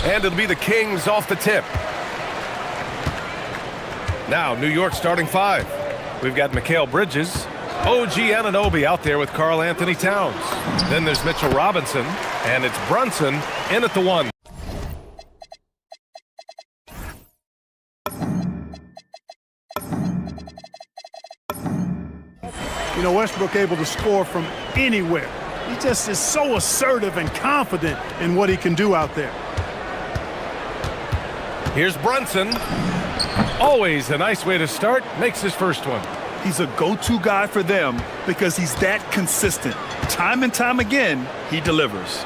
And it'll be the Kings off the tip. Now, New York starting five. We've got Mikal Bridges, OG Anunoby out there with Karl Anthony Towns. Then there's Mitchell Robinson, and it's Brunson in at the one. You know, Westbrook able to score from anywhere. He just is so assertive and confident in what he can do out there. Here's Brunson. Always a nice way to start. Makes his first one. He's a go-to guy for them because he's that consistent. Time and time again, he delivers.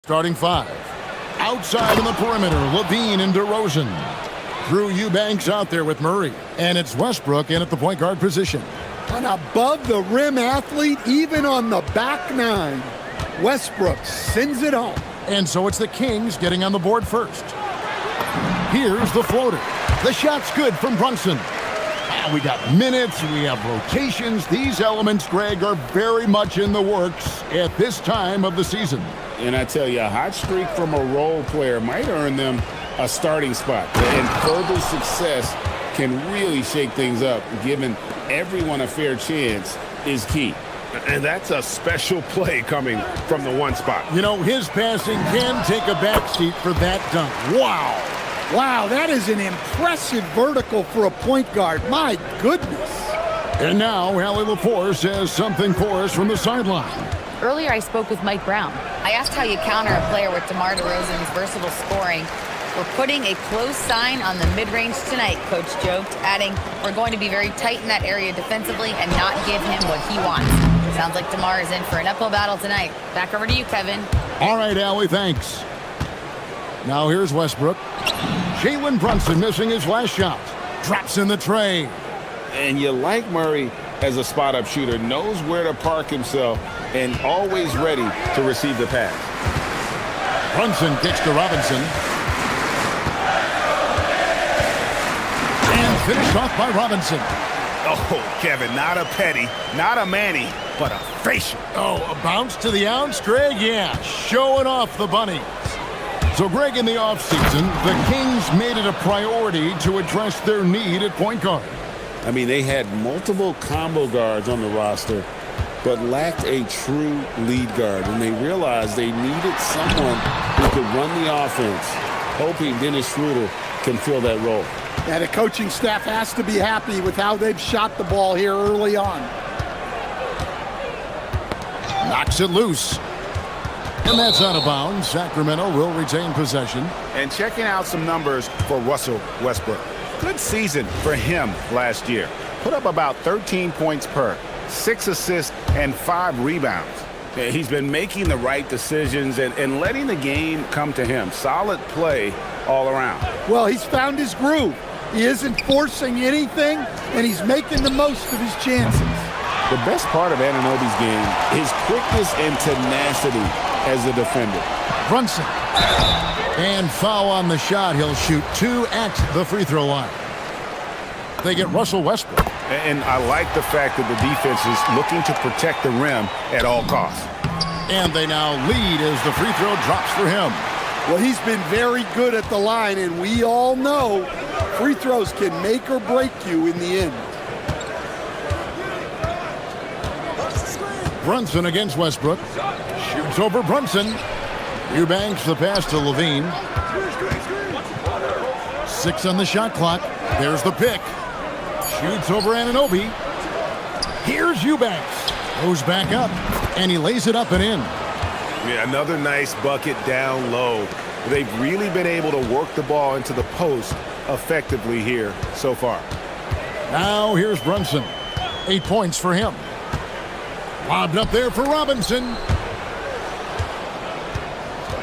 Starting five. Outside on the perimeter, Levine and DeRozan. Drew Eubanks out there with Murray. And it's Westbrook in at the point guard position. An above-the-rim athlete, even on the back nine. Westbrook sends it home. And so it's the Kings getting on the board first. Here's the floater. The shot's good from Brunson. We got minutes, we have rotations. These elements, Greg, are very much in the works at this time of the season. And I tell you, a hot streak from a role player might earn them a starting spot. And further success can really shake things up. Giving everyone a fair chance is key. And that's a special play coming from the one spot. You know, his passing can take a backseat for that dunk. Wow. Wow, that is an impressive vertical for a point guard. My goodness. And now, Allie LaForce has something for us from the sideline. Earlier, I spoke with Mike Brown. I asked how you counter a player with DeMar DeRozan's versatile scoring. We're putting a close sign on the mid-range tonight, Coach joked, adding, we're going to be very tight in that area defensively and not give him what he wants. Sounds like DeMar is in for an uphill battle tonight. Back over to you, Kevin. All right, Allie, thanks. Now here's Westbrook. Jalen Brunson missing his last shot. Drops in the tray. And you like Murray as a spot-up shooter, knows where to park himself, and always ready to receive the pass. Brunson kicks to Robinson. And finished off by Robinson. Oh, Kevin, not a Petty, not a Manny, but a facial. Oh, a bounce to the ounce, Greg? Yeah, showing off the bunnies. So, Greg, in the offseason, the Kings made it a priority to address their need at point guard. I mean, they had multiple combo guards on the roster, but lacked a true lead guard, and they realized they needed someone who could run the offense, hoping Dennis Schroeder can fill that role. Yeah, the coaching staff has to be happy with how they've shot the ball here early on. Knocks it loose. And that's out of bounds. Sacramento will retain possession. And checking out some numbers for Russell Westbrook. Good season for him last year. Put up about 13 points per, 6 assists, and 5 rebounds. He's been making the right decisions and letting the game come to him. Solid play all around. Well, he's found his groove. He isn't forcing anything, and he's making the most of his chances. The best part of Anunoby's game is quickness and tenacity as a defender. Brunson. And foul on the shot. He'll shoot 2 at the free throw line. They get Russell Westbrook. And I like the fact that the defense is looking to protect the rim at all costs. And they now lead as the free throw drops for him. Well, he's been very good at the line, and we all know free throws can make or break you in the end. Brunson against Westbrook. Shoots over Brunson. Eubanks the pass to Levine. 6 on the shot clock. There's the pick. Shoots over Anunoby. Here's Eubanks. Goes back up, and he lays it up and in. Yeah, another nice bucket down low. They've really been able to work the ball into the post effectively here so far. Now here's Brunson. 8 points for him. Lobbed up there for Robinson.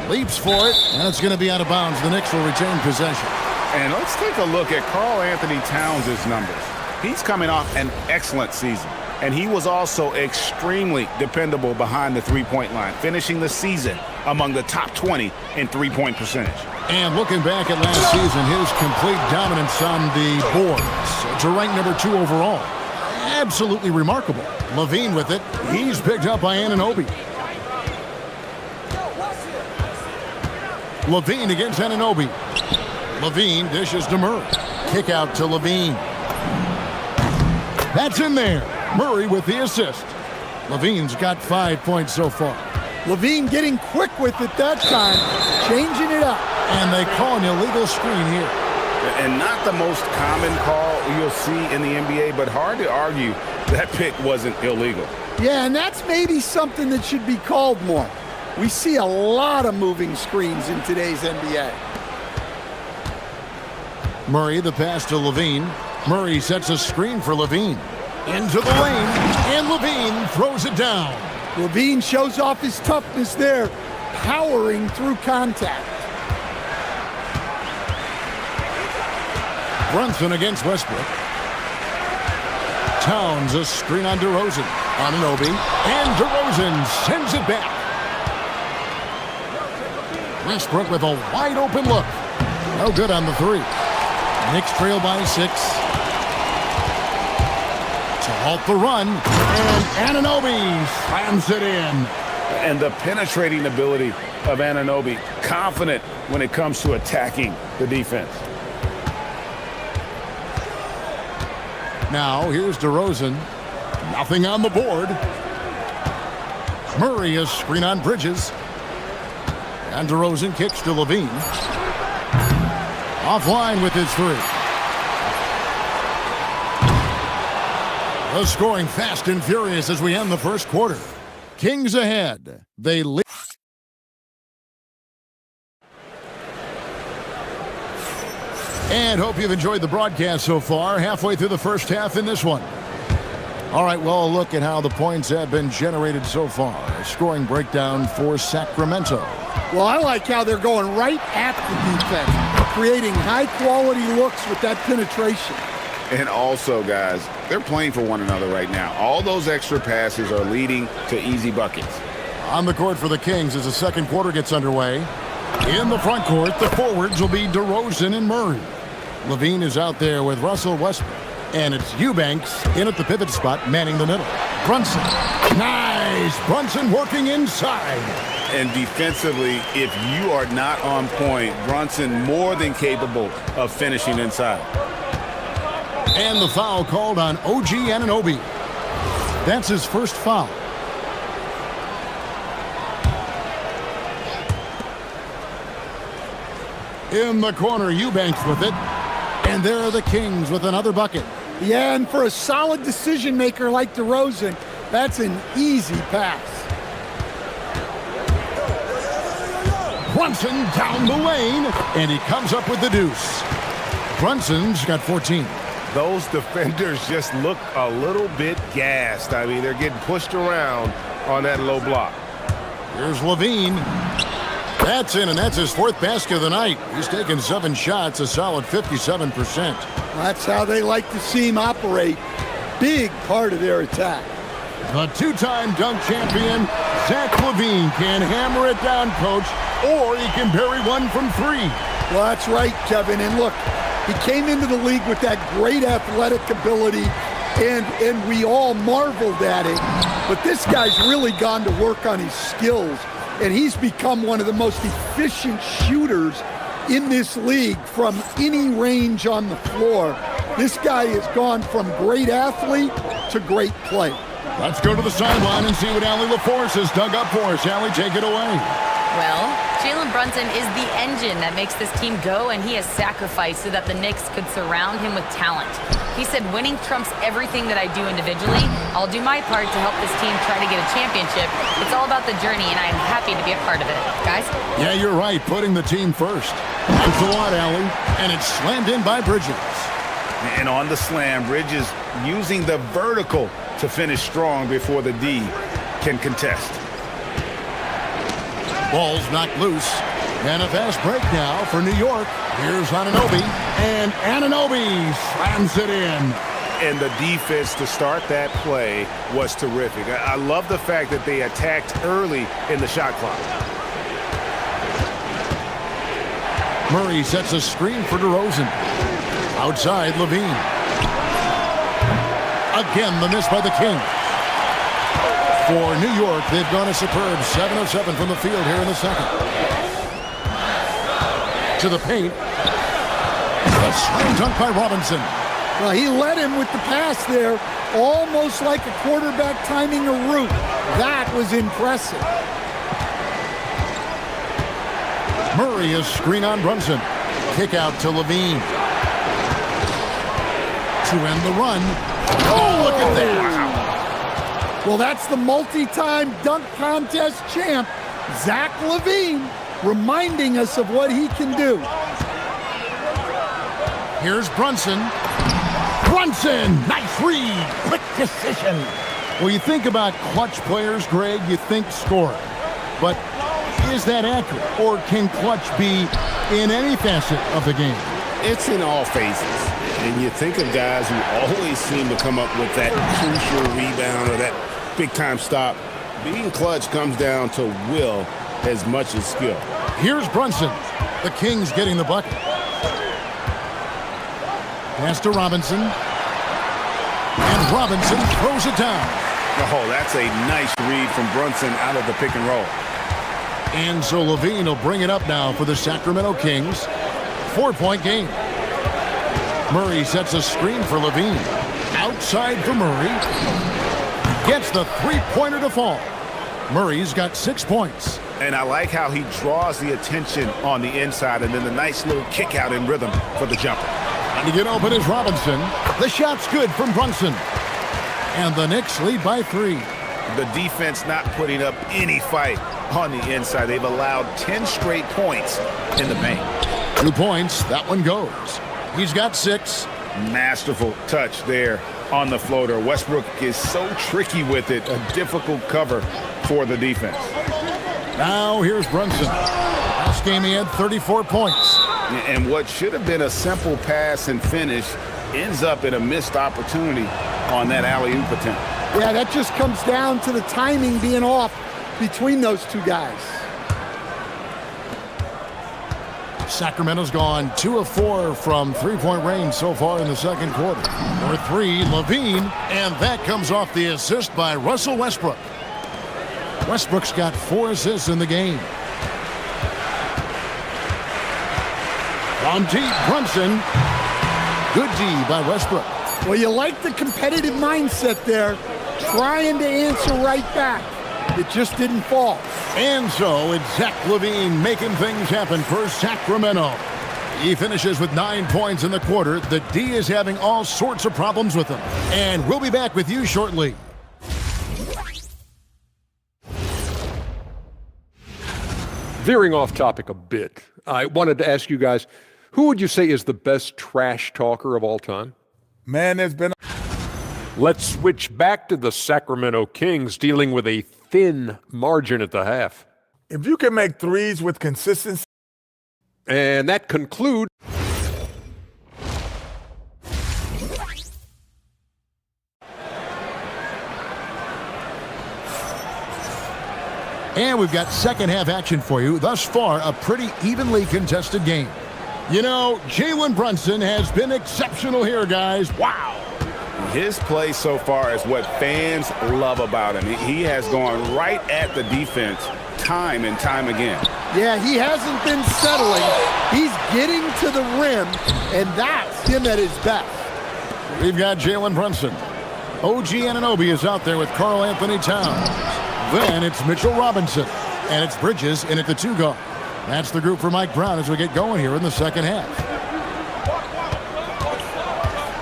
Leaps for it, and it's going to be out of bounds. The Knicks will retain possession. And let's take a look at Karl Anthony Towns' numbers. He's coming off an excellent season, and he was also extremely dependable behind the three-point line, finishing the season among the top 20 in three-point percentage. And looking back at last season, his complete dominance on the boards to rank number 2 overall. Absolutely remarkable. Levine with it. He's picked up by Anunoby. Levine against Anunoby. Levine dishes to Murray. Kick out to Levine. That's in there. Murray with the assist. Levine's got 5 points so far. Levine getting quick with it that time, changing it up. And they call an illegal screen here. And not the most common call you'll see in the NBA, but hard to argue that pick wasn't illegal. Yeah, and that's maybe something that should be called more. We see a lot of moving screens in today's NBA. Murray the pass to Levine. Murray sets a screen for Levine. Into the lane, and Levine throws it down. Levine shows off his toughness there, powering through contact. Brunson against Westbrook. Towns a screen on DeRozan. Anunoby, and DeRozan sends it back. Westbrook with a wide open look. No good on the 3. Knicks trail by 6. To halt the run, and Anunoby slams it in. And the penetrating ability of Anunoby, confident when it comes to attacking the defense. Now here's DeRozan. Nothing on the board. Murray a screen on Bridges. And DeRozan kicks to Levine. Offline with his 3. The scoring fast and furious as we end the first quarter. Kings ahead. They lead. And hope you've enjoyed the broadcast so far. Halfway through the first half in this one. All right, well, a look at how the points have been generated so far. A scoring breakdown for Sacramento. Well, I like how they're going right at the defense, creating high-quality looks with that penetration. And also, guys, they're playing for one another right now. All those extra passes are leading to easy buckets. On the court for the Kings as the second quarter gets underway. In the front court, the forwards will be DeRozan and Murray. Levine is out there with Russell Westbrook. And it's Eubanks in at the pivot spot, manning the middle. Brunson. Nice. Brunson working inside. And defensively, if you are not on point, Brunson more than capable of finishing inside. And the foul called on OG Anunoby. That's his first foul. In the corner, Eubanks with it. And there are the Kings with another bucket. Yeah, and for a solid decision maker like DeRozan, that's an easy pass. Brunson down the lane, and he comes up with the deuce. Brunson's got 14. Those defenders just look a little bit gassed. I mean, they're getting pushed around on that low block. Here's Levine. That's in, and that's his fourth basket of the night. He's taken 7 shots, a solid 57%. That's how they like to see him operate. Big part of their attack. The two-time dunk champion, Zach LaVine, can hammer it down, Coach, or he can bury one from 3. Well, that's right, Kevin. And look, he came into the league with that great athletic ability, and we all marveled at it. But this guy's really gone to work on his skills, and he's become one of the most efficient shooters in this league from any range on the floor. This guy has gone from great athlete to great play. Let's go to the sideline and see what Allie LaForce has dug up for us. Allie, take it away. Well, Jalen Brunson is the engine that makes this team go, and he has sacrificed so that the Knicks could surround him with talent. He said, winning trumps everything that I do individually. I'll do my part to help this team try to get a championship. It's all about the journey, and I'm happy to be a part of it. Guys? Yeah, you're right, putting the team first. Thanks a lot, Allie. And it's slammed in by Bridges. And on the slam, Bridges using the vertical to finish strong before the D can contest. Ball's knocked loose. And a fast break now for New York. Here's Anunoby. And Anunoby slams it in. And the defense to start that play was terrific. I love the fact that they attacked early in the shot clock. Murray sets a screen for DeRozan. Outside, Levine. Again, the miss by the Kings. For New York, they've gone a superb 7 of 7 from the field here in the second. To the paint. A slam dunk by Robinson. Well, he led him with the pass there, almost like a quarterback timing a route. That was impressive. Murray is screen on Brunson. Kick out to Levine. To end the run. Oh, look at that. Well, that's the multi-time dunk contest champ, Zach LaVine, reminding us of what he can do. Here's Brunson. Brunson, nice read, quick decision. Well, you think about clutch players, Greg, you think scoring. But is that accurate? Or can clutch be in any facet of the game? It's in all phases. And you think of guys who always seem to come up with that crucial rebound or that big-time stop. Being clutch comes down to will as much as skill. Here's Brunson. The Kings getting the bucket. Pass to Robinson. And Robinson throws it down. Oh, that's a nice read from Brunson out of the pick and roll. And so Levine will bring it up now for the Sacramento Kings. 4-point game. Murray sets a screen for Levine. Outside for Murray. Gets the three-pointer to fall. Murray's got 6 points. And I like how he draws the attention on the inside and then the nice little kick out in rhythm for the jumper. And to get open is Robinson. The shot's good from Brunson. And the Knicks lead by 3. The defense not putting up any fight on the inside. They've allowed 10 straight points in the paint. 2 points. That one goes. He's got 6. Masterful touch there on the floater. Westbrook is so tricky with it. A difficult cover for the defense. Now here's Brunson. Last game he had 34 points. And what should have been a simple pass and finish ends up in a missed opportunity on that alley-oop attempt. Yeah, that just comes down to the timing being off between those two guys. Sacramento's gone 2 of 4 from three-point range so far in the second quarter. For 3, Levine, and that comes off the assist by Russell Westbrook. Westbrook's got 4 assists in the game. From deep, Brunson. Good D by Westbrook. Well, you like the competitive mindset there, trying to answer right back. It just didn't fall. And so it's Zach LaVine making things happen for Sacramento. He finishes with 9 points in the quarter. The D is having all sorts of problems with him. And we'll be back with you shortly. Veering off topic a bit, I wanted to ask you guys, who would you say is the best trash talker of all time? Man, there's been... Let's switch back to the Sacramento Kings dealing with a thin margin at the half. If you can make threes with consistency... And that concludes... And we've got second half action for you. Thus far, a pretty evenly contested game. You know, Jalen Brunson has been exceptional here, guys. Wow. His play so far is what fans love about him. He has gone right at the defense time and time again. Yeah, he hasn't been settling. He's getting to the rim, and that's him at his best. We've got Jalen Brunson. OG Anunoby is out there with Karl Anthony Towns. Then it's Mitchell Robinson, and it's Bridges in at the 2 guard. That's the group for Mike Brown as we get going here in the second half.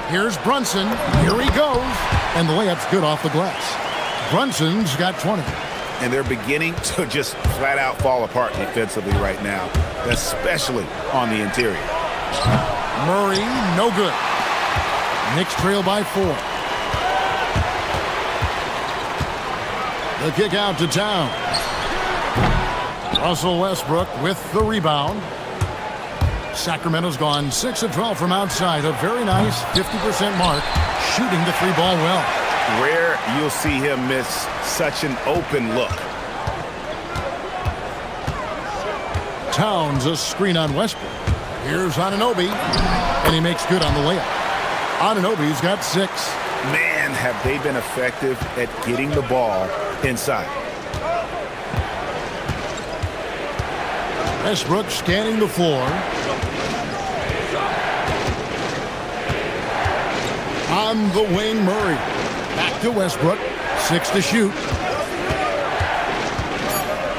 Here's Brunson. Here he goes. And the layup's good off the glass. Brunson's got 20. And they're beginning to just flat out fall apart defensively right now, especially on the interior. Murray, no good. Knicks trail by 4. The kick out to Towns. Russell Westbrook with the rebound. Sacramento's gone 6 of 12 from outside. A very nice 50% mark, shooting the 3-ball well. Rare you'll see him miss such an open look. Towns a screen on Westbrook. Here's Anunoby, and he makes good on the layup. Anunoby's got 6. Man, have they been effective at getting the ball inside. Westbrook scanning the floor. On the wing, Murray. Back to Westbrook. 6 to shoot.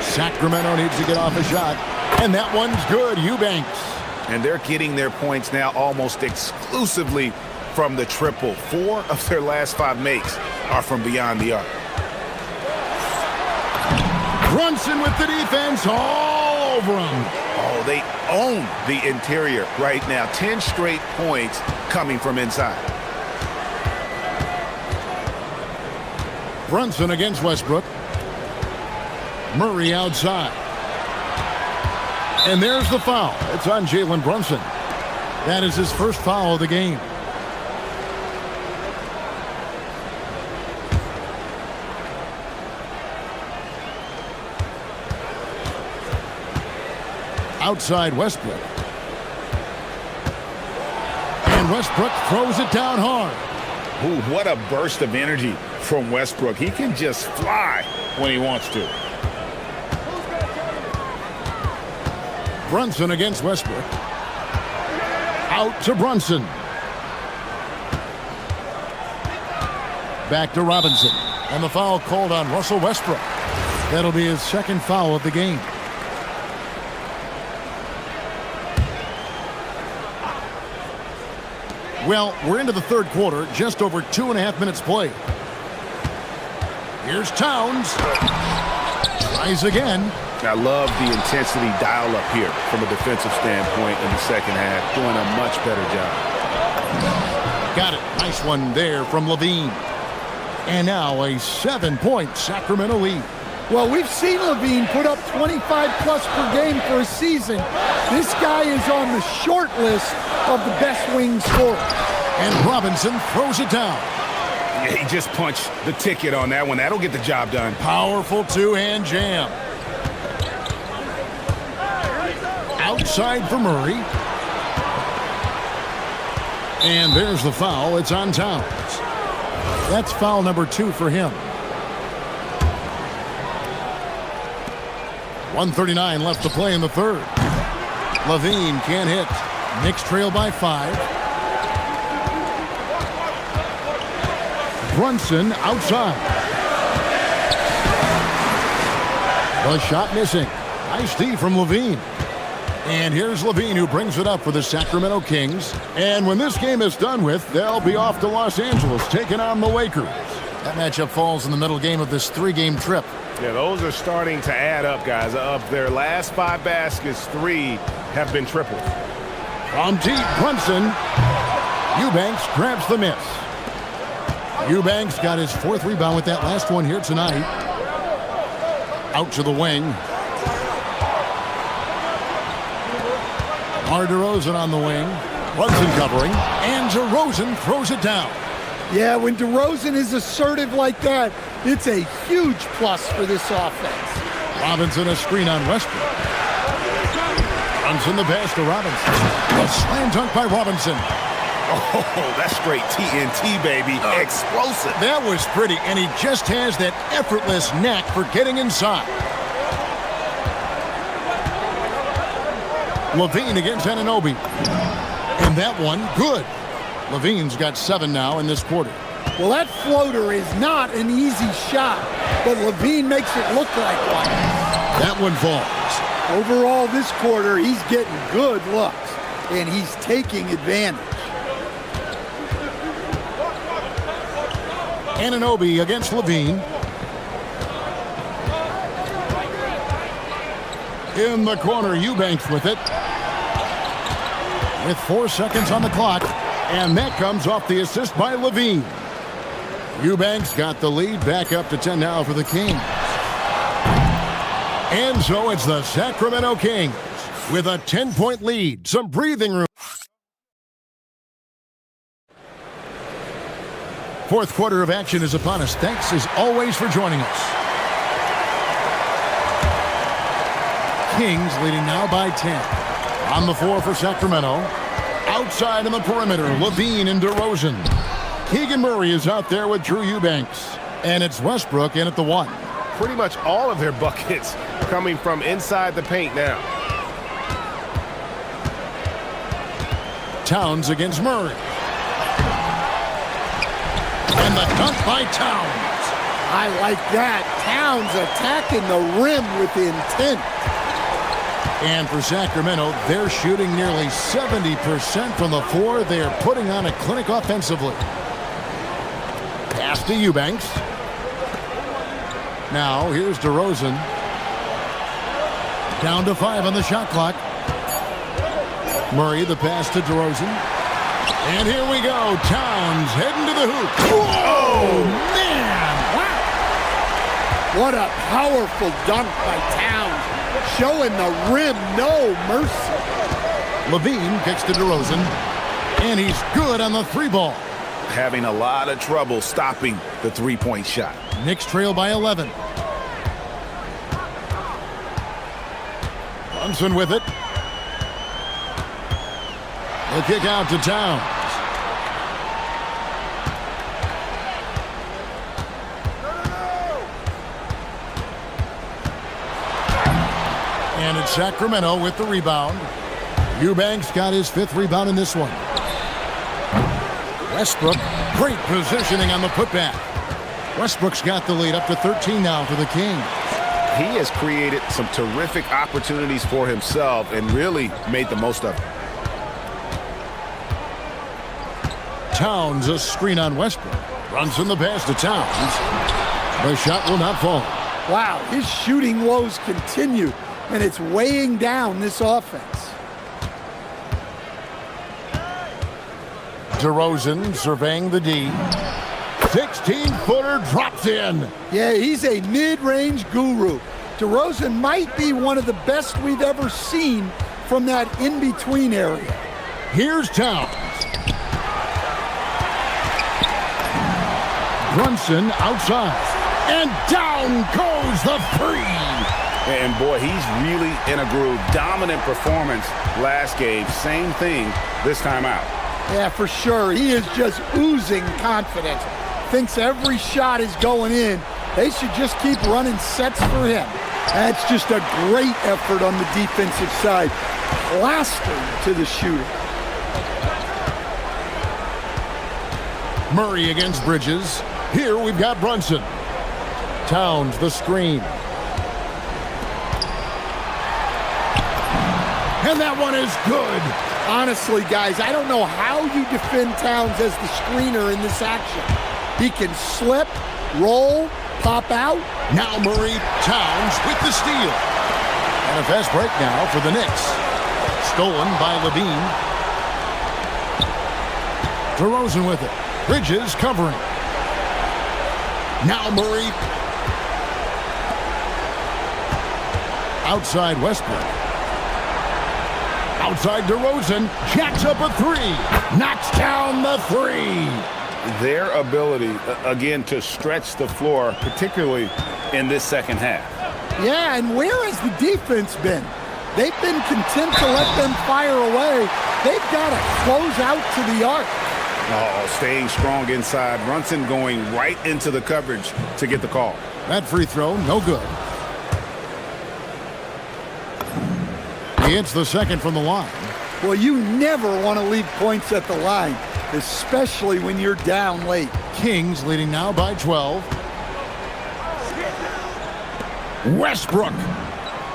Sacramento needs to get off a shot. And that one's good. Eubanks. And they're getting their points now almost exclusively from the triple. 4 of their last 5 makes are from beyond the arc. Brunson with the defense all over him. Oh, they own the interior right now. 10 straight points coming from inside. Brunson against Westbrook. Murray outside. And there's the foul. It's on Jalen Brunson. That is his first foul of the game. Outside Westbrook. And Westbrook throws it down hard. Ooh, what a burst of energy from Westbrook. He can just fly when he wants to. Brunson against Westbrook. Out to Brunson. Back to Robinson. And the foul called on Russell Westbrook. That'll be his second foul of the game. Well, we're into the third quarter, just over 2.5 minutes played. Here's Towns. Tries again. I love the intensity dial up here from a defensive standpoint in the second half. Doing a much better job. Got it. Nice one there from Levine. And now a 7-point Sacramento lead. Well, we've seen Levine put up 25-plus per game for a season. This guy is on the short list of the best wing scorers. And Robinson throws it down. Yeah, he just punched the ticket on that one. That'll get the job done. Powerful two-hand jam. Out outside for Murray. And there's the foul. It's on Towns. That's foul number 2 for him. 1:39 left to play in the third. Levine can't hit. Knicks trail by 5. Brunson outside. The shot missing. Nice D from Levine. And here's Levine, who brings it up for the Sacramento Kings. And when this game is done with, they'll be off to Los Angeles, taking on the Lakers. That matchup falls in the middle game of this 3-game trip. Yeah, those are starting to add up, guys. Of their last 5 baskets, 3 have been triples. From deep, Brunson. Eubanks grabs the miss. Eubanks got his 4th rebound with that last one here tonight. Out to the wing. DeRozan on the wing. Brunson covering. And DeRozan throws it down. Yeah, when DeRozan is assertive like that, it's a huge plus for this offense. Robinson a screen on Westbrook. Brunson the pass to Robinson. A slam dunk by Robinson. Oh, that's straight TNT, baby. Explosive. That was pretty, and he just has that effortless knack for getting inside. Levine against Anunoby. And that one, good. Levine's got 7 now in this quarter. Well, that floater is not an easy shot, but Levine makes it look like one. That one falls. Overall, this quarter, he's getting good looks, and he's taking advantage. Anunoby against Levine. In the corner, Eubanks with it. With 4 seconds on the clock. And that comes off the assist by Levine. Eubanks got the lead back up to 10 now for the Kings. And so it's the Sacramento Kings with a 10-point lead. Some breathing room. 4th quarter of action is upon us. Thanks as always for joining us. Kings leading now by 10. On the floor for Sacramento. Outside on the perimeter, Levine and DeRozan. Keegan Murray is out there with Drew Eubanks. And it's Westbrook in at the 1. Pretty much all of their buckets coming from inside the paint now. Towns against Murray. And the dunk by Towns. I like that. Towns attacking the rim with intent. And for Sacramento, they're shooting nearly 70% from the floor. They are putting on a clinic offensively. Pass to Eubanks. Now, here's DeRozan. Down to 5 on the shot clock. Murray, the pass to DeRozan. And here we go. Towns heading to the hoop. Oh, man! Wow! What a powerful dunk by Towns. Showing the rim no mercy. Levine kicks to DeRozan. And he's good on the 3-ball. Having a lot of trouble stopping the 3-point shot. Knicks trail by 11. Brunson with it. The kick out to Towns. And it's Sacramento with the rebound. Eubanks got his 5th rebound in this one. Westbrook, great positioning on the putback. Westbrook's got the lead up to 13 now for the Kings. He has created some terrific opportunities for himself and really made the most of it. Towns, a screen on Westbrook. Runs in the pass to Towns. The shot will not fall. Wow, his shooting woes continue, and it's weighing down this offense. DeRozan surveying the D. 16-footer drops in. Yeah, he's a mid-range guru. DeRozan might be one of the best we've ever seen from that in-between area. Here's Towns. Brunson outside. And down goes the 3. And boy, he's really in a groove. Dominant performance last game. Same thing this time out. Yeah, for sure. He is just oozing confidence. Thinks every shot is going in. They should just keep running sets for him. That's just a great effort on the defensive side. Plastered to the shooter. Murray against Bridges. Here we've got Brunson. Towns the screen. And that one is good. Honestly, guys, I don't know how you defend Towns as the screener in this action. He can slip, roll, pop out. Now Murray, Towns with the steal. And a fast break now for the Knicks. Stolen by Levine. DeRozan with it. Bridges covering. Now Murray. Outside Westbrook. Outside DeRozan. Jacks up a three. Knocks down the three. Their ability, again, to stretch the floor, particularly in this second half. Yeah, and where has the defense been? They've been content to let them fire away. They've got to close out to the arc. Oh, staying strong inside. Brunson going right into the coverage to get the call. That free throw, no good. He hits the second from the line. Well, you never want to leave points at the line, especially when you're down late. Kings leading now by 12. Westbrook.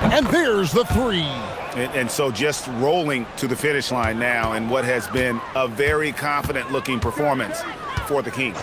And there's the three. And so just rolling to the finish line now in what has been a very confident-looking performance for the Kings.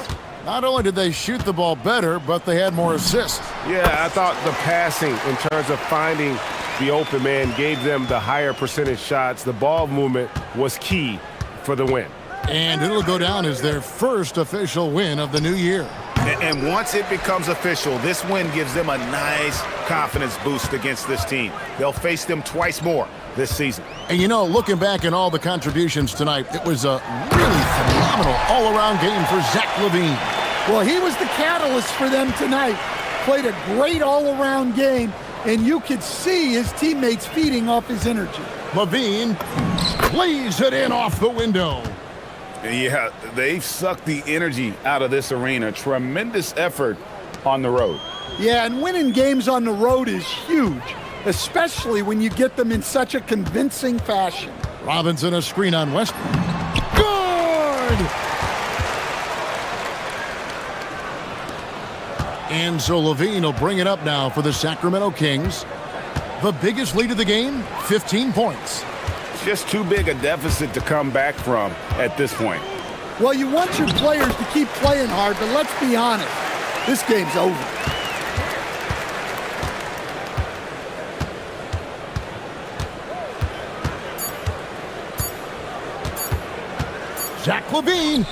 Not only did they shoot the ball better, but they had more assists. Yeah, I thought the passing in terms of finding the open man gave them the higher percentage shots. The ball movement was key for the win. And it'll go down as their first official win of the new year. And once it becomes official, this win gives them a nice confidence boost against this team. They'll face them twice more this season. And you know, looking back at all the contributions tonight, it was a really phenomenal all-around game for Zach LaVine. Well, he was the catalyst for them tonight. Played a great all-around game, and you could see his teammates feeding off his energy. LaVine plays it in off the window. Yeah, they've sucked the energy out of this arena. Tremendous effort on the road. Yeah, and winning games on the road is huge, especially when you get them in such a convincing fashion. Robinson a screen on Westbrook. Good! And so LaVine will bring it up now for the Sacramento Kings. The biggest lead of the game, 15 points. Just too big a deficit to come back from at this point. Well, you want your players to keep playing hard, but let's be honest, this game's over. Zach LaVine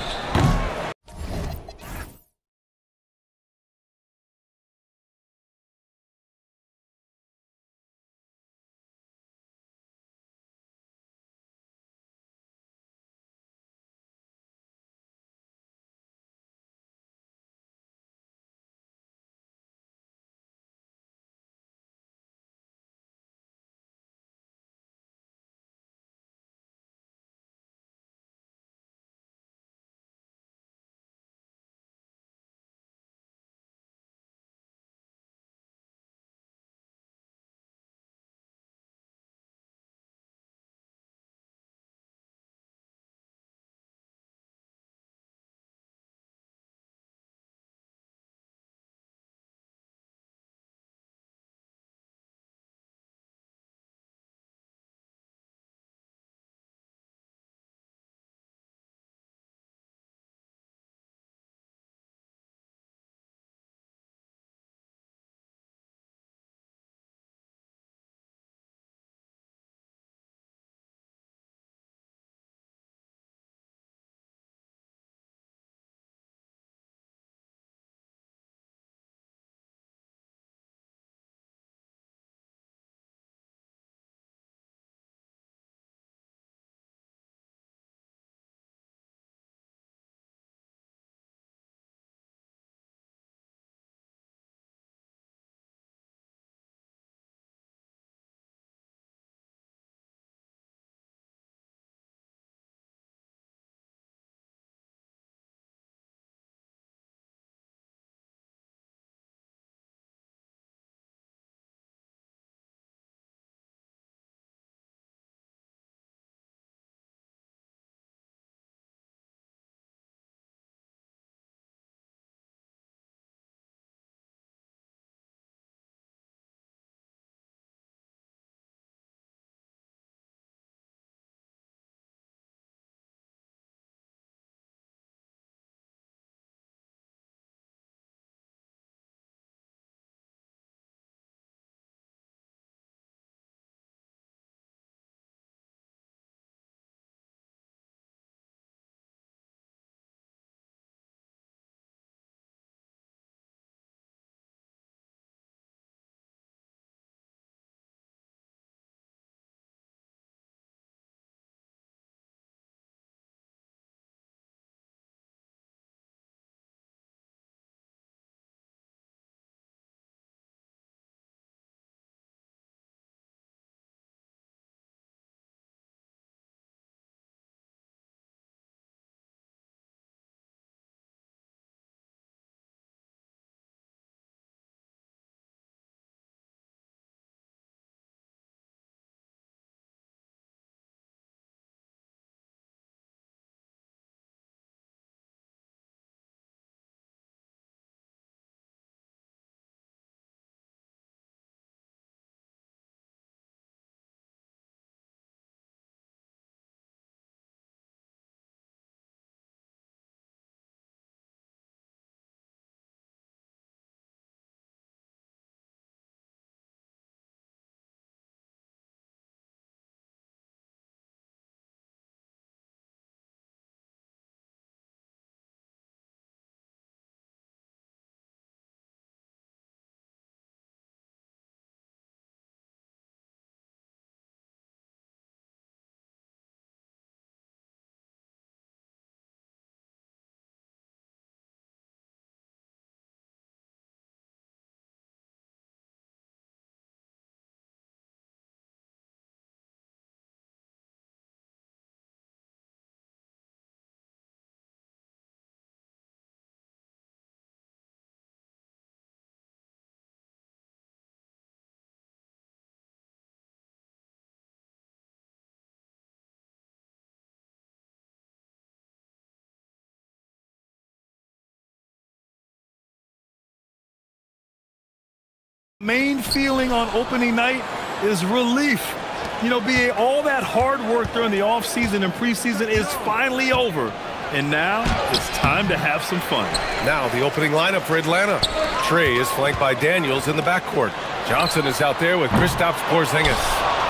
Main feeling on opening night is relief. You know, all that hard work during the offseason and preseason is finally over. And now it's time to have some fun. Now the opening lineup for Atlanta. Trey is flanked by Daniels in the backcourt. Johnson is out there with Kristaps Porzingis.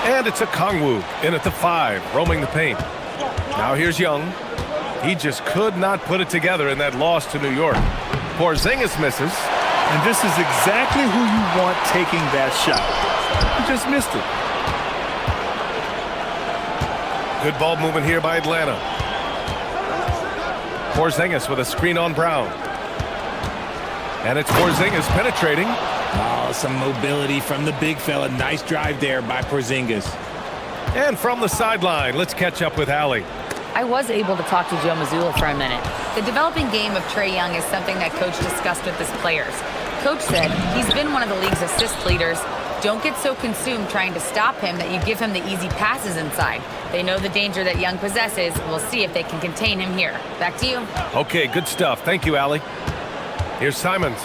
And it's a Kongwu in at the 5, roaming the paint. Now here's Young. He just could not put it together in that loss to New York. Porzingis misses. And this is exactly who you want taking that shot. He just missed it. Good ball movement here by Atlanta. Porzingis with a screen on Brown. And it's Porzingis penetrating. Oh, some mobility from the big fella. Nice drive there by Porzingis. And from the sideline, let's catch up with Allie. I was able to talk to Joe Mazzulla for a minute. The developing game of Trae Young is something that Coach discussed with his players. Coach said he's been one of the league's assist leaders. Don't get so consumed trying to stop him that you give him the easy passes inside. They know the danger that Young possesses. We'll see if they can contain him here. Back to you. Okay, good stuff. Thank you, Allie. Here's Simons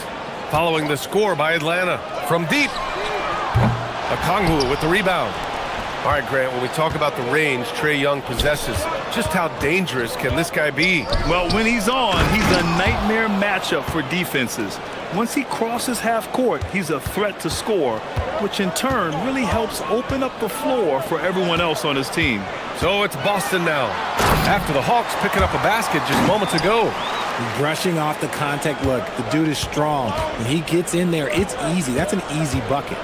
following the score by Atlanta. From deep, Okongwu with the rebound. All right, Grant, when we talk about the range Trae Young possesses, just how dangerous can this guy be? Well, when he's on, he's a nightmare matchup for defenses. Once he crosses half court, he's a threat to score, which in turn really helps open up the floor for everyone else on his team. So it's Boston now. After the Hawks picking up a basket just moments ago. Brushing off the contact. Look, the dude is strong. When he gets in there, it's easy. That's an easy bucket.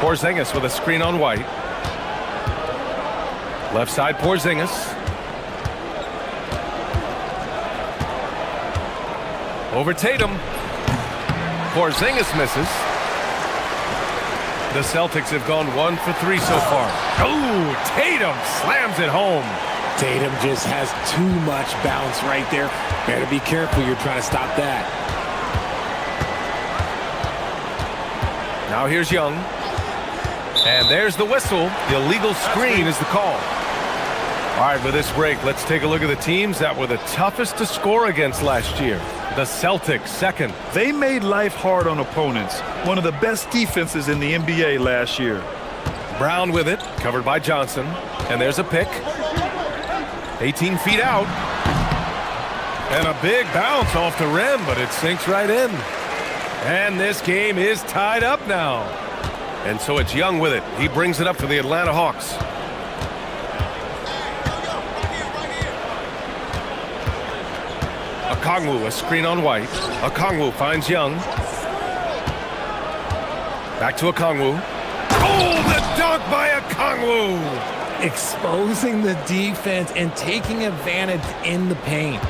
Porzingis with a screen on White. Left side, Porzingis. Over Tatum. Porzingis misses. The Celtics have gone 1 for 3 so far. Oh, Tatum slams it home. Tatum just has too much bounce right there. Better be careful. You're trying to stop that. Now here's Young. And there's the whistle. The illegal screen is the call. All right, with this break, let's take a look at the teams that were the toughest to score against last year. The Celtics, second. They made life hard on opponents. One of the best defenses in the NBA last year. Brown with it, covered by Johnson. And there's a pick. 18 feet out. And a big bounce off the rim, but it sinks right in. And this game is tied up now. And so it's Young with it. He brings it up for the Atlanta Hawks. Okongwu, a screen on White. Okongwu finds Young. Back to Okongwu. Oh, the dunk by Okongwu! Exposing the defense and taking advantage in the paint.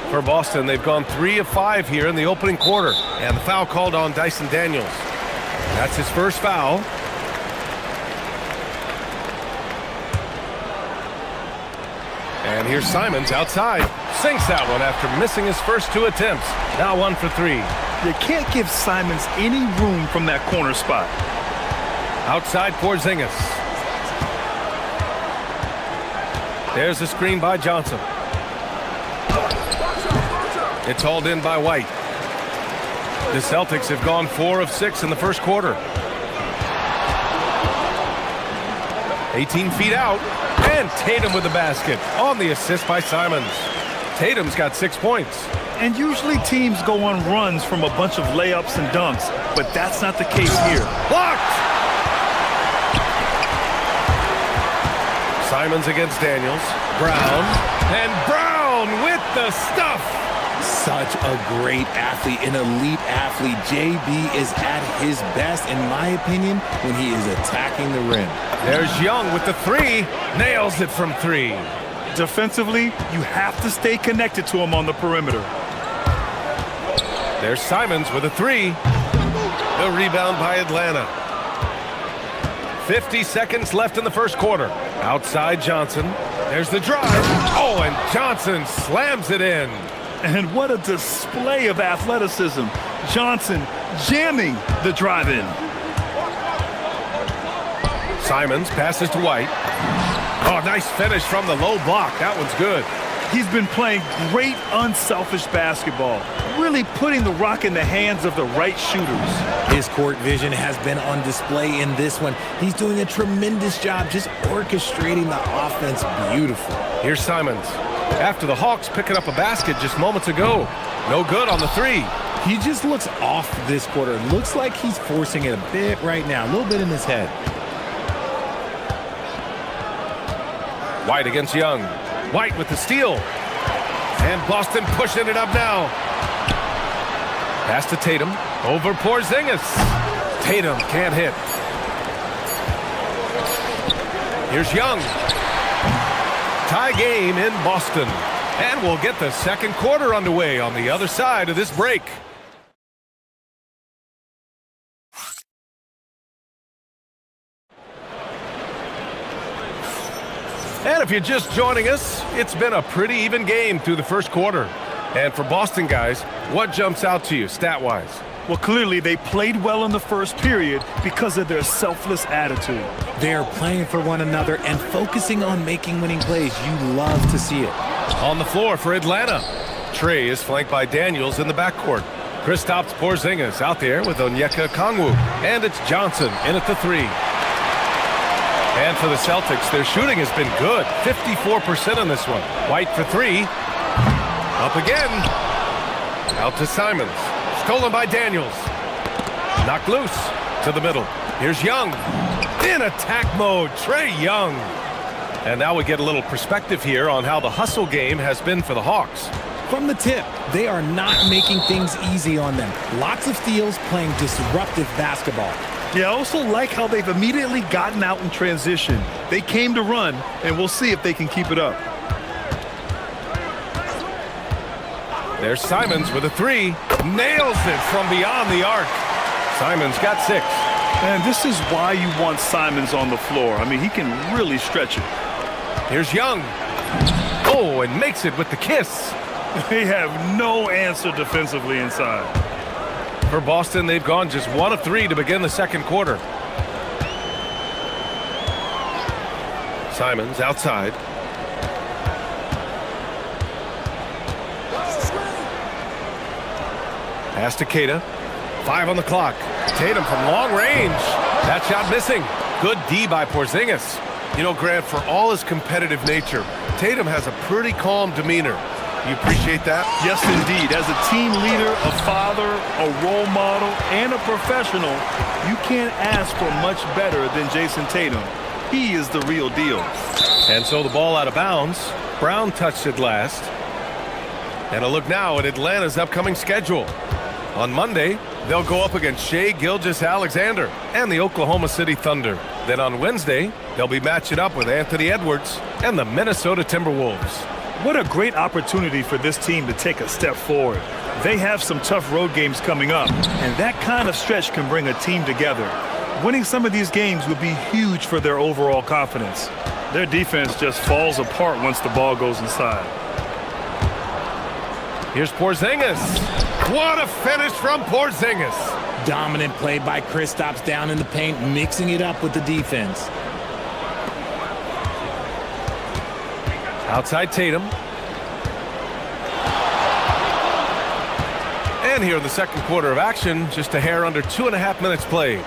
For Boston, they've gone 3 of 5 here in the opening quarter. And the foul called on Dyson Daniels. That's his first foul. And here's Simons outside. Sinks that one after missing his first 2 attempts. Now 1 for 3. You can't give Simons any room from that corner spot. Outside Porzingis. There's the screen by Johnson. It's hauled in by White. The Celtics have gone 4 of 6 in the first quarter. 18 feet out. And Tatum with the basket on the assist by Simons. Tatum's got 6 points. And usually teams go on runs from a bunch of layups and dunks, but that's not the case here. Blocked! Simons against Daniels. Brown. And Brown with the stuff. Such a great athlete, an elite athlete. JB is at his best, in my opinion, when he is attacking the rim. There's Young with the 3. Nails it from 3. Defensively, you have to stay connected to him on the perimeter. There's Simons with a 3. The rebound by Atlanta. 50 seconds left in the first quarter. Outside Johnson. There's the drive. Oh, and Johnson slams it in. And what a display of athleticism. Johnson jamming the drive-in. Simons passes to White. Oh, nice finish from the low block. That one's good. He's been playing great, unselfish basketball, really putting the rock in the hands of the right shooters. His court vision has been on display in this one. He's doing a tremendous job just orchestrating the offense beautifully. Here's Simons. After the Hawks picking up a basket just moments ago. No good on the three. He just looks off this quarter. Looks like he's forcing it a bit right now, a little bit in his head. White against Young. White with the steal. And Boston pushing it up now. Pass to Tatum. Over Porzingis. Tatum can't hit. Here's Young. Tie game in Boston. And we'll get the second quarter underway on the other side of this break. And if you're just joining us, it's been a pretty even game through the first quarter. And for Boston guys, what jumps out to you stat-wise? Well, clearly they played well in the first period because of their selfless attitude. They're playing for one another and focusing on making winning plays. You love to see it. On the floor for Atlanta, Trey is flanked by Daniels in the backcourt. Kristaps Porzingis out there with Onyeka Okongwu. And it's Johnson in at the three. And for the Celtics, their shooting has been good. 54% on this one. White for three. Up again. Out to Simons. Stolen by Daniels. Knocked loose to the middle. Here's Young. In attack mode, Trae Young. And now we get a little perspective here on how the hustle game has been for the Hawks. From the tip, they are not making things easy on them. Lots of steals, playing disruptive basketball. Yeah, I also like how they've immediately gotten out in transition. They came to run, and we'll see if they can keep it up. There's Simons with a three. Nails it from beyond the arc. Simons got 6. And this is why you want Simons on the floor. I mean, he can really stretch it. Here's Young. Oh, and makes it with the kiss. They have no answer defensively inside. For Boston, they've gone just 1 of 3 to begin the second quarter. Simons outside. Pass to Keita. 5 on the clock. Tatum from long range. That shot missing. Good D by Porzingis. You know, Grant, for all his competitive nature, Tatum has a pretty calm demeanor. You appreciate that? Yes, indeed. As a team leader, a father, a role model, and a professional, you can't ask for much better than Jason Tatum. He is the real deal. And so the ball out of bounds. Brown touched it last. And a look now at Atlanta's upcoming schedule. On Monday, they'll go up against Shai Gilgeous-Alexander and the Oklahoma City Thunder. Then on Wednesday, they'll be matching up with Anthony Edwards and the Minnesota Timberwolves. What a great opportunity for this team to take a step forward. They have some tough road games coming up, and that kind of stretch can bring a team together. Winning some of these games would be huge for their overall confidence. Their defense just falls apart once the ball goes inside. Here's Porzingis. What a finish from Porzingis. Dominant play by Kristaps down in the paint, mixing it up with the defense. Outside Tatum. And here in the second quarter of action, just a hair under 2.5 minutes played.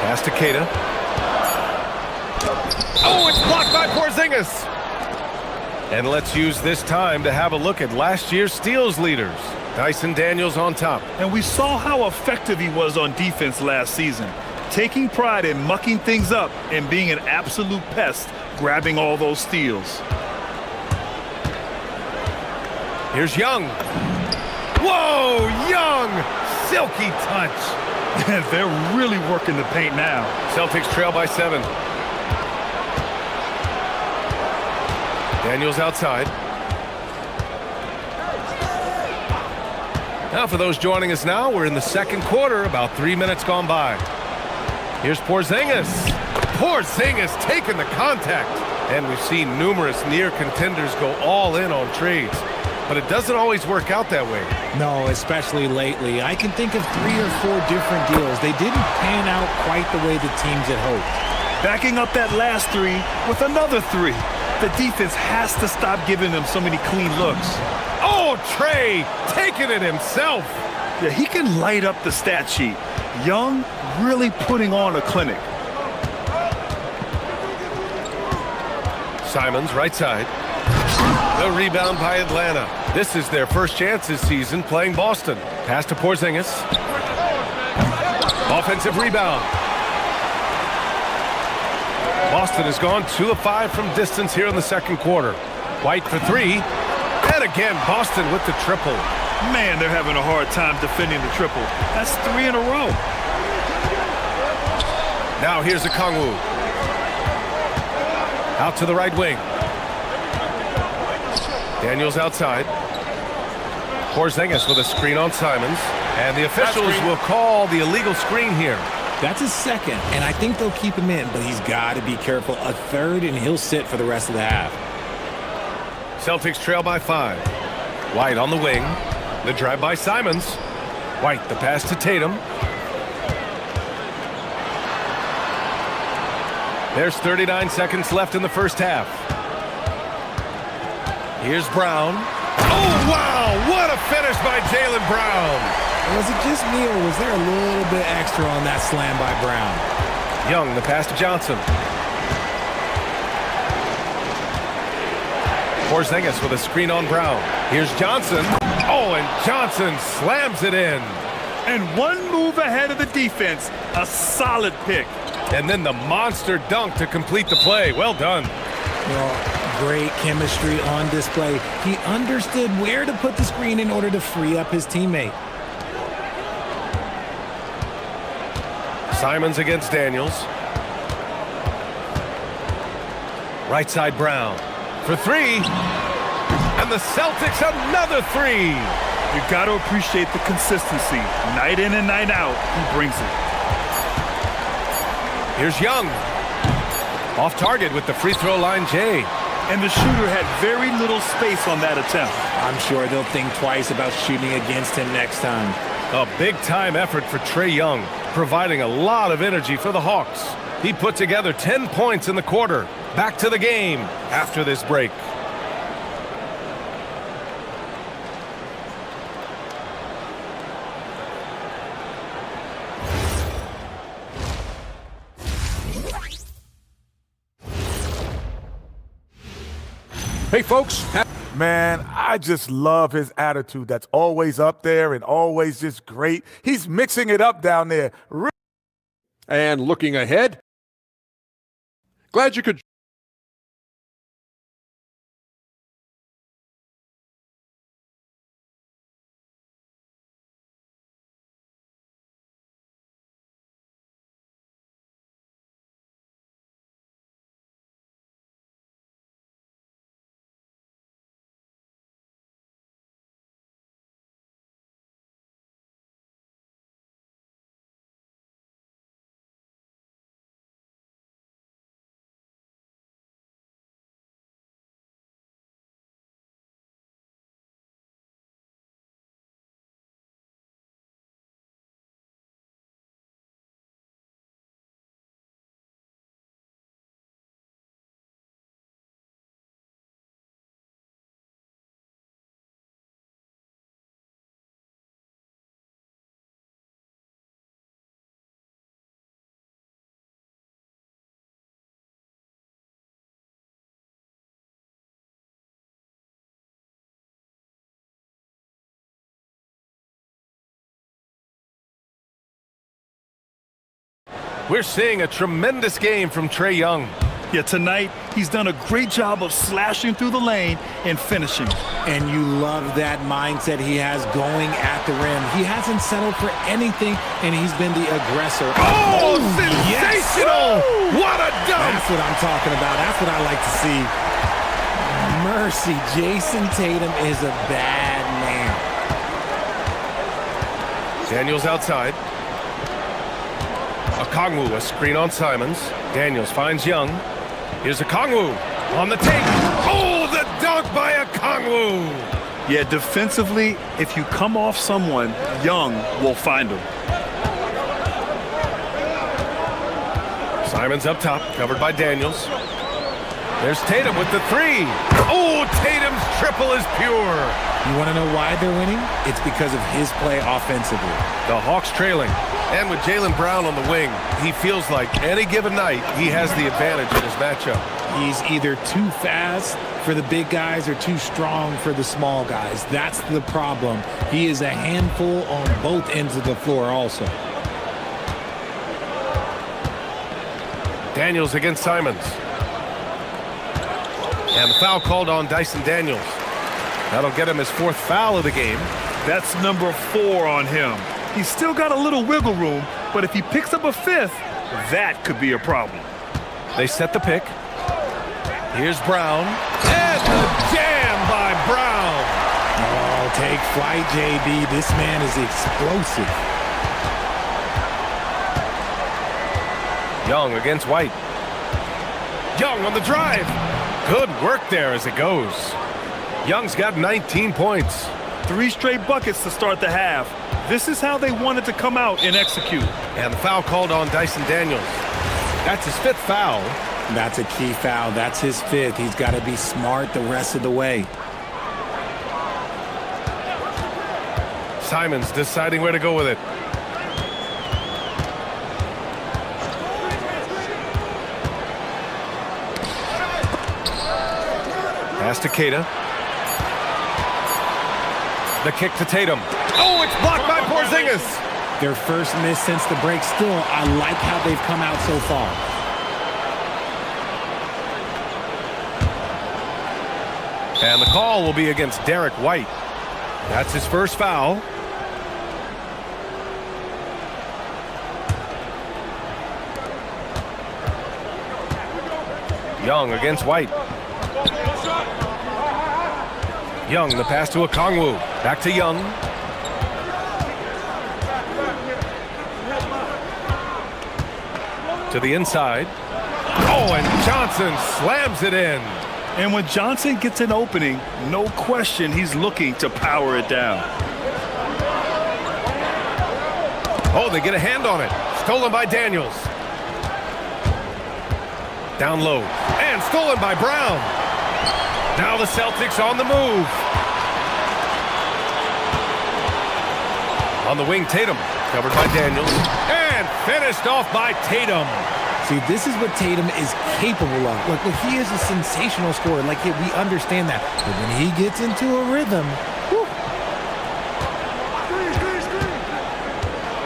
Pass to Keita. Oh, it's blocked by Porzingis. And let's use this time to have a look at last year's steals leaders. Dyson Daniels on top. And we saw how effective he was on defense last season. Taking pride in mucking things up and being an absolute pest, grabbing all those steals. Here's Young. Whoa, Young! Silky touch. And they're really working the paint now. Celtics trail by 7. Daniels outside. Now for those joining us now, we're in the second quarter, about 3 minutes gone by. Here's Porzingis. Porzingis taking the contact. And we've seen numerous near contenders go all in on trades. But it doesn't always work out that way. No, especially lately. I can think of 3 or 4 different deals. They didn't pan out quite the way the teams had hoped. Backing up that last three with another three. The defense has to stop giving them so many clean looks. Oh, Trey taking it himself. Yeah, he can light up the stat sheet. Young really putting on a clinic. Simons, right side. The rebound by Atlanta. This is their first chance this season playing Boston. Pass to Porzingis. Offensive rebound. Boston has gone 2 of 5 from distance here in the second quarter. White for three. And again, Boston with the triple. Man, they're having a hard time defending the triple. That's 3 in a row. Now here's Okongwu. Out to the right wing. Daniels outside. Porzingis with a screen on Simons. And the officials will call the illegal screen here. That's his second, and I think they'll keep him in, but he's got to be careful. A third, and he'll sit for the rest of the half. Celtics trail by 5. White on the wing. The drive by Simons. White, the pass to Tatum. There's 39 seconds left in the first half. Here's Brown. Oh, wow! What a finish by Jaylen Brown! Was it just me, or was there a little bit extra on that slam by Brown? Young, the pass to Johnson. Porzingis with a screen on Brown. Here's Johnson. Oh, and Johnson slams it in. And one move ahead of the defense. A solid pick. And then the monster dunk to complete the play. Well done. Well, great chemistry on display. He understood where to put the screen in order to free up his teammate. Simons against Daniels. Right side Brown for three. And the Celtics another three. You got to appreciate the consistency. Night in and night out, he brings it. Here's Young. Off target with the free throw line, Jay. And the shooter had very little space on that attempt. I'm sure they'll think twice about shooting against him next time. A big-time effort for Trey Young, providing a lot of energy for the Hawks. He put together 10 points in the quarter. Back to the game after this break. Hey, folks. Man, I just love his attitude. That's always up there and always just great. He's mixing it up down there. And looking ahead, glad you could. We're seeing a tremendous game from Trey Young. Yeah, tonight he's done a great job of slashing through the lane and finishing. And you love that mindset he has going at the rim. He hasn't settled for anything, and he's been the aggressor. Oh, sensational! Yes. What a dunk! That's what I'm talking about. That's what I like to see. Mercy, Jason Tatum is a bad man. Daniels outside. Okongwu, a screen on Simons. Daniels finds Young. Here's Okongwu on the take. Oh, the dunk by Okongwu! Yeah, defensively, if you come off someone, Young will find him. Simons up top, covered by Daniels. There's Tatum with the three. Oh, Tatum's triple is pure. You want to know why they're winning? It's because of his play offensively. The Hawks trailing. And with Jaylen Brown on the wing, he feels like any given night he has the advantage in his matchup. He's either too fast for the big guys or too strong for the small guys. That's the problem. He is a handful on both ends of the floor also. Daniels against Simons. And the foul called on Dyson Daniels. That'll get him his 4th foul of the game. That's number 4 on him. He's still got a little wiggle room, but if he picks up a 5th, that could be a problem. They set the pick. Here's Brown. And the jam by Brown. Oh, take flight, JB. This man is explosive. Young against White. Young on the drive. Good work there as it goes. Young's got 19 points. 3 straight buckets to start the half. This is how they wanted to come out and execute. And the foul called on Dyson Daniels. That's his 5th foul. That's a key foul. That's his 5th. He's got to be smart the rest of the way. Simons deciding where to go with it. Pass to Keita. The kick to Tatum. Oh, it's blocked by Porzingis. Their first miss since the break. Still, I like how they've come out so far. And the call will be against Derek White. That's his 1st foul. Young against White. Young, the pass to Okongwu. Back to Young. To the inside. Oh, and Johnson slams it in. And when Johnson gets an opening, no question he's looking to power it down. Oh, they get a hand on it. Stolen by Daniels. Down low. And stolen by Brown. Now the Celtics on the move. On the wing, Tatum. Covered by Daniels. And finished off by Tatum. See, this is what Tatum is capable of. Look, he is a sensational scorer. Like, we understand that. But when he gets into a rhythm, whew.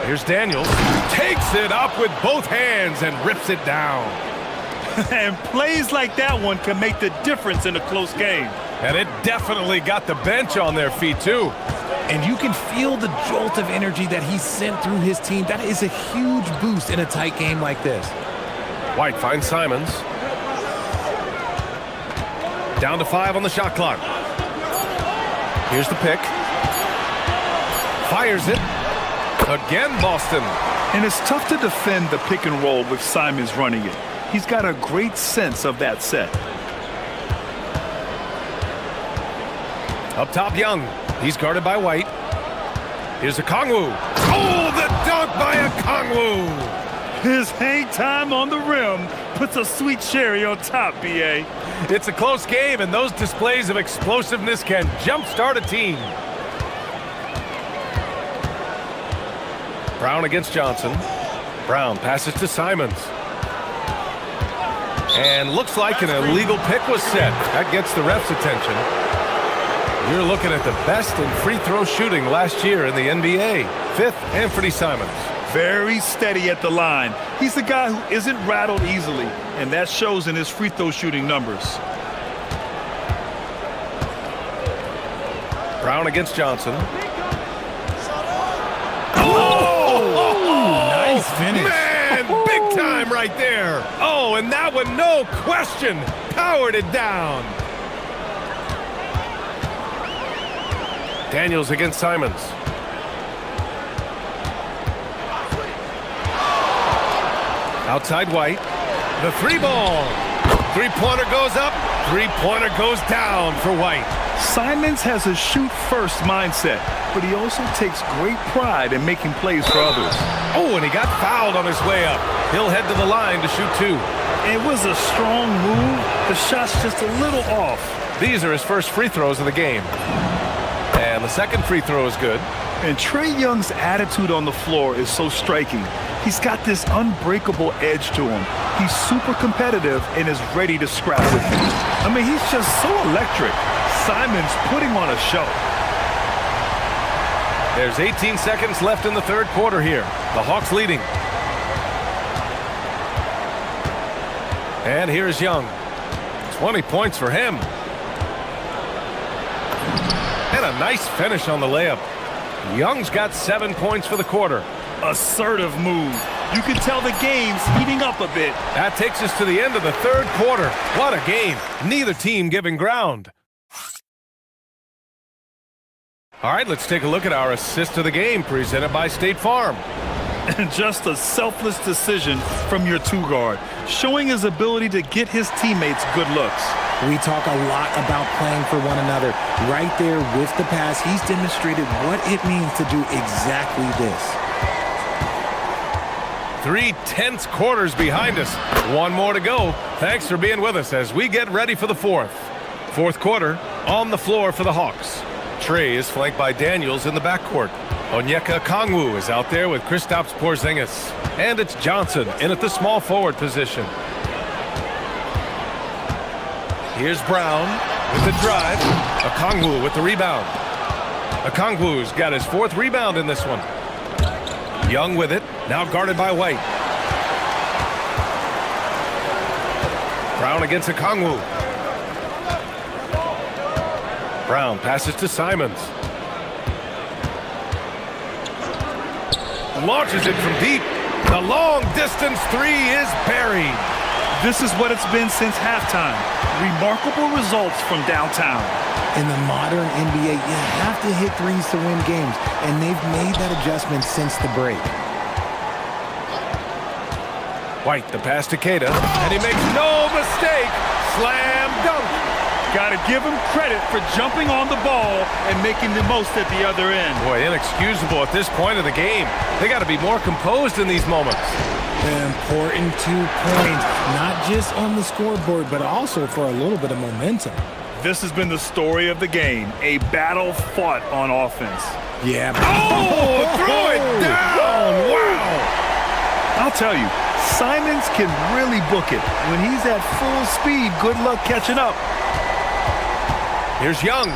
Here's Daniels. Takes it up with both hands and rips it down. And plays like that one can make the difference in a close game. And it definitely got the bench on their feet, too. And you can feel the jolt of energy that he sent through his team. That is a huge boost in a tight game like this. White finds Simons. Down to 5 on the shot clock. Here's the pick. Fires it. Again, Boston. And it's tough to defend the pick and roll with Simons running it. He's got a great sense of that set. Up top, Young. He's guarded by White. Here's Okongwu. Oh, the dunk by Okongwu. His hang time on the rim puts a sweet cherry on top, B.A. It's a close game, and those displays of explosiveness can jumpstart a team. Brown against Johnson. Brown passes to Simons. And looks like an illegal pick was set. That gets the ref's attention. You're looking at the best in free throw shooting last year in the NBA. 5th, Anthony Simons. Very steady at the line. He's the guy who isn't rattled easily, and that shows in his free throw shooting numbers. Brown against Johnson. Oh, nice finish. Man, big time right there. Oh, and that one, no question, powered it down. Daniels against Simons. Outside White. The 3 ball. 3-pointer goes up. 3-pointer goes down for White. Simons has a shoot-first mindset, but he also takes great pride in making plays for others. Oh, and he got fouled on his way up. He'll head to the line to shoot 2. It was a strong move. The shot's just a little off. These are his first free throws of the game. And the second free throw is good. And Trae Young's attitude on the floor is so striking. He's got this unbreakable edge to him. He's super competitive and is ready to scrap with you. I mean, he's just so electric. Simons putting on a show. There's 18 seconds left in the third quarter here. The Hawks leading. And here's Young. 20 points for him. And a nice finish on the layup. Young's got 7 points for the quarter. Assertive move. You can tell the game's heating up a bit. That takes us to the end of the third quarter. What a game. Neither team giving ground. All right, let's take a look at our assist of the game presented by State Farm. And just a selfless decision from your two-guard, showing his ability to get his teammates good looks. We talk a lot about playing for one another. Right there with the pass, he's demonstrated what it means to do exactly this. 3 tense quarters behind us. One more to go. Thanks for being with us as we get ready for the fourth. Fourth quarter on the floor for the Hawks. Trae is flanked by Daniels in the backcourt. Onyeka Okongwu is out there with Kristaps Porzingis. And it's Johnson in at the small forward position. Here's Brown with the drive. Okongwu with the rebound. Okongwu's got his 4th rebound in this one. Young with it, now guarded by White. Brown against Okongwu. Brown passes to Simons. Launches it from deep. The long distance 3 is buried. This is what it's been since halftime. Remarkable results from downtown. In the modern NBA, you have to hit threes to win games, and they've made that adjustment since the break. White, the pass to Keita, and he makes no mistake. Slam dunk. Got to give him credit for jumping on the ball and making the most at the other end. Boy, inexcusable at this point of the game. They got to be more composed in these moments. Important 2 points, not just on the scoreboard, but also for a little bit of momentum. This has been the story of the game, a battle fought on offense. Yeah. Oh, throw it down! Wow! I'll tell you, Simons can really book it. When he's at full speed, good luck catching up. Here's Young.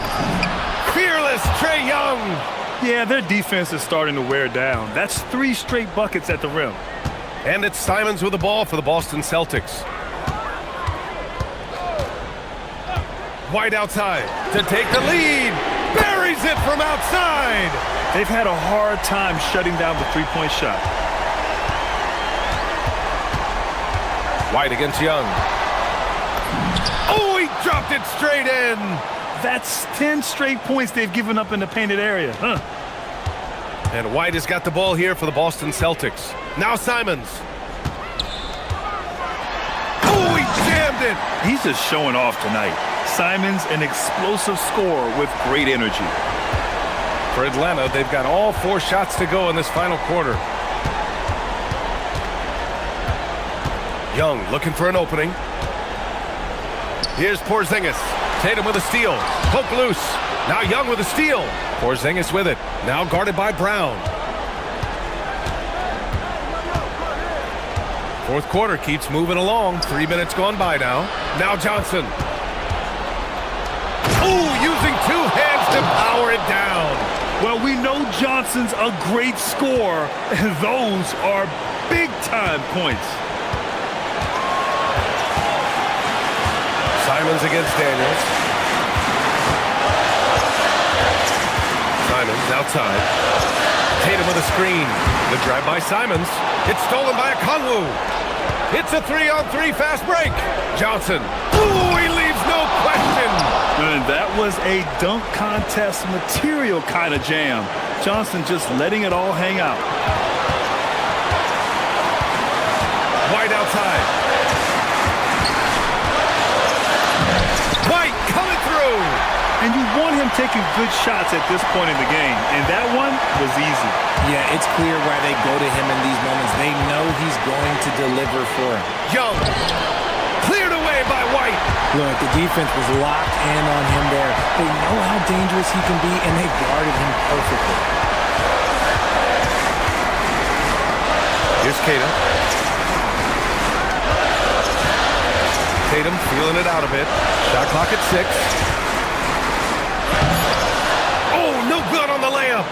Fearless Trae Young! Yeah, their defense is starting to wear down. That's 3 straight buckets at the rim. And it's Simons with the ball for the Boston Celtics. White outside to take the lead. Buries it from outside. They've had a hard time shutting down the three-point shot. White against Young. Oh, he dropped it straight in. That's 10 straight points they've given up in the painted area. And White has got the ball here for the Boston Celtics. Now Simons. Oh, he jammed it. He's just showing off tonight. Simons, an explosive scorer with great energy. For Atlanta, they've got all 4 shots to go in this final quarter. Young looking for an opening. Here's Porzingis. Tatum with a steal. Poke loose. Now Young with a steal. Porzingis with it. Now guarded by Brown. Fourth quarter keeps moving along. 3 minutes gone by now. Now Johnson. Oh, using 2 hands to power it down. Well, we know Johnson's a great scorer, and those are big-time points. Simons against Daniels. Simons outside. Tatum with a screen. The drive by Simons. It's stolen by Okongwu. It's a 3-on-3 fast break. Johnson. Ooh, he leaves no question. And that was a dunk contest material kind of jam. Johnson just letting it all hang out. White outside. White coming through. And you taking good shots at this point in the game, and that one was easy. Yeah, it's clear why they go to him in these moments. They know he's going to deliver for him. Young. Cleared away by White. Look, the defense was locked in on him there. They know how dangerous he can be, and they guarded him perfectly. Here's Tatum. Tatum feeling it out a bit. Shot clock at 6. Oh, no good on the layup.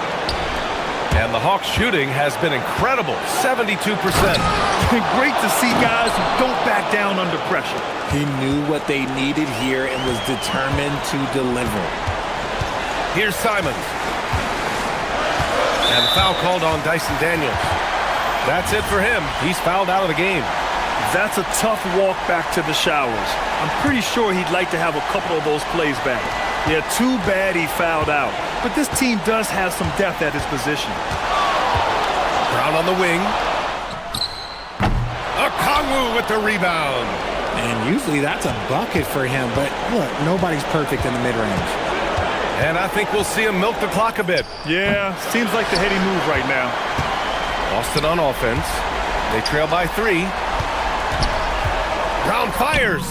And the Hawks shooting has been incredible, 72%. Great to see guys who don't back down under pressure. He knew what they needed here and was determined to deliver. Here's Simons. And foul called on Dyson Daniels. That's it for him. He's fouled out of the game. That's a tough walk back to the showers. I'm pretty sure he'd like to have a couple of those plays back. Yeah, too bad he fouled out. But this team does have some depth at his position. Brown on the wing. Okongwu with the rebound. And usually that's a bucket for him, but look, nobody's perfect in the mid-range. And I think we'll see him milk the clock a bit. Yeah, seems like the heady move right now. Boston on offense. They trail by 3. Brown fires.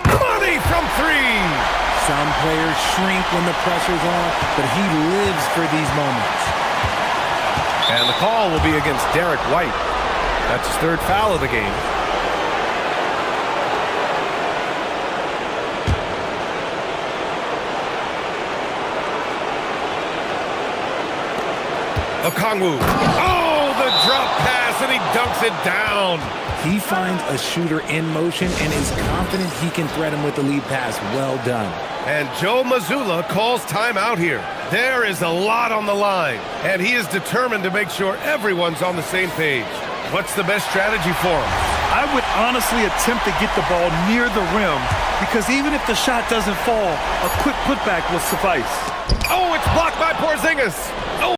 Money from 3. Some players shrink when the pressure's on, but he lives for these moments. And the call will be against Derek White. That's his 3rd foul of the game. Okongwu. Oh, the drop pass, and he dunks it down. He finds a shooter in motion and is confident he can thread him with the lead pass. Well done. And Joe Mazzulla calls timeout here. There is a lot on the line, and he is determined to make sure everyone's on the same page. What's the best strategy for him? I would honestly attempt to get the ball near the rim, because even if the shot doesn't fall, a quick putback will suffice. Oh, it's blocked by Porzingis. Oh.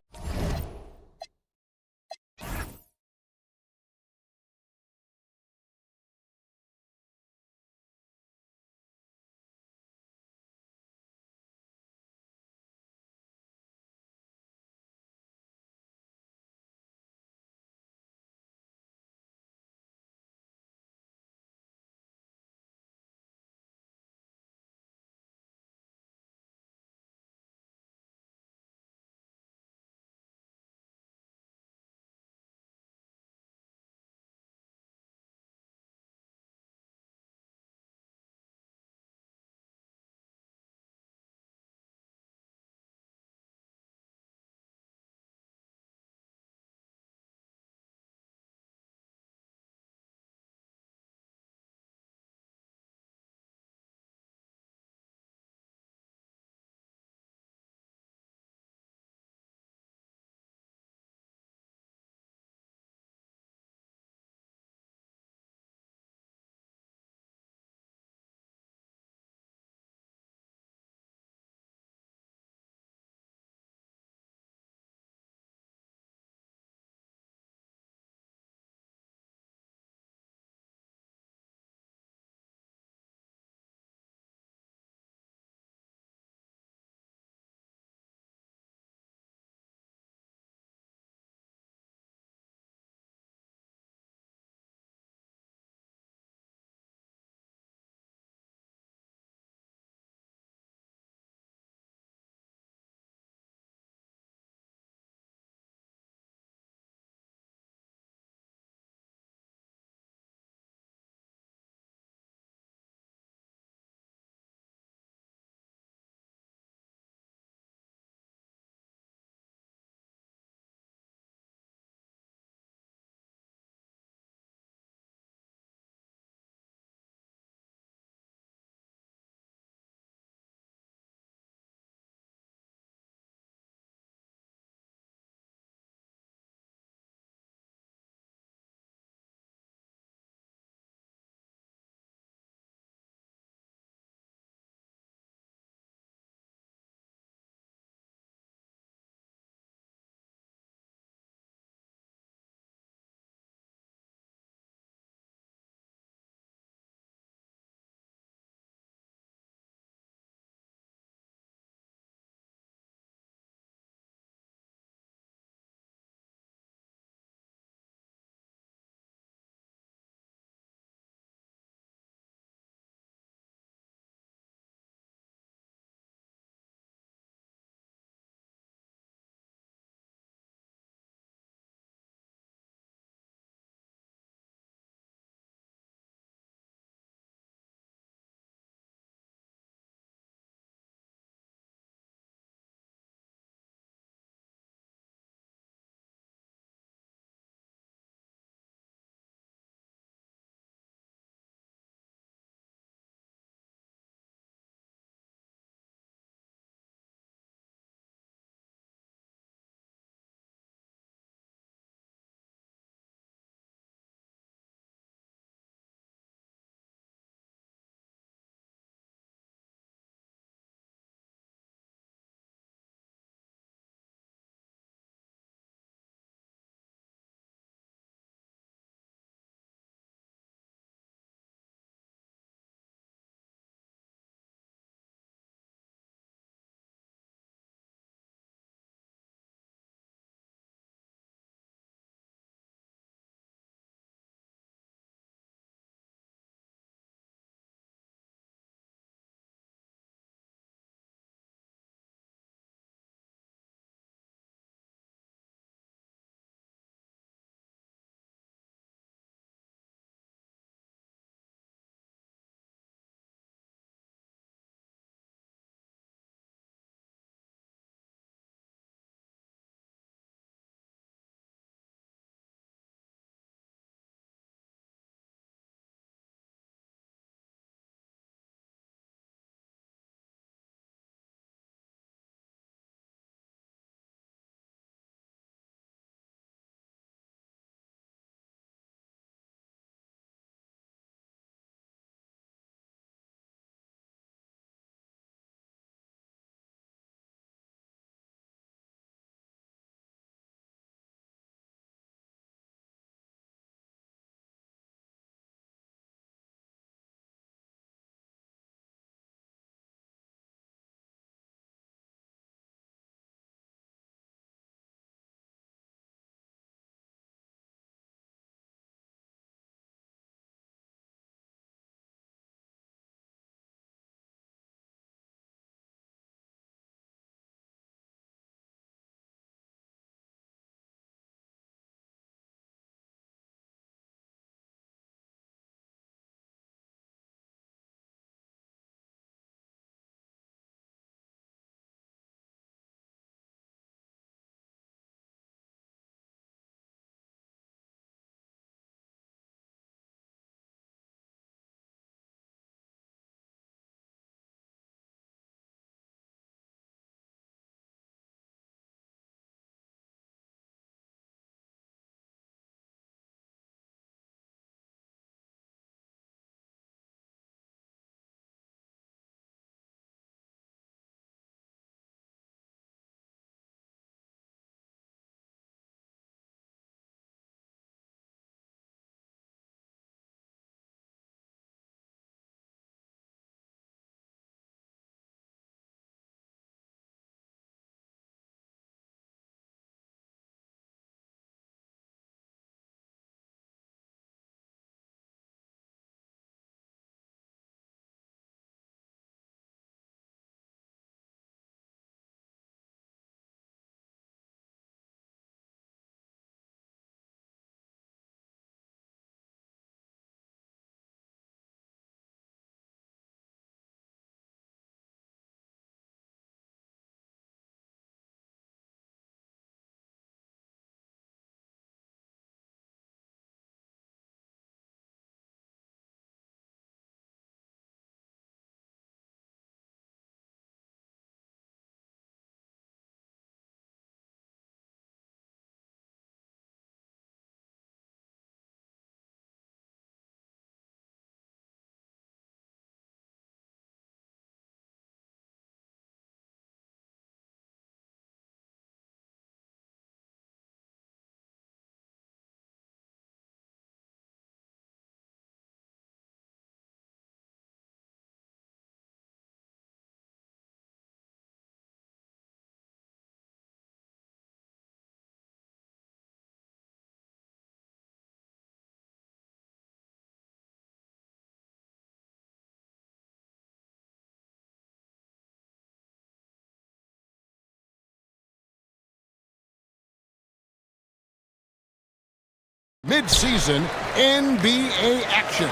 mid-season NBA action.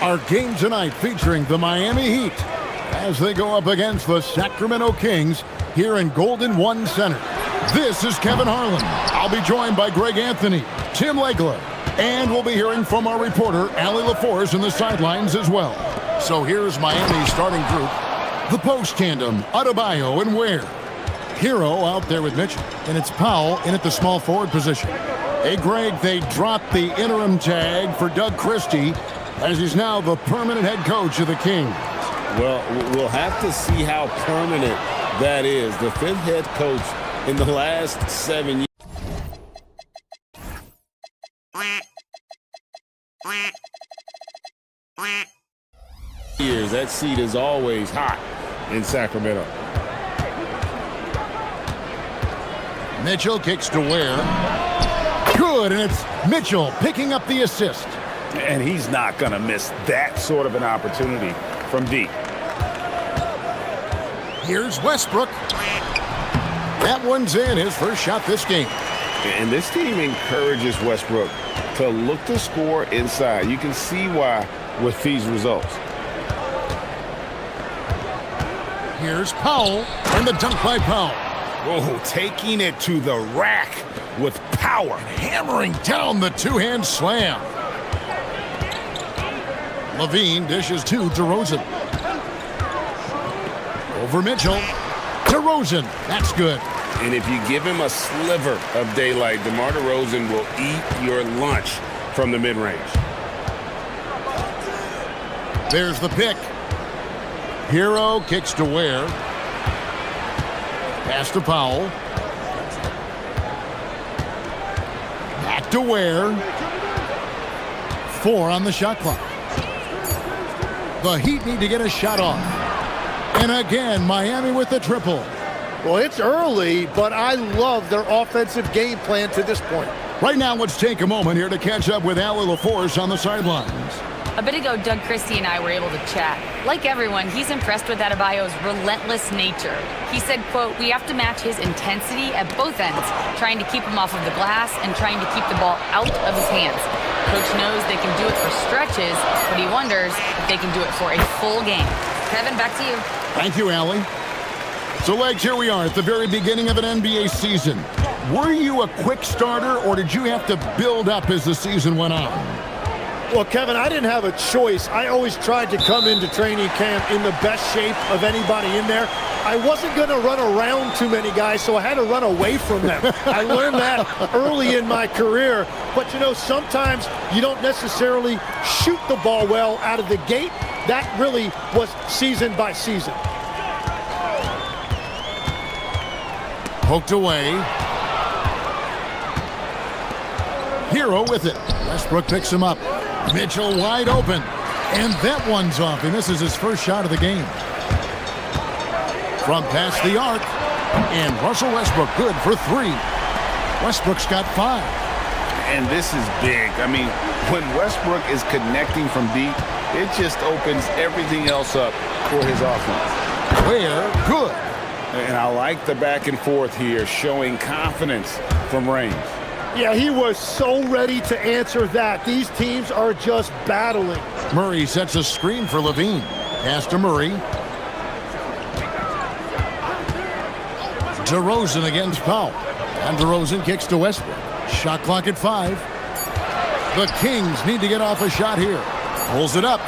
Our game tonight featuring the Miami Heat as they go up against the Sacramento Kings here in Golden One Center. This is Kevin Harlan. I'll be joined by Greg Anthony, Tim Legler, and we'll be hearing from our reporter, Allie LaForce, in the sidelines as well. So here's Miami's starting group. The post tandem, Adebayo and Ware. Hero out there with Mitchell, and it's Powell in at the small forward position. Hey, Greg, they dropped the interim tag for Doug Christie as he's now the permanent head coach of the Kings. Well, we'll have to see how permanent that is. The fifth head coach in the last 7 years. That seat is always hot in Sacramento. Mitchell kicks to Ware. Good, and it's Mitchell picking up the assist. And he's not going to miss that sort of an opportunity from deep. Here's Westbrook. That one's in, his first shot this game. And this team encourages Westbrook to look to score inside. You can see why with these results. Here's Powell, and the dunk by Powell. Oh, taking it to the rack with power. Hammering down the two-hand slam. Levine dishes to DeRozan. Over Mitchell. DeRozan, that's good. And if you give him a sliver of daylight, DeMar DeRozan will eat your lunch from the mid-range. There's the pick. Hero kicks to Ware. Pass to Powell. Back to Ware. 4 on the shot clock. The Heat need to get a shot off. And again, Miami with the triple. Well, it's early, but I love their offensive game plan to this point. Right now, let's take a moment here to catch up with Allie LaForce on the sidelines. A bit ago, Doug Christie and I were able to chat. Like everyone, he's impressed with Adebayo's relentless nature. He said, quote, "We have to match his intensity at both ends, trying to keep him off of the glass and trying to keep the ball out of his hands. Coach knows they can do it for stretches, but he wonders if they can do it for a full game." Kevin, back to you. Thank you, Allie. So, Legs, here we are at the very beginning of an NBA season. Were you a quick starter, or did you have to build up as the season went on? Well, Kevin, I didn't have a choice. I always tried to come into training camp in the best shape of anybody in there. I wasn't going to run around too many guys, so I had to run away from them. I learned that early in my career. But, you know, sometimes you don't necessarily shoot the ball well out of the gate. That really was season by season. Poked away. Hero with it. Westbrook picks him up. Mitchell wide open. And that one's off. He misses his first shot of the game. From past the arc. And Russell Westbrook good for 3. Westbrook's got 5. And this is big. I mean, when Westbrook is connecting from deep, it just opens everything else up for his offense. Ware, good. And I like the back and forth here, showing confidence from range. Yeah, he was so ready to answer that. These teams are just battling. Murray sets a screen for Levine. Pass to Murray. DeRozan against Powell. And DeRozan kicks to Westbrook. Shot clock at 5. The Kings need to get off a shot here. Pulls it up.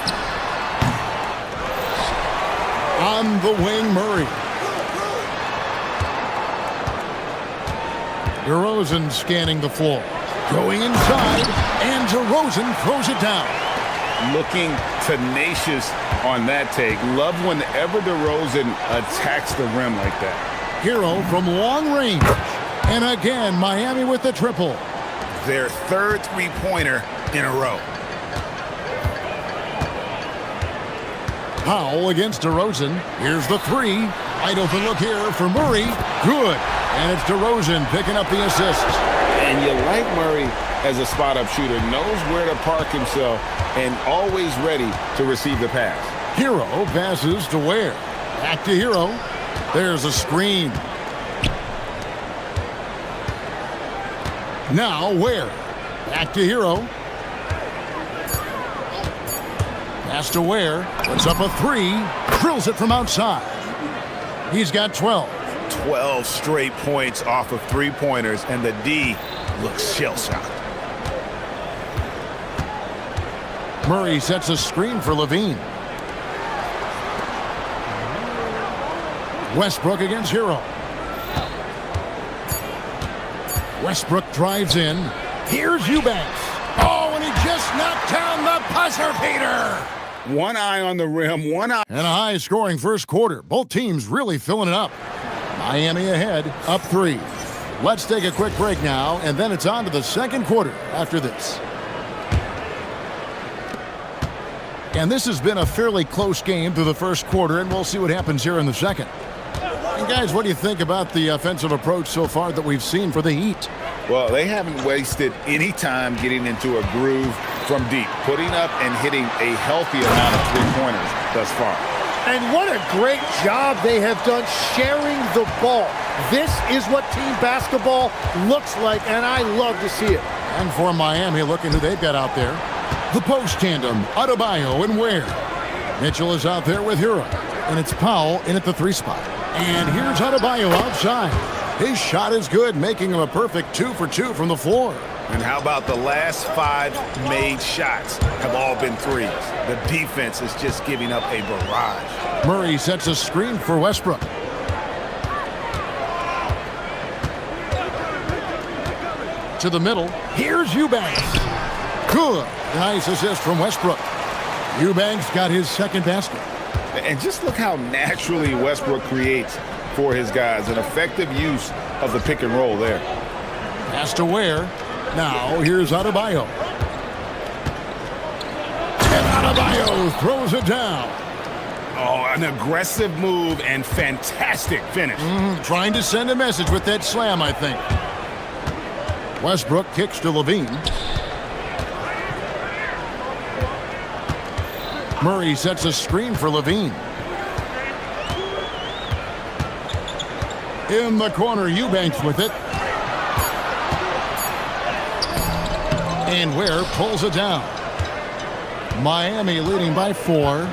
On the wing, Murray. DeRozan scanning the floor. Going inside, and DeRozan throws it down. Looking tenacious on that take. Love whenever DeRozan attacks the rim like that. Hero from long range. And again, Miami with the triple. Their third three-pointer in a row. Powell against DeRozan. Here's the 3. Wide open look here for Murray. Good. And it's DeRozan picking up the assist. And you like Murray as a spot-up shooter. Knows where to park himself and always ready to receive the pass. Hero passes to Ware. Back to Hero. There's a screen. Now Ware. Back to Hero. Pass to Ware. Puts up a three. Drills it from outside. He's got 12. 12 straight points off of three-pointers, and the D looks shell-shocked. Murray sets a screen for Levine. Westbrook against Hero. Westbrook drives in. Here's Eubanks. Oh, and he just knocked down the buzzer beater. One eye on the rim, one eye. And a high-scoring first quarter. Both teams really filling it up. Miami ahead, up 3. Let's take a quick break now, and then it's on to the second quarter after this. And this has been a fairly close game through the first quarter, and we'll see what happens here in the second. And guys, what do you think about the offensive approach so far that we've seen for the Heat? Well, they haven't wasted any time getting into a groove from deep, putting up and hitting a healthy amount of three-pointers thus far. And what a great job they have done sharing the ball. This is what team basketball looks like, and I love to see it. And for Miami, look at who they've got out there. The post tandem, Adebayo and Ware. Mitchell is out there with Hero, and it's Powell in at the 3 spot. And here's Adebayo outside. His shot is good, making him a perfect 2 for 2 from the floor. And how about the last 5 made shots have all been threes? The defense is just giving up a barrage. Murray sets a screen for Westbrook. To the middle. Here's Eubanks. Good. Nice assist from Westbrook. Eubanks got his second basket. And just look how naturally Westbrook creates for his guys. An effective use of the pick and roll there. Pass to Ware. Now here's Adebayo. And Adebayo throws it down. Oh, an aggressive move and fantastic finish. Trying to send a message with that slam, I think. Westbrook kicks to Levine. Murray sets a screen for Levine. In the corner, Eubanks with it. And Ware pulls it down. Miami leading by 4.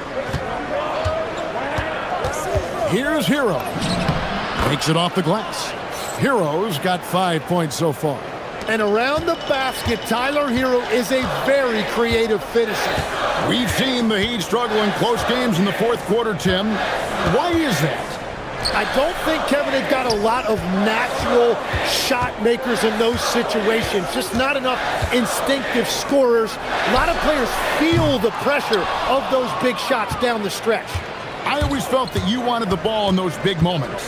Here's Hero. Takes it off the glass. Hero's got 5 points so far. And around the basket, Tyler Hero is a very creative finisher. We've seen the Heat struggle in close games in the fourth quarter, Tim. Why is that? I don't think Kevin had got a lot of natural shot makers in those situations. Just not enough instinctive scorers. A lot of players feel the pressure of those big shots down the stretch. I always felt that you wanted the ball in those big moments.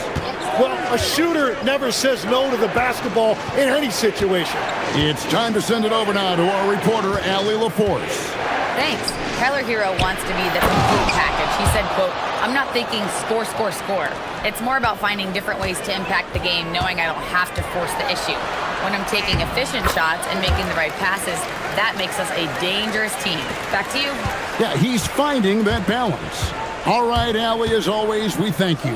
Well, a shooter never says no to the basketball in any situation. It's time to send it over now to our reporter, Allie LaForce. Thanks. Tyler Hero wants to be the complete package. He said, quote, "I'm not thinking score, score, score. It's more about finding different ways to impact the game, knowing I don't have to force the issue. When I'm taking efficient shots and making the right passes, that makes us a dangerous team." Back to you. Yeah, he's finding that balance. All right, Allie, as always, we thank you.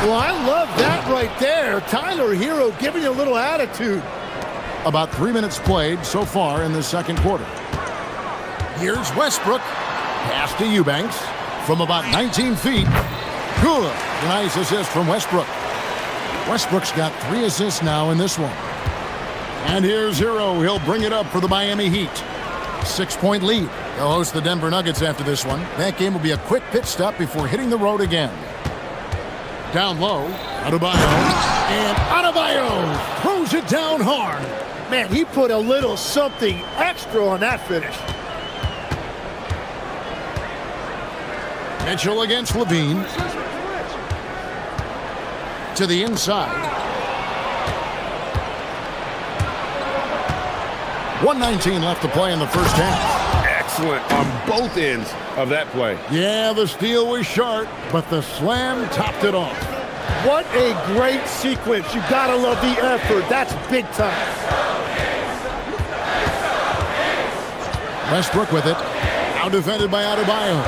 Well, I love that right there. Tyler Hero giving you a little attitude. About 3 minutes played so far in the second quarter. Here's Westbrook. Pass to Eubanks from about 19 feet. Good. Nice assist from Westbrook. Westbrook's got 3 assists now in this one. And here's Hero. He'll bring it up for the Miami Heat. 6-point lead. They'll host the Denver Nuggets after this one. That game will be a quick pit stop before hitting the road again. Down low, Adebayo. And Adebayo throws it down hard. Man, he put a little something extra on that finish. Mitchell against Levine. To the inside. 1:19 left to play in the first half. Excellent on both ends of that play. Yeah, the steal was sharp, but the slam topped it off. What a great sequence. You gotta love the effort. That's big time. Westbrook with it. Now defended by Adebayo.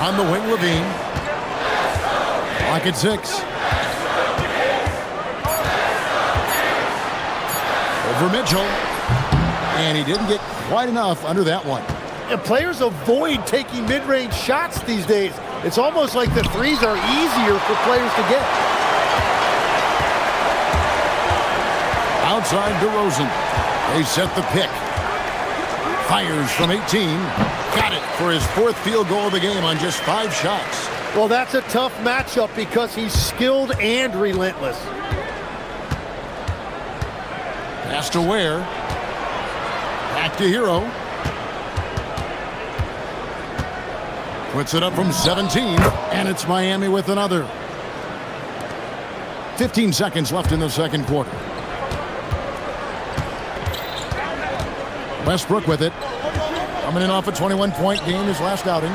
On the wing, Levine. Clock at 6. Over Mitchell. And he didn't get quite enough under that one. And players avoid taking mid-range shots these days. It's almost like the threes are easier for players to get. Outside DeRozan. They set the pick. Fires from 18. Got it for his 4th field goal of the game on just 5 shots. Well, that's a tough matchup because he's skilled and relentless. Pass to Ware. Back to Hero. Puts it up from 17, and it's Miami with another. 15 seconds left in the second quarter. Westbrook with it. Coming in off a 21-point game his last outing.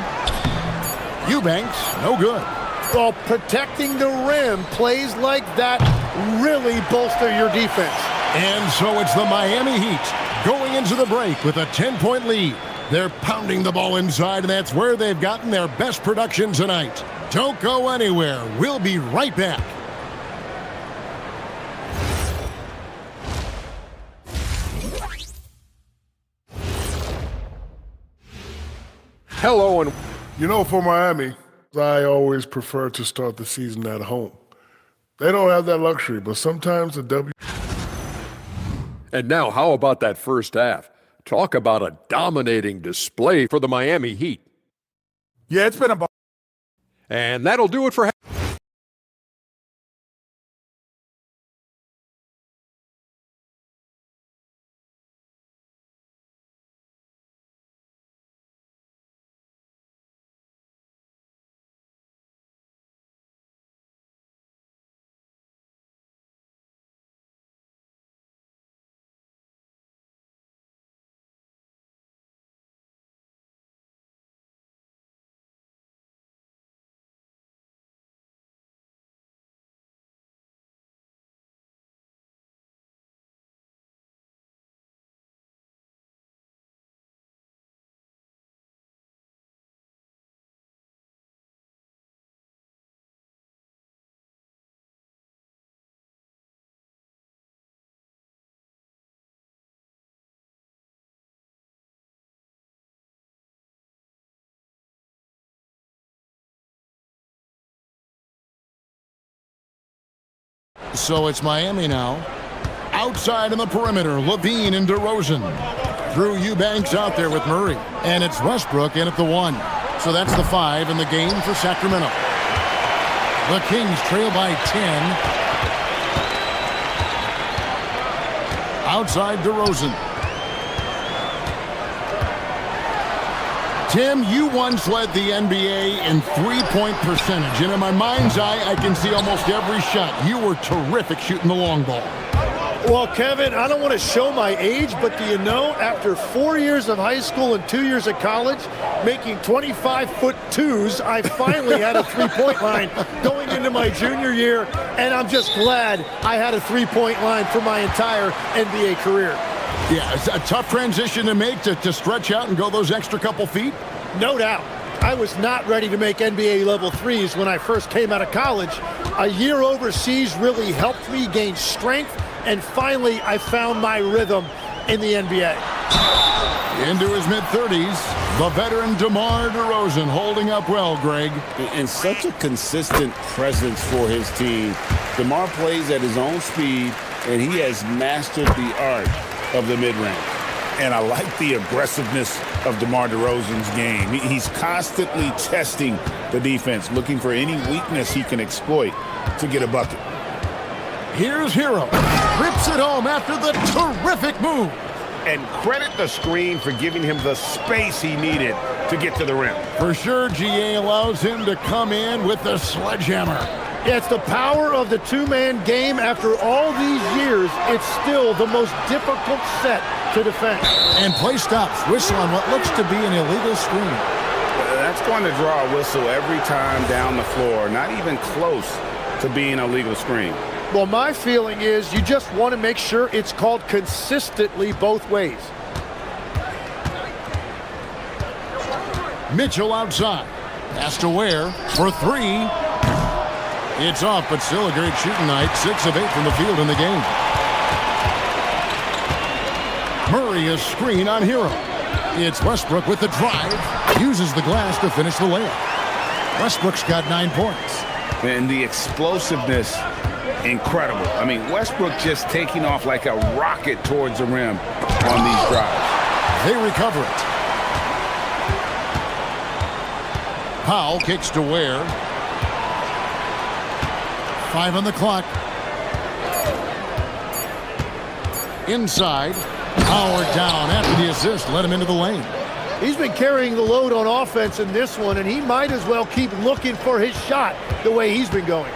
Eubanks, no good. Well, protecting the rim, plays like that really bolster your defense. And so it's the Miami Heat going into the break with a 10-point lead. They're pounding the ball inside, and that's where they've gotten their best production tonight. Don't go anywhere. We'll be right back. Hello, and You know, for Miami, I always prefer to start the season at home. They don't have that luxury, but sometimes a W. And now, how about that first half? Talk about a dominating display for the Miami Heat. Yeah, it's been about. And that'll do it for. So it's Miami now. Outside on the perimeter, Levine and DeRozan. Drew Eubanks out there with Murray. And it's Westbrook in at the 1. So that's the 5 in the game for Sacramento. The Kings trail by 10. Outside DeRozan. Tim, you once led the NBA in three-point percentage, and in my mind's eye, I can see almost every shot. You were terrific shooting the long ball. Well, Kevin, I don't want to show my age, but do you know, after 4 years of high school and 2 years of college, making 25-foot-2s, I finally had a three-point line going into my junior year, and I'm just glad I had a three-point line for my entire NBA career. Yeah, it's a tough transition to make to stretch out and go those extra couple feet. No doubt. I was not ready to make NBA level threes when I first came out of college. A year overseas really helped me gain strength, and finally I found my rhythm in the NBA. Into his mid-30s, the veteran DeMar DeRozan holding up well, Greg. And such a consistent presence for his team. DeMar plays at his own speed, and he has mastered the art of the mid-range. And I like the aggressiveness of DeMar DeRozan's game. He's constantly testing the defense, looking for any weakness he can exploit to get a bucket. Here's Hero. Rips it home after the terrific move. And credit the screen for giving him the space he needed to get to the rim. For sure, GA allows him to come in with the sledgehammer. Yeah, it's the power of the two-man game. After all these years, it's still the most difficult set to defend. And play stops. Whistle on what looks to be an illegal screen. That's going to draw a whistle every time down the floor. Not even close to being a legal screen. Well, my feeling is you just want to make sure it's called consistently both ways. Mitchell outside. Pass to Ware for three. It's off, but still a great shooting night. 6 of 8 from the field in the game. Murray a screen on Hero. It's Westbrook with the drive. Uses the glass to finish the layup. Westbrook's got 9 points. And the explosiveness, incredible. I mean, Westbrook just taking off like a rocket towards the rim on these drives. They recover it. Powell kicks to Ware. 5 on the clock. Inside. Howard down after the assist. Let him into the lane. He's been carrying the load on offense in this one, and he might as well keep looking for his shot the way he's been going.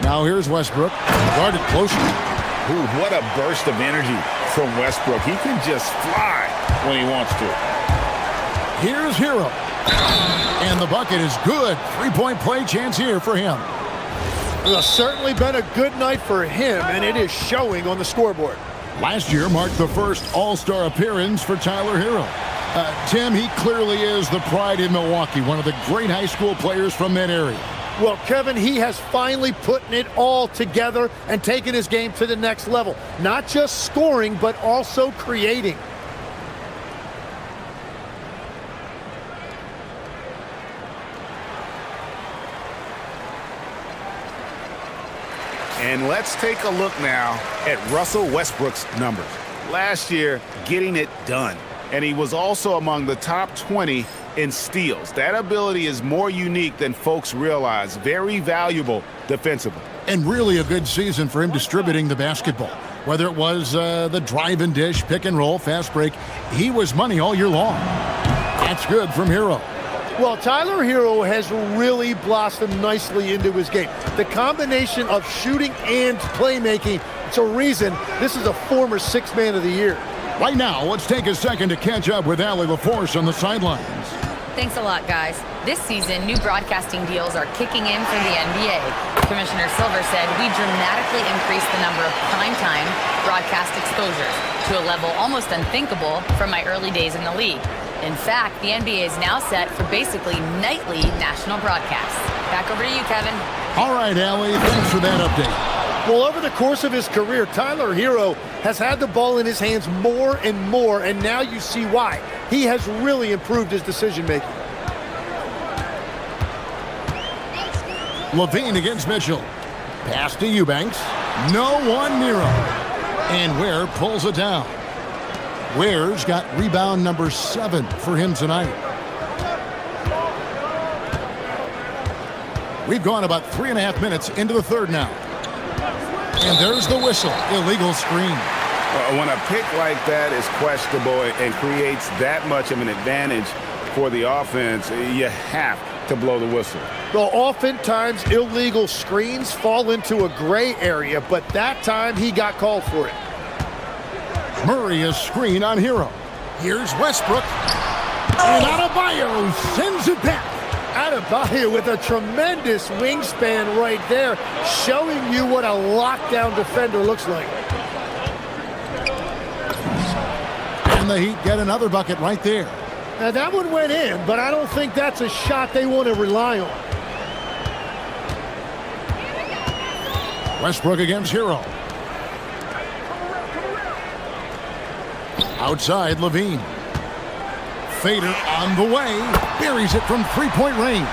Now here's Westbrook. Guarded closely. Ooh, what a burst of energy from Westbrook. He can just fly when he wants to. Here's Hero. And the bucket is good. 3-point play chance here for him. Well, certainly been a good night for him, and it is showing on the scoreboard. Last year marked the first All-Star appearance for Tyler Hero. Tim, he clearly is the pride in Milwaukee, one of the great high school players from that area. Well, Kevin, he has finally put it all together and taken his game to the next level. Not just scoring, but also creating. And let's take a look now at Russell Westbrook's numbers. Last year, getting it done. And he was also among the top 20 in steals. That ability is more unique than folks realize. Very valuable defensively. And really a good season for him distributing the basketball. Whether it was the drive and dish, pick and roll, fast break, he was money all year long. That's good from Hero. Well, Tyler Hero has really blossomed nicely into his game. The combination of shooting and playmaking, it's a reason this is a former 6th Man of the Year. Right now, let's take a second to catch up with Allie LaForce on the sidelines. Thanks a lot, guys. This season, new broadcasting deals are kicking in for the NBA. Commissioner Silver said we dramatically increased the number of primetime broadcast exposures to a level almost unthinkable from my early days in the league. In fact, the NBA is now set for basically nightly national broadcasts. Back over to you, Kevin. All right, Allie, thanks for that update. Well, over the course of his career, Tyler Hero has had the ball in his hands more and more, and now you see why. He has really improved his decision-making. Levine against Mitchell. Pass to Eubanks. No one near him. And Ware pulls it down. Ware's got rebound number 7 for him tonight. We've gone about 3.5 minutes into the third now. And there's the whistle. Illegal screen. When a pick like that is questionable and creates that much of an advantage for the offense, you have to blow the whistle. Well, oftentimes illegal screens fall into a gray area, but that time he got called for it. Murray a screen on Hero. Here's Westbrook. And Adebayo sends it back. Adebayo with a tremendous wingspan right there, showing you what a lockdown defender looks like. And the Heat get another bucket right there. Now that one went in, but I don't think that's a shot they want to rely on. Westbrook against Hero. Outside, Levine. Fader on the way. Buries it from 3-point range.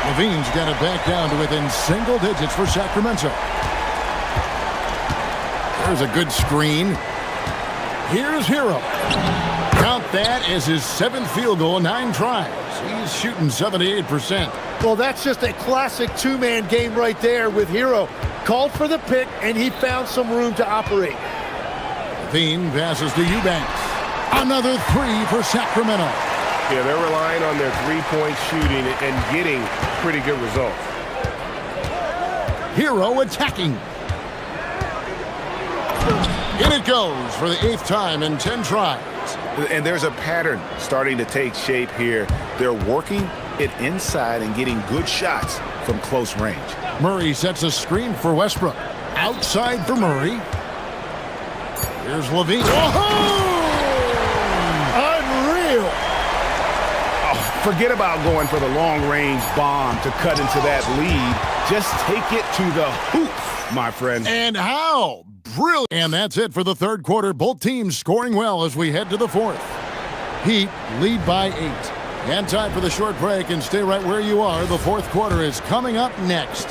Levine's got it back down to within single digits for Sacramento. There's a good screen. Here's Hero. Count that as his 7th field goal in 9 tries. He's shooting 78%. Well, that's just a classic 2-man game right there with Hero. Called for the pick, and he found some room to operate. Levine passes to Eubanks. Another 3 for Sacramento. Yeah, they're relying on their 3-point shooting and getting pretty good results. Hero attacking. In it goes for the 8th time in 10 tries. And there's a pattern starting to take shape here. They're working it inside and getting good shots from close range. Murray sets a screen for Westbrook. Outside for Murray. Here's Levine. Unreal. Oh, forget about going for the long-range bomb to cut into that lead. Just take it to the hoop, my friend. And how? really... And that's it for the third quarter. Both teams scoring well as we head to the fourth. Heat lead by 8. And time for the short break, and stay right where you are. The fourth quarter is coming up next.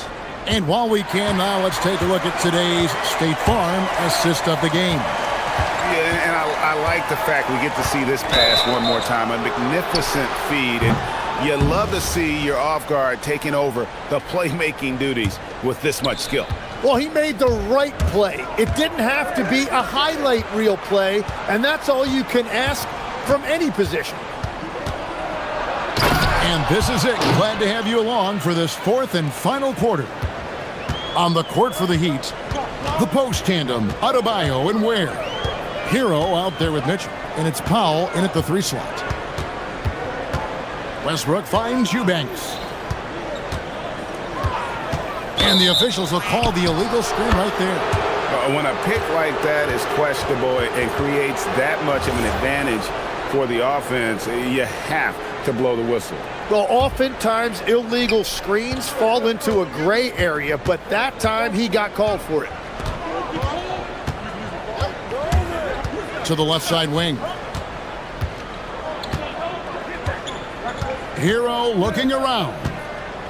And while we can now, let's take a look at today's State Farm assist of the game. Yeah, and I like the fact we get to see this pass one more time. A magnificent feed, and you love to see your off guard taking over the playmaking duties with this much skill. Well, he made the right play. It didn't have to be a highlight reel play, and that's all you can ask from any position. And this is it. Glad to have you along for this fourth and final quarter. On the court for the Heat, the post tandem, Adebayo and Ware. Hero out there with Mitchell, and it's Powell in at the 3 slot. Westbrook finds Eubanks. And the officials will call the illegal screen right there. When a pick like that is questionable and creates that much of an advantage for the offense, you have to blow the whistle. Well, oftentimes illegal screens fall into a gray area, but that time he got called for it. To the left side wing. Hero looking around.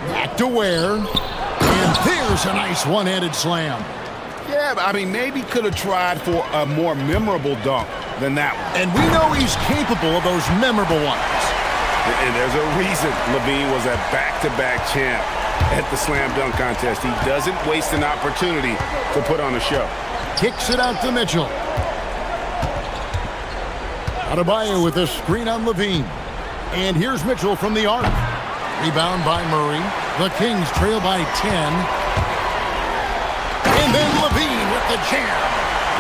Back to Ware. And there's a nice one-handed slam. Yeah, I mean, maybe could have tried for a more memorable dunk than that one. And we know he's capable of those memorable ones. And there's a reason Levine was a back-to-back champ at the slam dunk contest. He doesn't waste an opportunity to put on a show. Kicks it out to Mitchell. Adebayo with a screen on Levine. And here's Mitchell from the arc. Rebound by Murray. The Kings trail by 10. And then Levine with the jam.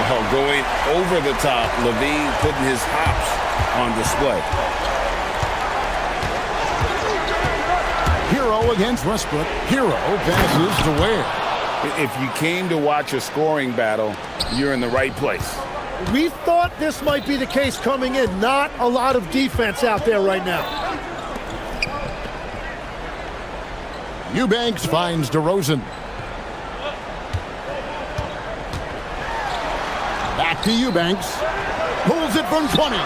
Well, going over the top, Levine putting his hops on display. Hero against Westbrook. Hero passes to Ware. If you came to watch a scoring battle, you're in the right place. We thought this might be the case coming in. Not a lot of defense out there right now. Eubanks finds DeRozan. Back to Eubanks. Pulls it from 20.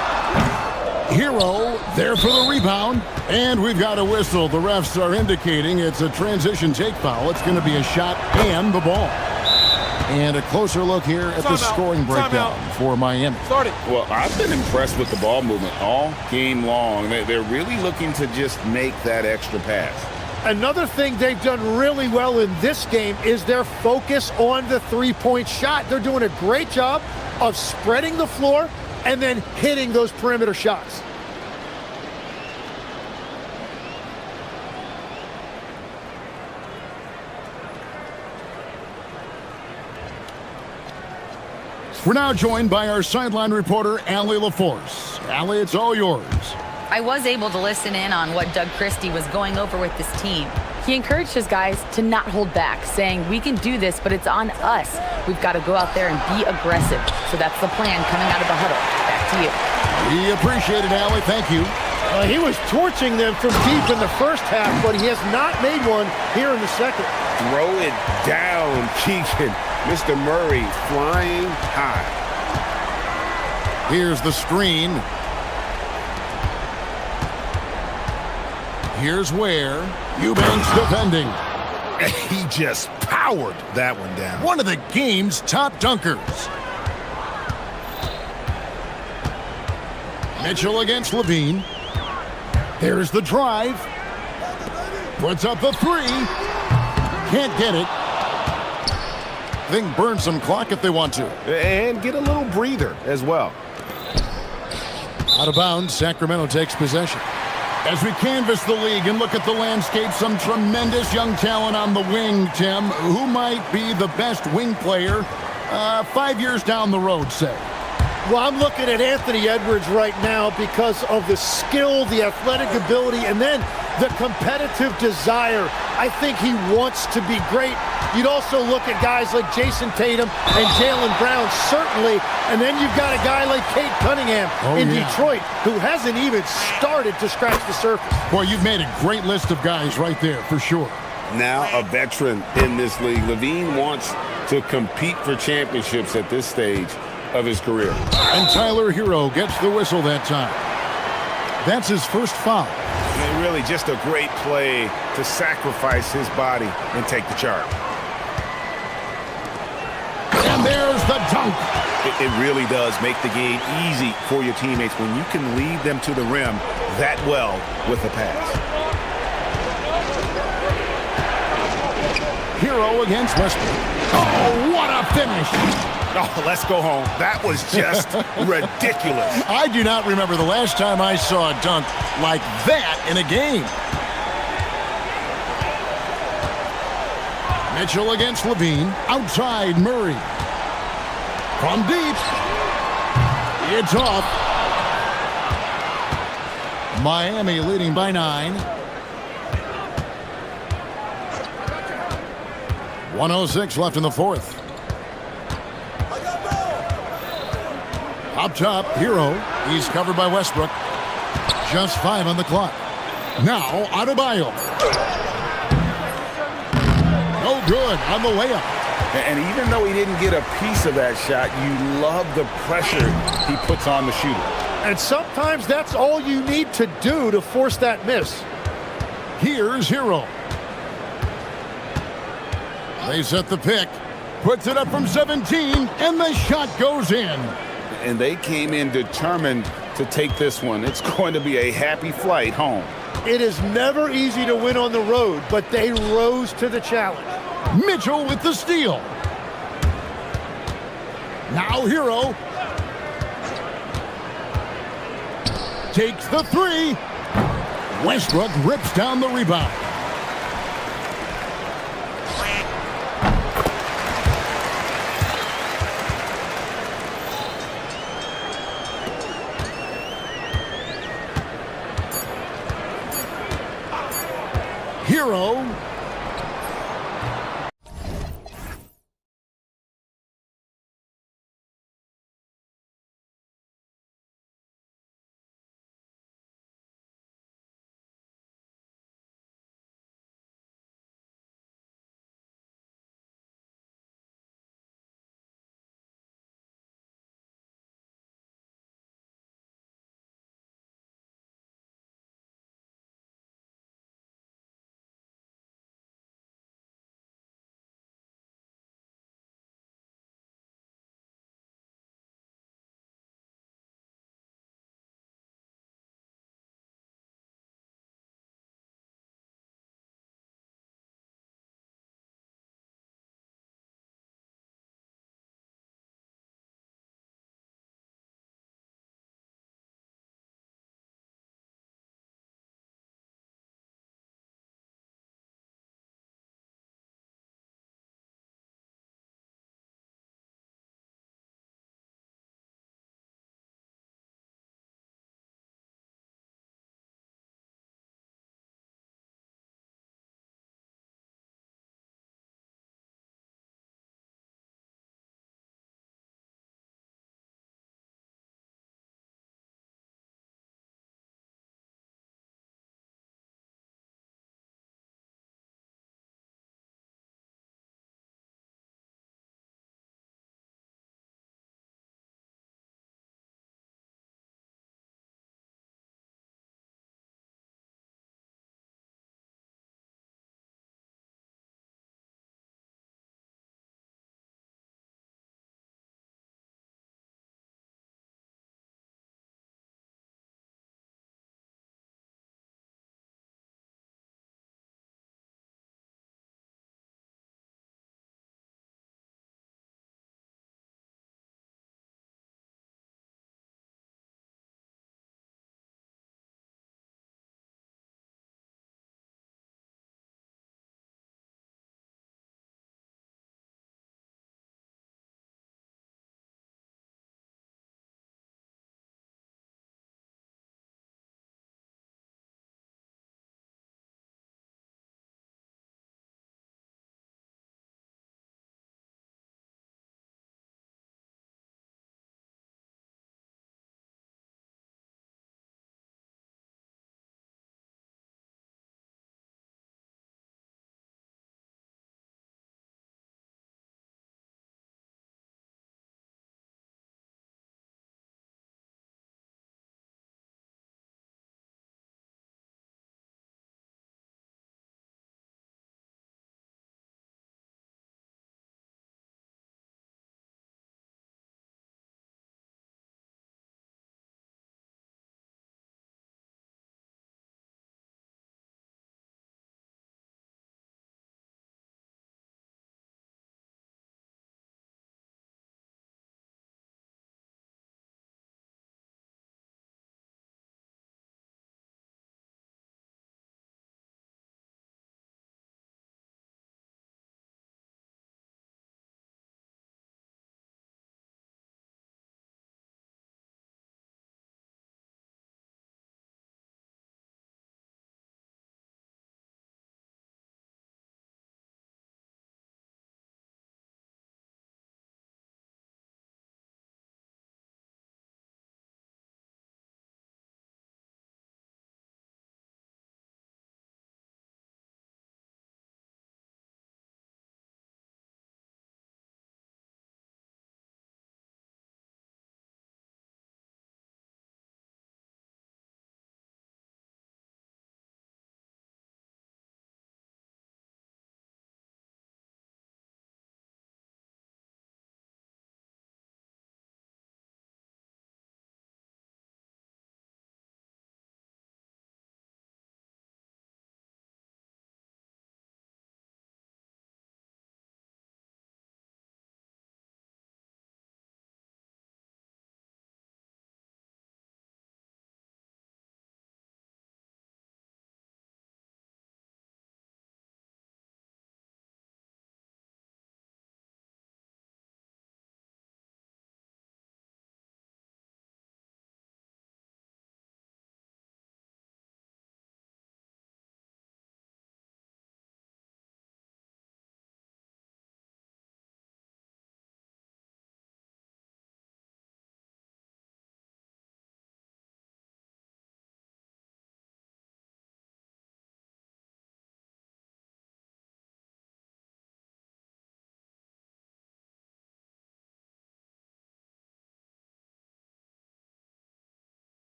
Hero there for the rebound. And we've got a whistle. The refs are indicating it's a transition take foul. It's going to be a shot and the ball. And a closer look here at the scoring breakdown for Miami. Well, I've been impressed with the ball movement all game long. They're really looking to just make that extra pass. Another thing they've done really well in this game is their focus on the three-point shot. They're doing a great job of spreading the floor and then hitting those perimeter shots. We're now joined by our sideline reporter, Allie LaForce. Allie, it's all yours. I was able to listen in on what Doug Christie was going over with this team. He encouraged his guys to not hold back, saying, we can do this, but it's on us. We've got to go out there and be aggressive. So that's the plan coming out of the huddle. Back to you. We appreciate it, Allie. Thank you. He was torching them from deep in the first half, but he has not made one here in the second. Throw it down, Keegan. Mr. Murray flying high. Here's the screen. Here's Ware. Eubanks defending. He just powered that one down. One of the game's top dunkers. Mitchell against Levine. Here's the drive. Puts up the 3. Can't get it. I think burn some clock if they want to. And get a little breather as well. Out of bounds, Sacramento takes possession. As we canvass the league and look at the landscape, some tremendous young talent on the wing, Tim. Who might be the best wing player 5 years down the road, say? Well, I'm looking at Anthony Edwards right now because of the skill, the athletic ability, and then the competitive desire. I think he wants to be great. You'd also look at guys like Jason Tatum and Jaylen Brown, certainly. And then you've got a guy like Cade Cunningham in Detroit, who hasn't even started to scratch the surface. Boy, you've made a great list of guys right there, for sure. Now a veteran in this league. Levine wants to compete for championships at this stage of his career. And Tyler Hero gets the whistle that time. That's his first foul. And really just a great play to sacrifice his body and take the charge. And there's the dunk. It really does make the game easy for your teammates when you can lead them to the rim that well with a pass. Hero against Westbrook. Oh, what a finish. Oh, let's go home. That was just ridiculous. I do not remember the last time I saw a dunk like that in a game. Mitchell against Levine. Outside Murray. From deep. It's off. Miami leading by 9. 1:06 left in the fourth. Up top, Hero. He's covered by Westbrook. Just 5 on the clock. Now, Adebayo. No good on the layup. And even though he didn't get a piece of that shot, you love the pressure he puts on the shooter. And sometimes that's all you need to do to force that miss. Here's Hero. They set the pick. Puts it up from 17, and the shot goes in. And they came in determined to take this one. It's going to be a happy flight home. It is never easy to win on the road, but they rose to the challenge. Mitchell with the steal. Now Hero. Takes the 3. Westbrook rips down the rebound. Hero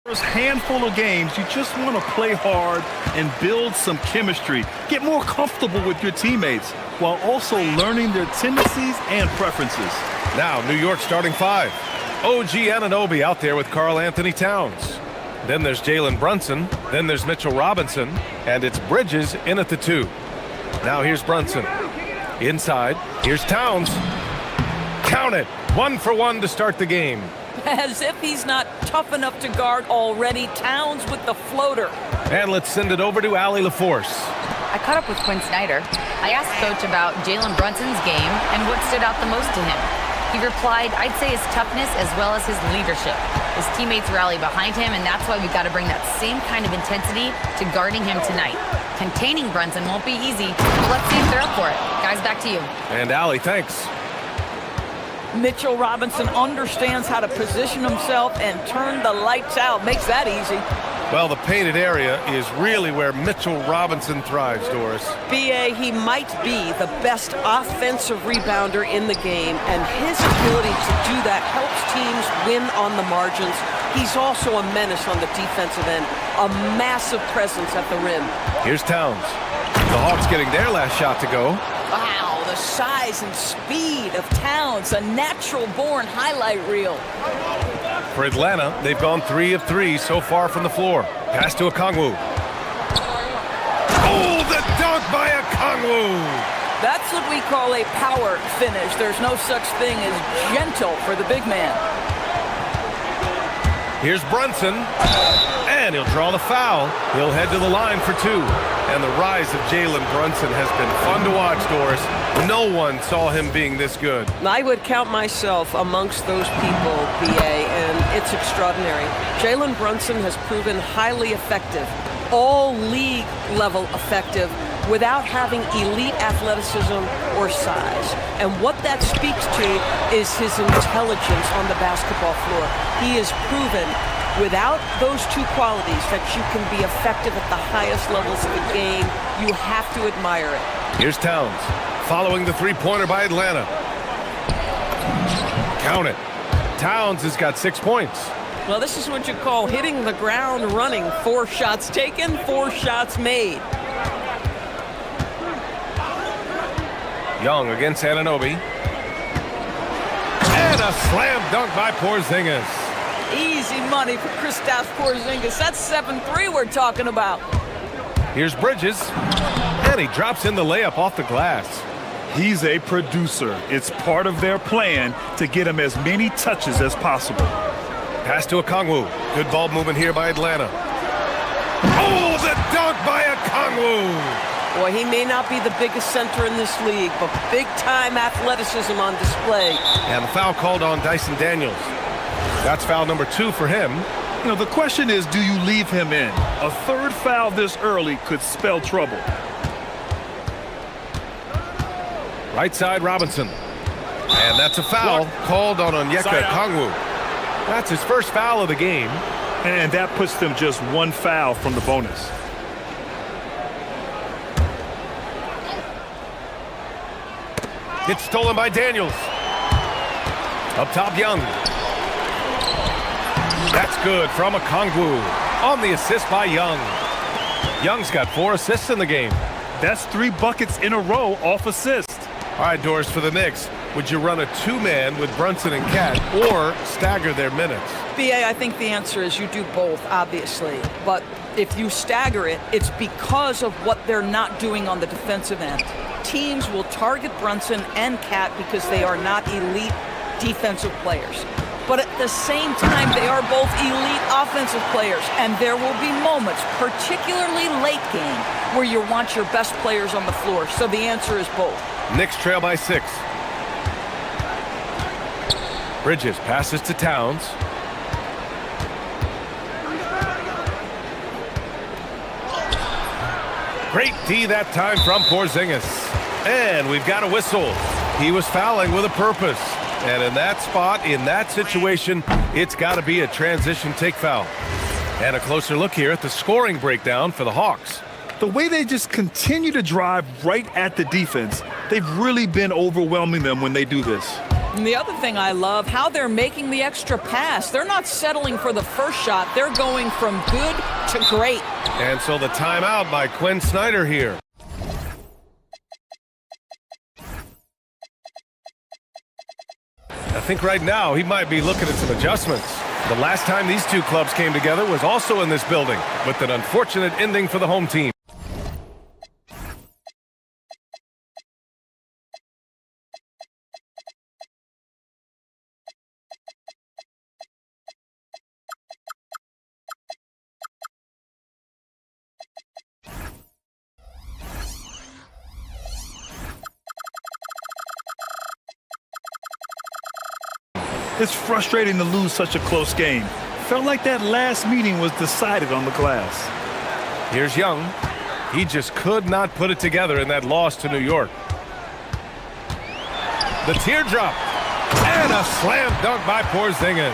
First handful of games, you just want to play hard and build some chemistry. Get more comfortable with your teammates while also learning their tendencies and preferences. Now, New York starting five. OG Anunoby out there with Karl Anthony Towns. Then there's Jalen Brunson. Then there's Mitchell Robinson. And it's Bridges in at the 2. Now here's Brunson. Inside. Here's Towns. Count it. 1 for 1 to start the game. As if he's not tough enough to guard already. Towns with the floater. And let's send it over to Allie LaForce. I caught up with Quinn Snyder. I asked Coach about Jalen Brunson's game and what stood out the most to him. He replied, I'd say his toughness as well as his leadership. His teammates rally behind him, and that's why we've got to bring that same kind of intensity to guarding him tonight. Containing Brunson won't be easy, but let's see if they're up for it. Guys, back to you. And Allie, thanks. Mitchell Robinson understands how to position himself and turn the lights out. Makes that easy. Well, the painted area is really where Mitchell Robinson thrives, Doris. B.A., he might be the best offensive rebounder in the game, and his ability to do that helps teams win on the margins. He's also a menace on the defensive end, a massive presence at the rim. Here's Towns. The Hawks getting their last shot to go. Wow, the size and speed of Towns, a natural-born highlight reel. For Atlanta, they've gone 3 of 3 so far from the floor. Pass to Okongwu. Oh, the dunk by Okongwu! That's what we call a power finish. There's no such thing as gentle for the big man. Here's Brunson, and he'll draw the foul. He'll head to the line for 2. And the rise of Jalen Brunson has been fun to watch, Doris. No one saw him being this good. I would count myself amongst those people, B.A., and it's extraordinary. Jalen Brunson has proven highly effective, all-league level effective, without having elite athleticism or size. And what that speaks to is his intelligence on the basketball floor. He has proven without those two qualities that you can be effective at the highest levels of the game. You have to admire it. Here's Towns, following the three-pointer by Atlanta. Count it. Towns has got 6 points. Well, this is what you call hitting the ground running. 4 shots taken, 4 shots made. Young against Anunoby. And a slam dunk by Porzingis. Easy money for Kristaps Porzingis. That's 7-3 we're talking about. Here's Bridges. And he drops in the layup off the glass. He's a producer. It's part of their plan to get him as many touches as possible. Pass to Okongwu. Good ball movement here by Atlanta. Oh, the dunk by Okongwu! Boy, he may not be the biggest center in this league, but big-time athleticism on display. And the foul called on Dyson Daniels. That's foul number 2 for him. You know, the question is, do you leave him in? A third foul this early could spell trouble. Right side, Robinson. And that's a foul called on Onyeka Okongwu. That's his first foul of the game. And that puts them just 1 foul from the bonus. It's stolen by Daniels. Up top, Young. That's good from Okongwu. On the assist by Young. Young's got 4 assists in the game. That's 3 buckets in a row off assist. All right, Doris, for the Knicks, would you run a 2-man with Brunson and Cat or stagger their minutes? B.A., I think the answer is you do both, obviously. But if you stagger it, it's because of what they're not doing on the defensive end. Teams will target Brunson and Cat because they are not elite defensive players. But at the same time, they are both elite offensive players. And there will be moments, particularly late game, where you want your best players on the floor. So the answer is both. Knicks trail by 6. Bridges passes to Towns. Great D that time from Porzingis. And we've got a whistle. He was fouling with a purpose. And in that spot, in that situation, it's got to be a transition take foul. And a closer look here at the scoring breakdown for the Hawks. The way they just continue to drive right at the defense, they've really been overwhelming them when they do this. And the other thing I love, how they're making the extra pass. They're not settling for the first shot. They're going from good to great. And so the timeout by Quinn Snyder here. I think right now he might be looking at some adjustments. The last time these two clubs came together was also in this building, with an unfortunate ending for the home team. It's frustrating to lose such a close game. Felt like that last meeting was decided on the glass. Here's Young. He just could not put it together in that loss to New York. The teardrop. And a slam dunk by Porzingis.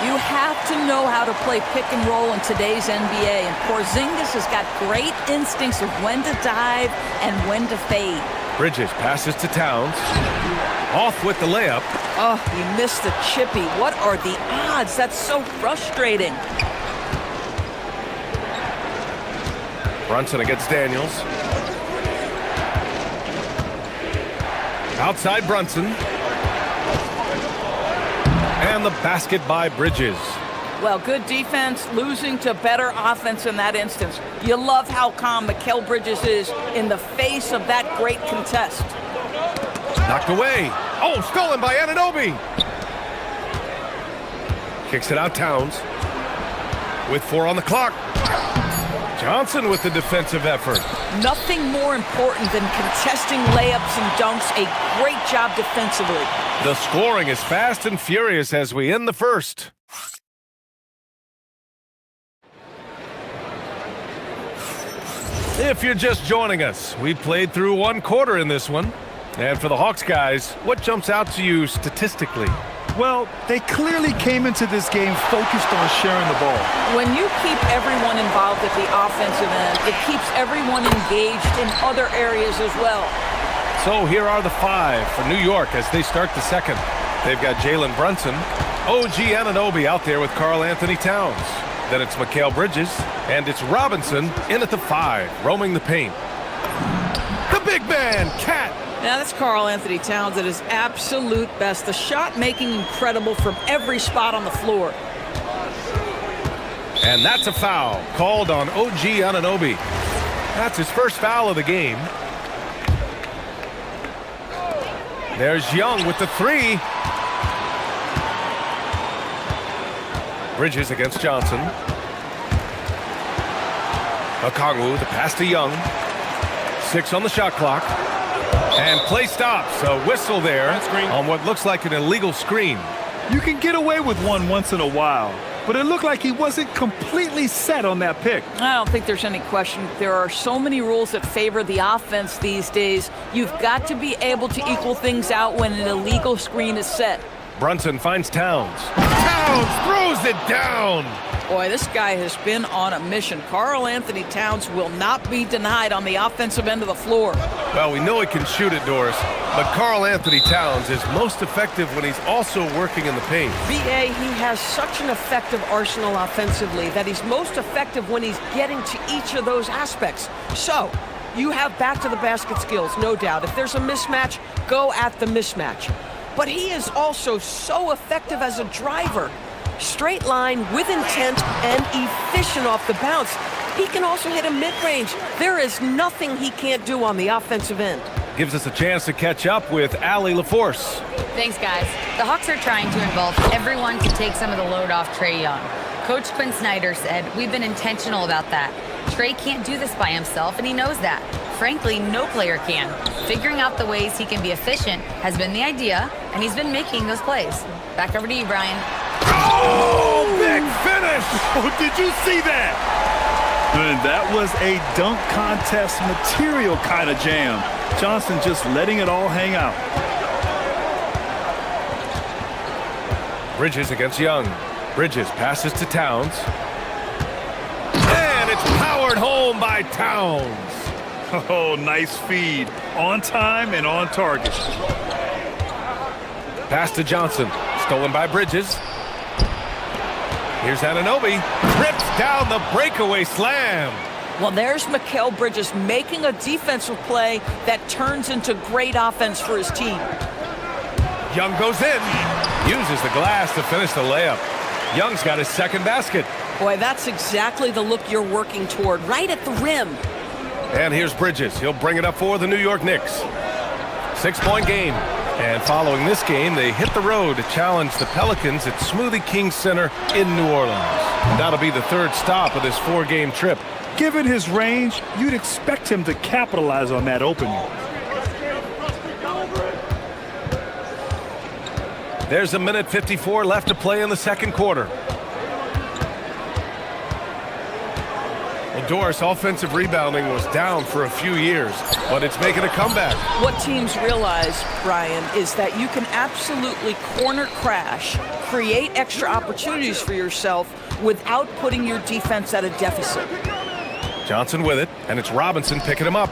You have to know how to play pick and roll in today's NBA, and Porzingis has got great instincts of when to dive and when to fade. Bridges passes to Towns. Off with the layup. Oh, he missed the chippy. What are the odds? That's so frustrating. Brunson against Daniels. Outside Brunson. And the basket by Bridges. Well, good defense, losing to better offense in that instance. You love how calm Mikal Bridges is in the face of that great contest. Knocked away. Oh, stolen by Anunoby. Kicks it out Towns. With 4 on the clock. Johnson with the defensive effort. Nothing more important than contesting layups and dunks. A great job defensively. The scoring is fast and furious as we end the first. If you're just joining us, we played through 1 quarter in this one. And for the Hawks guys, what jumps out to you statistically? Well, they clearly came into this game focused on sharing the ball. When you keep everyone involved at the offensive end, it keeps everyone engaged in other areas as well. So here are the 5 for New York as they start the second. They've got Jalen Brunson, OG Anunoby out there with Karl Anthony Towns. Then it's Mikal Bridges, and it's Robinson in at the 5, roaming the paint. The big man, Cat. Now that's Karl Anthony Towns at his absolute best. The shot making incredible from every spot on the floor. And that's a foul called on OG Anunoby. That's his first foul of the game. There's Young with the 3. Bridges against Johnson. Okongwu, the pass to Young. 6 on the shot clock. And play stops. A whistle there on what looks like an illegal screen. You can get away with one once in a while, but it looked like he wasn't completely set on that pick. I don't think there's any question. There are so many rules that favor the offense these days. You've got to be able to equal things out when an illegal screen is set. Brunson finds Towns. Towns throws it down. Boy, this guy has been on a mission. Karl Anthony Towns will not be denied on the offensive end of the floor. Well, we know he can shoot it, Doris, but Karl Anthony Towns is most effective when he's also working in the paint. B.A., he has such an effective arsenal offensively that he's most effective when he's getting to each of those aspects. So, you have back-to-the-basket skills, no doubt. If there's a mismatch, go at the mismatch. But he is also so effective as a driver. Straight line, with intent, and efficient off the bounce. He can also hit a mid-range. There is nothing he can't do on the offensive end. Gives us a chance to catch up with Allie LaForce. Thanks, guys. The Hawks are trying to involve everyone to take some of the load off Trae Young. Coach Quinn Snyder said, we've been intentional about that. Trae can't do this by himself, and he knows that. Frankly, no player can. Figuring out the ways he can be efficient has been the idea, and he's been making those plays. Back over to you, Brian. Oh, big finish! Oh, did you see that? And that was a dunk contest material kind of jam. Johnson just letting it all hang out. Bridges against Young. Bridges passes to Towns. And it's powered home by Towns. Oh, nice feed. On time and on target. Pass to Johnson. Stolen by Bridges. Here's Anunoby. Trips down the breakaway slam. Well, there's Mikal Bridges making a defensive play that turns into great offense for his team. Young goes in. Uses the glass to finish the layup. Young's got his second basket. Boy, that's exactly the look you're working toward, right at the rim. And here's Bridges. He'll bring it up for the New York Knicks. 6-point game. And following this game, they hit the road to challenge the Pelicans at Smoothie King Center in New Orleans. That'll be the third stop of this 4-game trip. Given his range, you'd expect him to capitalize on that opening. There's a minute 54 left to play in the second quarter. Well, Doris, offensive rebounding was down for a few years, but it's making a comeback. What teams realize, Brian, is that you can absolutely corner crash, create extra opportunities for yourself without putting your defense at a deficit. Johnson with it, and it's Robinson picking him up.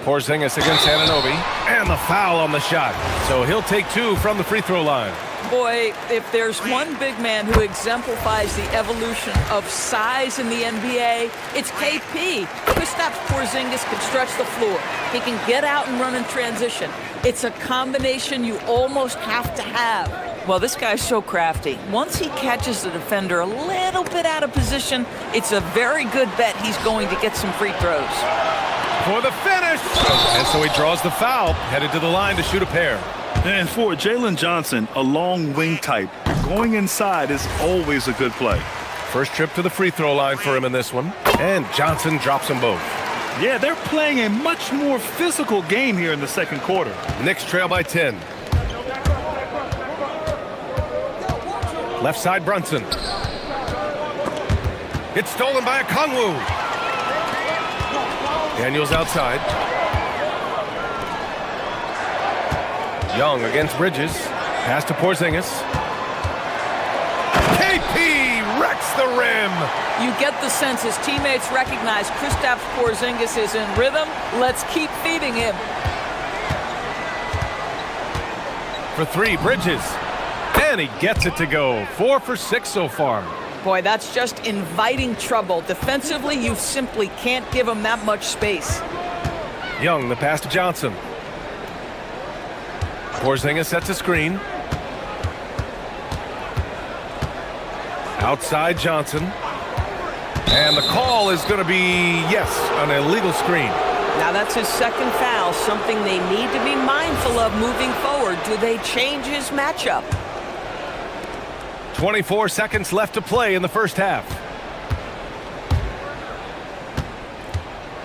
Porzingis against Anunoby, and the foul on the shot. So he'll take 2 from the free throw line. Boy, if there's one big man who exemplifies the evolution of size in the NBA, it's KP. Kristaps Porzingis can stretch the floor. He can get out and run in transition. It's a combination you almost have to have. Well, this guy's so crafty. Once he catches the defender a little bit out of position, it's a very good bet he's going to get some free throws. For the finish! And so he draws the foul, headed to the line to shoot a pair. And for Jalen Johnson, a long wing type, going inside is always a good play. First trip to the free throw line for him in this one, and Johnson drops them both. Yeah, they're playing a much more physical game here in the second quarter. Knicks trail by 10. Left side Brunson. It's stolen by Okongwu. Daniels outside. Young against Bridges. Pass to Porzingis. KP wrecks the rim. You get the sense his teammates recognize Kristaps Porzingis is in rhythm. Let's keep feeding him. For 3, Bridges. And he gets it to go. 4 for 6 so far. Boy, that's just inviting trouble. Defensively, you simply can't give him that much space. Young, the pass to Johnson. Porzingis sets a screen. Outside Johnson. And the call is going to be, yes, an illegal screen. Now that's his second foul, something they need to be mindful of moving forward. Do they change his matchup? 24 seconds left to play in the first half.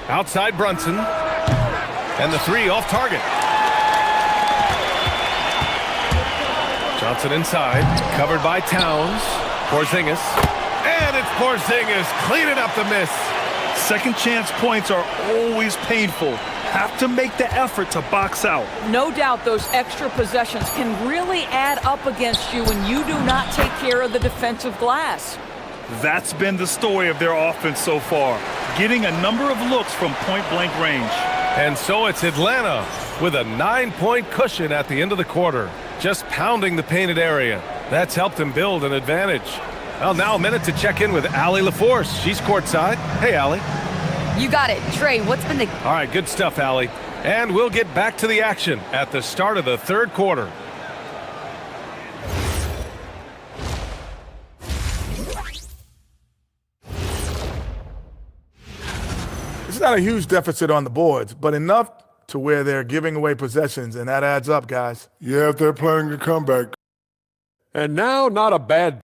Outside Brunson. And the 3 off target. Johnson inside, covered by Towns. Porzingis. And it's Porzingis cleaning up the miss. Second chance points are always painful. Have to make the effort to box out. No doubt those extra possessions can really add up against you when you do not take care of the defensive glass. That's been the story of their offense so far, getting a number of looks from point-blank range. And so it's Atlanta with a 9-point cushion at the end of the quarter, just pounding the painted area. That's helped them build an advantage. Well, now a minute to check in with Allie LaForce. She's courtside. Hey, Allie. You got it. Trey, what's been the... All right, good stuff, Allie. And we'll get back to the action at the start of the third quarter. It's not a huge deficit on the boards, but enough to where they're giving away possessions, and that adds up, guys. Yeah, if they're playing a comeback. And now, not a bad...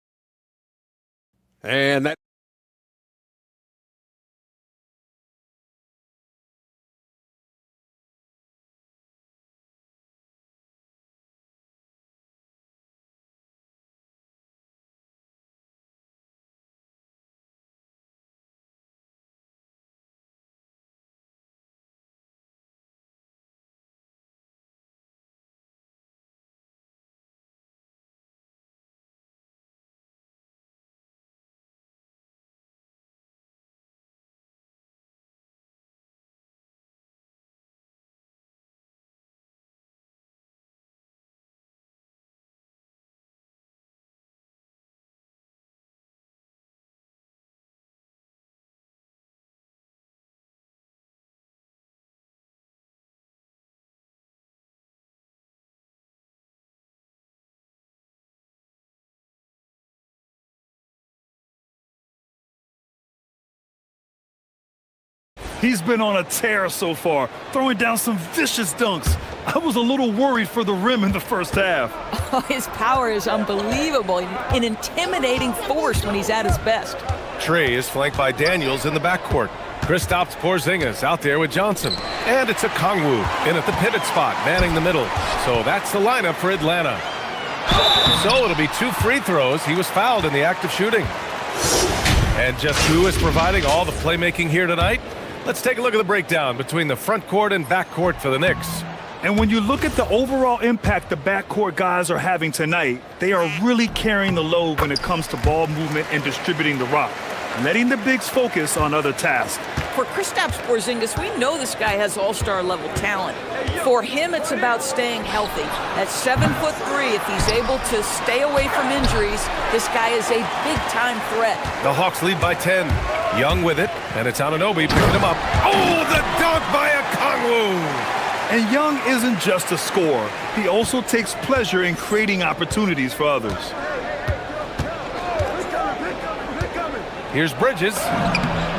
And that... He's been on a tear so far, throwing down some vicious dunks. I was a little worried for the rim in the first half. Oh, his power is unbelievable, an intimidating force when he's at his best. Trey is flanked by Daniels in the backcourt. Kristaps Porzingis out there with Johnson. And it's a Kongwu in at the pivot spot, manning the middle. So that's the lineup for Atlanta. So it'll be 2 free throws. He was fouled in the act of shooting. And just who is providing all the playmaking here tonight? Let's take a look at the breakdown between the front court and back court for the Knicks. And when you look at the overall impact the backcourt guys are having tonight, they are really carrying the load when it comes to ball movement and distributing the rock, letting the bigs focus on other tasks. For Kristaps Porzingis, we know this guy has all-star level talent. For him, it's about staying healthy. At 7'3", if he's able to stay away from injuries, this guy is a big-time threat. The Hawks lead by 10. Young with it, and it's Anunoby picking him up. Oh, the dunk by a Kongwu! And Young isn't just a scorer. He also takes pleasure in creating opportunities for others. Here's Bridges.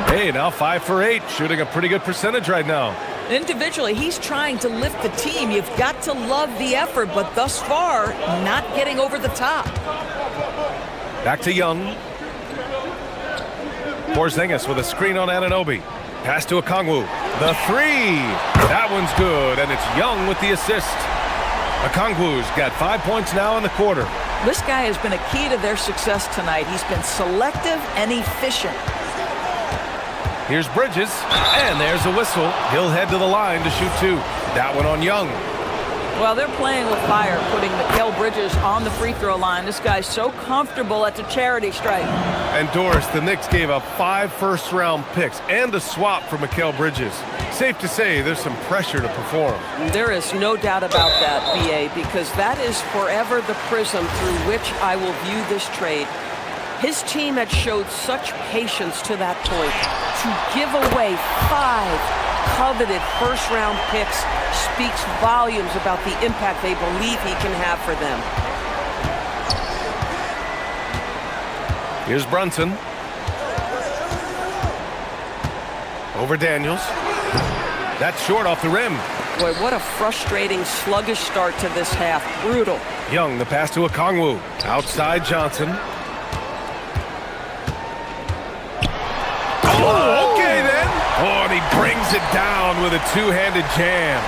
Hey, now 5 for 8, shooting a pretty good percentage right now. Individually, he's trying to lift the team. You've got to love the effort, but thus far, not getting over the top. Back to Young. Porzingis with a screen on Anunoby. Pass to Okongwu. The 3. That one's good, and it's Young with the assist. Okongwu's got 5 points now in the quarter. This guy has been a key to their success tonight. He's been selective and efficient. Here's Bridges, and there's a whistle. He'll head to the line to shoot 2. That one on Young. Well, they're playing with fire, putting Mikal Bridges on the free throw line. This guy's so comfortable at the charity stripe. And Doris, the Knicks gave up 5 first-round picks and a swap for Mikal Bridges. Safe to say there's some pressure to perform. There is no doubt about that, BA, because that is forever the prism through which I will view this trade. His team had showed such patience to that point. To give away 5 coveted first-round picks speaks volumes about the impact they believe he can have for them. Here's Brunson. Over Daniels. That's short off the rim. Boy, what a frustrating, sluggish start to this half. Brutal. Young, the pass to Okongwu. Outside Johnson. Oh, okay then. Oh, and he brings it down with a two-handed jam.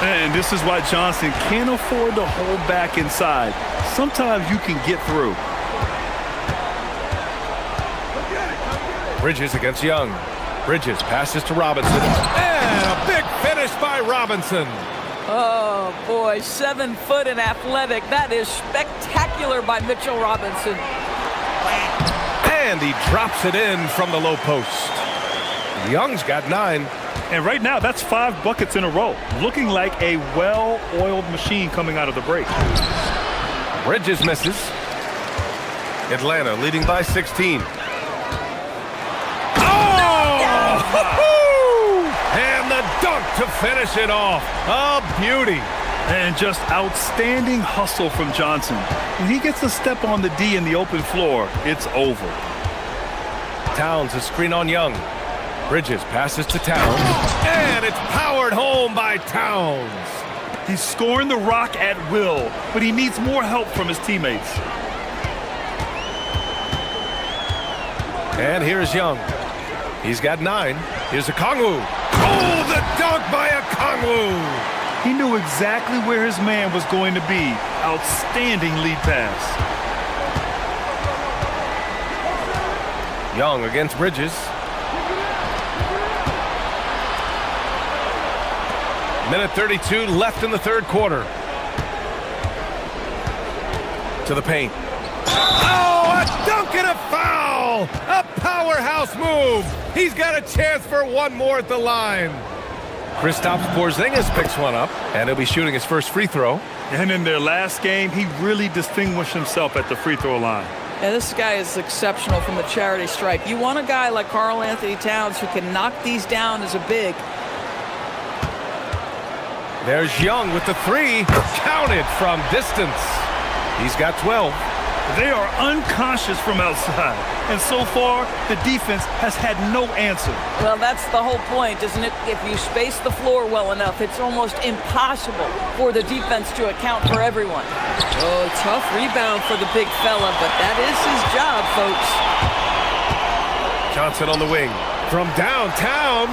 And this is why Johnson can't afford to hold back inside. Sometimes you can get through. Bridges against Young. Bridges passes to Robinson. And a big finish by Robinson. Oh, boy, 7 foot and athletic. That is spectacular by Mitchell Robinson. And he drops it in from the low post. Young's got 9. And right now, that's 5 buckets in a row. Looking like a well-oiled machine coming out of the break. Bridges misses. Atlanta leading by 16. And the dunk to finish it off. A beauty. And just outstanding hustle from Johnson. When he gets a step on the D in the open floor, it's over. Towns a screen on Young. Bridges passes to Towns. And it's powered home by Towns. He's scoring the rock at will, but he needs more help from his teammates. And here's Young. He's got 9. Here's Okongwu. Oh, the dunk by Okongwu. He knew exactly where his man was going to be. Outstanding lead pass. Young against Bridges. Minute 32 left in the third quarter. To the paint. Oh, a dunk and a foul! A powerhouse move! He's got a chance for one more at the line. Kristaps Porzingis picks one up, and he'll be shooting his first free throw. And in their last game, he really distinguished himself at the free throw line. Yeah, this guy is exceptional from the charity stripe. You want a guy like Karl Anthony Towns who can knock these down as a big. There's Young with the 3, counted from distance. He's got 12. They are unconscious from outside. And so far, the defense has had no answer. Well, that's the whole point, isn't it? If you space the floor well enough, it's almost impossible for the defense to account for everyone. Oh, tough rebound for the big fella, but that is his job, folks. Johnson on the wing. From downtown.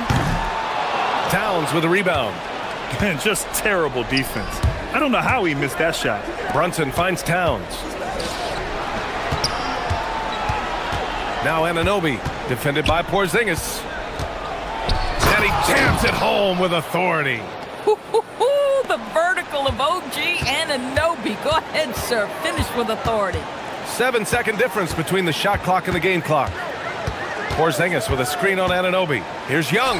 Towns with a rebound. And just terrible defense. I don't know how he missed that shot. Brunson finds Towns. Now Anunoby, defended by Porzingis. And he jams it home with authority. The vertical of OG Anunoby. Go ahead, sir. Finish with authority. 7-second difference between the shot clock and the game clock. Porzingis with a screen on Anunoby. Here's Young.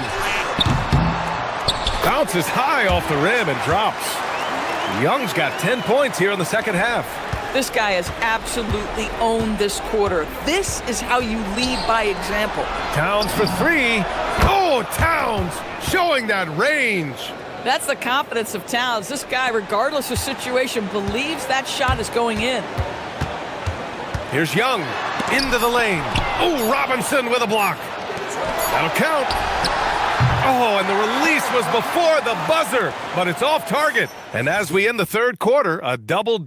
Bounces high off the rim and drops. Young's got 10 points here in the second half. This guy has absolutely owned this quarter. This is how you lead by example. Towns for three. Oh, Towns showing that range. That's the confidence of Towns. This guy, regardless of situation, believes that shot is going in. Here's Young into the lane. Oh, Robinson with a block. That'll count. Oh, and the release was before the buzzer, but it's off target. And as we end the third quarter, a double.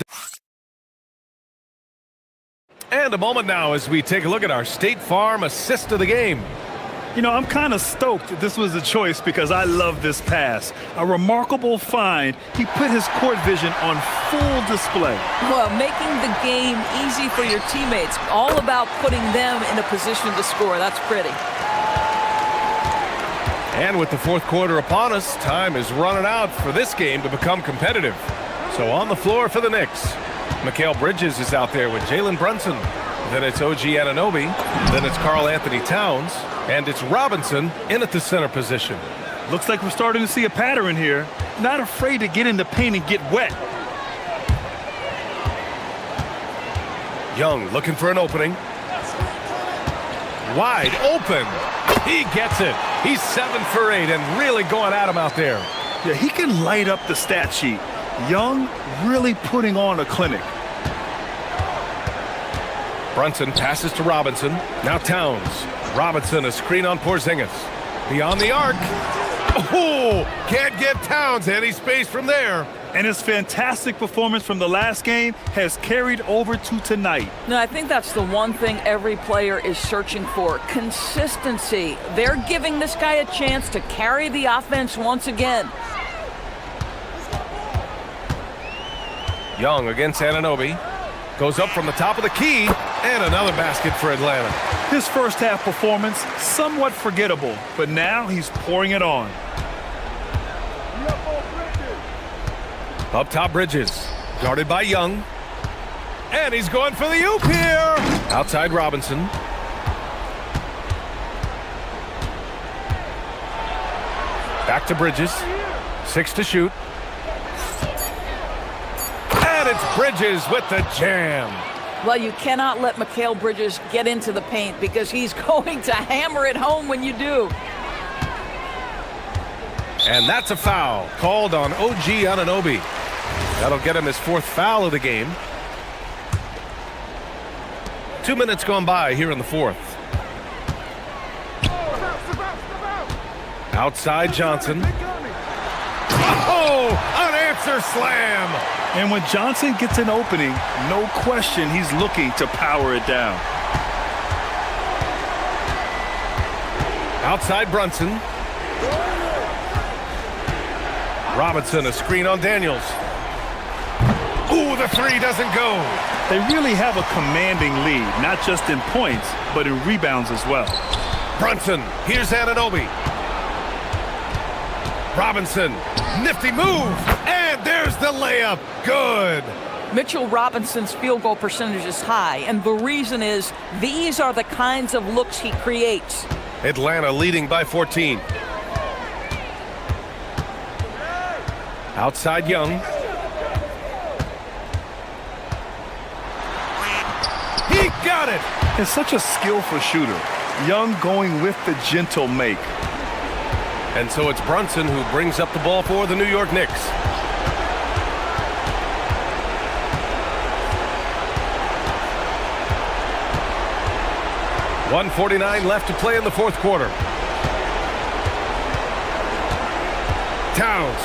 And a moment now as we take a look at our State Farm assist of the game. You know, I'm kind of stoked this was a choice because I love this pass. A remarkable find. He put his court vision on full display. Well, making the game easy for your teammates. All about putting them in a position to score. That's pretty. And with the fourth quarter upon us, time is running out for this game to become competitive. So on the floor for the Knicks, Mikal Bridges is out there with Jalen Brunson. Then it's OG Anunoby. Then it's Karl Anthony Towns. And it's Robinson in at the center position. Looks like we're starting to see a pattern here. Not afraid to get in the paint and get wet. Young looking for an opening. Wide open. He gets it. He's 7 for 8 and really going at him out there. Yeah, he can light up the stat sheet. Young really putting on a clinic. Brunson passes to Robinson. Now Towns. Robinson, a screen on Porzingis. Beyond the arc. Oh, can't get Towns any space from there. And his fantastic performance from the last game has carried over to tonight. No, I think that's the one thing every player is searching for. Consistency. They're giving this guy a chance to carry the offense once again. Young against Anunoby. Goes up from the top of the key. And another basket for Atlanta. His first half performance, somewhat forgettable, but now he's pouring it on. Up top, Bridges. Guarded by Young. And he's going for the oop here. Outside Robinson. Back to Bridges. 6 to shoot. And it's Bridges with the jam. Well, you cannot let Mikal Bridges get into the paint because he's going to hammer it home when you do. And that's a foul called on OG Anunoby. That'll get him his 4th foul of the game. 2 minutes gone by here in the 4th. Outside Johnson. Oh, unanswered slam. And when Johnson gets an opening, no question he's looking to power it down. Outside Brunson. Robinson, a screen on Daniels. Ooh, the 3 doesn't go. They really have a commanding lead, not just in points, but in rebounds as well. Brunson, here's Anunoby. Robinson, nifty move, and there's the layup. Good. Mitchell Robinson's field goal percentage is high, and the reason is these are the kinds of looks he creates. Atlanta leading by 14. Outside Young. He got it. He's such a skillful shooter. Young going with the gentle make. And so it's Brunson who brings up the ball for the New York Knicks. 1:49 left to play in the fourth quarter. Towns.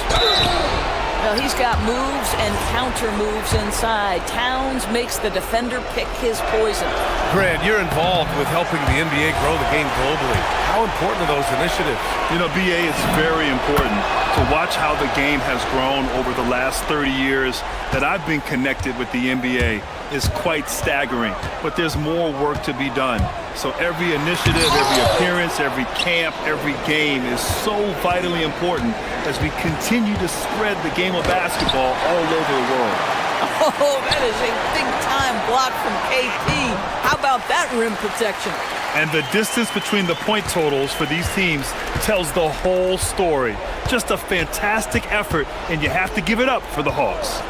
Well, he's got moves and counter moves inside. Towns makes the defender pick his poison. Grant, you're involved with helping the NBA grow the game globally. How important are those initiatives? You know, BA, it's very important to watch how the game has grown over the last 30 years that I've been connected with the NBA is quite staggering, but there's more work to be done. So every initiative, every appearance, every camp, every game is so vitally important as we continue to spread the game of basketball all over the world. Oh, that is a big-time block from KP. How about that rim protection? And the distance between the point totals for these teams tells the whole story. Just a fantastic effort, and you have to give it up for the Hawks.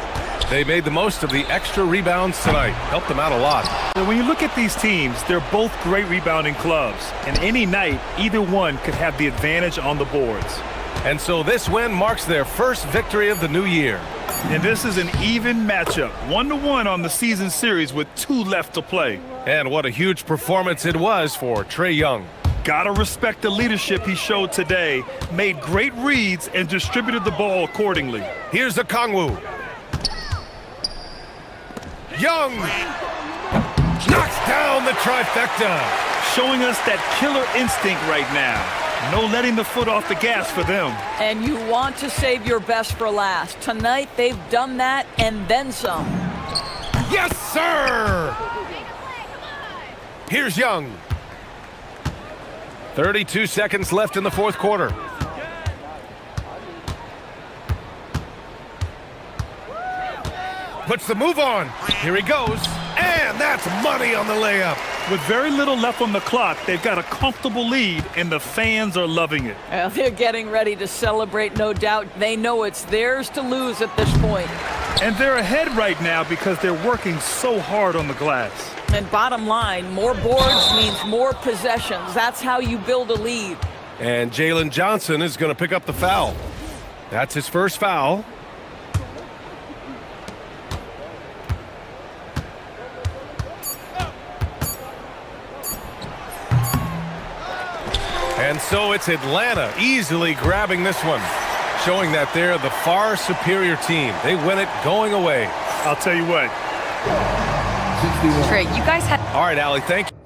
They made the most of the extra rebounds tonight. Helped them out a lot. So when you look at these teams, they're both great rebounding clubs. And any night, either one could have the advantage on the boards. And so this win marks their first victory of the new year. And this is an even matchup, 1-1 on the season series with 2 left to play. And what a huge performance it was for Trae Young. Gotta respect the leadership he showed today, made great reads and distributed the ball accordingly. Here's the Kongwu. Young knocks down the trifecta. Showing us that killer instinct right now. No letting the foot off the gas for them. And you want to save your best for last. Tonight, they've done that and then some. Yes, sir! Here's Young. 32 seconds left in the fourth quarter. Puts the move on. Here he goes. And that's money on the layup. With very little left on the clock, they've got a comfortable lead, and the fans are loving it. Well, they're getting ready to celebrate, no doubt. They know it's theirs to lose at this point. And they're ahead right now because they're working so hard on the glass. And bottom line, more boards means more possessions. That's how you build a lead. And Jalen Johnson is going to pick up the foul. That's his first foul. And so it's Atlanta easily grabbing this one, showing that they're the far superior team. They win it going away. I'll tell you what. Trey, you guys had... All right, Allie, thank you.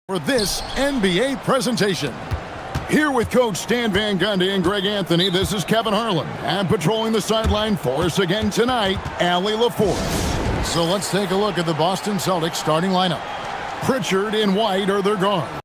For this NBA presentation. Here with Coach Stan Van Gundy and Greg Anthony, this is Kevin Harlan. And patrolling the sideline for us again tonight, Allie LaForce. So let's take a look at the Boston Celtics starting lineup. Pritchard and White are their guards.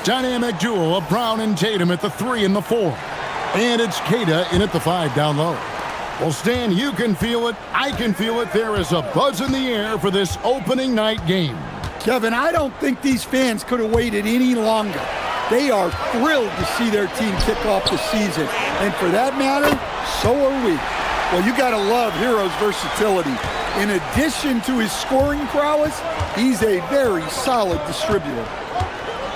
Dynamic duo of Brown and Tatum at the 3 and the 4. And it's Kata in at the 5 down low. Well, Stan, you can feel it. I can feel it. There is a buzz in the air for this opening night game. Kevin, I don't think these fans could have waited any longer. They are thrilled to see their team kick off the season. And for that matter, so are we. Well, you got to love Hero's versatility. In addition to his scoring prowess, he's a very solid distributor.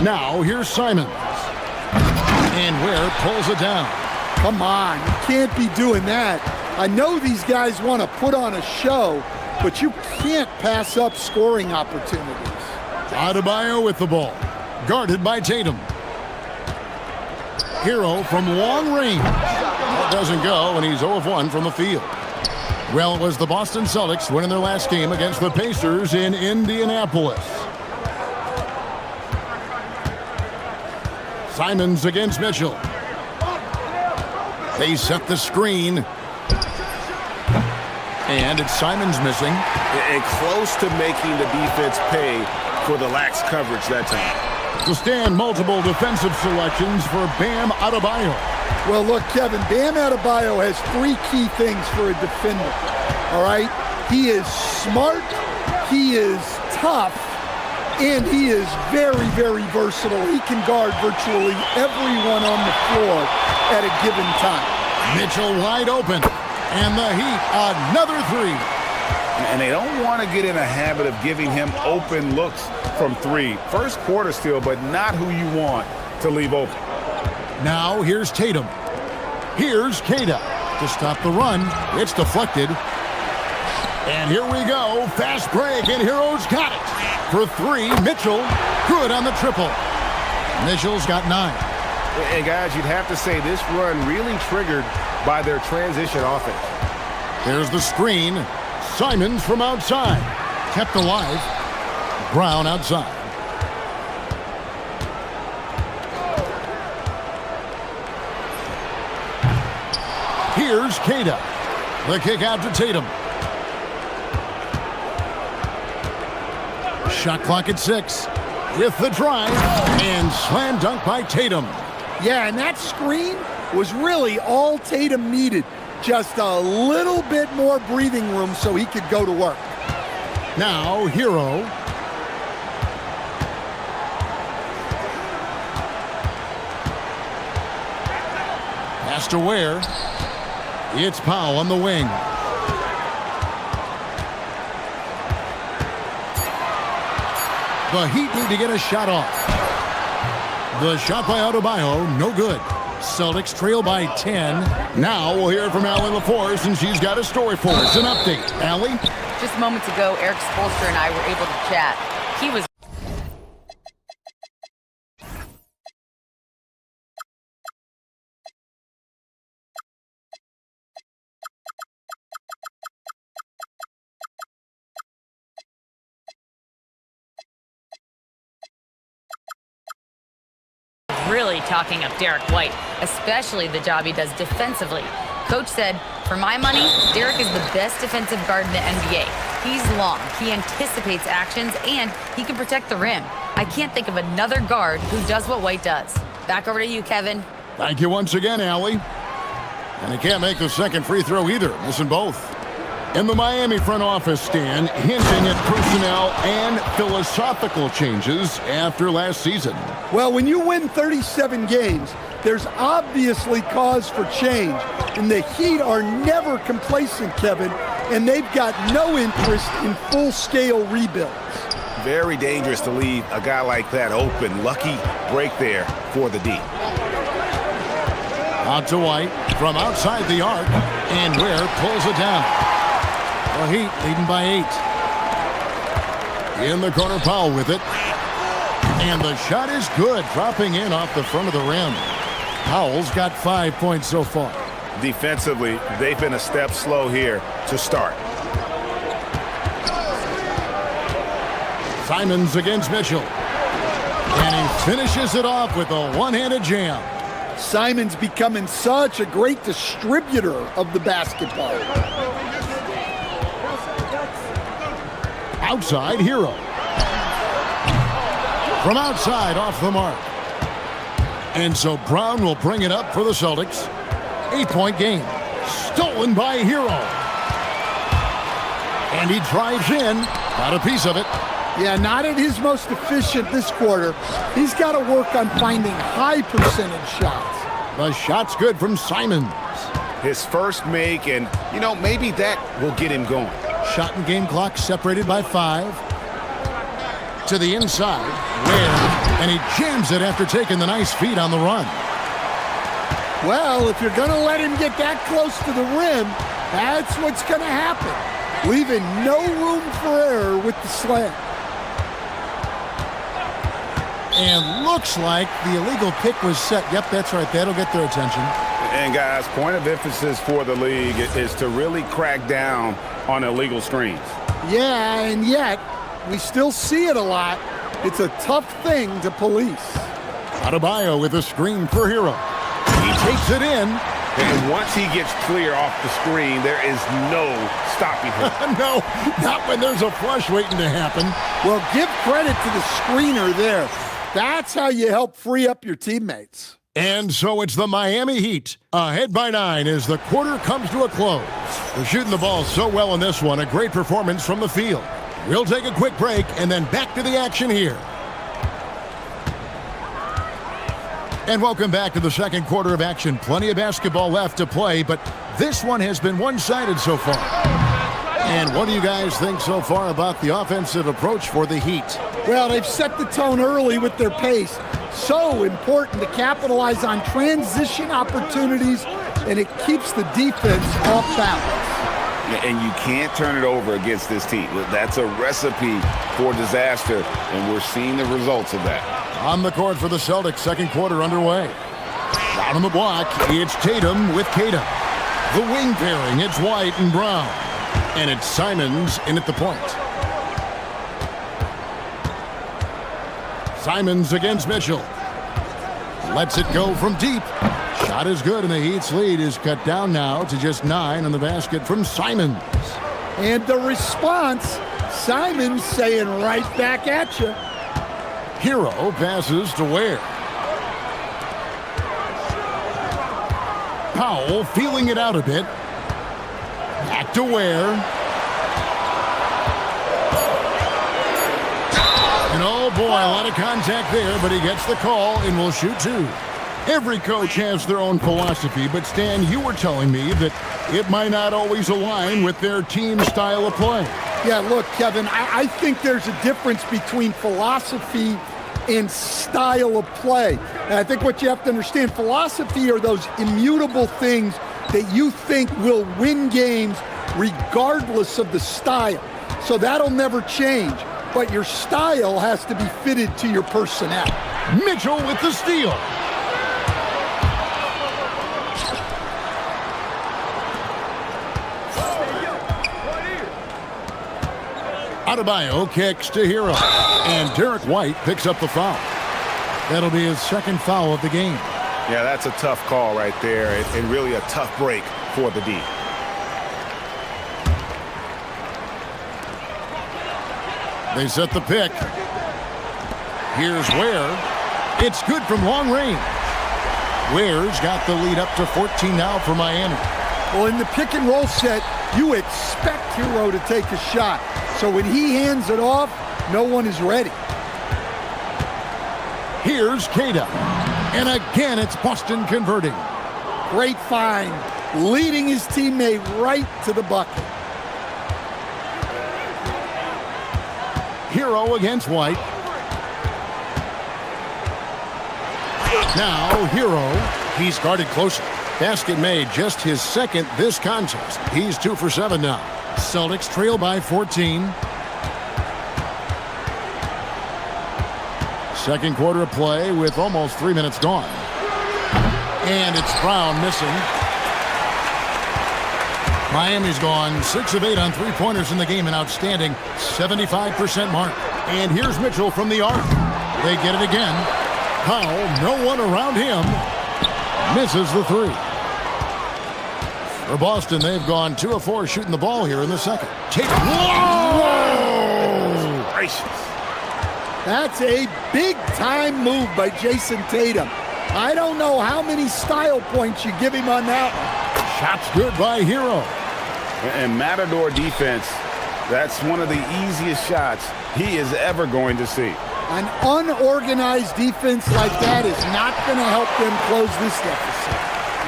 Now, here's Simons. And Ware pulls it down. Come on, you can't be doing that. I know these guys want to put on a show, but you can't pass up scoring opportunities. Adebayo with the ball. Guarded by Tatum. Hero from long range. That doesn't go, and he's 0 of 1 from the field. Well, it was the Boston Celtics winning their last game against the Pacers in Indianapolis. Simons against Mitchell. They set the screen. And it's Simons missing. And close to making the defense pay for the lax coverage that time. To stand multiple defensive selections for Bam Adebayo. Well, look, Kevin, Bam Adebayo has 3 key things for a defender. All right? He is smart, he is tough, and he is very, very versatile. He can guard virtually everyone on the floor at a given time. Mitchell wide open. And the Heat, another 3. And they don't want to get in a habit of giving him open looks from 3. First quarter still, but not who you want to leave open. Now here's Tatum. Here's Kata to stop the run. It's deflected. And here we go. Fast break, and Hero's got it. For 3, Mitchell, good on the triple. Mitchell's got 9. And guys, you'd have to say this run really triggered by their transition offense. There's the screen. Simons from outside. Kept alive. Brown outside. Here's Kata. The kick out to Tatum. Shot clock at 6. With the drive. And slam dunk by Tatum. Yeah, and that screen was really all Tatum needed. Just a little bit more breathing room so he could go to work. Now, Hero. Pass to Ware. It's Powell on the wing. The Heat need to get a shot off. The shot by Adebayo, no good. Celtics trail by 10. Now we'll hear from Allie LaForce, and she's got a story for us. An update. Allie? Just moments ago, Eric Spoelstra and I were able to chat. He was really talking up Derek White, especially the job he does defensively. Coach said, for my money, Derek is the best defensive guard in the NBA. He's long, he anticipates actions, and he can protect the rim. I can't think of another guard who does what White does. Back over to you, Kevin. Thank you once again, Allie. And he can't make the second free throw either, missing both. In the Miami front office, Stan, hinting at personnel and philosophical changes after last season. Well, when you win 37 games, there's obviously cause for change. And the Heat are never complacent, Kevin, and they've got no interest in full-scale rebuilds. Very dangerous to leave a guy like that open. Lucky break there for the D. Out to White from outside the arc, and Ware pulls it down. The Heat leading by 8. In the corner, Powell with it. And the shot is good, dropping in off the front of the rim. Powell's got 5 points so far. Defensively, they've been a step slow here to start. Simons against Mitchell. And he finishes it off with a one-handed jam. Simons becoming such a great distributor of the basketball. Outside, Hero. From outside, off the mark. And so Brown will bring it up for the Celtics. 8-point game. Stolen by Hero. And he drives in. Got a piece of it. Yeah, not at his most efficient this quarter. He's got to work on finding high percentage shots. The shot's good from Simons. His first make, and, you know, maybe that will get him going. Shot and game clock separated by 5. To the inside. Ware. And he jams it after taking the nice feed on the run. Well, if you're going to let him get that close to the rim, that's what's going to happen. Leaving no room for error with the slam. And looks like the illegal pick was set. Yep, that's right. That'll get their attention. And, guys, point of emphasis for the league is to really crack down on illegal screens. Yeah, and yet, we still see it a lot. It's a tough thing to police. Adebayo with a screen for Hero. He takes it in. And once he gets clear off the screen, there is no stopping him. No, not when there's a flush waiting to happen. Well, give credit to the screener there. That's how you help free up your teammates. And so it's the Miami Heat, ahead by 9 as the quarter comes to a close. They're shooting the ball so well in this one, a great performance from the field. We'll take a quick break and then back to the action here. And welcome back to the second quarter of action. Plenty of basketball left to play, but this one has been one-sided so far. And what do you guys think so far about the offensive approach for the Heat? Well, they've set the tone early with their pace. So important to capitalize on transition opportunities, and it keeps the defense off balance. And you can't turn it over against this team. That's a recipe for disaster, and we're seeing the results of that. On the court for the Celtics, second quarter underway. Down on the block, it's Tatum with Kata. The wing pairing, it's White and Brown. And it's Simons in at the point. Simons against Mitchell. Lets it go from deep. Shot is good, and the Heat's lead is cut down now to just 9 on the basket from Simons. And the response, Simons saying right back at you. Hero passes to Ware. Powell feeling it out a bit. Back to Ware. And oh boy, a lot of contact there, but he gets the call and will shoot 2. Every coach has their own philosophy, but Stan, you were telling me that it might not always align with their team style of play. Yeah, look, Kevin, I think there's a difference between philosophy and style of play. And I think what you have to understand, philosophy are those immutable things that you think will win games regardless of the style. So that'll never change. But your style has to be fitted to your personnel. Mitchell with the steal. Adebayo kicks to Hero. And Derek White picks up the foul. That'll be his second foul of the game. Yeah, that's a tough call right there, and really a tough break for the D. They set the pick. Here's Ware. It's good from long range. Ware's got the lead up to 14 now for Miami. Well, in the pick and roll set, you expect Hero to take a shot. So when he hands it off, no one is ready. Here's Cada. And again, it's Boston converting. Great find, leading his teammate right to the bucket. Hero against White. Now Hero. He's guarded closer. Basket made, just his second this contest. He's 2 for 7 now. Celtics trail by 14. Second quarter of play with almost 3 minutes gone. And it's Brown missing. Miami's gone 6 of 8 on three-pointers in the game, an outstanding 75% mark. And here's Mitchell from the arc. They get it again. Powell, no one around him, misses the three. For Boston, they've gone 2 of 4 shooting the ball here in the second. Whoa! Gracious. That's a big-time move by Jason Tatum. I don't know how many style points you give him on that one. Shot's good by Hero. And Matador defense, that's one of the easiest shots he is ever going to see. An unorganized defense like that is not going to help them close this deficit.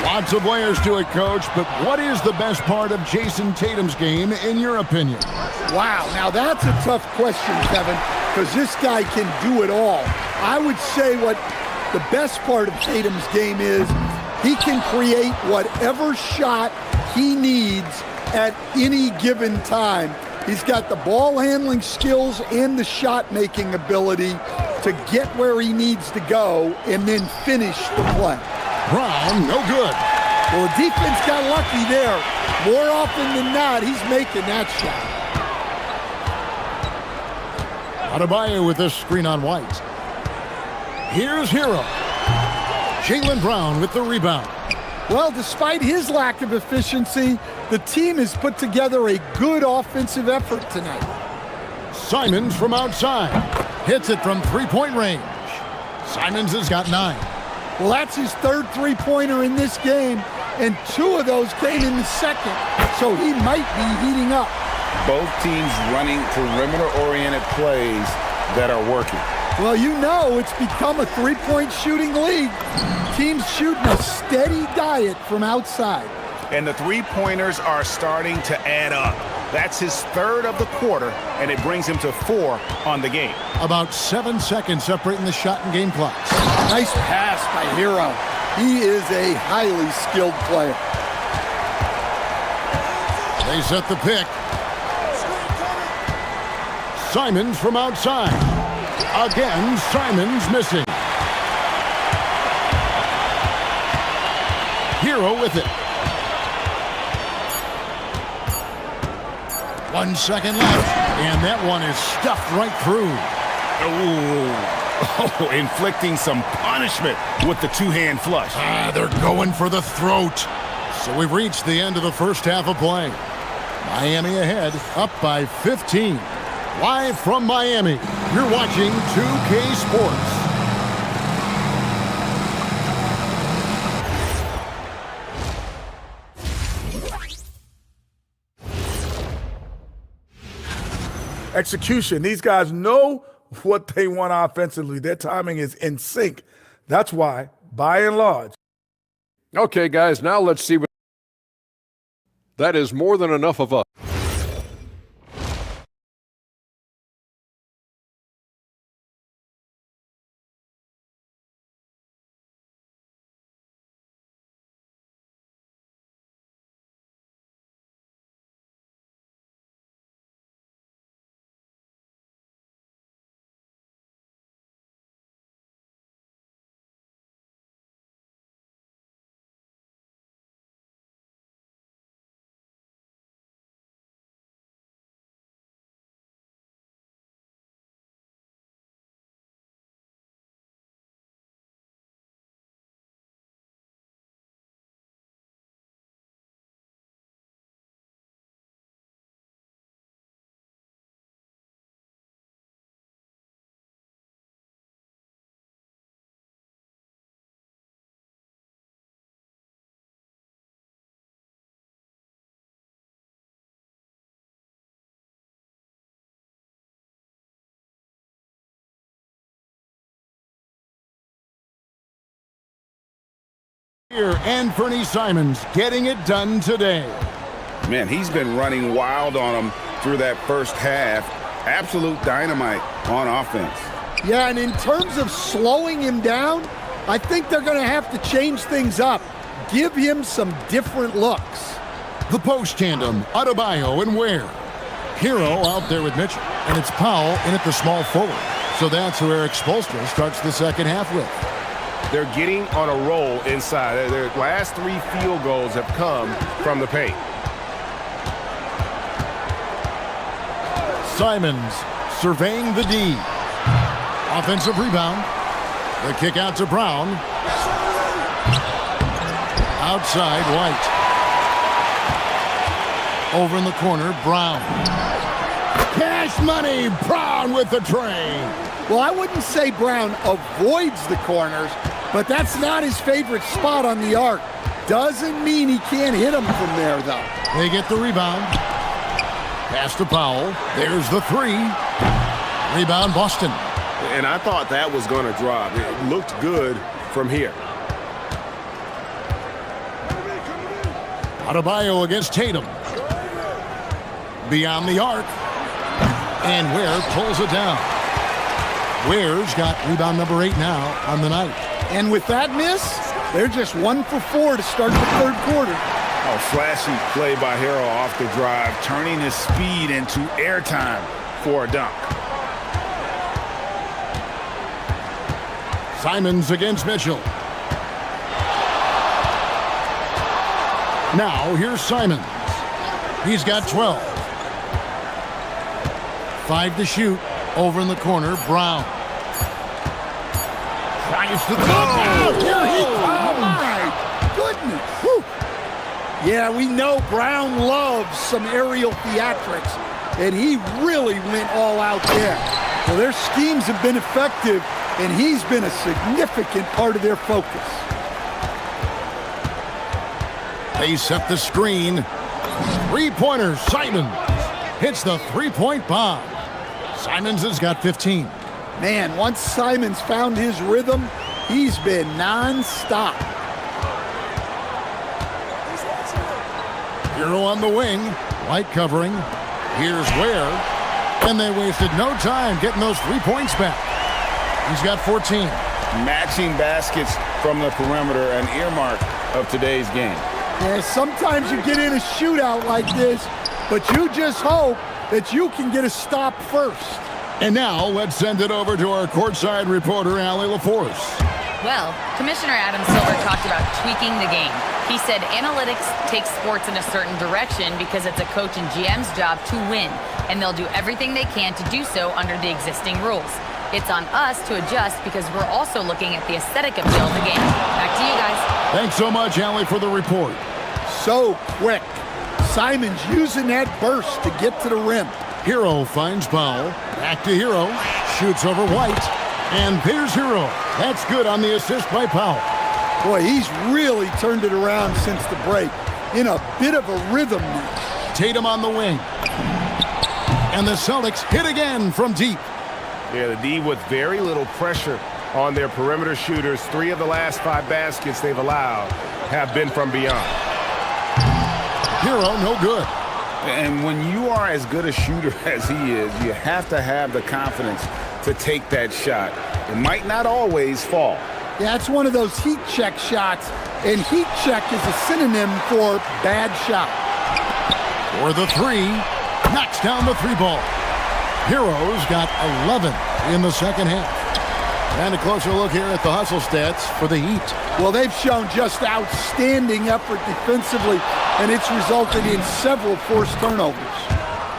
Lots of layers to it, Coach, but what is the best part of Jason Tatum's game, in your opinion? Wow, now that's a tough question, Kevin, because this guy can do it all. I would say what the best part of Tatum's game is he can create whatever shot he needs at any given time. He's got the ball handling skills and the shot making ability to get where he needs to go and then finish the play. Brown, no good. Well, the defense got lucky there. More often than not, he's making that shot. Adebayo with this screen on White. Here's Hero. Jaylen Brown with the rebound. Well, despite his lack of efficiency, the team has put together a good offensive effort tonight. Simons from outside. Hits it from three-point range. Simons has got 9. Well, that's his third three-pointer in this game, and 2 of those came in the second, so he might be heating up. Both teams running perimeter-oriented plays that are working. Well, you know it's become a three-point shooting league. Teams shooting a steady diet from outside. And the three-pointers are starting to add up. That's his third of the quarter, and it brings him to 4 on the game. About 7 seconds separating the shot and game clocks. Nice pass by Hero. He is a highly skilled player. They set the pick. Simons from outside. Again, Simons missing. Hero with it. 1 second left, and that one is stuffed right through. Oh, inflicting some punishment with the two-hand flush. They're going for the throat. So we've reached the end of the first half of play. Miami ahead, up by 15. Live from Miami, you're watching 2K Sports. Execution. These guys know what they want offensively. Their timing is in sync. That's why, by and large. Okay, guys, now let's see what. That is more than enough of us. Here, and Fernie Simons getting it done today. Man, he's been running wild on him through that first half. Absolute dynamite on offense. Yeah, and in terms of slowing him down, I think they're going to have to change things up. Give him some different looks. The post tandem, Adebayo and Ware. Hero out there with Mitchell, and it's Powell in at the small forward. So that's who Eric Spoelstra starts the second half with. They're getting on a roll inside. Their last 3 field goals have come from the paint. Simons surveying the D. Offensive rebound. The kick out to Brown. Outside, White. Over in the corner, Brown. Cash money, Brown with the tray. Well, I wouldn't say Brown avoids the corners, but that's not his favorite spot on the arc. Doesn't mean he can't hit them from there, though. They get the rebound. Pass to Powell. There's the 3. Rebound, Boston. And I thought that was going to drop. It looked good from here. Adebayo against Tatum. Beyond the arc. And Ware pulls it down. Ware's got rebound number 8 now on the night. And with that miss, they're just 1 for 4 to start the third quarter. Oh, flashy play by Hero off the drive, turning his speed into airtime for a dunk. Simons against Mitchell. Now here's Simons. He's got 12. 5 to shoot. Over in the corner, Brown. Tries to Oh, my goodness. Whew. Yeah, we know Brown loves some aerial theatrics, and he really went all out there. So their schemes have been effective, and he's been a significant part of their focus. They set the screen. 3-pointer, Simons. Hits the 3-point bomb. Simons has got 15. Man, once Simons found his rhythm, he's been non-stop. Hero on the wing. White covering. Here's Ware. And they wasted no time getting those 3 points back. He's got 14. Matching baskets from the perimeter, an earmark of today's game. Yeah, sometimes you get in a shootout like this, but you just hope that you can get a stop first. And now let's send it over to our courtside reporter, Allie LaForce. Well, Commissioner Adam Silver talked about tweaking the game. He said analytics takes sports in a certain direction because it's a coach and GM's job to win, and they'll do everything they can to do so under the existing rules. It's on us to adjust because we're also looking at the aesthetic appeal of the game. Back to you guys. Thanks so much, Allie, for the report. So quick. Simons using that burst to get to the rim. Hero finds Powell. Back to Hero. Shoots over White. And there's Hero. That's good on the assist by Powell. Boy, he's really turned it around since the break. In a bit of a rhythm now. Tatum on the wing. And the Celtics hit again from deep. Yeah, the D with very little pressure on their perimeter shooters. 3 of the last 5 baskets they've allowed have been from beyond. Hero, no good. And when you are as good a shooter as he is, you have to have the confidence to take that shot. It might not always fall. Yeah, it's one of those heat check shots, and heat check is a synonym for bad shot. For the 3, knocks down the 3 ball. Hero's got 11 in the second half. And a closer look here at the hustle stats for the Heat. Well, they've shown just outstanding effort defensively, and it's resulted in several forced turnovers.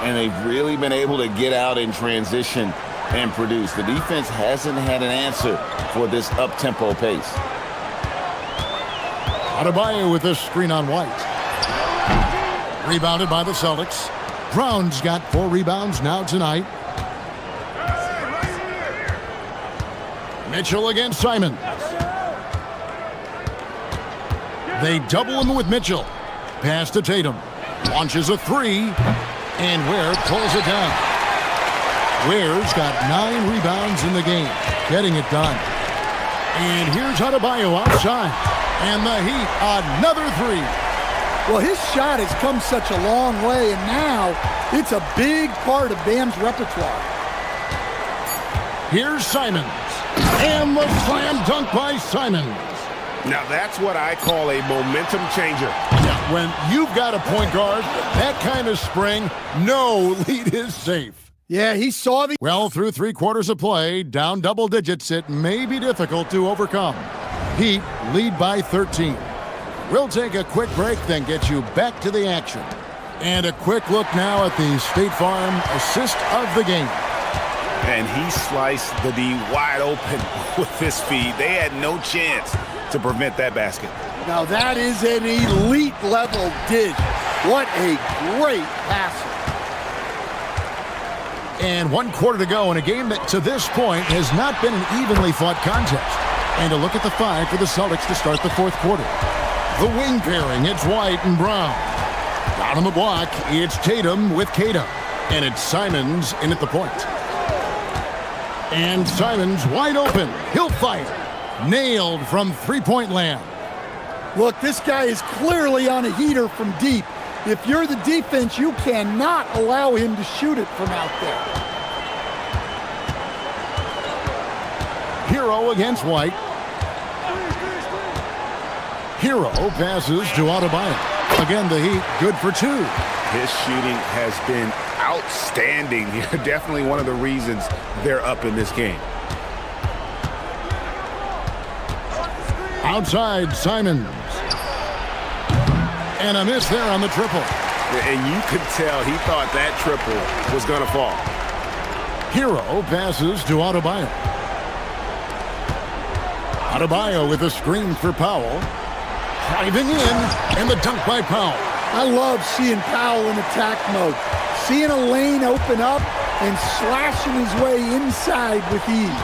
And they've really been able to get out in transition and produce. The defense hasn't had an answer for this up-tempo pace. Adebayo with this screen on White. Rebounded by the Celtics. Brown's got 4 rebounds now tonight. Mitchell against Simons. They double him with Mitchell. Pass to Tatum. Launches a 3. And Ware pulls it down. Ware's got 9 rebounds in the game. Getting it done. And here's Adebayo outside. And the Heat, another three. Well, his shot has come such a long way, and now it's a big part of Bam's repertoire. Here's Simons. And the slam dunk by Simons. Now that's what I call a momentum changer. Yeah, when you've got a point guard, that kind of spring, no lead is safe. Yeah, he saw the... Well, through 3 quarters of play, down double digits, it may be difficult to overcome. Heat lead by 13. We'll take a quick break, then get you back to the action. And a quick look now at the State Farm assist of the game. And he sliced the D wide open with his feed. They had no chance to prevent that basket. Now that is an elite level dish. What a great passer. And 1 quarter to go in a game that to this point has not been an evenly fought contest. And a look at the 5 for the Celtics to start the 4th quarter. The wing pairing, it's White and Brown. Down on the block, it's Tatum with Keita. And it's Simons in at the point. And Simons wide open. He'll fire. Nailed from three-point land. Look, this guy is clearly on a heater from deep. If you're the defense, you cannot allow him to shoot it from out there. Hero against White. Hero passes to Adebayo. Again, the Heat good for 2. His shooting has been outstanding here. Definitely one of the reasons they're up in this game. Outside, Simons. And a miss there on the triple. And you could tell he thought that triple was going to fall. Hero passes to Adebayo. Adebayo with a screen for Powell. Driving in, and the dunk by Powell. I love seeing Powell in attack mode. Seeing a lane open up and slashing his way inside with ease.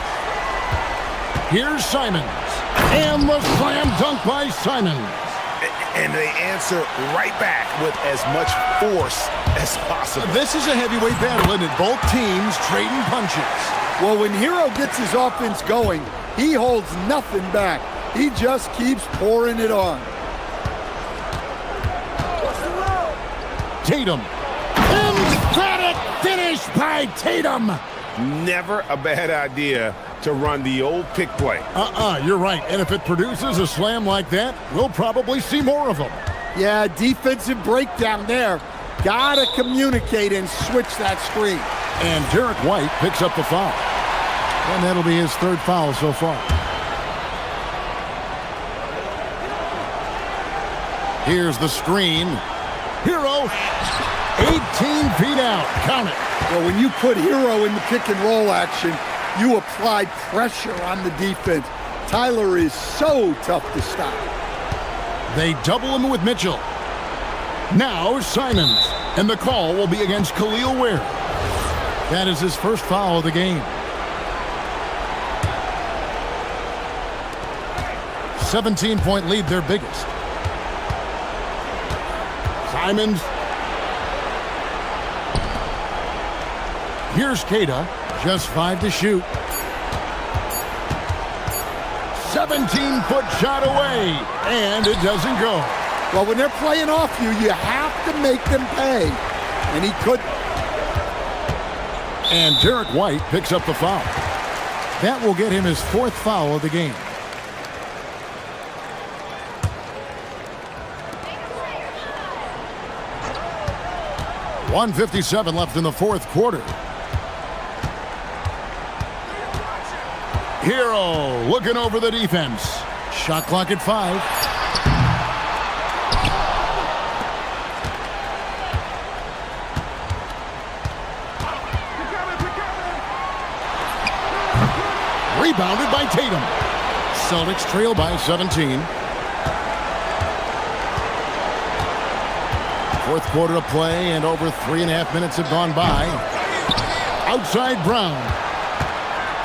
Here's Simons. And the slam dunk by Simons. And they answer right back with as much force as possible. This is a heavyweight battle, isn't it? Both teams trading punches. Well, when Hero gets his offense going, he holds nothing back. He just keeps pouring it on. Tatum. Emphatic finish by Tatum. Never a bad idea to run the old pick play. You're right. And if it produces a slam like that, we'll probably see more of them. Yeah, defensive breakdown there. Gotta communicate and switch that screen. And Derek White picks up the foul. And that'll be his 3rd foul so far. Here's the screen. Hero, 18 feet out. Count it. Well, when you put Hero in the pick and roll action, you apply pressure on the defense. Tyler is so tough to stop. They double him with Mitchell. Now Simons. And the call will be against Khalil Ware. That is his 1st foul of the game. 17-point lead, their biggest. Simons. Here's Keita. Just 5 to shoot. 17-foot shot away. And it doesn't go. Well, when they're playing off you, you have to make them pay. And he couldn't. And Derek White picks up the foul. That will get him his 4th foul of the game. .157 left in the 4th quarter. Hero looking over the defense. Shot clock at 5. Rebounded by Tatum. Celtics trail by 17. 4th quarter of play, and over 3.5 minutes have gone by. Outside Brown.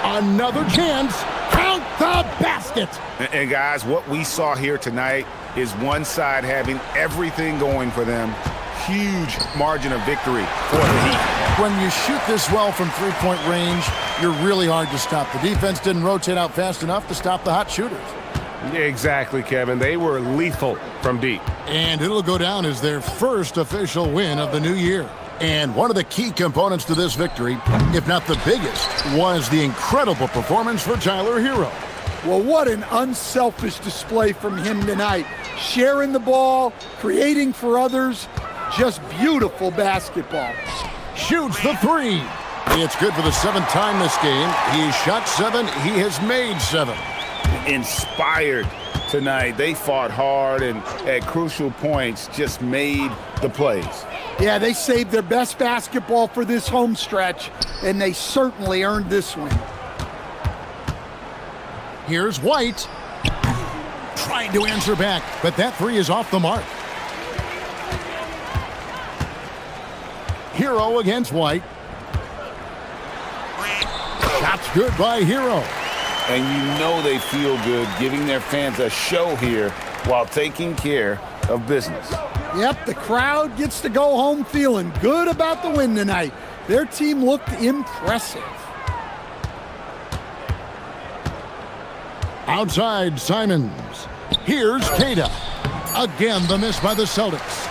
Another chance. Count the basket. And guys, what we saw here tonight is one side having everything going for them. Huge margin of victory for the Heat. When you shoot this well from three-point range, you're really hard to stop. The defense didn't rotate out fast enough to stop the hot shooters. Exactly, Kevin. They were lethal from deep. And it'll go down as their first official win of the new year. And one of the key components to this victory, if not the biggest, was the incredible performance for Tyler Hero. Well, what an unselfish display from him tonight. Sharing the ball, creating for others, just beautiful basketball. Shoots the three. It's good for the 7th time this game. He shot 7. He has made 7. Inspired tonight. They fought hard and at crucial points just made the plays. Yeah, they saved their best basketball for this home stretch, and they certainly earned this win. Here's White. Trying to answer back, but that three is off the mark. Hero against White. Shot's good by Hero. And you know they feel good giving their fans a show here while taking care of business. Yep, the crowd gets to go home feeling good about the win tonight. Their team looked impressive. Outside Simons. Here's Kata. Again, the miss by the Celtics.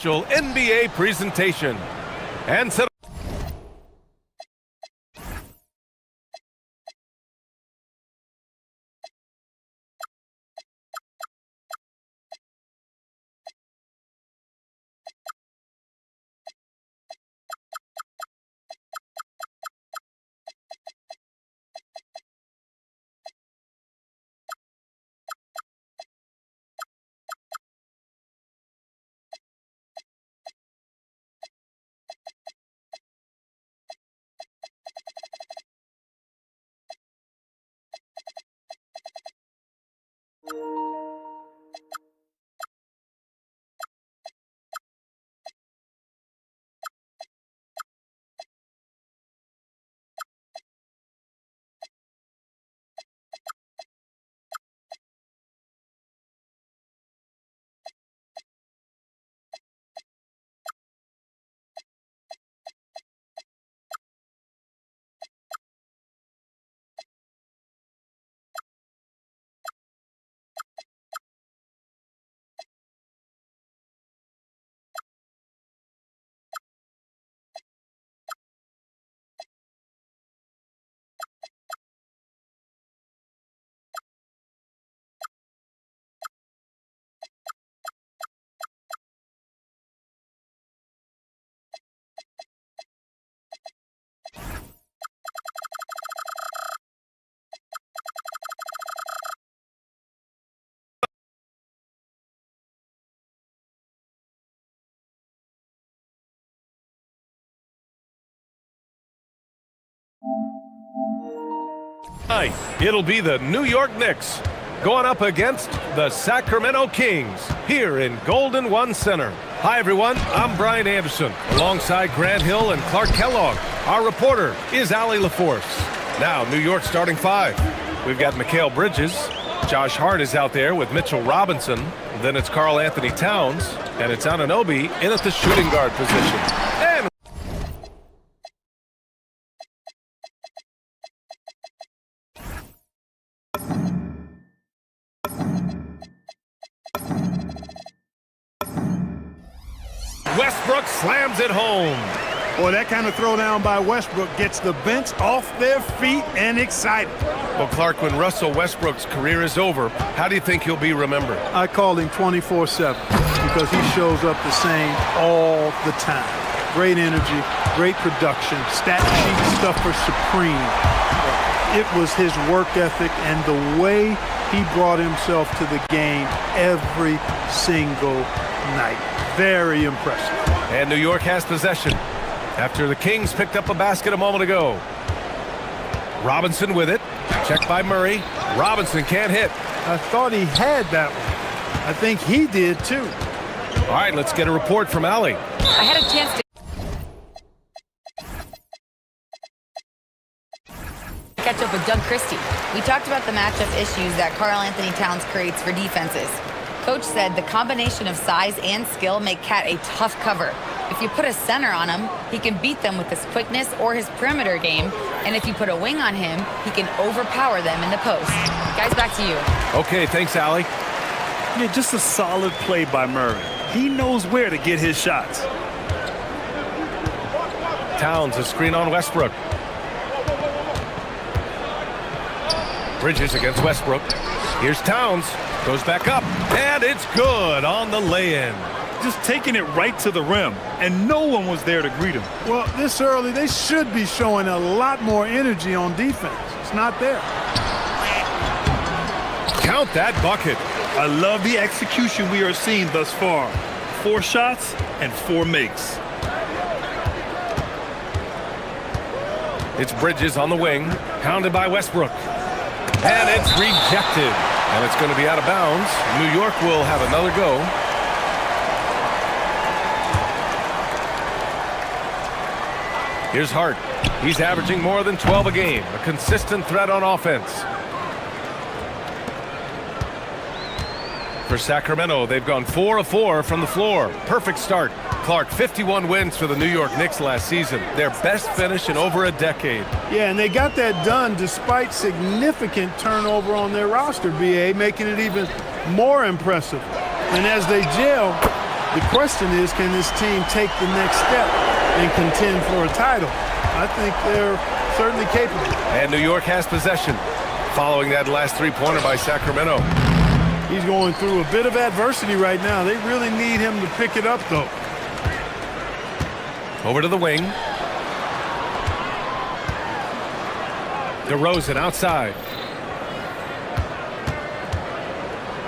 special NBA presentation. And set tonight, it'll be the New York Knicks going up against the Sacramento Kings here in Golden One Center. Hi, everyone. I'm Brian Anderson, alongside Grant Hill and Clark Kellogg. Our reporter is Allie LaForce. Now, New York starting five. We've got Mikal Bridges. Josh Hart is out there with Mitchell Robinson. Then it's Karl Anthony Towns, and it's Anunoby in at the shooting guard position. And Westbrook slams it home. Boy, that kind of throwdown by Westbrook gets the bench off their feet and excited. Well, Clark, when Russell Westbrook's career is over, how do you think he'll be remembered? I call him 24/7 because he shows up the same all the time. Great energy, great production, stat sheet stuffer supreme. It was his work ethic and the way he brought himself to the game every single night. Very impressive. And New York has possession after the Kings picked up a basket a moment ago. Robinson with it. Checked by Murray. Robinson can't hit. I thought he had that one. I think he did too. All right, let's get a report from Allie. I had a chance to catch up with Doug Christie. We talked about the matchup issues that Karl Anthony Towns creates for defenses. Coach said the combination of size and skill make Cat a tough cover. If you put a center on him, he can beat them with his quickness or his perimeter game. And if you put a wing on him, he can overpower them in the post. Guys, back to you. Okay, thanks, Allie. Yeah, just a solid play by Murray. He knows where to get his shots. Towns, a screen on Westbrook. Bridges against Westbrook. Here's Towns. Goes back up. And it's good on the lay-in. Just taking it right to the rim, and no one was there to greet him. Well, this early, they should be showing a lot more energy on defense. It's not there. Count that bucket. I love the execution we are seeing thus far. 4 shots and 4 makes. It's Bridges on the wing, hounded by Westbrook. And it's rejected. And it's going to be out of bounds. New York will have another go. Here's Hart. He's averaging more than 12 a game. A consistent threat on offense. For Sacramento, they've gone 4 of 4 from the floor. Perfect start. Clark, 51 wins for the New York Knicks last season. Their best finish in over a decade. Yeah, and they got that done despite significant turnover on their roster, BA, making it even more impressive. And as they gel, The question is, can this team take the next step and contend for a title? I think they're certainly capable. And New York has possession following that last three-pointer by Sacramento. He's going through a bit of adversity right now. They really need him to pick it up, though. Over to the wing. DeRozan outside.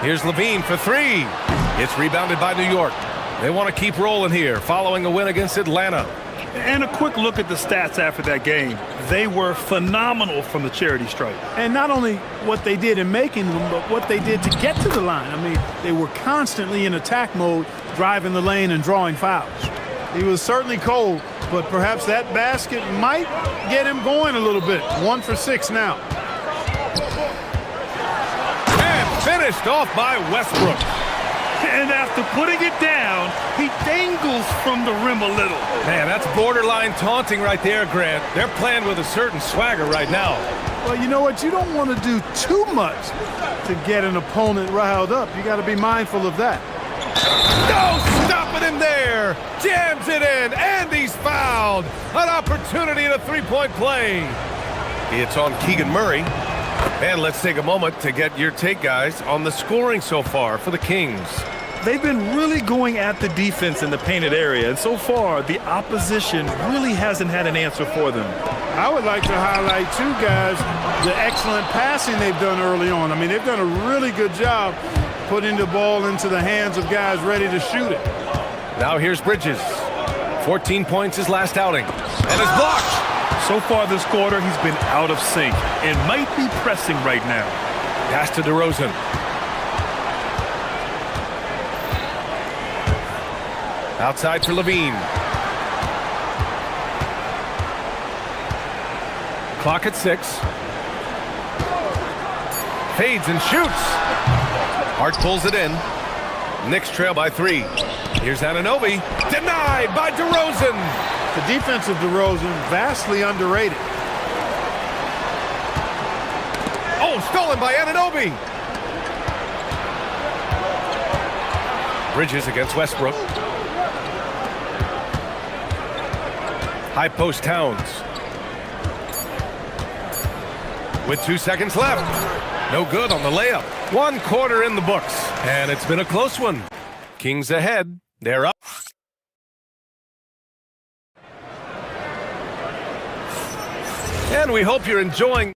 Here's Levine for three. It's rebounded by New York. They want to keep rolling here following a win against Atlanta. And a quick look at the stats after that game. They were phenomenal from the charity stripe. And not only what they did in making them, but what they did to get to the line. I mean, they were constantly in attack mode, driving the lane and drawing fouls. He was certainly cold, but perhaps that basket might get him going a little bit. 1 for 6 now. And finished off by Westbrook. And after putting it down, he dangles from the rim a little. Man, that's borderline taunting right there, Grant. They're playing with a certain swagger right now. Well, you know what? You don't want to do too much to get an opponent riled up. You got to be mindful of that. No stopping him there. Jams it in, and he's fouled. An opportunity in a three-point play. It's on Keegan Murray. And let's take a moment to get your take, guys, on the scoring so far for the Kings. They've been really going at the defense in the painted area, and so far the opposition really hasn't had an answer for them. I would like to highlight, too, guys, the excellent passing they've done early on. I mean, they've done a really good job putting the ball into the hands of guys ready to shoot it. Now here's Bridges. 14 points his last outing. And it's blocked. So far this quarter, he's been out of sync and might be pressing right now. Pass to DeRozan. Outside for Levine. Clock at 6. Fades and shoots. Hart pulls it in. Knicks trail by 3. Here's Anunoby. Denied by DeRozan. The defense of DeRozan, vastly underrated. Oh, stolen by Anunoby. Bridges against Westbrook. High post Towns. With 2 seconds left. No good on the layup. 1 quarter in the books. And it's been a close one. Kings ahead. They're up. And we hope you're enjoying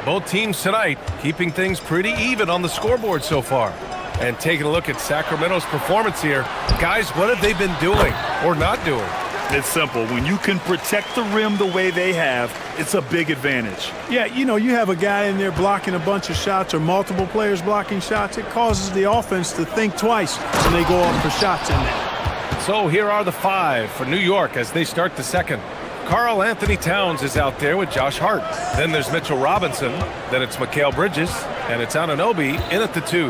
both teams tonight, keeping things pretty even on the scoreboard so far. And taking a look at Sacramento's performance here. Guys, what have they been doing or not doing? It's simple. When you can protect the rim the way they have, it's a big advantage. Yeah, you know, you have a guy in there blocking a bunch of shots or multiple players blocking shots. It causes the offense to think twice when they go up for shots in there. So here are the 5 for New York as they start the second. Karl Anthony Towns is out there with Josh Hart. Then there's Mitchell Robinson. Then it's Mikal Bridges. And it's Anunoby in at the 2.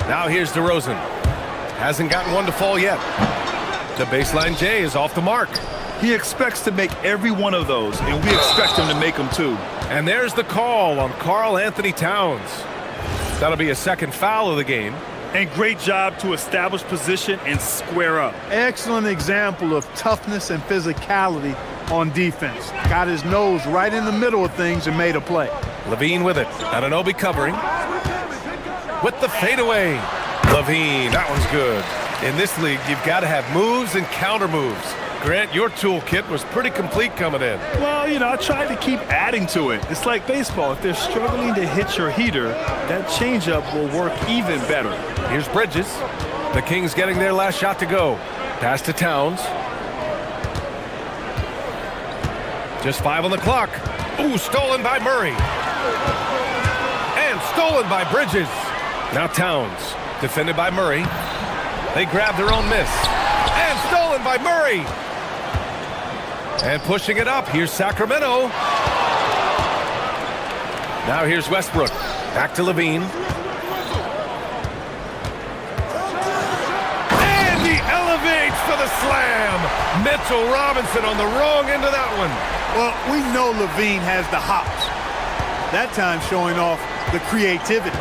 Now here's DeRozan. Hasn't gotten one to fall yet. The baseline J is off the mark. He expects to make every one of those, and we expect him to make them too. And there's the call on Karl Anthony Towns. That'll be a second foul of the game. And great job to establish position and square up. Excellent example of toughness and physicality on defense. Got his nose right in the middle of things and made a play. Levine with it. Anunoby covering. With the fadeaway. Levine, that one's good. In this league, you've got to have moves and counter moves. Grant, your toolkit was pretty complete coming in. Well, you know, I tried to keep adding to it. It's like baseball. If they're struggling to hit your heater, that changeup will work even better. Here's Bridges. The Kings getting their last shot to go. Pass to Towns. Just 5 on the clock. Ooh, stolen by Murray. And stolen by Bridges. Now Towns, defended by Murray. They grab their own miss. And stolen by Murray. And pushing it up, here's Sacramento. Now here's Westbrook. Back to Levine. And he elevates for the slam. Mitchell Robinson on the wrong end of that one. Well, we know Levine has the hops. That time showing off the creativity.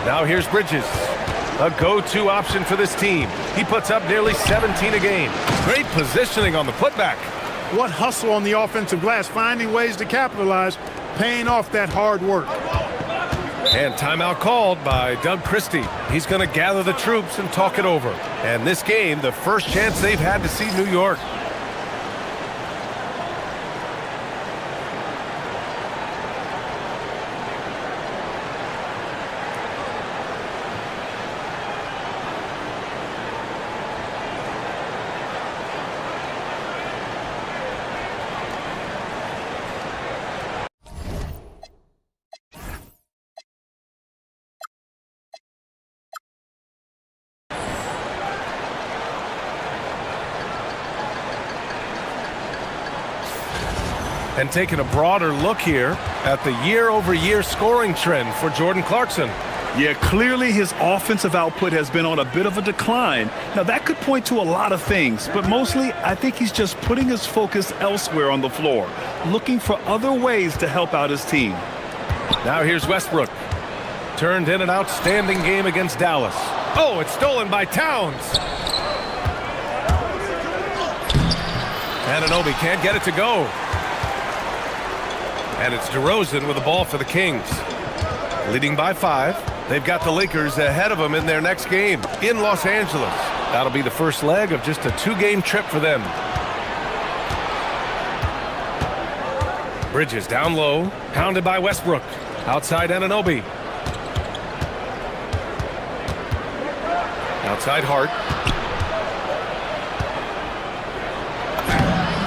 Now here's Bridges. A go-to option for this team. He puts up nearly 17 a game. Great positioning on the putback. What hustle on the offensive glass, finding ways to capitalize, paying off that hard work. And timeout called by Doug Christie. He's going to gather the troops and talk it over. And this game, the first chance they've had to see New York. And taking a broader look here at the year-over-year scoring trend for Jordan Clarkson. Yeah, clearly his offensive output has been on a bit of a decline. Now, that could point to a lot of things, but mostly I think he's just putting his focus elsewhere on the floor, looking for other ways to help out his team. Now here's Westbrook. Turned in an outstanding game against Dallas. Oh, it's stolen by Towns. Anunoby can't get it to go. And it's DeRozan with the ball for the Kings. Leading by 5. They've got the Lakers ahead of them in their next game in Los Angeles. That'll be the first leg of just a 2-game trip for them. Bridges down low, pounded by Westbrook. Outside Anunoby. Outside Hart.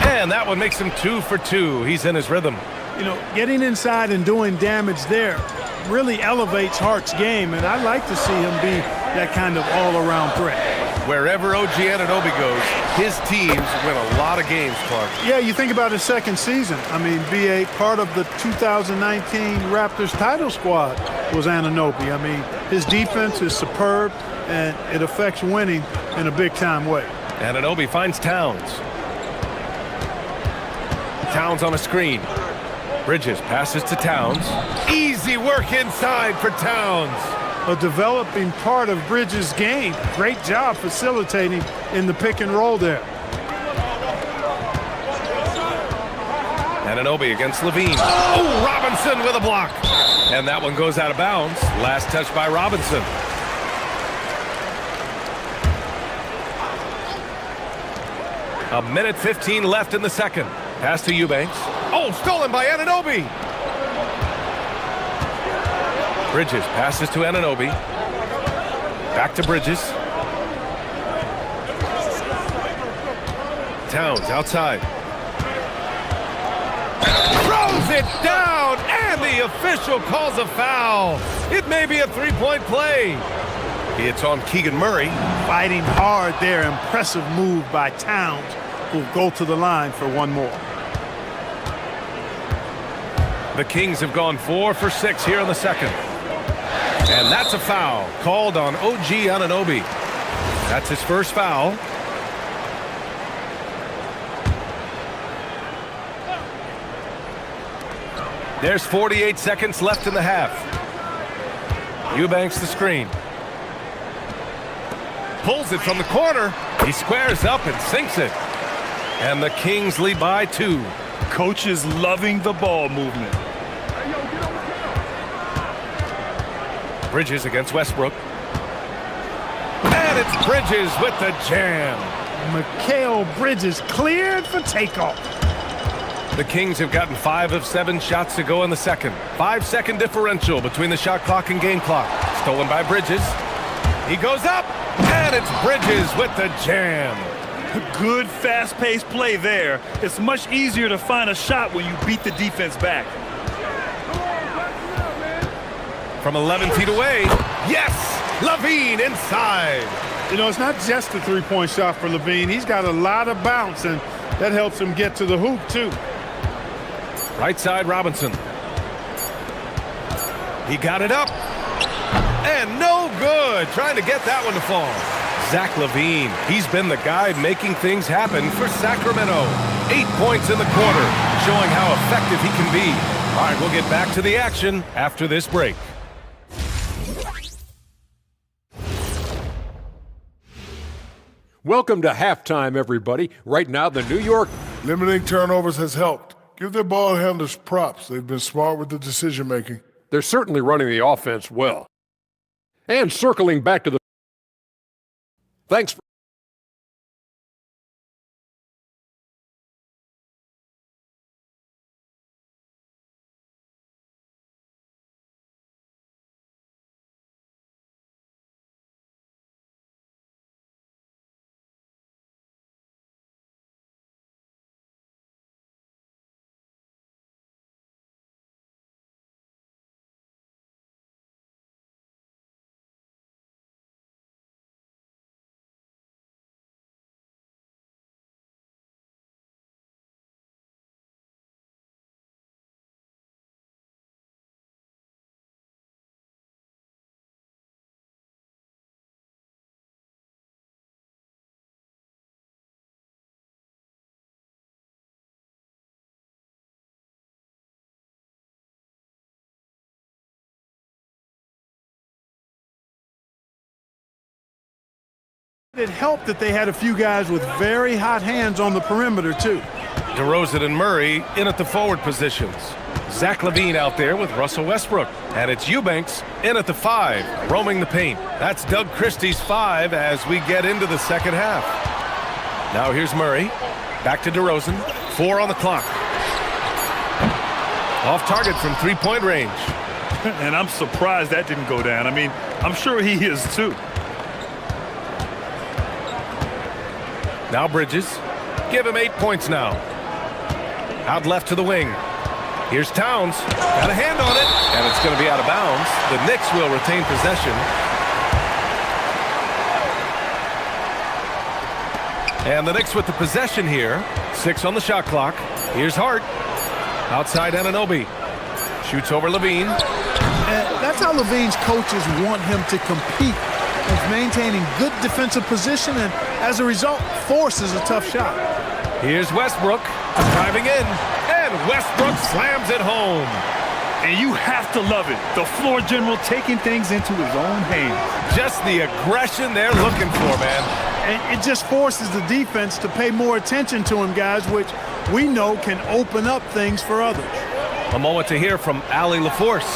And that one makes him 2 for 2. He's in his rhythm. You know, getting inside and doing damage there really elevates Hart's game, and I'd like to see him be that kind of all-around threat. Wherever OG Anunoby goes, his teams win a lot of games, Clark. Yeah, you think about his second season. I mean, be a part of the 2019 Raptors title squad was Anunoby. I mean, his defense is superb, and it affects winning in a big-time way. Anunoby finds Towns. Towns on a screen. Bridges passes to Towns. Easy work inside for Towns. A developing part of Bridges' game. Great job facilitating in the pick and roll there. Anunoby against Levine. Oh, Robinson with a block. And that one goes out of bounds. Last touch by Robinson. A minute 15 left in the second. Pass to Eubanks. Oh, stolen by Anunoby. Bridges passes to Anunoby. Back to Bridges. Towns outside. Throws it down, and the official calls a foul. It may be a three-point play. It's on Keegan Murray. Fighting hard there. Impressive move by Towns, who'll go to the line for one more. The Kings have gone 4 for 6 here in the second. And that's a foul called on OG Anunoby. That's his first foul. There's 48 seconds left in the half. Eubanks the screen. Pulls it from the corner. He squares up and sinks it. And the Kings lead by 2. Coach is loving the ball movement. Bridges against Westbrook. And it's Bridges with the jam. Mikal Bridges cleared for takeoff. The Kings have gotten 5 of 7 shots to go in the second. 5-second differential between the shot clock and game clock. Stolen by Bridges. He goes up, and it's Bridges with the jam. Good fast-paced play there. It's much easier to find a shot when you beat the defense back. From 11 feet away, yes! Levine inside. You know, it's not just a three-point shot for Levine. He's got a lot of bounce, and that helps him get to the hoop, too. Right side, Robinson. He got it up. And no good. Trying to get that one to fall. Zach LaVine. He's been the guy making things happen for Sacramento. 8 points in the quarter, showing how effective he can be. All right, we'll get back to the action after this break. Welcome to halftime, everybody. Right now, the New York... Limiting turnovers has helped. Give their ball handlers props. They've been smart with the decision-making. They're certainly running the offense well. And circling back to the... Thanks. It helped that they had a few guys with very hot hands on the perimeter, too. DeRozan and Murray in at the forward positions. Zach LaVine out there with Russell Westbrook. And it's Eubanks in at the 5, roaming the paint. That's Doug Christie's 5 as we get into the second half. Now here's Murray. Back to DeRozan. 4 on the clock. Off target from three-point range. And I'm surprised that didn't go down. I mean, I'm sure he is too. Now Bridges. Give him 8 points now. Out left to the wing. Here's Towns. Got a hand on it. And it's going to be out of bounds. The Knicks will retain possession. And the Knicks with the possession here. 6 on the shot clock. Here's Hart. Outside Anunoby. Shoots over LaVine. And that's how LaVine's coaches want him to compete. He's maintaining good defensive position and, as a result, forces a tough shot. Here's Westbrook driving in. And Westbrook slams it home. And you have to love it. The floor general taking things into his own hands. Just the aggression they're looking for, man. And it just forces the defense to pay more attention to him, guys, which we know can open up things for others. A moment to hear from Allie LaForce.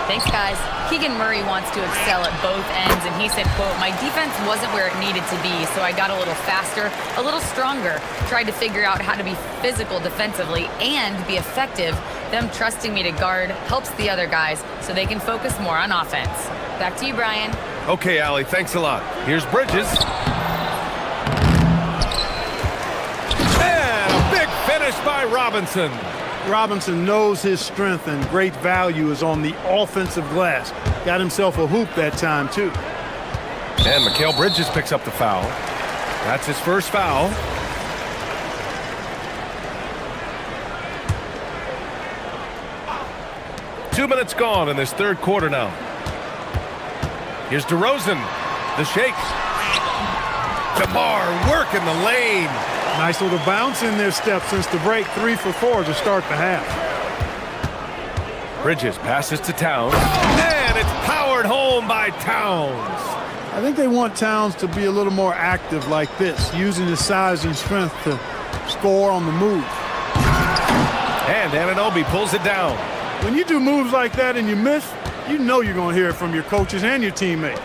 Thanks, guys. Keegan Murray wants to excel at both ends, and he said, quote, "My defense wasn't where it needed to be, so I got a little faster, a little stronger, tried to figure out how to be physical defensively and be effective. Them trusting me to guard helps the other guys so they can focus more on offense." Back to you, Brian. Okay, Allie, thanks a lot. Here's Bridges. And a big finish by Robinson. Robinson knows his strength and great value is on the offensive glass. Got himself a hoop that time, too. And Mikal Bridges picks up the foul. That's his first foul. Two minutes gone in this third quarter now. Here's DeRozan. The shake. DeMar working the lane. Nice little bounce in their step since the break. 3 for 4 to start the half. Bridges passes to Towns. And it's powered home by Towns. I think they want Towns to be a little more active like this, using his size and strength to score on the move. And Anunoby pulls it down. When you do moves like that and you miss, you know you're going to hear it from your coaches and your teammates.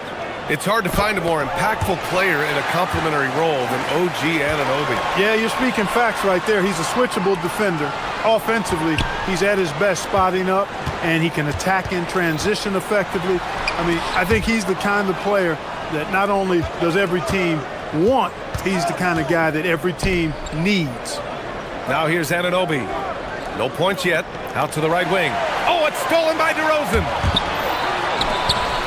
It's hard to find a more impactful player in a complementary role than OG Anunoby. Yeah, you're speaking facts right there. He's a switchable defender. Offensively, he's at his best spotting up, and he can attack in transition effectively. I mean, I think he's the kind of player that not only does every team want, he's the kind of guy that every team needs. Now here's Anunoby. No points yet. Out to the right wing. Oh, it's stolen by DeRozan.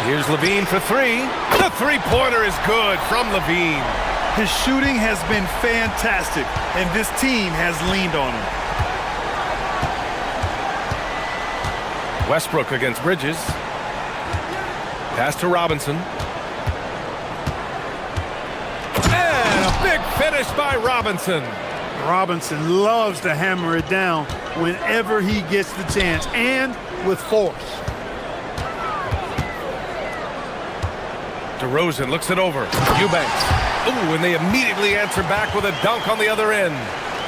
Here's LaVine for 3. The three-pointer is good from LaVine. His shooting has been fantastic, and this team has leaned on him. Westbrook against Bridges. Pass to Robinson. And a big finish by Robinson. Robinson loves to hammer it down whenever he gets the chance, and with force. DeRozan looks it over. Eubanks Ooh, and they immediately answer back with a dunk on the other end.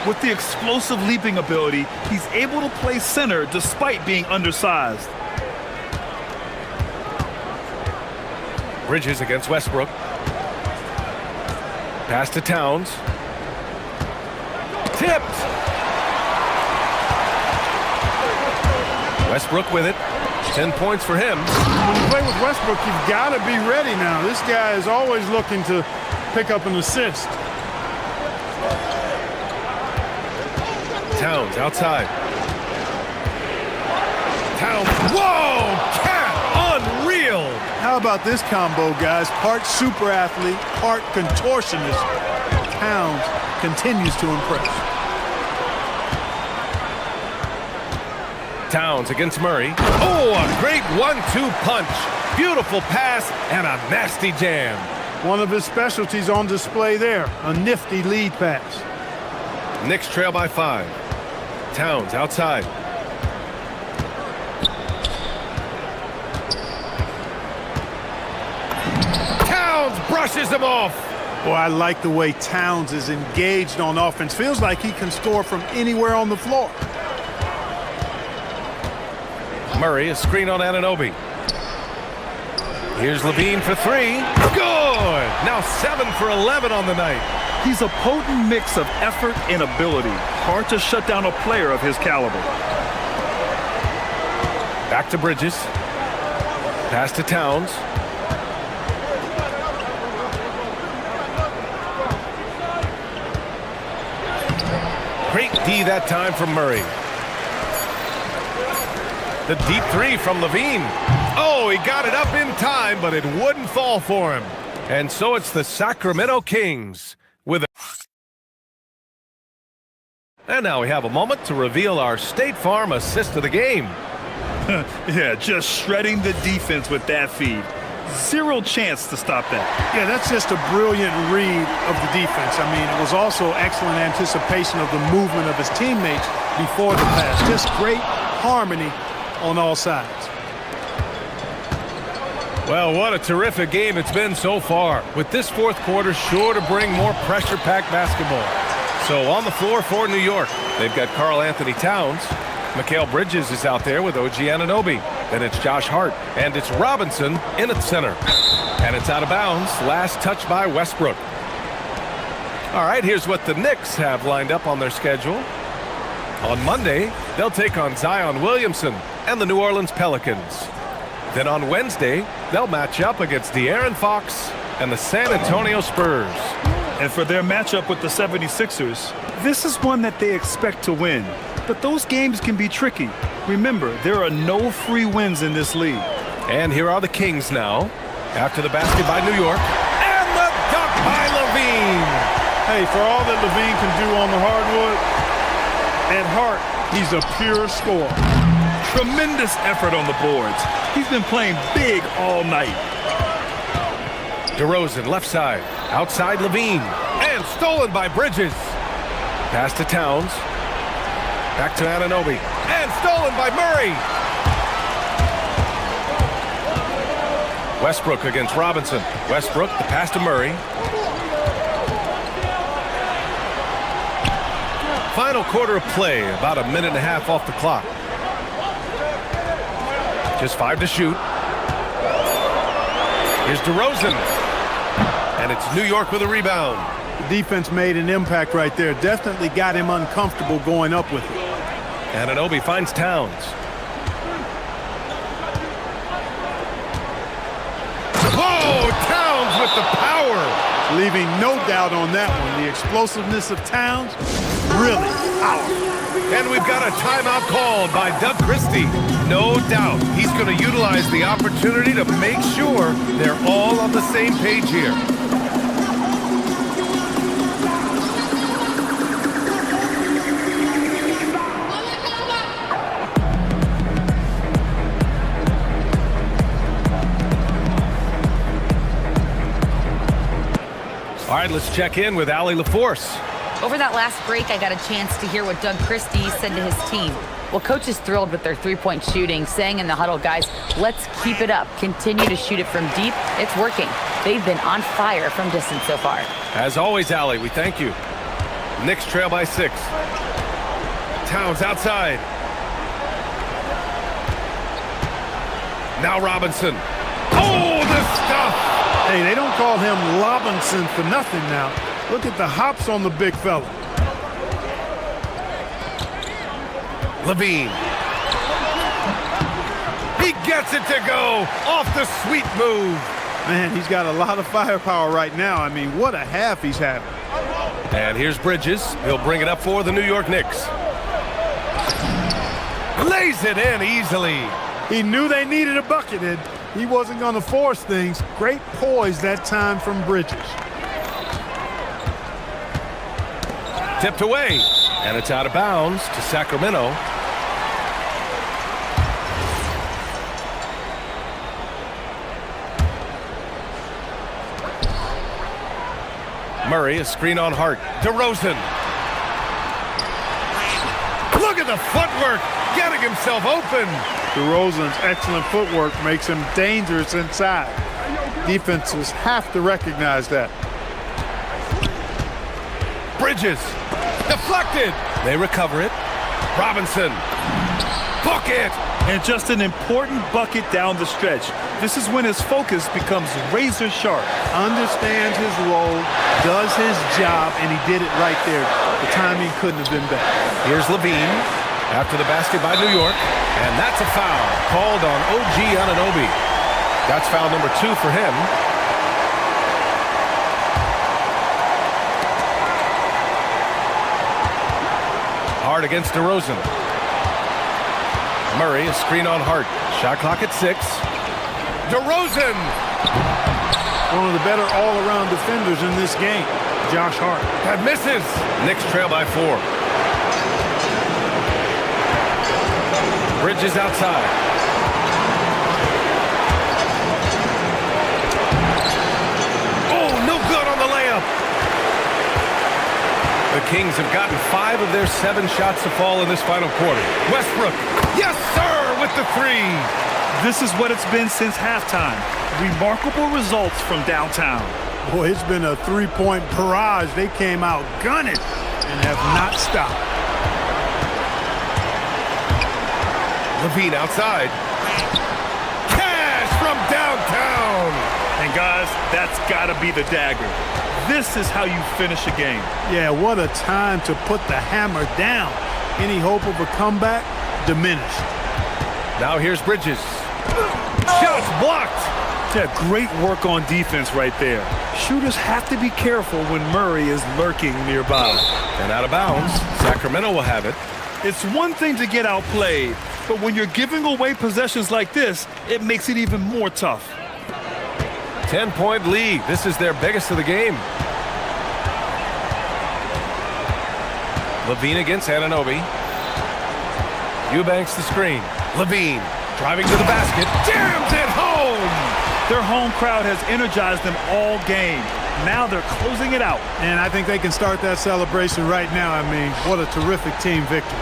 With the explosive leaping ability, he's able to play center despite being undersized. Bridges against Westbrook. Pass to Towns. Tipped. Westbrook with it. 10 points for him. When you play with Westbrook, you've got to be ready now. This guy is always looking to pick up an assist. Towns outside. Towns. Whoa! Cat! Unreal! How about this combo, guys? Part super athlete, part contortionist. Towns continues to impress. Towns against Murray. Oh, a great 1-2 punch. Beautiful pass and a nasty jam. One of his specialties on display there, a nifty lead pass. Knicks trail by 5. Towns outside. Towns brushes him off. Boy, I like the way Towns is engaged on offense. Feels like he can score from anywhere on the floor. Murray, a screen on Anunoby. Here's Levine for 3. Good! Now 7 for 11 on the night. He's a potent mix of effort and ability. Hard to shut down a player of his caliber. Back to Bridges. Pass to Towns. Great D that time from Murray. The deep 3 from Levine. Oh, he got it up in time, but it wouldn't fall for him. And so it's the Sacramento Kings with a... And now we have a moment to reveal our State Farm assist of the game. Yeah, just shredding the defense with that feed. Zero chance to stop that. Yeah, that's just a brilliant read of the defense. I mean, it was also excellent anticipation of the movement of his teammates before the pass. Just great harmony on all sides. Well, what a terrific game it's been so far, with this fourth quarter sure to bring more pressure-packed basketball. So on the floor for New York, they've got Karl Anthony Towns. Mikal Bridges is out there with OG Anunoby. Then it's Josh Hart, and it's Robinson in at center. And it's out of bounds, last touch by Westbrook. All right, here's what the Knicks have lined up on their schedule. On Monday, they'll take on Zion Williamson and the New Orleans Pelicans. Then on Wednesday, they'll match up against De'Aaron Fox and the San Antonio Spurs. And for their matchup with the 76ers, this is one that they expect to win. But those games can be tricky. Remember, there are no free wins in this league. And here are the Kings now, after the basket by New York. And the dunk by Levine! Hey, for all that Levine can do on the hardwood, at heart, he's a pure scorer. Tremendous effort on the boards. He's been playing big all night. DeRozan, left side. Outside Levine. And stolen by Bridges. Pass to Towns. Back to Anunoby. And stolen by Murray. Westbrook against Robinson. Westbrook, the pass to Murray. Final quarter of play, about a minute and a half off the clock. Just 5 to shoot. Here's DeRozan. And it's New York with a rebound. The defense made an impact right there. Definitely got him uncomfortable going up with it. Anunoby finds Towns. Oh, Towns with the power. Leaving no doubt on that one. The explosiveness of Towns, really powerful. And we've got a timeout called by Doug Christie. No doubt he's going to utilize the opportunity to make sure they're all on the same page here. All right, let's check in with Allie LaForce. Over that last break, I got a chance to hear what Doug Christie said to his team. Well, coach is thrilled with their three-point shooting, saying in the huddle, guys, let's keep it up. Continue to shoot it from deep. It's working. They've been on fire from distance so far. As always, Allie, we thank you. Knicks trail by 6. Towns outside. Now Robinson. Oh, the stuff! Hey, they don't call him Robinson for nothing now. Look at the hops on the big fella. Levine. He gets it to go off the sweet move. Man, he's got a lot of firepower right now. I mean, what a half he's having. And here's Bridges. He'll bring it up for the New York Knicks. Lays it in easily. He knew they needed a bucket, and he wasn't going to force things. Great poise that time from Bridges. Tipped away, and it's out of bounds to Sacramento. Murray, a screen on Hart. DeRozan. Look at the footwork, getting himself open. DeRozan's excellent footwork makes him dangerous inside. Defenses have to recognize that. Bridges, deflected. They recover it. Robinson, bucket. And just an important bucket down the stretch. This is when his focus becomes razor sharp. Understands his role, does his job, and he did it right there. The timing couldn't have been better. Here's Levine after the basket by New York, and that's a foul called on OG Anunoby. That's foul number 2 for him. Hart against DeRozan. Murray, a screen on Hart. Shot clock at 6. DeRozan! One of the better all-around defenders in this game, Josh Hart. That misses. Knicks trail by 4. Bridges outside. Oh, no good on the layup. The Kings have gotten 5 of their 7 shots to fall in this final quarter. Westbrook, yes sir, with the 3. This is what it's been since halftime. Remarkable results from downtown. Boy, it's been a three-point barrage. They came out gunning and have not stopped. Levine outside. Cash from downtown. And guys, that's got to be the dagger. This is how you finish a game. Yeah, what a time to put the hammer down. Any hope of a comeback? Diminished. Now here's Bridges. Shots blocked. Yeah, great work on defense right there. Shooters have to be careful when Murray is lurking nearby. And out of bounds, Sacramento will have it. It's one thing to get outplayed, but when you're giving away possessions like this, it makes it even more tough. 10-point lead. This is their biggest of the game. Levine against Anunoby. Eubanks the screen. Levine driving to the basket. Jams it home! Their home crowd has energized them all game. Now they're closing it out. And I think they can start that celebration right now. I mean, what a terrific team victory.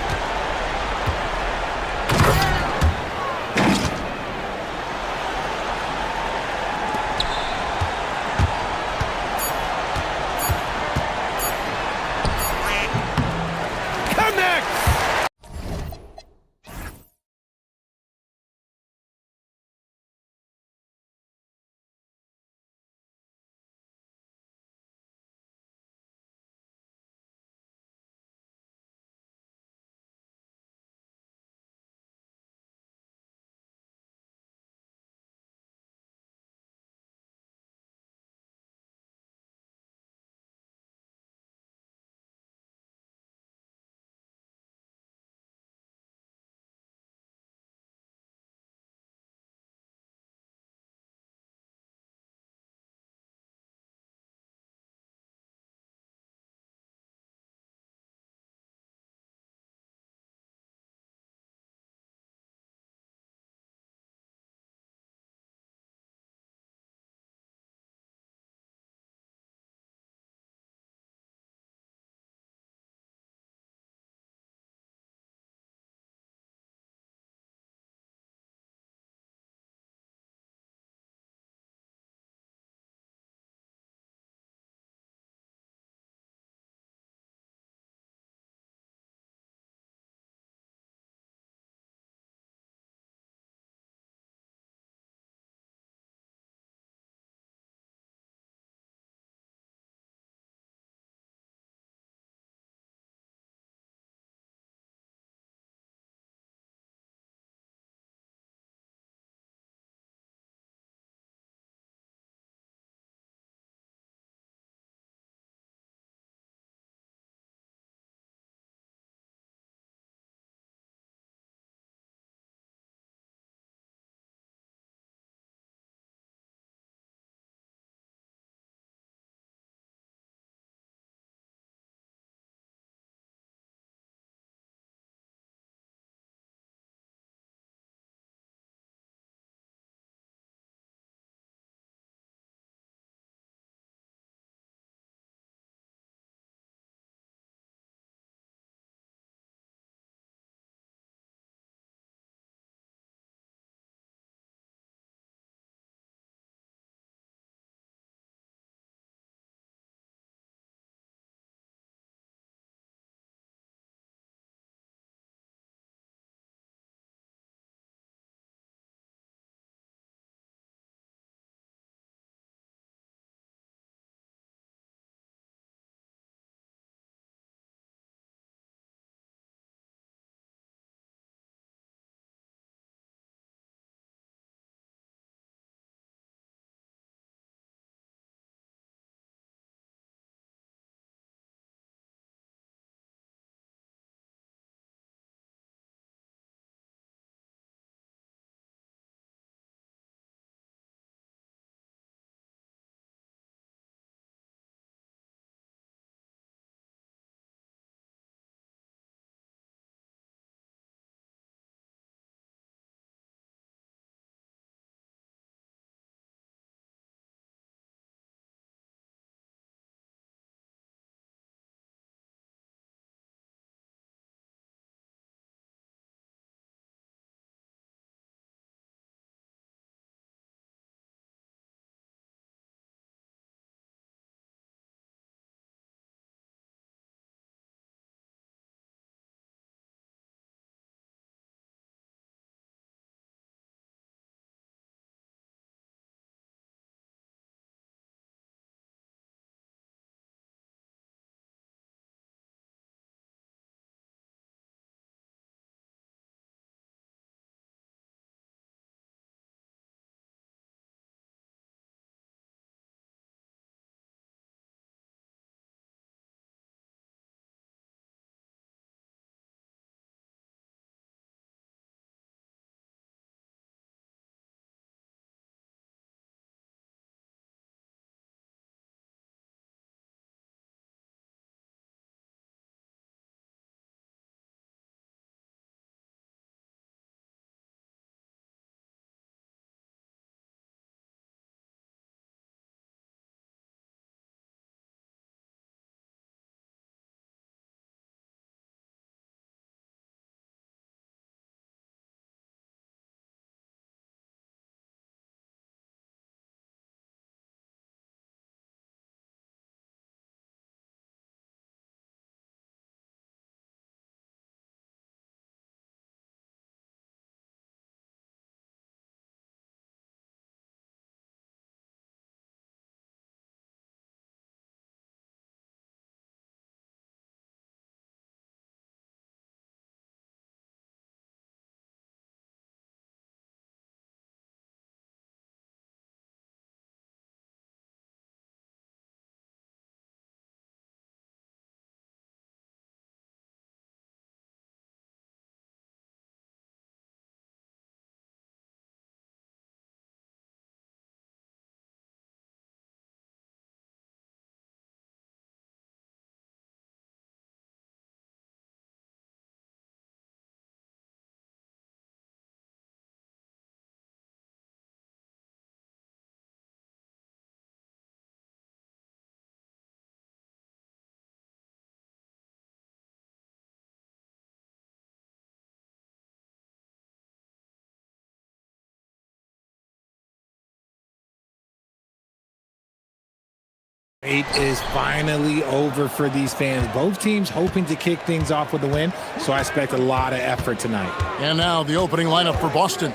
It is finally over for these fans. Both teams hoping to kick things off with a win, so I expect a lot of effort tonight. And now the opening lineup for Boston.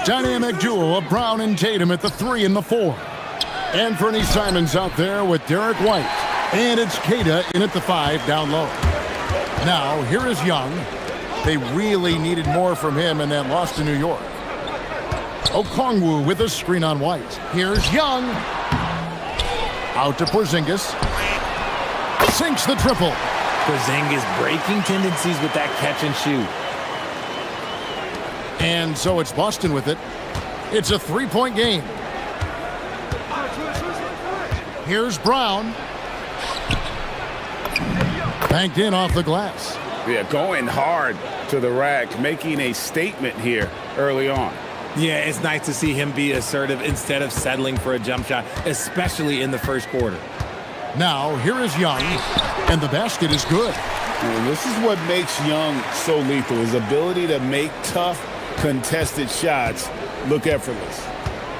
Dynamic duo of Brown and Tatum at the 3 and the 4. Anthony Simons out there with Derek White. And it's Kata in at the 5 down low. Now, here is Young. They really needed more from him in that loss to New York. Okongwu with a screen on White. Here's Young. Out to Porzingis. Sinks the triple. Porzingis breaking tendencies with that catch and shoot. And so it's Boston with it. It's a 3-point game. Here's Brown. Banked in off the glass. Yeah, going hard to the rack, making a statement here early on. Yeah, it's nice to see him be assertive instead of settling for a jump shot, especially in the first quarter. Now, here is Young, and the basket is good. And this is what makes Young so lethal, his ability to make tough, contested shots look effortless.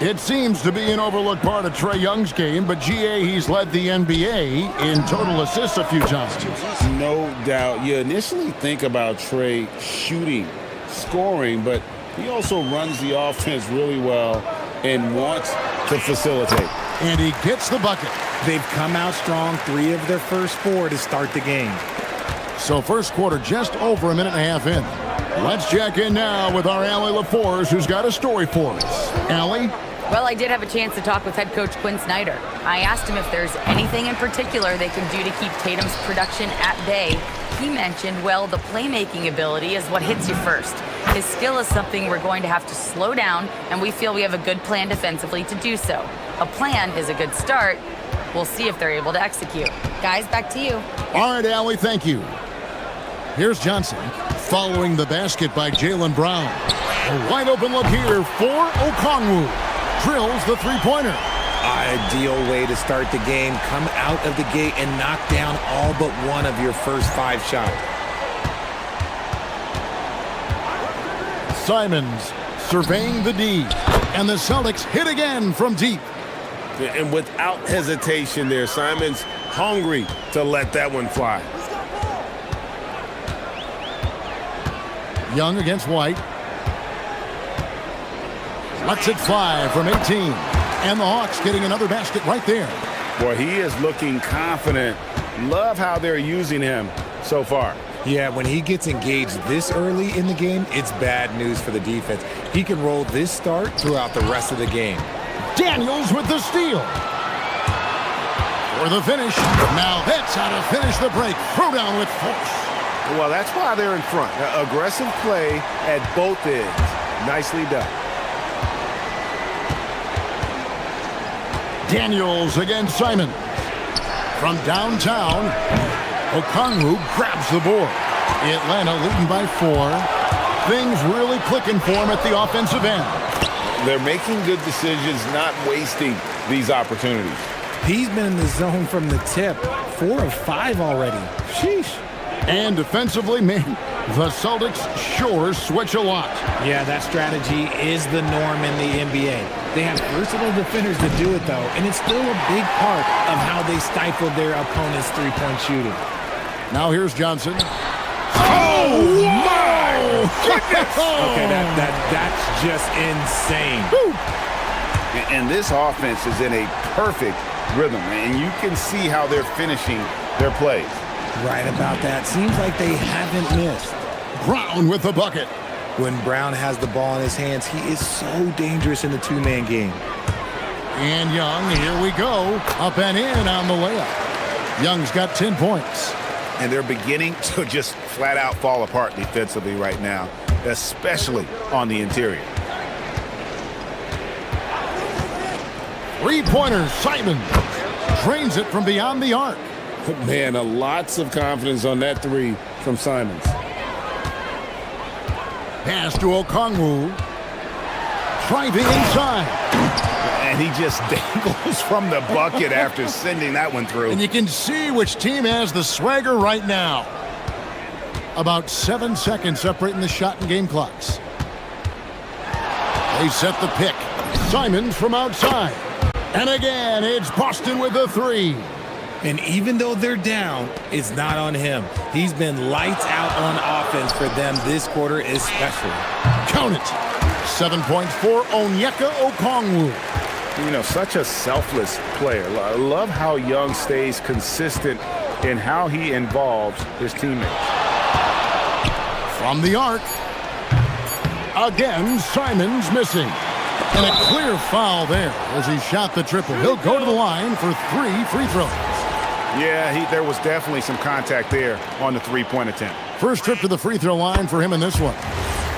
It seems to be an overlooked part of Trae Young's game, but GA, he's led the NBA in total assists a few times. No doubt. You initially think about Trae shooting, scoring, but he also runs the offense really well and wants to facilitate. And he gets the bucket. They've come out strong, 3 of their first 4 to start the game. So first quarter just over a minute and a half in. Let's check in now with our Allie LaForce, who's got a story for us. Allie? Well, I did have a chance to talk with head coach Quinn Snyder. I asked him if there's anything in particular they can do to keep Tatum's production at bay. He mentioned, well, the playmaking ability is what hits you first. His skill is something we're going to have to slow down, and we feel we have a good plan defensively to do so. A plan is a good start. We'll see if they're able to execute. Guys, back to you. All right, Allie, thank you. Here's Johnson, following the basket by Jaylen Brown. A wide open look here for Okongwu. Drills the three-pointer. Ideal way to start the game. Come out of the gate and knock down all but one of your first 5 shots. Simons surveying the D. And the Celtics hit again from deep. And without hesitation there, Simons hungry to let that one fly. Young against White. Lets it fly from 18. And the Hawks getting another basket right there. Boy, he is looking confident. Love how they're using him so far. Yeah, when he gets engaged this early in the game, it's bad news for the defense. He can roll this start throughout the rest of the game. Daniels with the steal. For the finish. Now that's how to finish the break. Throw down with force. Well, that's why they're in front. Aggressive play at both ends. Nicely done. Daniels against Simon. From downtown, Okongwu grabs the board. Atlanta leading by 4. Things really clicking for him at the offensive end. They're making good decisions, not wasting these opportunities. He's been in the zone from the tip. 4 of 5 already. Sheesh. And defensively, man, the Celtics sure switch a lot. Yeah, that strategy is the norm in the NBA. They have versatile defenders to do it, though, and it's still a big part of how they stifle their opponent's three-point shooting. Now here's Johnson. Oh, my goodness! Okay, that's just insane. Woo. And this offense is in a perfect rhythm, and you can see how they're finishing their plays. Right about that. Seems like they haven't missed. Brown with the bucket. When Brown has the ball in his hands, he is so dangerous in the two-man game. And Young, here we go. Up and in on the layup. Young's got 10 points. And they're beginning to just flat out fall apart defensively right now, especially on the interior. Three-pointer, Simon drains it from beyond the arc. Man, lots of confidence on that 3 from Simons. Pass to Okongwu. Driving inside. And he just dangles from the bucket after sending that one through. And you can see which team has the swagger right now. About 7 seconds separating the shot and game clocks. They set the pick. Simons from outside. And again, it's Boston with a three. And even though they're down, it's not on him. He's been lights out on offense for them this quarter especially. Count it. 7 points for Onyeka Okongwu. You know, such a selfless player. I love how Young stays consistent in how he involves his teammates. From the arc. Again, Simon's missing. And a clear foul there as he shot the triple. He'll go to the line for 3 free throws. Yeah, there was definitely some contact there on the three-point attempt. First trip to the free throw line for him in this one.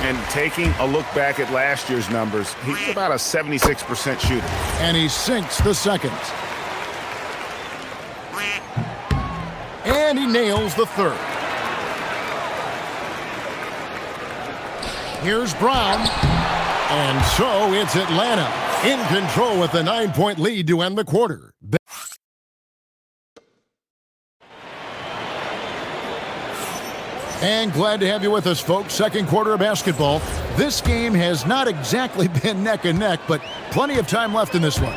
And taking a look back at last year's numbers, he's about a 76% shooter. And he sinks the second. And he nails the third. Here's Brown. And so it's Atlanta in control with a 9-point lead to end the quarter. And glad to have you with us, folks. Second quarter of basketball. This game has not exactly been neck and neck, but plenty of time left in this one.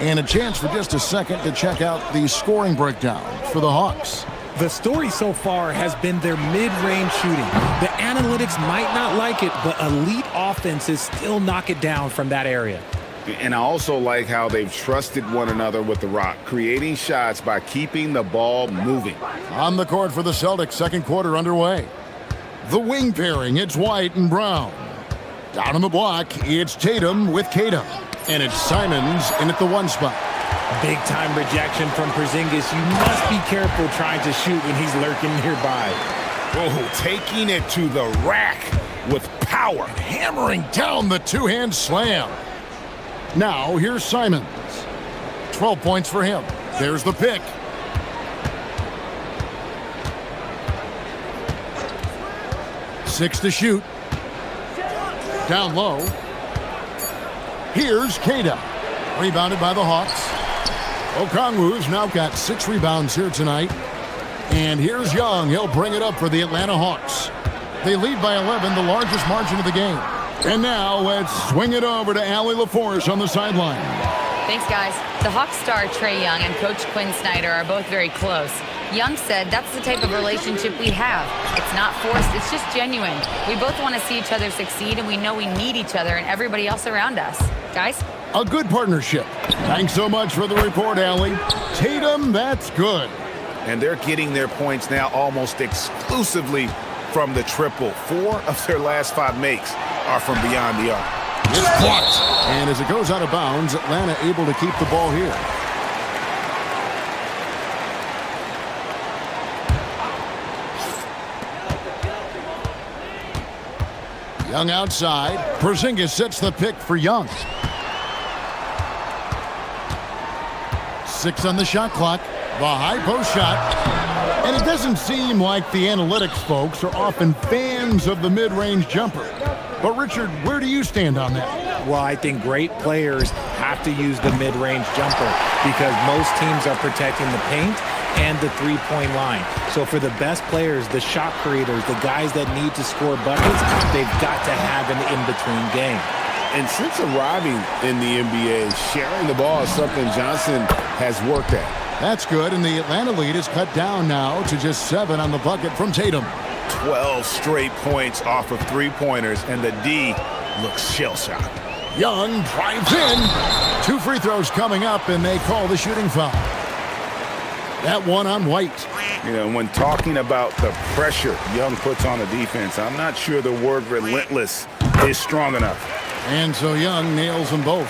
And a chance for just a second to check out the scoring breakdown for the Hawks. The story so far has been their mid-range shooting. The analytics might not like it, but elite offenses still knock it down from that area. And I also like how they've trusted one another with the rock, creating shots by keeping the ball moving. On the court for the Celtics, second quarter underway. The wing pairing, it's White and Brown. Down on the block, it's Tatum with Kata. And it's Simons in at the one spot. Big-time rejection from Porzingis. You must be careful trying to shoot when he's lurking nearby. Oh, taking it to the rack with power. Hammering down the two-hand slam. Now, here's Simons. 12 points for him. There's the pick. Six to shoot. Down low. Here's Kata. Rebounded by the Hawks. Okongwu's now got 6 rebounds here tonight. And here's Young. He'll bring it up for the Atlanta Hawks. They lead by 11, the largest margin of the game. And now let's swing it over to Allie LaForce on the sideline. Thanks, guys. The Hawks star Trae Young and Coach Quinn Snyder are both very close. Young said that's the type of relationship we have. It's not forced, it's just genuine. We both want to see each other succeed, and we know we need each other and everybody else around us. Guys? A good partnership. Thanks so much for the report, Allie. Tatum, that's good. And they're getting their points now almost exclusively from the triple. 4 of their last 5 makes are from beyond the arc. It's blocked. And as it goes out of bounds, Atlanta able to keep the ball here. Young outside. Porzingis sets the pick for Young. 6 on the shot clock. The high post shot. And it doesn't seem like the analytics folks are often fans of the mid-range jumper. But Richard, where do you stand on that? Well, I think great players have to use the mid-range jumper because most teams are protecting the paint and the three-point line. So for the best players, the shot creators, the guys that need to score buckets, they've got to have an in-between game. And since arriving in the NBA, sharing the ball is something Johnson has worked at. That's good, and the Atlanta lead is cut down now to just 7 on the bucket from Tatum. 12 straight points off of three-pointers, and the D looks shell-shocked. Young drives in. 2 free throws coming up, and they call the shooting foul. That one on White. You know, when talking about the pressure Young puts on the defense, I'm not sure the word relentless is strong enough. And so Young nails them both.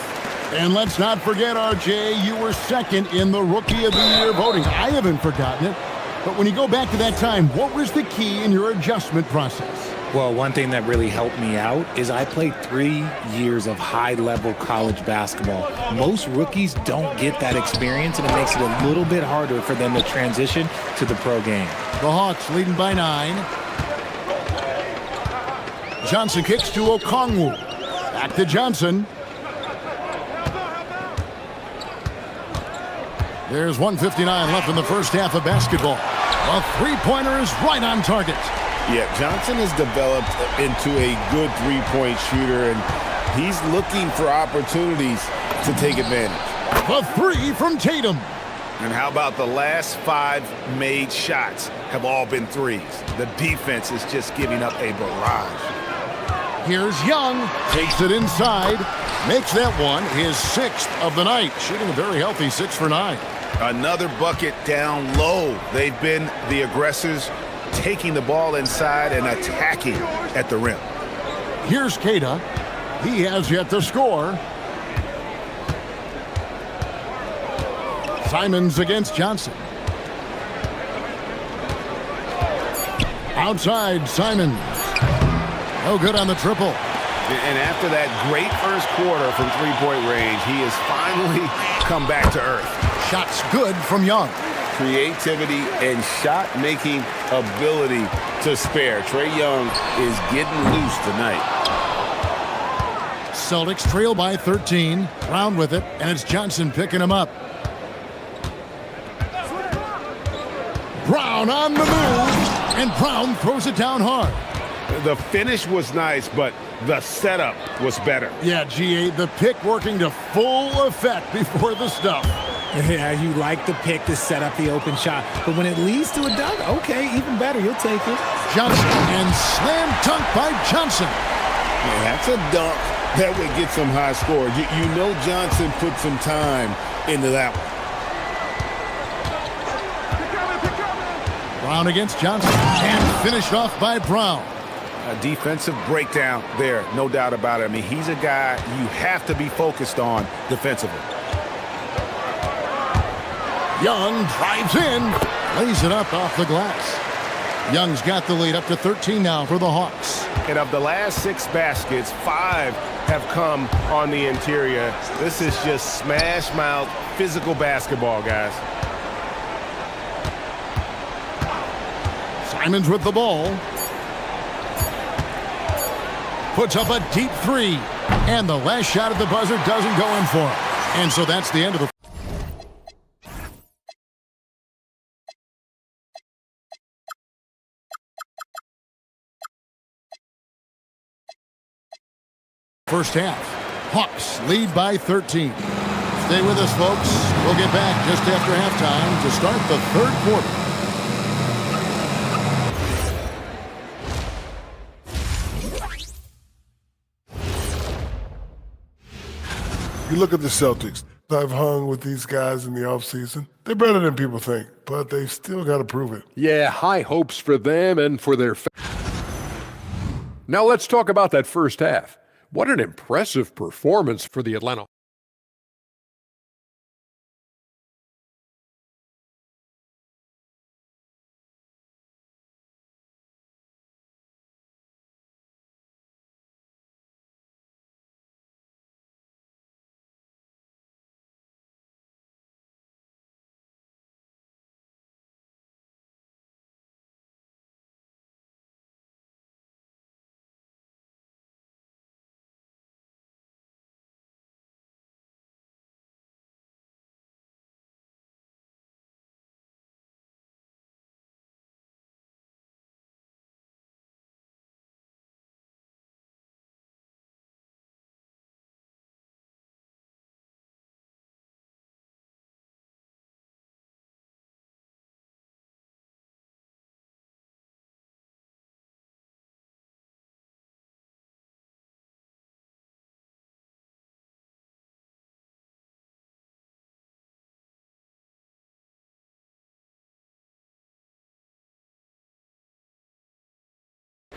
And let's not forget, RJ, you were second in the Rookie of the Year voting. I haven't forgotten it. But when you go back to that time, what was the key in your adjustment process? Well, one thing that really helped me out is I played 3 years of high-level college basketball. Most rookies don't get that experience, and it makes it a little bit harder for them to transition to the pro game. The Hawks leading by 9. Johnson kicks to Okongwu. Back to Johnson. There's 1:59 left in the first half of basketball. A three-pointer is right on target. Yeah, Johnson has developed into a good three-point shooter, and he's looking for opportunities to take advantage. The three from Tatum. And how about the last 5 made shots have all been threes? The defense is just giving up a barrage. Here's Young, takes it inside, makes that one his 6th of the night, shooting a very healthy 6 for 9. Another bucket down low. They've been the aggressors, taking the ball inside and attacking at the rim. Here's Keita. He has yet to score. Simons against Johnson. Outside, Simons. No good on the triple. And after that great first quarter from three-point range, he has finally come back to earth. Shots good from Young. Creativity and shot-making ability to spare. Trae Young is getting loose tonight. Celtics trail by 13. Brown with it, and it's Johnson picking him up. Brown on the move, and Brown throws it down hard. The finish was nice, but the setup was better. Yeah, GA, the pick working to full effect before the stuff. Yeah, you like the pick to set up the open shot, but when it leads to a dunk, okay, even better, you'll take it. Johnson, and slam dunk by Johnson. Yeah, that's a dunk that would get some high scores. You know Johnson put some time into that one. Brown against Johnson, and finished off by Brown. A defensive breakdown there, no doubt about it. I mean, he's a guy you have to be focused on defensively. Young drives in, lays it up off the glass. Young's got the lead up to 13 now for the Hawks. And of the last 6 baskets, 5 have come on the interior. This is just smash mouth physical basketball, guys. Simons with the ball. Puts up a deep 3. And the last shot at the buzzer doesn't go in for him. And so that's the end of the first half. Hawks lead by 13. Stay with us, folks. We'll get back just after halftime to start the third quarter. You look at the Celtics. I've hung with these guys in the offseason. They're better than people think, but they've still got to prove it. Yeah, high hopes for them and for their Now let's talk about that first half. What an impressive performance for the Atlanta.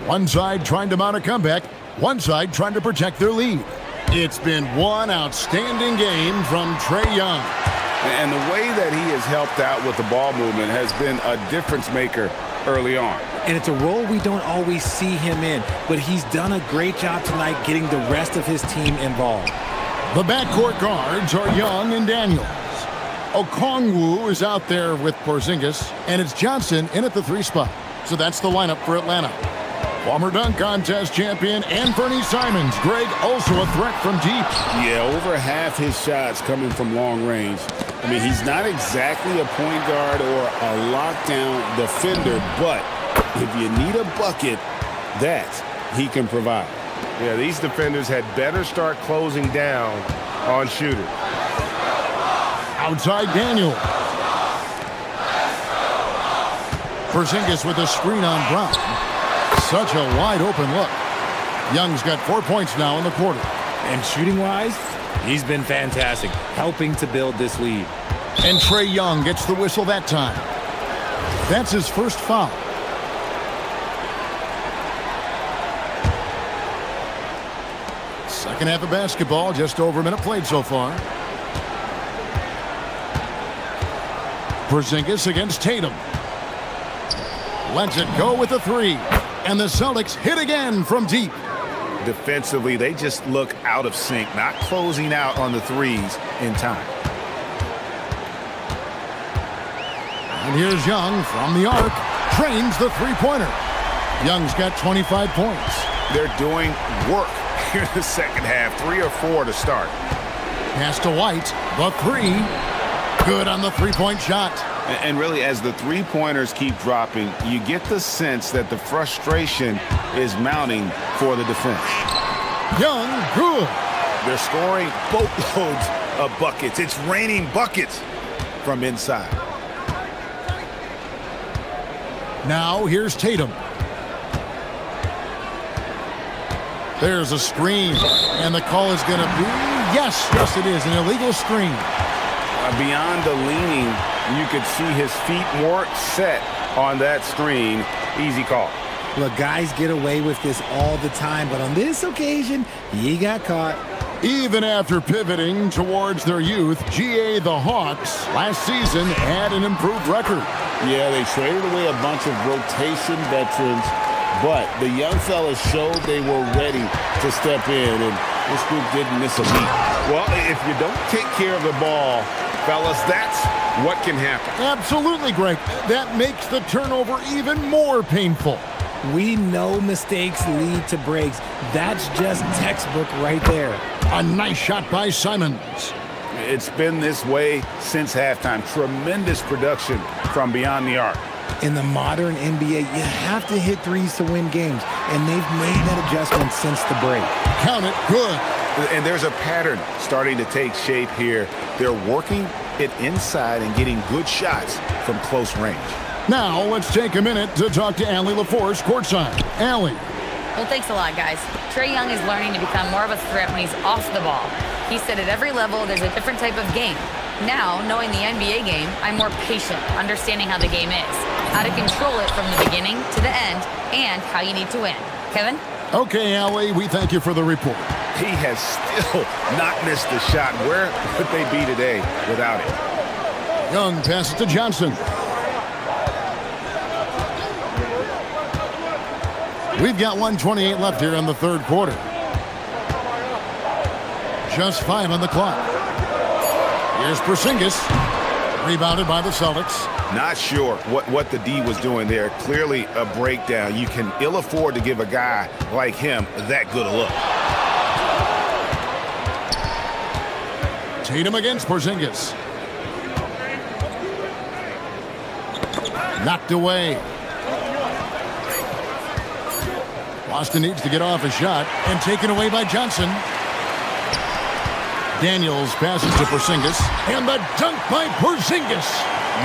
One side trying to mount a comeback, one side trying to protect their lead. It's been one outstanding game from Trae Young. And the way that he has helped out with the ball movement has been a difference maker early on. And it's a role we don't always see him in, but he's done a great job tonight getting the rest of his team involved. The backcourt guards are Young and Daniels. Okongwu is out there with Porzingis, and it's Johnson in at the 3 spot. So that's the lineup for Atlanta. Former dunk contest champion Anthony Simons. Greg also a threat from deep. Yeah, over half his shots coming from long range. I mean, he's not exactly a point guard or a lockdown defender, but if you need a bucket, that he can provide. Yeah, these defenders had better start closing down on shooters. Outside Daniel. Porzingis with a screen on Brown. Such a wide open look. Young's got 4 points now in the quarter. And shooting-wise, he's been fantastic, helping to build this lead. And Trae Young gets the whistle that time. That's his first foul. Second half of basketball, just over a minute played so far. Porzingis against Tatum. Lets it go with the three. And the Celtics hit again from deep. Defensively, they just look out of sync, not closing out on the threes in time. And here's Young from the arc. Trains the three-pointer. Young's got 25 points. They're doing work here in the second half. 3 or 4 to start. Pass to White. The three. Good on the three-point shot. And really, as the three-pointers keep dropping, you get the sense that the frustration is mounting for the defense. Young, good. They're scoring boatloads of buckets. It's raining buckets from inside. Now here's Tatum. There's a screen. And the call is going to be, yes, it is, an illegal screen. Beyond the leaning, you could see his feet weren't set on that screen. Easy call. Look, guys get away with this all the time, but on this occasion, he got caught. Even after pivoting towards their youth, GA the Hawks last season had an improved record. Yeah, they traded away a bunch of rotation veterans, but the young fellas showed they were ready to step in, and this group didn't miss a beat. Well, if you don't take care of the ball, fellas, that's what can happen. Absolutely, Greg. That makes the turnover even more painful. We know mistakes lead to breaks. That's just textbook right there. A nice shot by Simons. It's been this way since halftime. Tremendous production from beyond the arc. In the modern NBA, you have to hit threes to win games, and they've made that adjustment since the break. Count it, good. And there's a pattern starting to take shape here. They're working it inside and getting good shots from close range. Now let's take a minute to talk to Allie LaForce courtside. Allie. Well, thanks a lot, guys. Trae Young is learning to become more of a threat when he's off the ball. He said at every level there's a different type of game. Now, knowing the NBA game, I'm more patient, understanding how the game is, how to control it from the beginning to the end, and how you need to win. Kevin? Okay, Allie, we thank you for the report. He has still not missed a shot. Where would they be today without it? Young passes to Johnson. We've got 1:28 left here in the third quarter. Just 5 on the clock. Here's Porzingis. Rebounded by the Celtics. Not sure what the D was doing there. Clearly a breakdown. You can ill afford to give a guy like him that good a look. Tatum against Porzingis. Knocked away. Boston needs to get off a shot and taken away by Johnson. Daniels passes to Porzingis, and the dunk by Porzingis.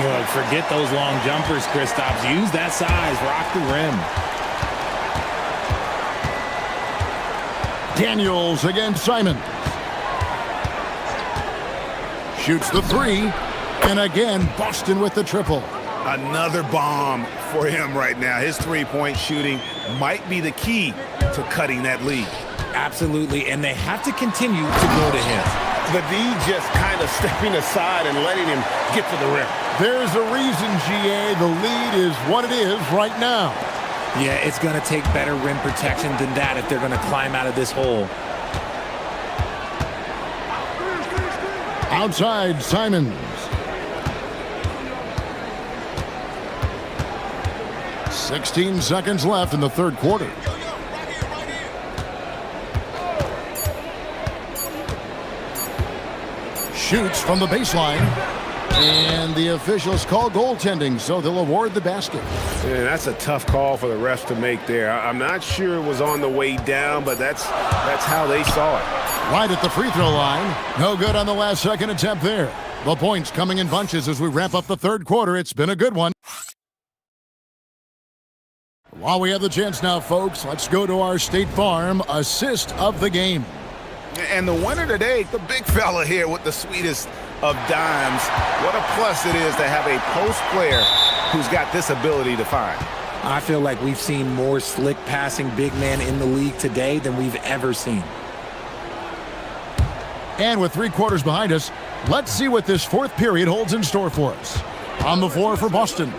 Look, forget those long jumpers, Kristaps. Use that size. Rock the rim. Daniels against Simon. Shoots the three, and again, Boston with the triple. Another bomb for him right now. His three-point shooting might be the key to cutting that lead. Absolutely, and they have to continue to go to him. The D just kind of stepping aside and letting him get to the rim. There's a reason, GA, the lead is what it is right now. Yeah, it's going to take better rim protection than that if they're going to climb out of this hole. Outside, Simons. 16 seconds left in the third quarter. Shoots from the baseline. And the officials call goaltending, so they'll award the basket. Man, that's a tough call for the refs to make there. I'm not sure it was on the way down, but that's how they saw it. Right at the free throw line. No good on the last second attempt there. The points coming in bunches as we wrap up the third quarter. It's been a good one. While we have the chance now, folks, let's go to our State Farm assist of the game. And the winner today, the big fella here with the sweetest of dimes. What a plus it is to have a post player who's got this ability to find. I feel like we've seen more slick passing big man in the league today than we've ever seen. And with 3 quarters behind us, let's see what this fourth period holds in store for us. On the floor for Boston.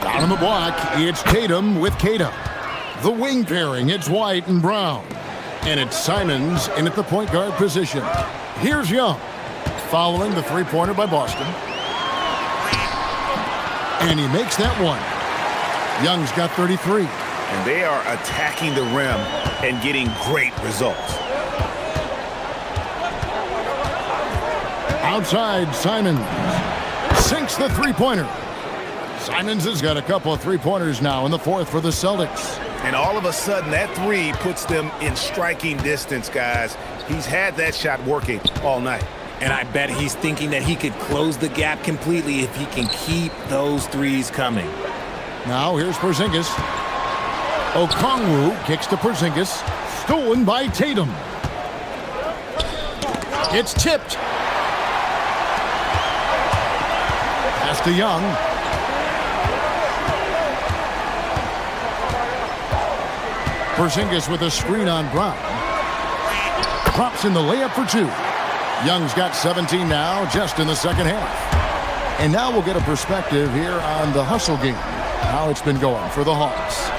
Down on the block, it's Tatum with Cada. The wing pairing, it's White and Brown. And it's Simons in at the point guard position. Here's Young, following the three-pointer by Boston. And he makes that one. Young's got 33. And they are attacking the rim and getting great results. Outside, Simons sinks the three-pointer. Simons has got a couple of three-pointers now in the fourth for the Celtics. And all of a sudden, that three puts them in striking distance, guys. He's had that shot working all night. And I bet he's thinking that he could close the gap completely if he can keep those threes coming. Now here's Porzingis. Okongwu kicks to Porzingis. Stolen by Tatum. It's tipped. Pass to Young. Porzingis with a screen on Brown. Drops in the layup for 2. Young's got 17 now, just in the second half. And now we'll get a perspective here on the hustle game, how it's been going for the Hawks.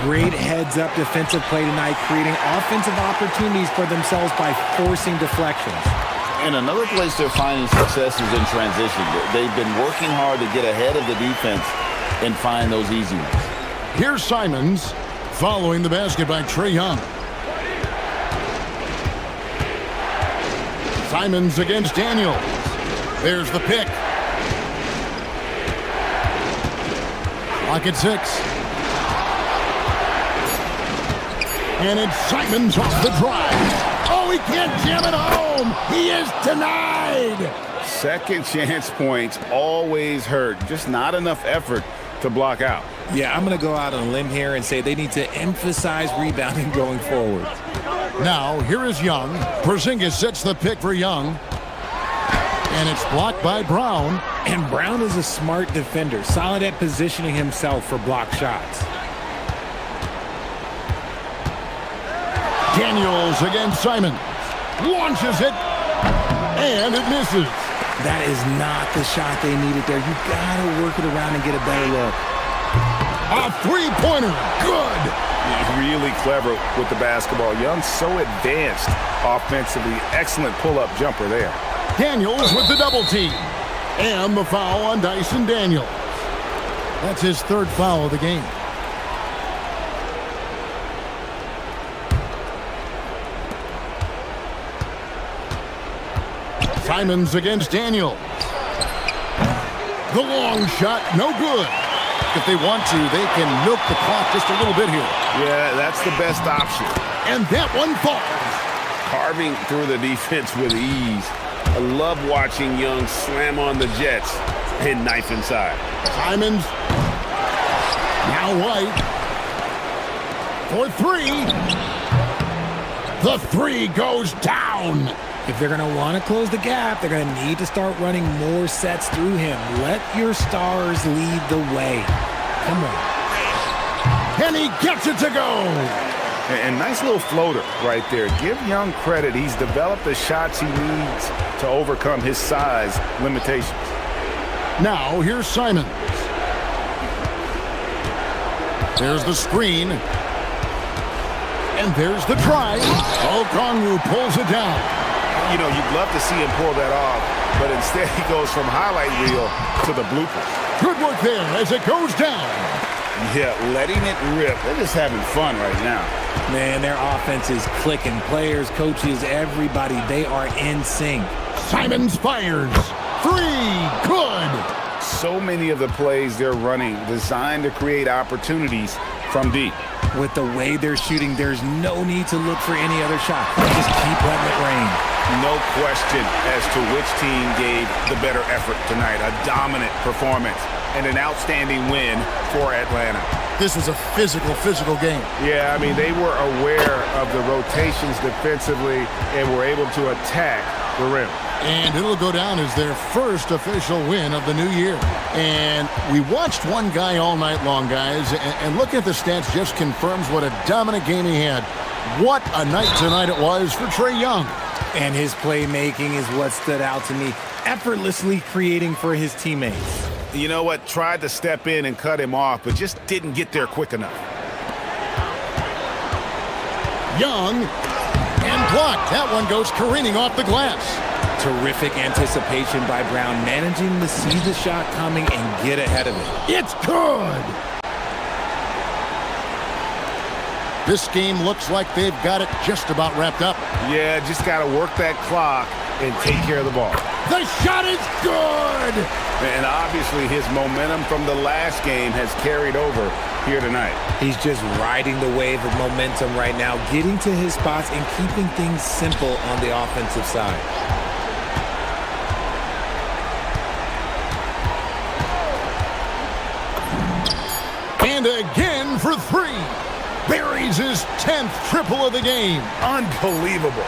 Great heads-up defensive play tonight, creating offensive opportunities for themselves by forcing deflections. And another place they're finding success is in transition. They've been working hard to get ahead of the defense and find those easy ones. Here's Simons, following the basket by Trae Young. Simons against Daniels. There's the pick. Clock at 6. And it's Simons off the drive. Oh, he can't jam it home. He is denied. Second chance points always hurt. Just not enough effort to block out. Yeah, I'm going to go out on a limb here and say they need to emphasize rebounding going forward. Now, here is Young. Porzingis sets the pick for Young. And it's blocked by Brown. And Brown is a smart defender, solid at positioning himself for block shots. Daniels against Simons. Launches it. And it misses. That is not the shot they needed there. You got to work it around and get a better look. A three-pointer. Good. Really clever with the basketball. Young's so advanced offensively. Excellent pull-up jumper there. Daniels with the double team. And the foul on Dyson Daniels. That's his third foul of the game. Simons against Daniels. The long shot, no good. If they want to, they can milk the clock just a little bit here. Yeah, that's the best option. And that one falls. Carving through the defense with ease. I love watching Young slam on the Jets and knife inside. Simons. Now White. For 3. The 3 goes down. If they're going to want to close the gap, they're going to need to start running more sets through him. Let your stars lead the way. Come on. And he gets it to go. And nice little floater right there. Give Young credit. He's developed the shots he needs to overcome his size limitations. Now, here's Simons. There's the screen. And there's the try. Okongwu pulls it down. You know, you'd love to see him pull that off, but instead he goes from highlight reel to the bloopers. Good work there as it goes down. Yeah, letting it rip. They're just having fun right now. Man, their offense is clicking. Players, coaches, everybody, they are in sync. Simons fires. Three, good. So many of the plays they're running designed to create opportunities from deep. With the way they're shooting, there's no need to look for any other shot. Just keep letting it rain. No question as to which team gave the better effort tonight. A dominant performance and an outstanding win for Atlanta. This was a physical game. Yeah, I mean, they were aware of the rotations defensively and were able to attack the rim. And it'll go down as their first official win of the new year. And we watched one guy all night long, guys, and looking at the stats just confirms what a dominant game he had. What a night tonight it was for Trae Young. And his playmaking is what stood out to me, effortlessly creating for his teammates. You know what? Tried to step in and cut him off, but just didn't get there quick enough. Young, and blocked. That one goes careening off the glass. Terrific anticipation by Brown, managing to see the shot coming and get ahead of it. It's good. This game looks like they've got it just about wrapped up. Yeah, just got to work that clock and take care of the ball. The shot is good. And obviously his momentum from the last game has carried over here tonight. He's just riding the wave of momentum right now, getting to his spots and keeping things simple on the offensive side. And again for three. Buries his 10th triple of the game. Unbelievable.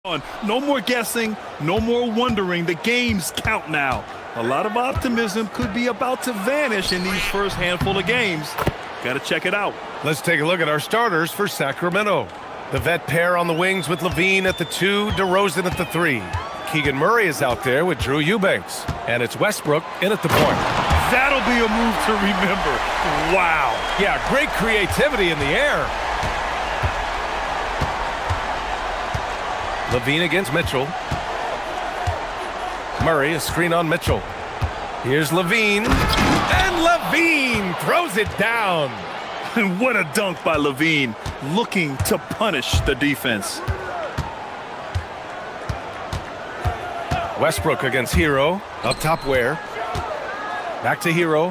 No more guessing, no more wondering. The games count now. A lot of optimism could be about to vanish in these first handful of games. Got to check it out. Let's take a look at our starters for Sacramento. The vet pair on the wings with Levine at the 2, DeRozan at the 3. Keegan Murray is out there with Drew Eubanks. And it's Westbrook in at the point. That'll be a move to remember. Wow. Yeah, great creativity in the air. Levine against Mitchell. Murray, a screen on Mitchell. Here's Levine. And Levine throws it down. And what a dunk by Levine, looking to punish the defense. Westbrook against Hero. Up top Ware. Back to Hero.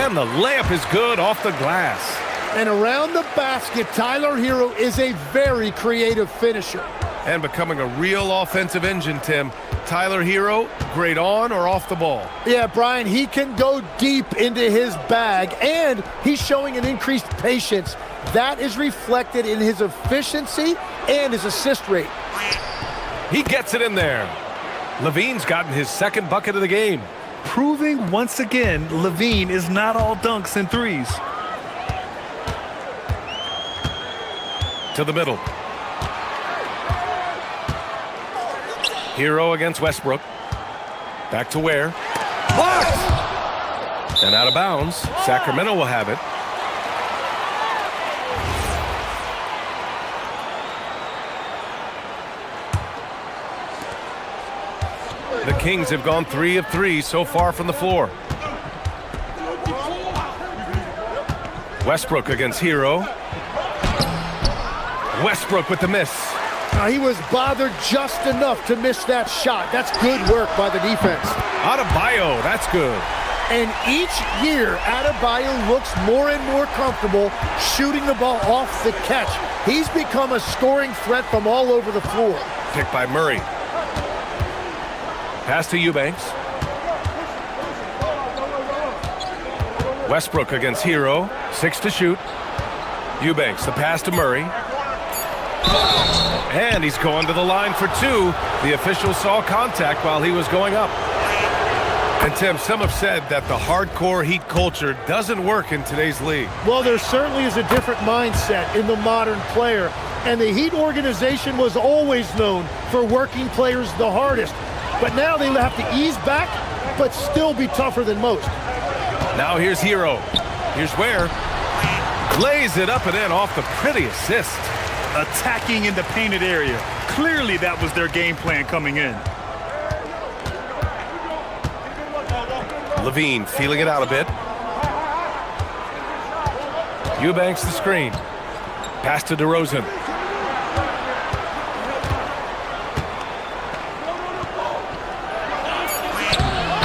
And the layup is good off the glass. And around the basket, Tyler Hero is a very creative finisher. And becoming a real offensive engine, Tim. Tyler Hero, great on or off the ball. Yeah, Brian, he can go deep into his bag, and he's showing an increased patience. That is reflected in his efficiency and his assist rate. He gets it in there. Levine's gotten his second bucket of the game. Proving once again, Levine is not all dunks and threes. To the middle. Hero against Westbrook. Back to Ware. Blocked! And out of bounds. Sacramento will have it. The Kings have gone 3 of 3 so far from the floor. Westbrook against Hero. Westbrook with the miss. Now, he was bothered just enough to miss that shot. That's good work by the defense. Adebayo, that's good. And each year, Adebayo looks more and more comfortable shooting the ball off the catch. He's become a scoring threat from all over the floor. Picked by Murray. Pass to Eubanks. Westbrook against Hero. 6 to shoot. Eubanks, the pass to Murray. And he's going to the line for 2. The official saw contact while he was going up. And Tim, some have said that the hardcore Heat culture doesn't work in today's league. Well, there certainly is a different mindset in the modern player. And the Heat organization was always known for working players the hardest. But now they have to ease back, but still be tougher than most. Now here's Hero. Here's Ware. Lays it up and in off the pretty assist. Attacking in the painted area. Clearly that was their game plan coming in. Levine feeling it out a bit. Eubanks the screen. Pass to DeRozan.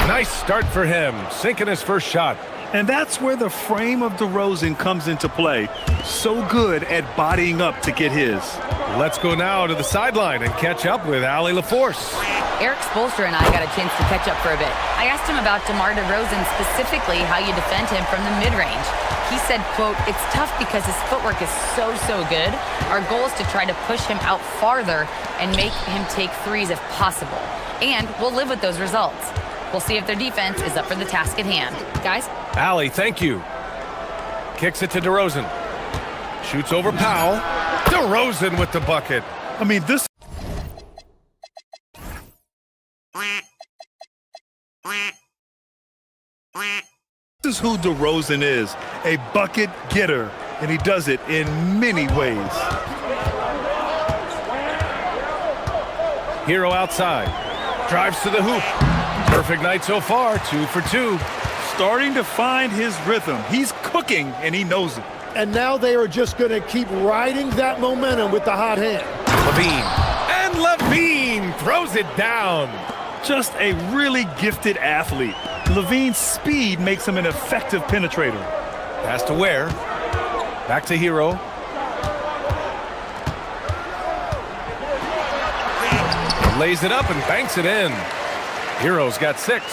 Nice start for him, sinking his first shot. And that's where the frame of DeRozan comes into play. So good at bodying up to get his. Let's go now to the sideline and catch up with Allie LaForce. Eric Spoelstra and I got a chance to catch up for a bit. I asked him about DeMar DeRozan, specifically how you defend him from the mid-range. He said, quote, "It's tough because his footwork is so good. Our goal is to try to push him out farther and make him take threes if possible. And we'll live with those results. We'll see if their defense is up for the task at hand." Guys? Allie, thank you. Kicks it to DeRozan. Shoots over Powell. DeRozan with the bucket. I mean, this is who DeRozan is, a bucket getter, and he does it in many ways. Hero outside. Drives to the hoop. Perfect night so far, 2 for 2. Starting to find his rhythm. He's cooking, and he knows it. And now they are just going to keep riding that momentum with the hot hand. Levine. And Levine throws it down. Just a really gifted athlete. Levine's speed makes him an effective penetrator. Pass to Ware. Back to Hero. Lays it up and banks it in. Hero's got 6.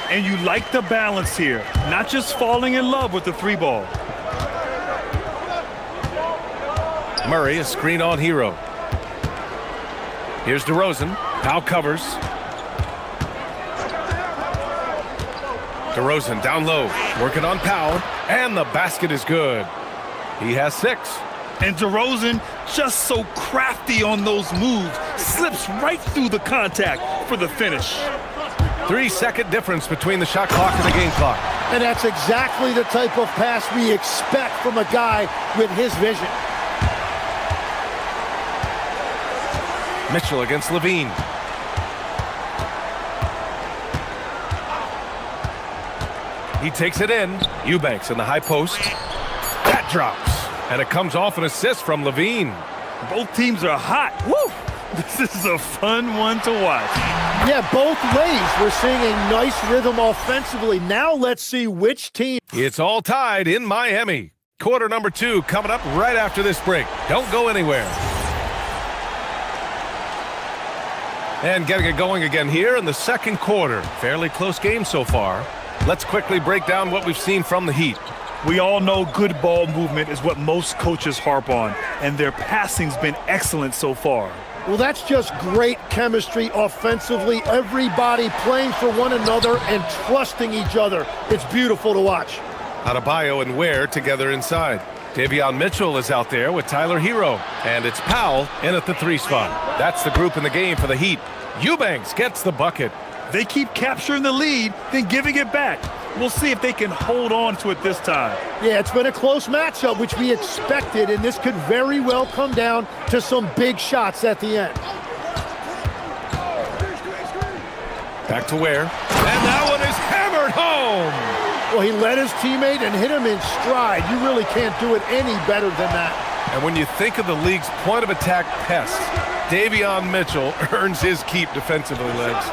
And you like the balance here. Not just falling in love with the 3 ball. Murray, a screen on Hero. Here's DeRozan. Powell covers. DeRozan down low, working on Powell, and the basket is good. He has 6. And DeRozan, just so crafty on those moves, slips right through the contact for the finish. 3-second difference between the shot clock and the game clock. And that's exactly the type of pass we expect from a guy with his vision. Mitchell against Levine. He takes it in. Eubanks in the high post. That drops. And it comes off an assist from Levine. Both teams are hot. Woo! This is a fun one to watch. Yeah, both ways. We're seeing a nice rhythm offensively. Now let's see which team. It's all tied in Miami. Quarter number 2 coming up right after this break. Don't go anywhere. And getting it going again here in the second quarter. Fairly close game so far. Let's quickly break down what we've seen from the Heat. We all know good ball movement is what most coaches harp on, and their passing's been excellent so far. Well, that's just great chemistry offensively. Everybody playing for one another and trusting each other. It's beautiful to watch. Adebayo and Ware together inside. Davion Mitchell is out there with Tyler Hero. And it's Powell in at the 3 spot. That's the group in the game for the Heat. Eubanks gets the bucket. They keep capturing the lead, then giving it back. We'll see if they can hold on to it this time. Yeah, it's been a close matchup, which we expected, and this could very well come down to some big shots at the end. Back to Ware. And that one is hammered home. Well, he led his teammate and hit him in stride. You really can't do it any better than that. And when you think of the league's point of attack pests, Davion Mitchell earns his keep defensively, Legs.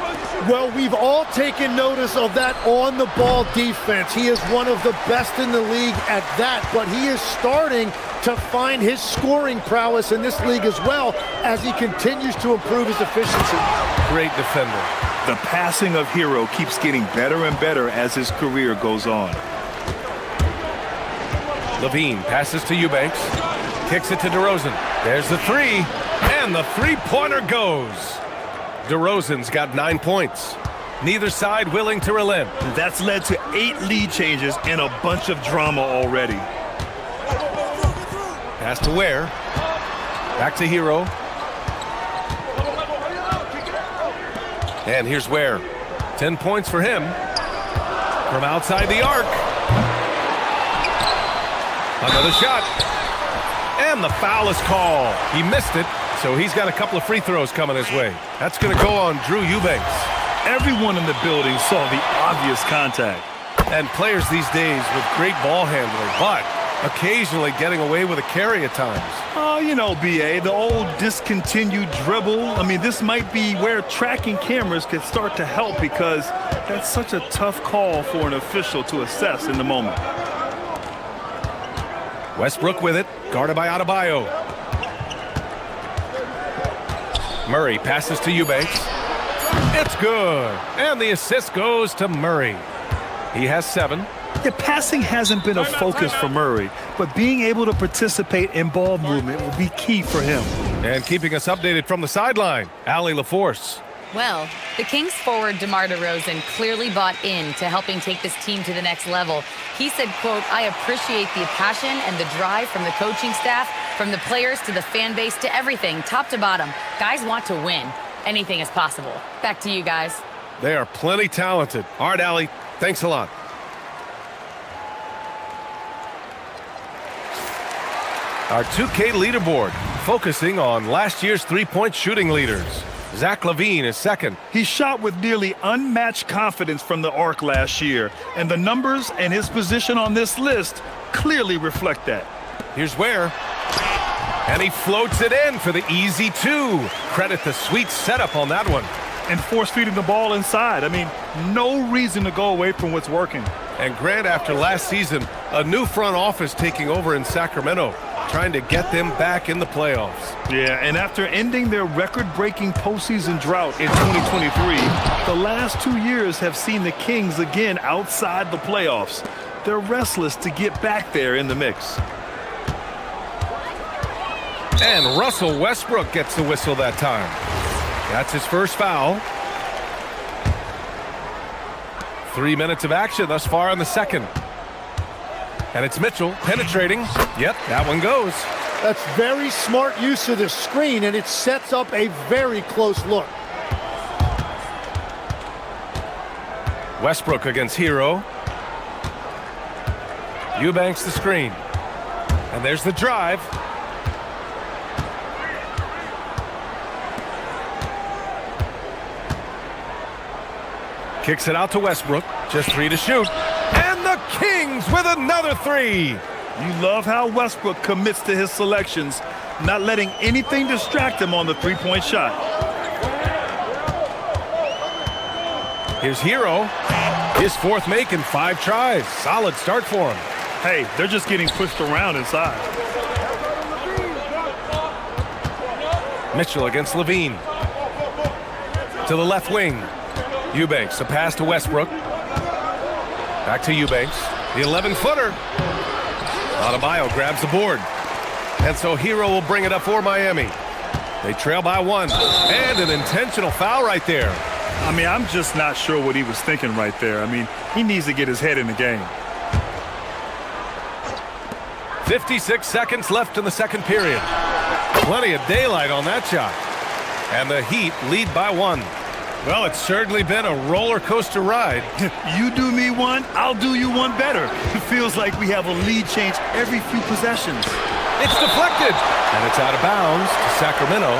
Well, we've all taken notice of that on-the-ball defense. He is one of the best in the league at that, but he is starting to find his scoring prowess in this league as well as he continues to improve his efficiency. Great defender. The passing of Hero keeps getting better and better as his career goes on. Levine passes to Eubanks. Kicks it to DeRozan. There's the 3. And the 3-pointer goes. DeRozan's got 9 points. Neither side willing to relent. That's led to 8 lead changes and a bunch of drama already. Pass to Ware. Back to Hero. And here's Ware. 10 points for him. From outside the arc. Another shot. And the foul is called. He missed it. So he's got a couple of free throws coming his way. That's going to go on Drew Eubanks. Everyone in the building saw the obvious contact. And players these days with great ball handling, but occasionally getting away with a carry at times. Oh, you know, BA, the old discontinued dribble. I mean, this might be where tracking cameras can start to help because that's such a tough call for an official to assess in the moment. Westbrook with it, guarded by Adebayo. Murray passes to Eubanks. It's good. And the assist goes to Murray. He has 7. The passing hasn't been a focus for Murray, but being able to participate in ball movement will be key for him. And keeping us updated from the sideline, Allie LaForce. Well, the Kings forward DeMar DeRozan clearly bought in to helping take this team to the next level. He said, quote, "I appreciate the passion and the drive from the coaching staff, from the players to the fan base to everything, top to bottom. Guys want to win. Anything is possible." Back to you guys. They are plenty talented. All right, Allie, thanks a lot. Our 2K leaderboard, focusing on last year's three-point shooting leaders. Zach LaVine is second. He shot with nearly unmatched confidence from the arc last year, and the numbers and his position on this list clearly reflect that. Here's Ware. And he floats it in for the easy 2. Credit the sweet setup on that one. And force-feeding the ball inside. I mean, no reason to go away from what's working. And Grant, after last season, a new front office taking over in Sacramento, trying to get them back in the playoffs. Yeah, and after ending their record-breaking postseason drought in 2023, the last 2 years have seen the Kings again outside the playoffs. They're restless to get back there in the mix. And Russell Westbrook gets the whistle that time. That's his first foul. 3 minutes of action thus far in the second. And it's Mitchell penetrating. Yep, that one goes. That's very smart use of the screen, and it sets up a very close look. Westbrook against Hero. Eubanks the screen. And there's the drive. Kicks it out to Westbrook. Just 3 to shoot. And the Kings with another 3. You love how Westbrook commits to his selections, not letting anything distract him on the three-point shot. Here's Hero. His fourth make in 5 tries. Solid start for him. Hey, they're just getting pushed around inside. Mitchell against Levine. To the left wing. Eubanks, a pass to Westbrook. Back to Eubanks. The 11-footer. Adebayo grabs the board. And so Hero will bring it up for Miami. They trail by 1. And an intentional foul right there. I mean, I'm just not sure what he was thinking right there. I mean, he needs to get his head in the game. 56 seconds left in the second period. Plenty of daylight on that shot. And the Heat lead by 1. Well, it's certainly been a roller coaster ride. You do me one, I'll do you one better. It feels like we have a lead change every few possessions. It's deflected. And it's out of bounds to Sacramento.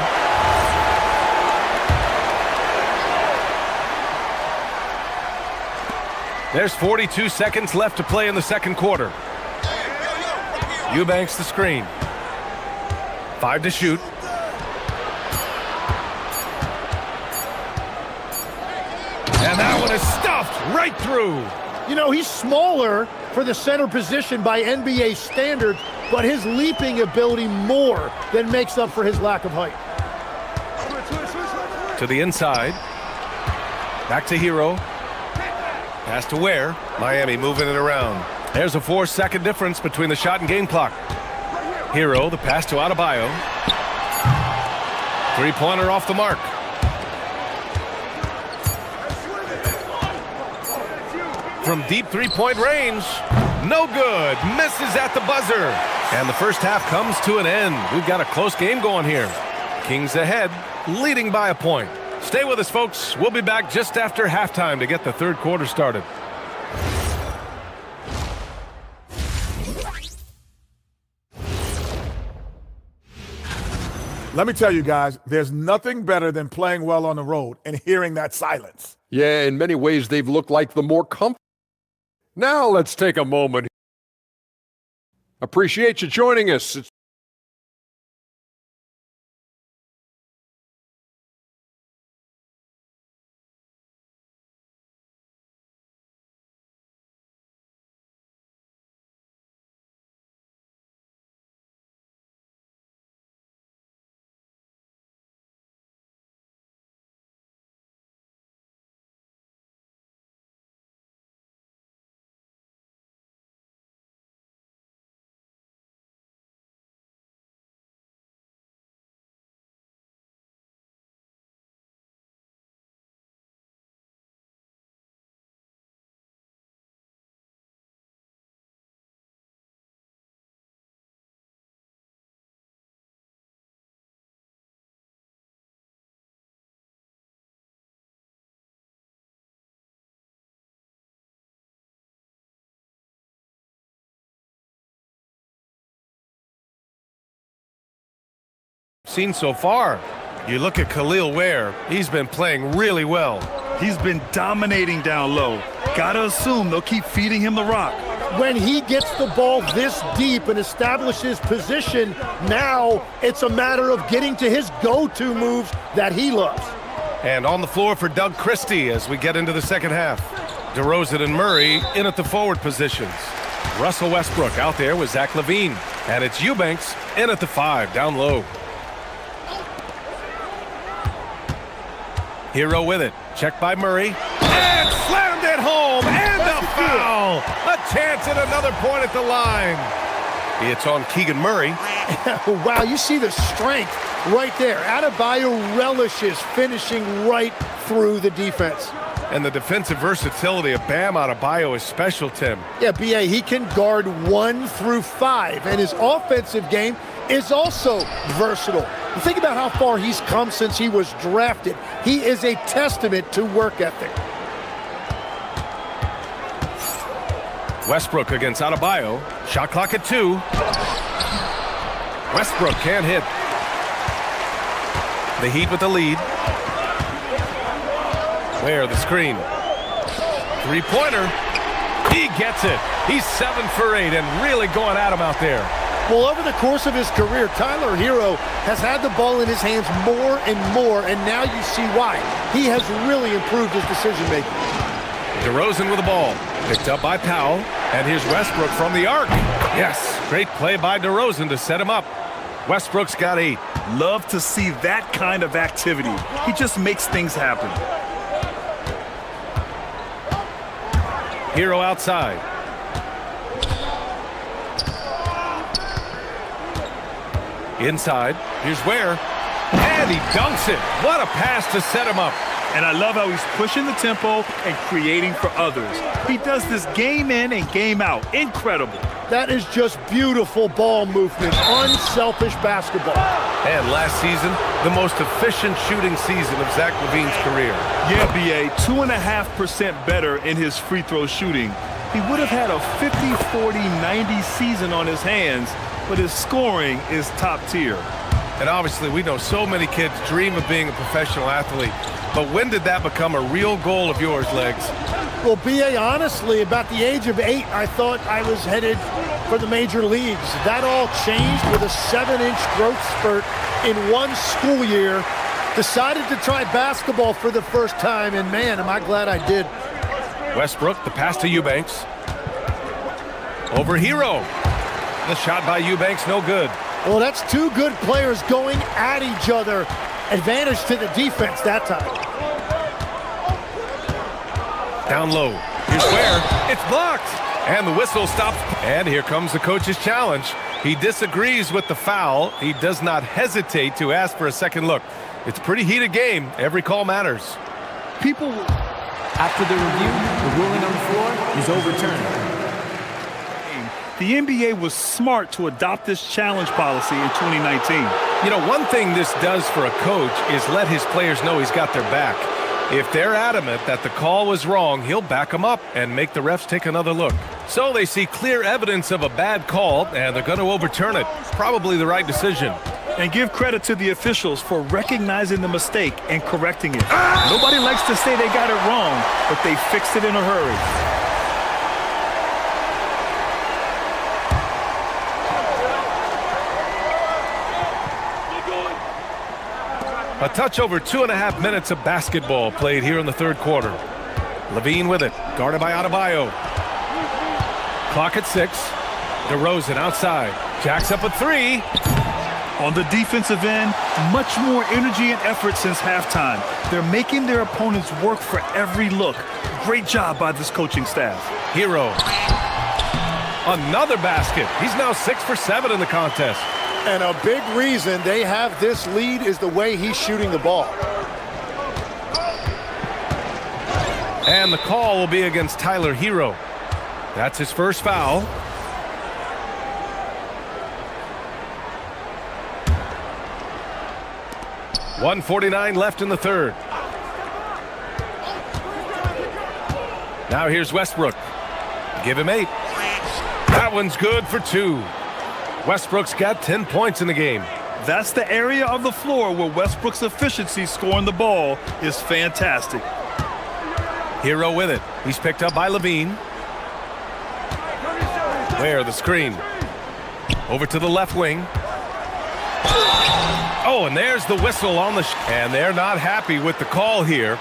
There's 42 seconds left to play in the second quarter. Eubanks the screen. 5 to shoot. And that one is stuffed right through. You know, he's smaller for the center position by NBA standards, but his leaping ability more than makes up for his lack of height. To the inside. Back to Hero. Pass to Ware. Miami moving it around. There's a 4-second difference between the shot and game clock. Hero, the pass to Adebayo. Three-pointer off the mark. From deep three-point range. No good. Misses at the buzzer. And the first half comes to an end. We've got a close game going here. Kings ahead, leading by a point. Stay with us, folks. We'll be back just after halftime to get the third quarter started. Let me tell you guys, there's nothing better than playing well on the road and hearing that silence. Yeah, in many ways, they've looked like the more comfortable. Now let's take a moment. Appreciate you joining us. Seen so far. You look at Khalil Ware, he's been playing really well. He's been dominating down low. Gotta assume they'll keep feeding him the rock. When he gets the ball this deep and establishes position, now it's a matter of getting to his go-to moves that he loves. And on the floor for Doug Christie as we get into the second half. DeRozan and Murray in at the forward positions. Russell Westbrook out there with Zach LaVine. And it's Eubanks in at the 5 down low. Hero with it. Checked by Murray. And slammed it home. And a foul. A chance at another point at the line. It's on Keegan Murray. Wow, you see the strength right there. Adebayo relishes finishing right through the defense. And the defensive versatility of Bam Adebayo is special, Tim. Yeah, B.A., he can guard 1 through 5, and his offensive game is also versatile. Think about how far he's come since he was drafted. He is a testament to work ethic. Westbrook against Adebayo. Shot clock at 2. Westbrook can't hit. The Heat with the lead. Where the screen. Three-pointer. He gets it. He's 7 for 8 and really going at him out there. Well, over the course of his career, Tyler Hero has had the ball in his hands more and more, and now you see why. He has really improved his decision-making. DeRozan with the ball. Picked up by Powell. And here's Westbrook from the arc. Yes, great play by DeRozan to set him up. Westbrook's got 8. Love to see that kind of activity. He just makes things happen. Hero outside. Inside. Here's Ware. And he dunks it. What a pass to set him up. And I love how he's pushing the tempo and creating for others. He does this game in and game out. Incredible. That is just beautiful ball movement. Unselfish basketball. And last season, the most efficient shooting season of Zach LaVine's career. Yeah, B.A., 2.5% better in his free throw shooting. He would have had a 50-40-90 season on his hands, but his scoring is top tier. And obviously, we know so many kids dream of being a professional athlete. But when did that become a real goal of yours, Legs? Well, B.A., honestly, about the age of 8, I thought I was headed for the major leagues. That all changed with a 7-inch growth spurt in one school year. Decided to try basketball for the first time, and man, am I glad I did. Westbrook, the pass to Eubanks. Over Hero. The shot by Eubanks, no good. Well, that's 2 good players going at each other. Advantage to the defense that time. Down low. Here's Ware. It's blocked. And the whistle stops. And here comes the coach's challenge. He disagrees with the foul. He does not hesitate to ask for a second look. It's a pretty heated game. Every call matters. People, after the review, the ruling on the floor is overturned. The NBA was smart to adopt this challenge policy in 2019. You know, one thing this does for a coach is let his players know he's got their back. If they're adamant that the call was wrong, he'll back them up and make the refs take another look. So they see clear evidence of a bad call, and they're going to overturn it. Probably the right decision. And give credit to the officials for recognizing the mistake and correcting it. Nobody likes to say they got it wrong, but they fixed it in a hurry. A touch over 2.5 minutes of basketball played here in the third quarter. LaVine with it, guarded by Adebayo. Clock at 6. DeRozan outside. Jacks up a 3. On the defensive end, much more energy and effort since halftime. They're making their opponents work for every look. Great job by this coaching staff. Hero. Another basket. He's now 6 for 7 in the contest. And a big reason they have this lead is the way he's shooting the ball. And the call will be against Tyler Hero. That's his first foul. .149 left in the third. Now here's Westbrook. Give him 8. That one's good for 2. Westbrook's got 10 points in the game. That's the area of the floor where Westbrook's efficiency scoring the ball is fantastic. Hero with it. He's picked up by LaVine. Where the screen. Over to the left wing. Oh, and there's the whistle on the and they're not happy with the call here.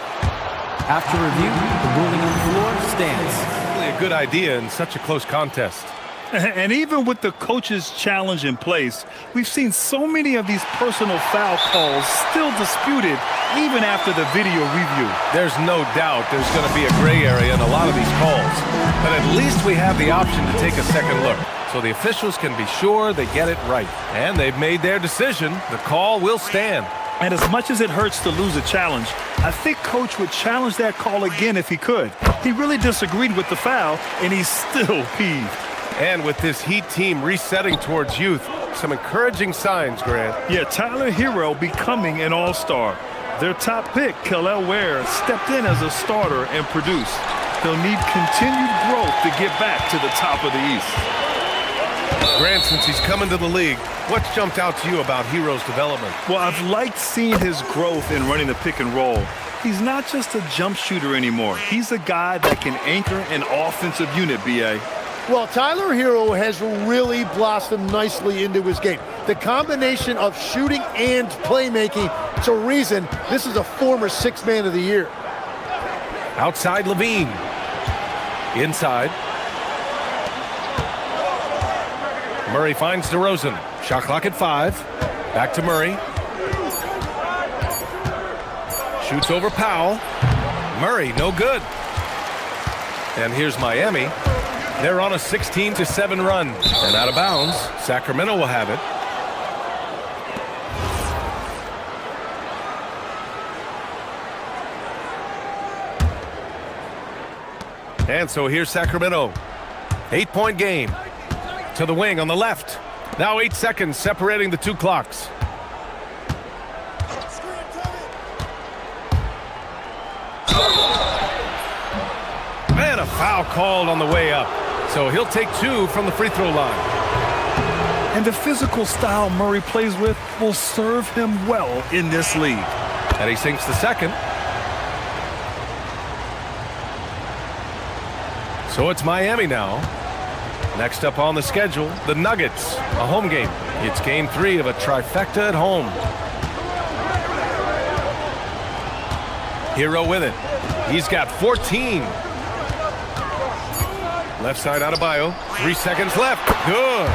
After review, the ruling on the floor stands. Really a good idea in such a close contest. And even with the coach's challenge in place, we've seen so many of these personal foul calls still disputed even after the video review. There's no doubt there's going to be a gray area in a lot of these calls. But at least we have the option to take a second look. so the officials can be sure they get it right. And they've made their decision. The call will stand. And as much as it hurts to lose a challenge, I think Coach would challenge that call again if he could. He really disagreed with the foul, and he's still peeved. And with this Heat team resetting towards youth, some encouraging signs, Grant. Yeah, Tyler Hero becoming an all-star. Their top pick, Kel'el Ware, stepped in as a starter and produced. They'll need continued growth to get back to the top of the East. Grant, since he's come into the league, what's jumped out to you about Hero's development? Well, I've liked seeing his growth in running the pick and roll. He's not just a jump shooter anymore. He's a guy that can anchor an offensive unit, B.A. Well, Tyler Hero has really blossomed nicely into his game. The combination of shooting and playmaking, it's a reason this is a former Sixth Man of the Year. Outside Levine. Inside. Murray finds DeRozan. Shot clock at 5. Back to Murray. Shoots over Powell. Murray, no good. And here's Miami. They're on a 16-7 run. And out of bounds, Sacramento will have it. And so here's Sacramento. 8-point game. To the wing on the left. Now 8 seconds separating the two clocks. And a foul called on the way up. So he'll take 2 from the free throw line. And the physical style Murray plays with will serve him well in this league. And he sinks the second. So it's Miami now. Next up on the schedule, the Nuggets, a home game. It's game 3 of a trifecta at home. Hero with it. He's got 14. Left side Adebayo. 3 seconds left. Good.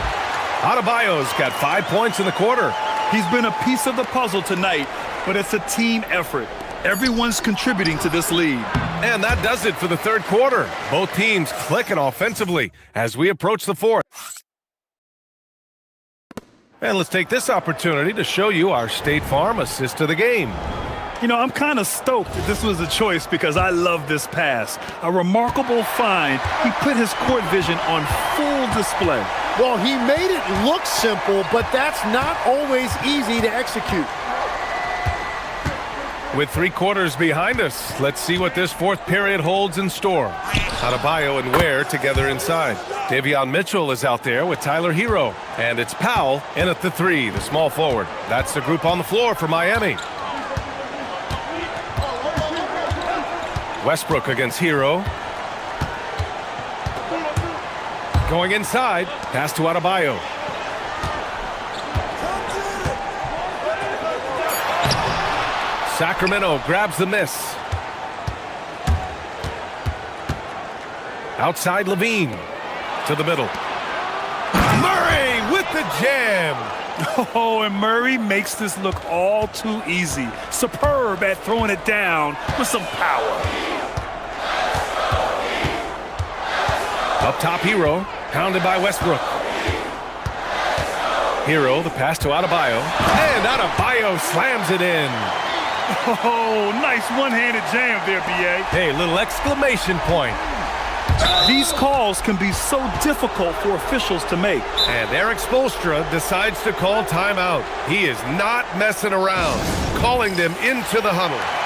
Adebayo's got 5 points in the quarter. He's been a piece of the puzzle tonight, but it's a team effort. Everyone's contributing to this lead. And that does it for the third quarter. Both teams clicking offensively as we approach the fourth. And let's take this opportunity to show you our State Farm assist of the game. You know, I'm kind of stoked that this was a choice because I love this pass. A remarkable find. He put his court vision on full display. Well, he made it look simple, but that's not always easy to execute. With 3 quarters behind us, let's see what this fourth period holds in store. Adebayo and Ware together inside. Davion Mitchell is out there with Tyler Hero. And it's Powell in at the 3, the small forward. That's the group on the floor for Miami. Westbrook against Hero. Going inside. Pass to Adebayo. Sacramento grabs the miss. Outside Levine. To the middle. Murray with the jam. Oh, and Murray makes this look all too easy. Superb at throwing it down with some power. Up top, Hero. Pounded by Westbrook. Hero, the pass to Adebayo. And Adebayo slams it in. Oh, nice one-handed jam there, B.A. Hey, little exclamation point. These calls can be so difficult for officials to make. And Eric Spoelstra decides to call timeout. He is not messing around, calling them into the huddle.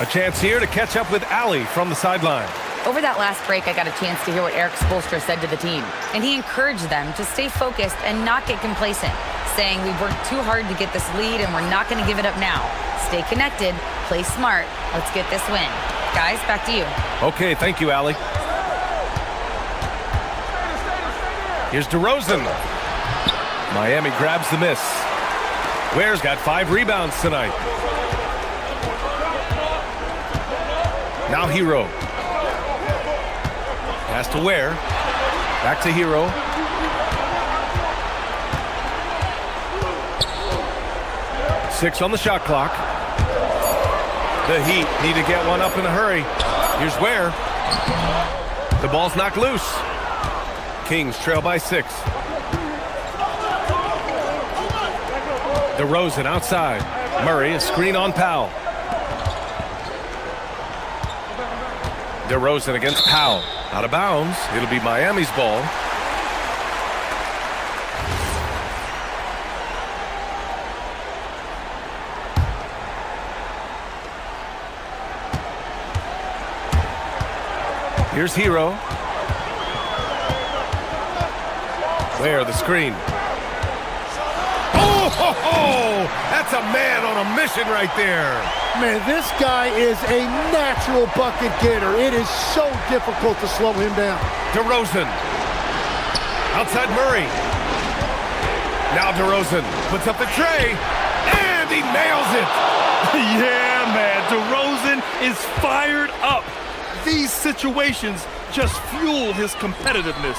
A chance here to catch up with Allie from the sideline. Over that last break, I got a chance to hear what Eric Spoelstra said to the team. And he encouraged them to stay focused and not get complacent, saying we've worked too hard to get this lead and we're not going to give it up now. Stay connected, play smart, let's get this win. Guys, back to you. Okay, thank you, Allie. Here's DeRozan. Miami grabs the miss. Ware's got 5 rebounds tonight. Now Hero. Pass to Ware. Back to Hero. Six on the shot clock. The Heat need to get one up in a hurry. Here's Ware. The ball's knocked loose. Kings trail by 6. DeRozan outside. Murray, a screen on Powell. DeRozan against Powell. Out of bounds. It'll be Miami's ball. Here's Hero. Where the screen. Oh, that's a man on a mission right there. Man, this guy is a natural bucket getter. It is so difficult to slow him down. DeRozan. Outside Murray. Now DeRozan puts up the tray, and he nails it. Yeah, man, DeRozan is fired up. These situations just fuel his competitiveness.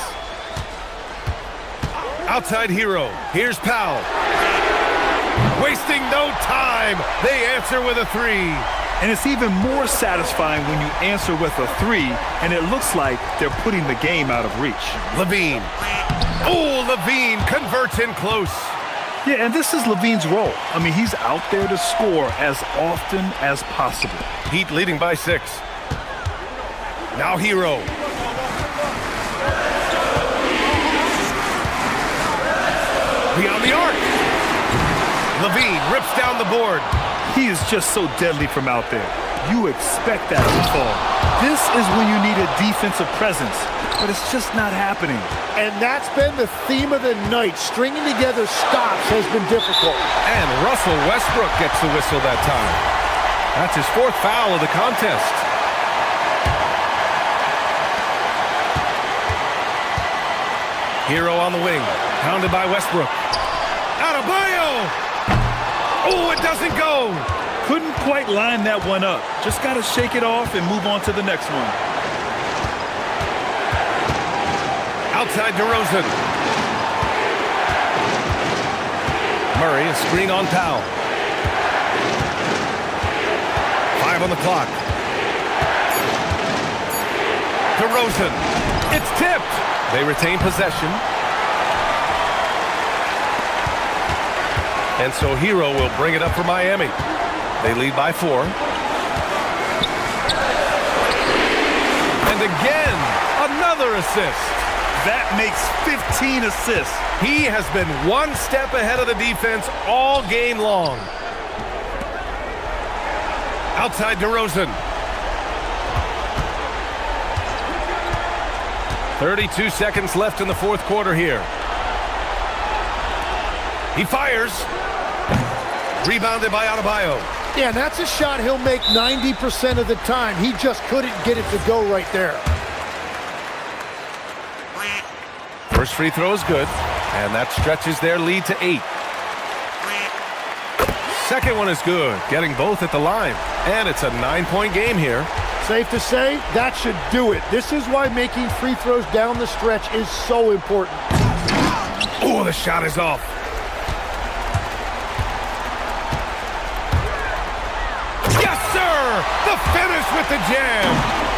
Outside Hero. Here's Powell. Wasting no time. They answer with a 3. And it's even more satisfying when you answer with a 3, and it looks like they're putting the game out of reach. Levine. Oh, Levine converts in close. Yeah, and this is Levine's role. I mean, he's out there to score as often as possible. Heat leading by 6. Now Hero. Beyond the arc. Levine rips down the board. He is just so deadly from out there. You expect that to fall. This is when you need a defensive presence, but it's just not happening. And that's been the theme of the night. Stringing together stops has been difficult. And Russell Westbrook gets the whistle that time. That's his 4th foul of the contest. Hero on the wing, pounded by Westbrook. Adebayo! Oh, it doesn't go! Couldn't quite line that one up. Just got to shake it off and move on to the next one. Outside DeRozan. Murray, a screen on Powell. 5 on the clock. DeRozan. It's tipped. They retain possession. And so Hero will bring it up for Miami. They lead by 4. And again, another assist. That makes 15 assists. He has been one step ahead of the defense all game long. Outside DeRozan. 32 seconds left in the 4th quarter here. He fires. Rebounded by Adebayo. Yeah, that's a shot he'll make 90% of the time. He just couldn't get it to go right there. First free throw is good, and that stretches their lead to 8. Second one is good, getting both at the line. And it's a 9-point game here. Safe to say, that should do it. This is why making free throws down the stretch is so important. Oh, the shot is off. Yes, sir! The finish with the jam.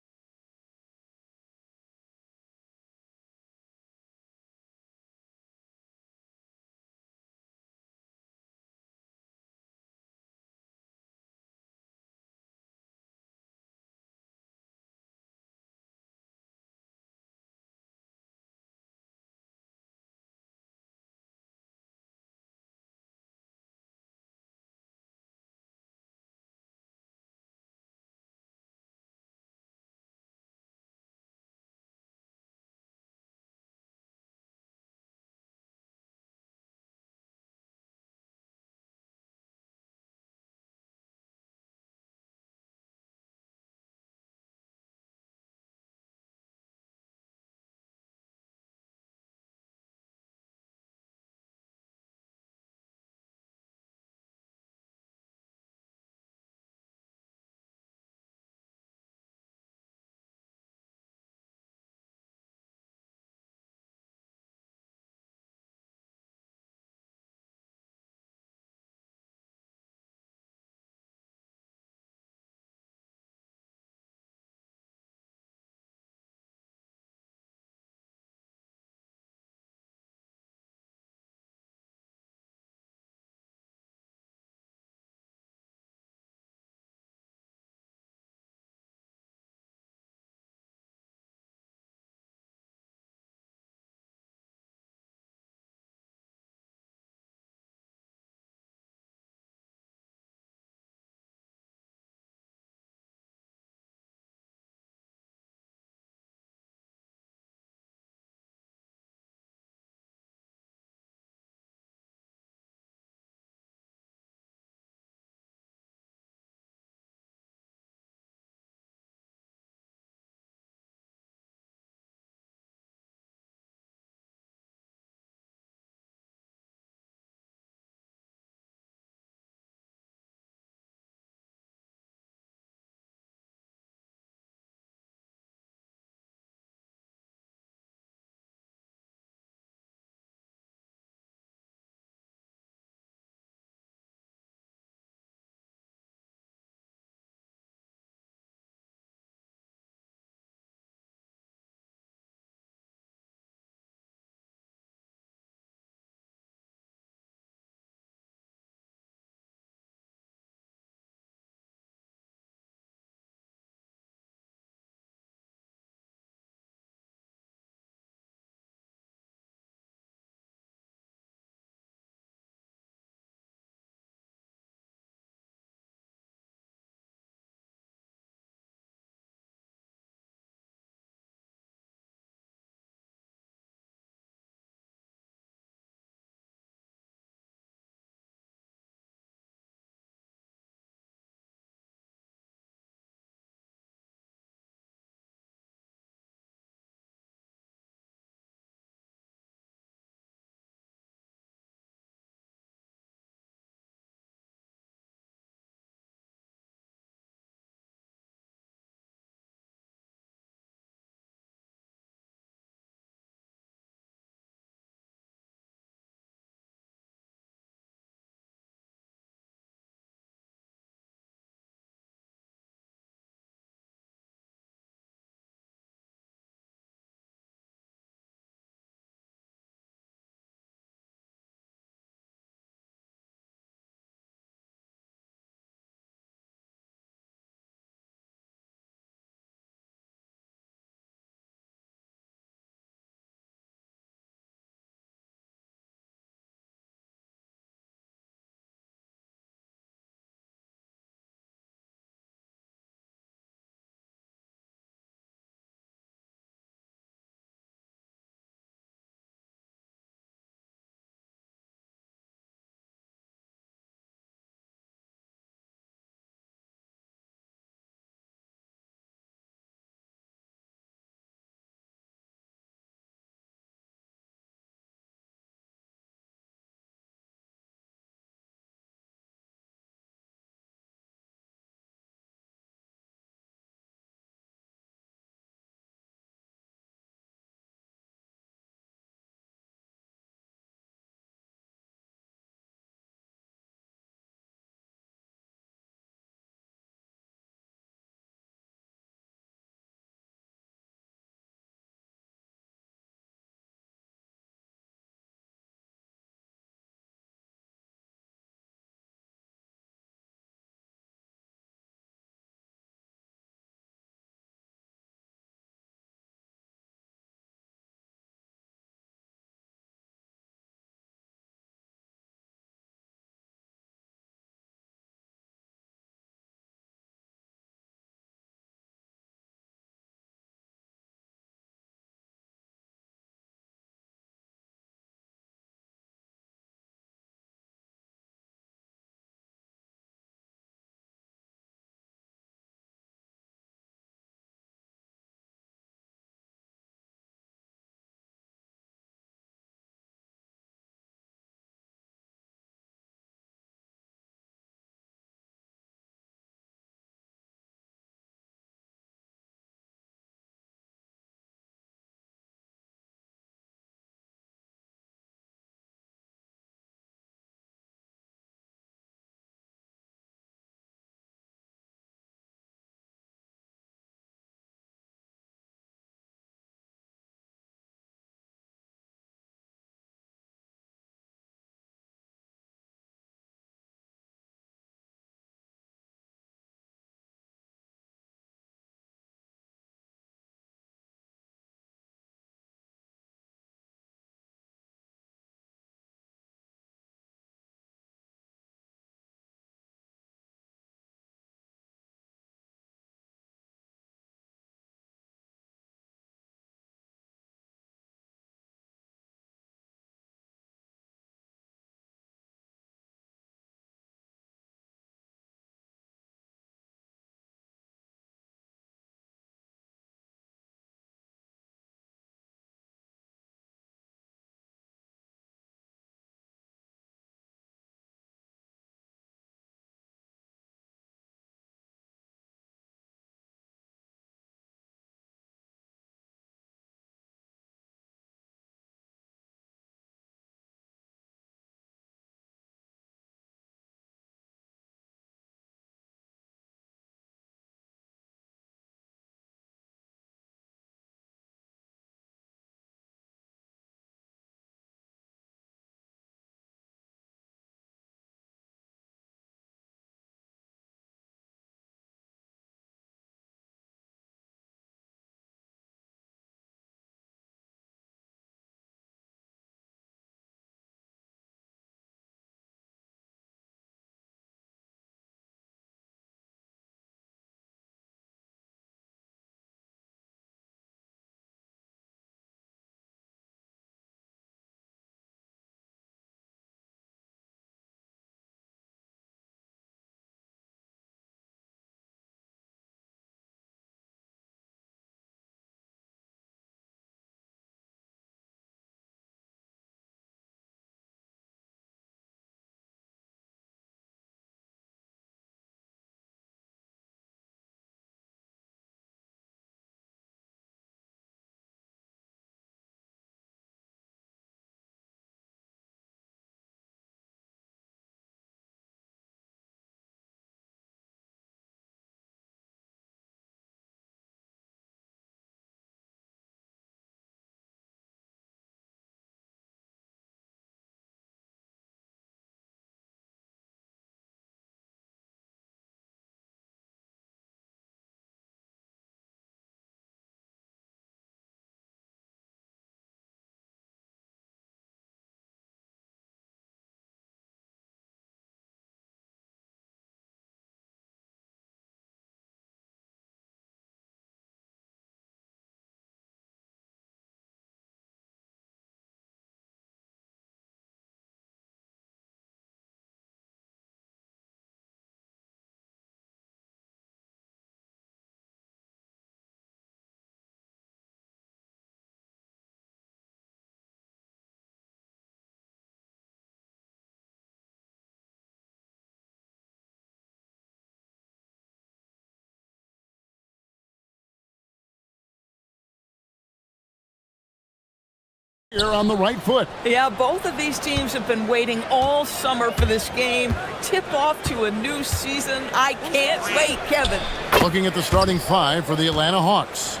Here on the right foot. Yeah, both of these teams have been waiting all summer for this game. Tip off to a new season. I can't wait, Kevin. Looking at the starting five for the Atlanta Hawks.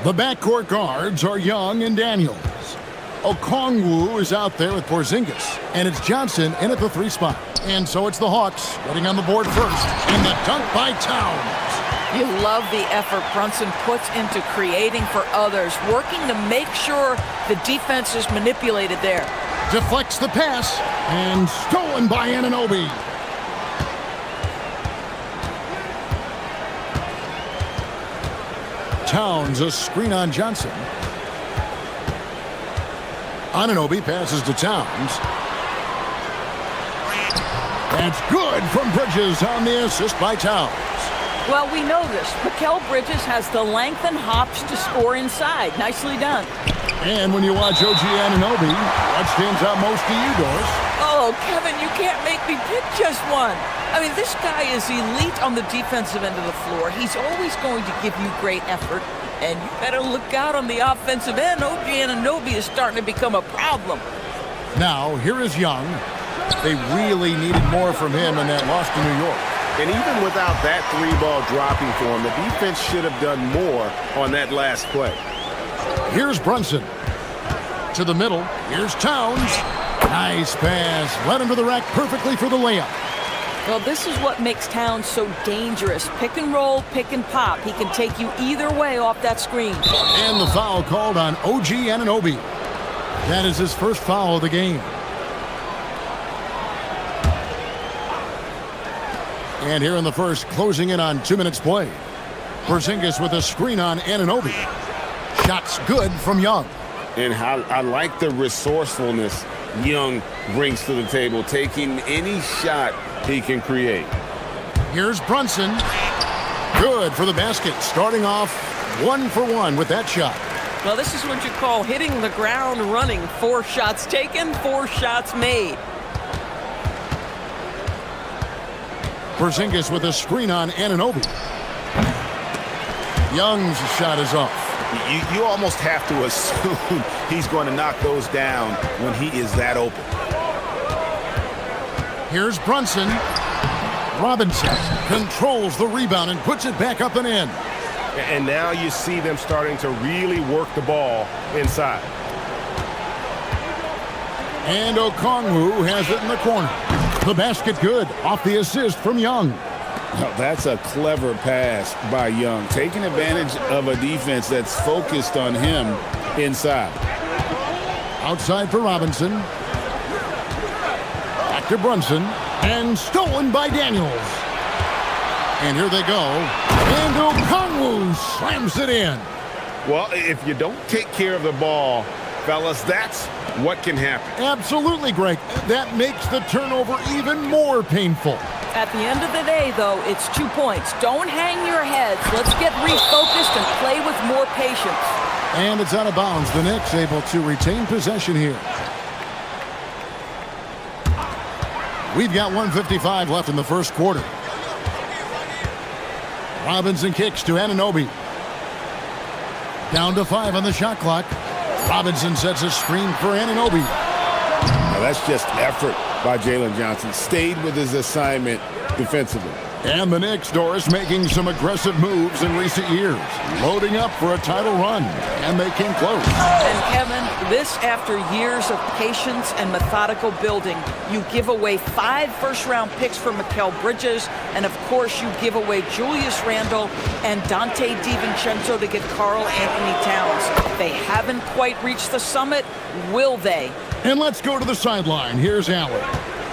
The backcourt guards are Young and Daniels. Okongwu is out there with Porzingis, and it's Johnson in at the 3 spot. And so it's the Hawks getting on the board first, and the dunk by Towns. You love the effort Brunson puts into creating for others, working to make sure the defense is manipulated there. Deflects the pass, and stolen by Anunoby. Towns, a screen on Johnson. Anunoby passes to Towns. That's good from Bridges on the assist by Towns. Well, we know this. Mikal Bridges has the length and hops to score inside. Nicely done. And when you watch OG Anunoby, what stands out most to you, Doris? Oh, Kevin, you can't make me pick just one. I mean, this guy is elite on the defensive end of the floor. He's always going to give you great effort. And you better look out on the offensive end. OG Anunoby is starting to become a problem. Now, here is Young. They really needed more from him in that loss to New York. And even without that 3-ball dropping for him, the defense should have done more on that last play. Here's Brunson. To the middle. Here's Towns. Nice pass. Led him to the rack perfectly for the layup. Well, this is what makes Towns so dangerous. Pick and roll, pick and pop. He can take you either way off that screen. And the foul called on OG Anunoby. That is his first foul of the game. And here in the first, closing in on 2 minutes play. Porzingis with a screen on Anunoby. Shots good from Young. And I like the resourcefulness Young brings to the table, taking any shot he can create. Here's Brunson. Good for the basket, starting off 1 for 1 with that shot. Well, this is what you call hitting the ground running. 4 shots taken, 4 shots made. Porzingis with a screen on Anunoby. Young's shot is off. You almost have to assume he's going to knock those down when he is that open. Here's Brunson. Robinson controls the rebound and puts it back up and in. And now you see them starting to really work the ball inside. And Okongwu has it in the corner. The basket good off the assist from Young. Well, that's a clever pass by Young, taking advantage of a defense that's focused on him inside. Outside for Robinson. Back to Brunson. And stolen by Daniels. And here they go. And Okongwu slams it in. Well, if you don't take care of the ball, fellas, that's what can happen. Absolutely, Greg. That makes the turnover even more painful. At the end of the day, though, it's 2 points. Don't hang your heads. Let's get refocused and play with more patience. And it's out of bounds. The Knicks able to retain possession here. We've got 1:55 left in the first quarter. Robinson kicks to Anunoby. Down to 5 on the shot clock. Robinson sets a screen for Anunoby. Now that's just effort by Jalen Johnson. Stayed with his assignment defensively. And the Knicks, Doris, making some aggressive moves in recent years. Loading up for a title run. And they came close. And Kevin, this after years of patience and methodical building. You give away 5 first-round picks for Mikal Bridges. And, of course, you give away Julius Randle and Dante DiVincenzo to get Karl Anthony Towns. They haven't quite reached the summit. Will they? And let's go to the sideline. Here's Allen.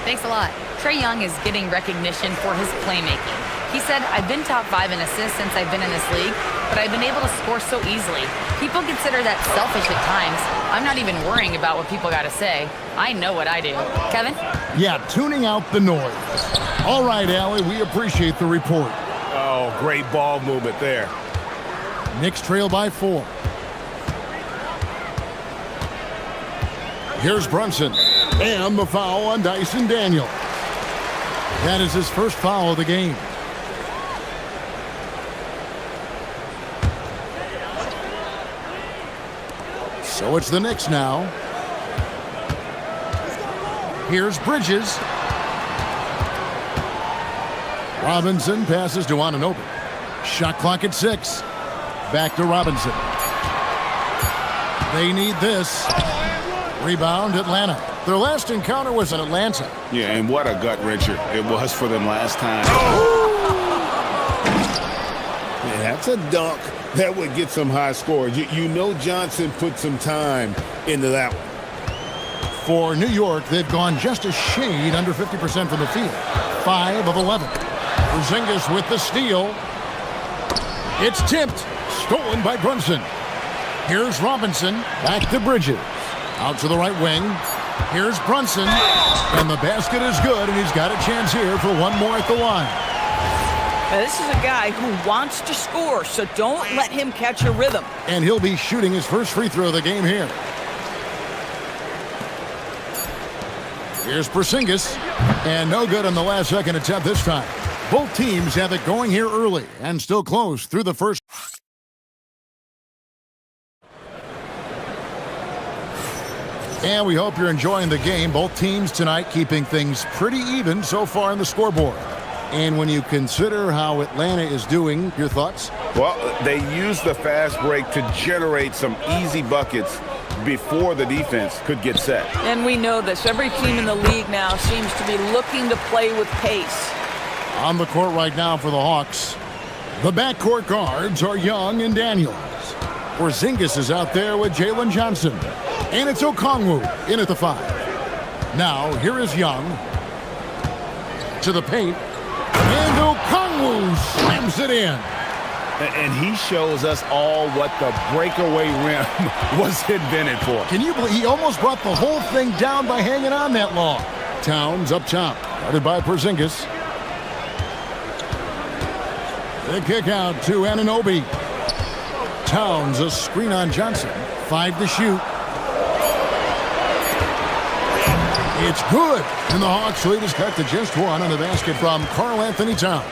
Thanks a lot. Trae Young is getting recognition for his playmaking. He said, I've been top 5 in assists since I've been in this league, but I've been able to score so easily. People consider that selfish at times. I'm not even worrying about what people got to say. I know what I do. Kevin? Yeah, tuning out the noise. All right, Allie, we appreciate the report. Oh, great ball movement there. Knicks trail by 4. Here's Brunson. And the foul on Dyson Daniel. That is his first foul of the game. So it's the Knicks now. Here's Bridges. Robinson passes to Anunoby. Shot clock at 6. Back to Robinson. They need this. Rebound, Atlanta. Their last encounter was in Atlanta. Yeah, and what a gut wrencher it was for them last time. Man, that's a dunk that would get some high scores. You know Johnson put some time into that one. For New York, they've gone just a shade under 50% from the field. 5 of 11. Porzingis with the steal. It's tipped. Stolen by Brunson. Here's Robinson. Back to Bridges. Out to the right wing. Here's Brunson. And the basket is good, and he's got a chance here for one more at the line. Now, this is a guy who wants to score, so don't let him catch a rhythm. And he'll be shooting his first free throw of the game here. Here's Porzingis. And no good on the last second attempt this time. Both teams have it going here early and still close through the first. And we hope you're enjoying the game. Both teams tonight keeping things pretty even so far on the scoreboard. And when you consider how Atlanta is doing, your thoughts? Well, they used the fast break to generate some easy buckets before the defense could get set. And we know this. Every team in the league now seems to be looking to play with pace. On the court right now for the Hawks, the backcourt guards are Young and Daniels. Porzingis is out there with Jalen Johnson. And it's Okongwu in at the 5. Now, here is Young. To the paint. And Okongwu slams it in. And he shows us all what the breakaway rim was invented for. Can you believe he almost brought the whole thing down by hanging on that long? Towns up top. Guarded by Porzingis. The kick out to Anunoby. Towns a screen on Johnson. 5 to shoot. It's good. And the Hawks lead is cut to just 1 on the basket from Karl Anthony Towns.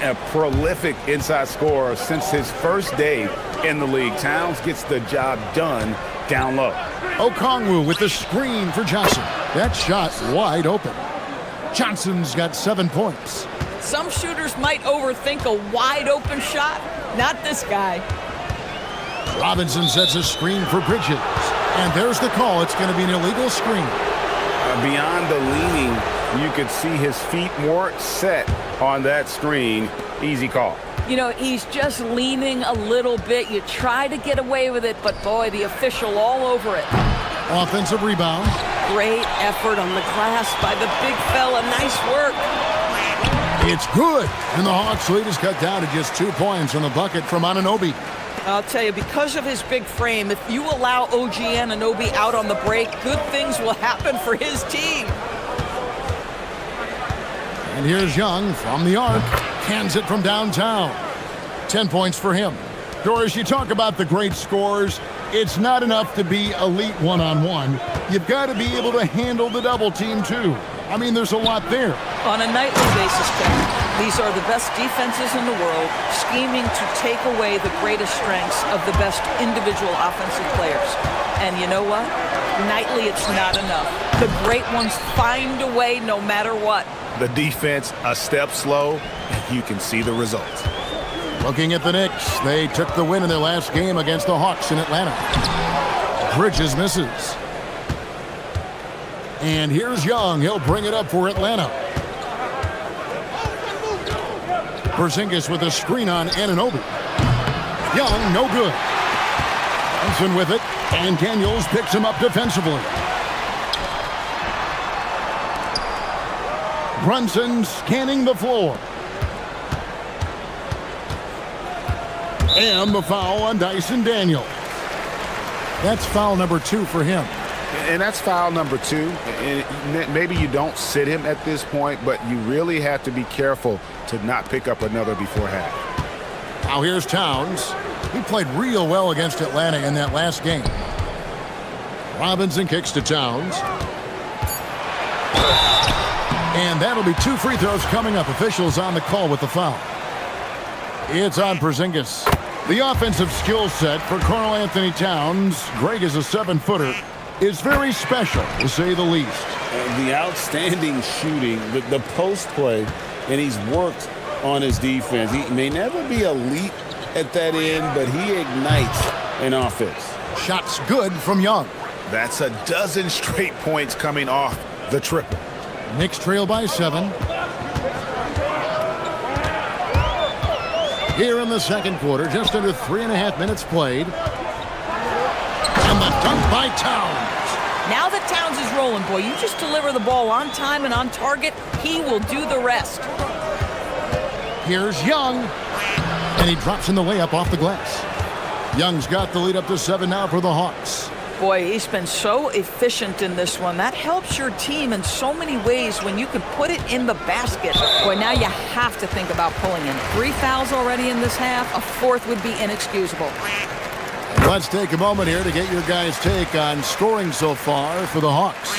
A prolific inside scorer since his first day in the league. Towns gets the job done down low. Okongwu with the screen for Johnson. That shot wide open. Johnson's got 7 points. Some shooters might overthink a wide open shot. Not this guy. Robinson sets a screen for Bridges. And there's the call. It's going to be an illegal screen. Beyond the leaning, you could see his feet more set on that screen. Easy call. You know, he's just leaning a little bit. You try to get away with it, but boy, the official all over it. Offensive rebound. Great effort on the glass by the big fella. Nice work. It's good. And the Hawks lead is cut down to just 2 points on the bucket from Anunoby. I'll tell you, because of his big frame, if you allow OG Anunoby out on the break, good things will happen for his team. And here's Young from the arc. Cans it from downtown. 10 points for him. Doris, you talk about the great scores. It's not enough to be elite one-on-one. You've got to be able to handle the double team, too. I mean, there's a lot there. On a nightly basis, Kevin, these are the best defenses in the world, scheming to take away the greatest strengths of the best individual offensive players. And you know what? Nightly, it's not enough. The great ones find a way no matter what. The defense a step slow, and you can see the results. Looking at the Knicks, they took the win in their last game against the Hawks in Atlanta. Bridges misses. And here's Young. He'll bring it up for Atlanta. Porzingis with a screen on Anunoby. Young, no good. Johnson with it, and Daniels picks him up defensively. Brunson scanning the floor. And the foul on Dyson Daniels. That's foul number 2 for him. And that's foul number 2. And maybe you don't sit him at this point, but you really have to be careful to not pick up another before half. Now here's Towns. He played real well against Atlanta in that last game. Robinson kicks to Towns. And that'll be 2 free throws coming up. Officials on the call with the foul. It's on Porzingis. The offensive skill set for Karl Anthony Towns. Greg is a 7-footer. is very special, to say the least. The outstanding shooting, the post play, and he's worked on his defense. He may never be elite at that end, but he ignites an offense. Shots good from Young. That's a dozen straight points coming off the triple. Knicks trail by 7. Here in the second quarter, just under 3.5 minutes played. And the dunk by Towns. Now that Towns is rolling, boy, you just deliver the ball on time and on target, he will do the rest. Here's Young, and he drops in the layup off the glass. Young's got the lead up to 7 now for the Hawks. Boy, he's been so efficient in this one. That helps your team in so many ways when you can put it in the basket. Boy, now you have to think about pulling in. 3 fouls already in this half. A 4th would be inexcusable. Let's take a moment here to get your guys' take on scoring so far for the Hawks.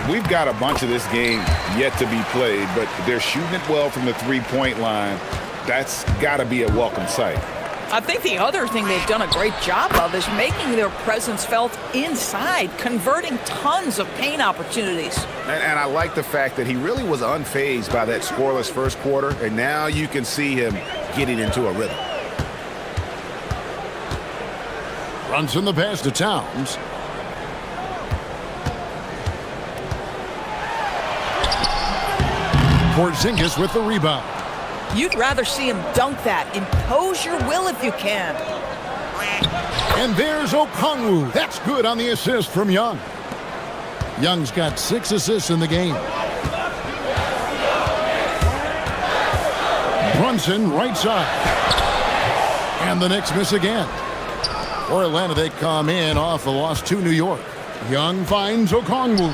We've got a bunch of this game yet to be played, but they're shooting it well from the three-point line. That's got to be a welcome sight. I think the other thing they've done a great job of is making their presence felt inside, converting tons of paint opportunities. And I like the fact that he really was unfazed by that scoreless first quarter, and now you can see him getting into a rhythm. Brunson the pass to Towns. Porzingis with the rebound. You'd rather see him dunk that. Impose your will if you can. And there's Okongwu. That's good on the assist from Young. Young's got 6 assists in the game. Brunson right side. And the Knicks miss again. For Atlanta, they come in off a loss to New York. Young finds Okongwu.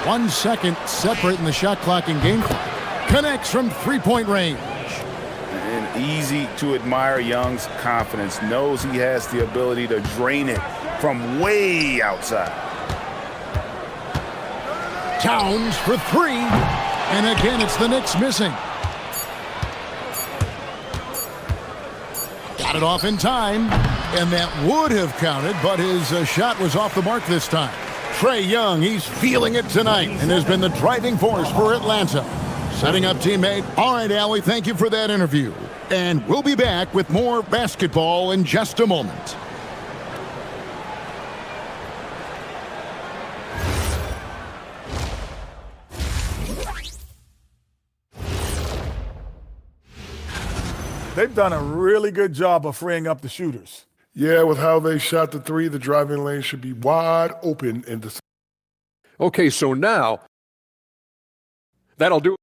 1 second separating the shot clock and game clock. Connects from 3-point range. And easy to admire Young's confidence. Knows he has the ability to drain it from way outside. Towns for 3. And again, it's the Knicks missing. Got it off in time. And that would have counted, but his shot was off the mark this time. Trae Young, he's feeling it tonight and has been the driving force for Atlanta. Setting up teammate. All right, Allie, thank you for that interview. And we'll be back with more basketball in just a moment. They've done a really good job of freeing up the shooters. Yeah, with how they shot the 3, the driving lane should be wide open in the... Okay, so now that'll do.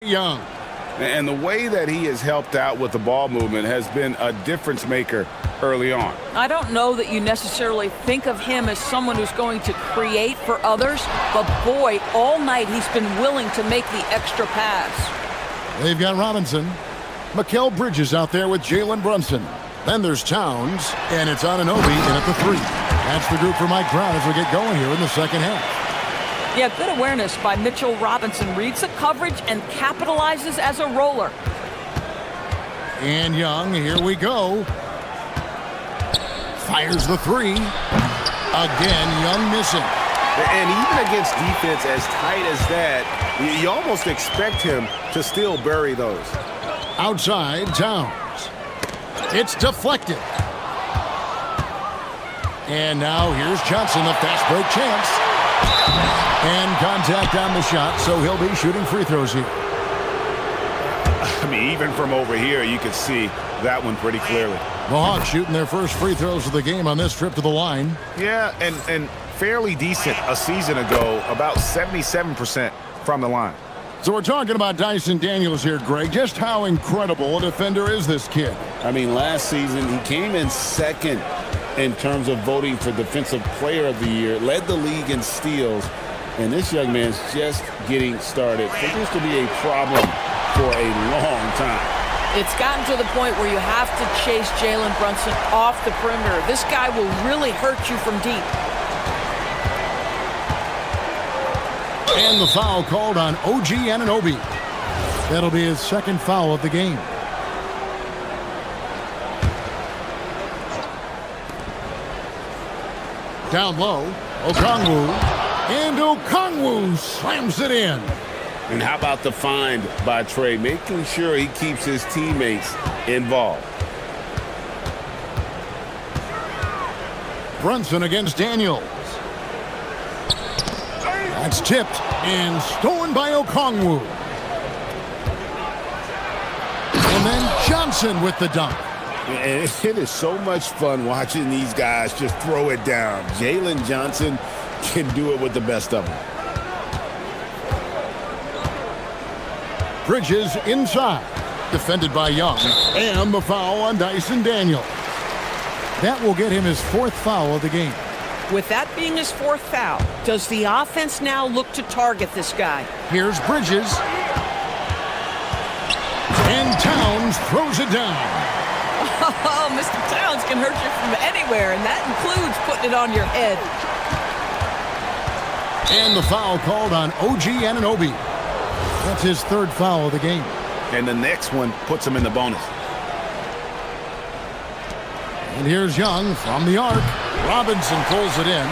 Young. And the way that he has helped out with the ball movement has been a difference maker early on. I don't know that you necessarily think of him as someone who's going to create for others, but boy, all night he's been willing to make the extra pass. They've got Robinson. Mikal Bridges out there with Jalen Brunson. Then there's Towns, and it's Anunoby in at the 3. That's the group for Mike Brown as we get going here in the second half. Yeah, good awareness by Mitchell Robinson. Reads the coverage and capitalizes as a roller. And Young, here we go. Fires the 3. Again, Young missing. And even against defense as tight as that, you almost expect him to still bury those. Outside, Towns. It's deflected. And now here's Johnson, the fast break chance. And contact on the shot, so he'll be shooting free throws here. I mean, even from over here, you can see that one pretty clearly. The Hawks shooting their first free throws of the game on this trip to the line. Yeah, and fairly decent a season ago, about 77% from the line. So we're talking about Dyson Daniels here, Greg. Just how incredible a defender is this kid? I mean, last season he came in second in terms of voting for Defensive Player of the Year, led the league in steals, and this young man's just getting started. Figures to be a problem for a long time. It's gotten to the point where you have to chase Jalen Brunson off the perimeter. This guy will really hurt you from deep. And the foul called on OG Anunoby. That'll be his second foul of the game. Down low, Okongwu. And Okongwu slams it in. And how about the find by Trey, making sure he keeps his teammates involved. Brunson against Daniels. That's tipped and stolen by Okongwu. And then Johnson with the dunk. And it is so much fun watching these guys just throw it down. Jalen Johnson can do it with the best of them. Bridges inside, defended by Young, and the foul on Dyson Daniels. That will get him his fourth foul of the game. With that being his fourth foul, does the offense now look to target this guy? Here's Bridges. And Towns throws it down. Oh, Mr. Towns can hurt you from anywhere, and that includes putting it on your head. And the foul called on OG Anunoby. That's his third foul of the game. And the next one puts him in the bonus. And here's Young from the arc. Robinson pulls it in.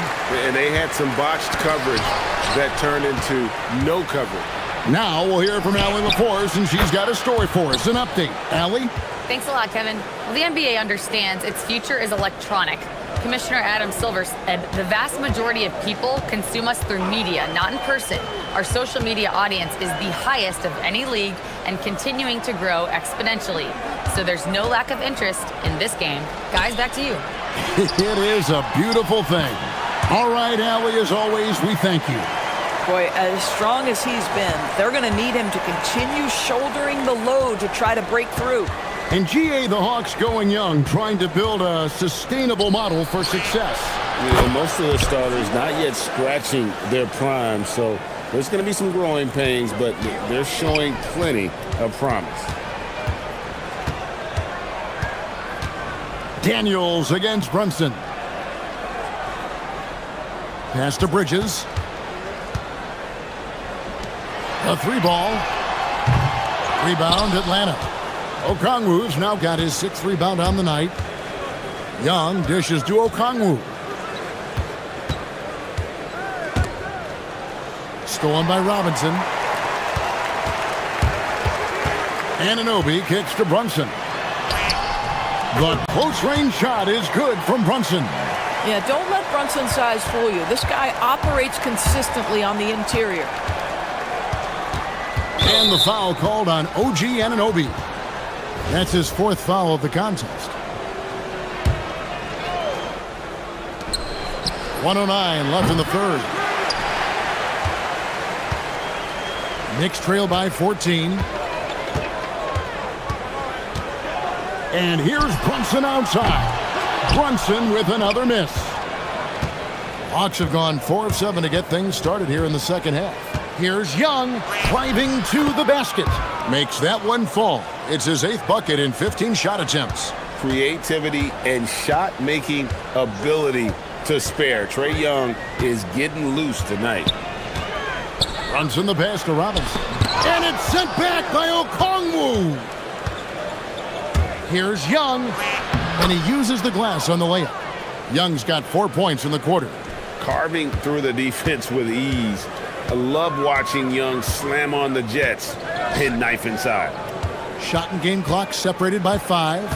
And they had some botched coverage that turned into no coverage. Now we'll hear from Allie LaForce, and she's got a story for us. An update. Allie? Thanks a lot, Kevin. Well, the NBA understands its future is electronic. Commissioner Adam Silver said the vast majority of people consume us through media, not in person. Our social media audience is the highest of any league and continuing to grow exponentially. So there's no lack of interest in this game. Guys, back to you. It is a beautiful thing. All right, Allie, as always, we thank you. Boy, as strong as he's been, they're going to need him to continue shouldering the load to try to break through. And GA, the Hawks going young, trying to build a sustainable model for success. Yeah, most of the starters not yet scratching their prime, so there's going to be some growing pains, but they're showing plenty of promise. Daniels against Brunson. Pass to Bridges. A three ball. Rebound, Atlanta. Okongwu's now got his sixth rebound on the night. Young dishes to Okongwu. Stolen by Robinson. Anunoby kicks to Brunson. The close-range shot is good from Brunson. Yeah, don't let Brunson's size fool you. This guy operates consistently on the interior. And the foul called on OG Anunoby. That's his fourth foul of the contest. 1:09 left in the third. Knicks trail by 14. And here's Brunson outside. Brunson with another miss. Hawks have gone 4 of 7 to get things started here in the second half. Here's Young driving to the basket. Makes that one fall. It's his 8th bucket in 15 shot attempts. Creativity and shot-making ability to spare. Trae Young is getting loose tonight. Brunson the pass to Robinson. And it's sent back by Okongwu. Here's Young. And he uses the glass on the layup. Young's got 4 points in the quarter. Carving through the defense with ease. I love watching Young slam on the Jets. Hit knife inside. Shot and game clock separated by 5.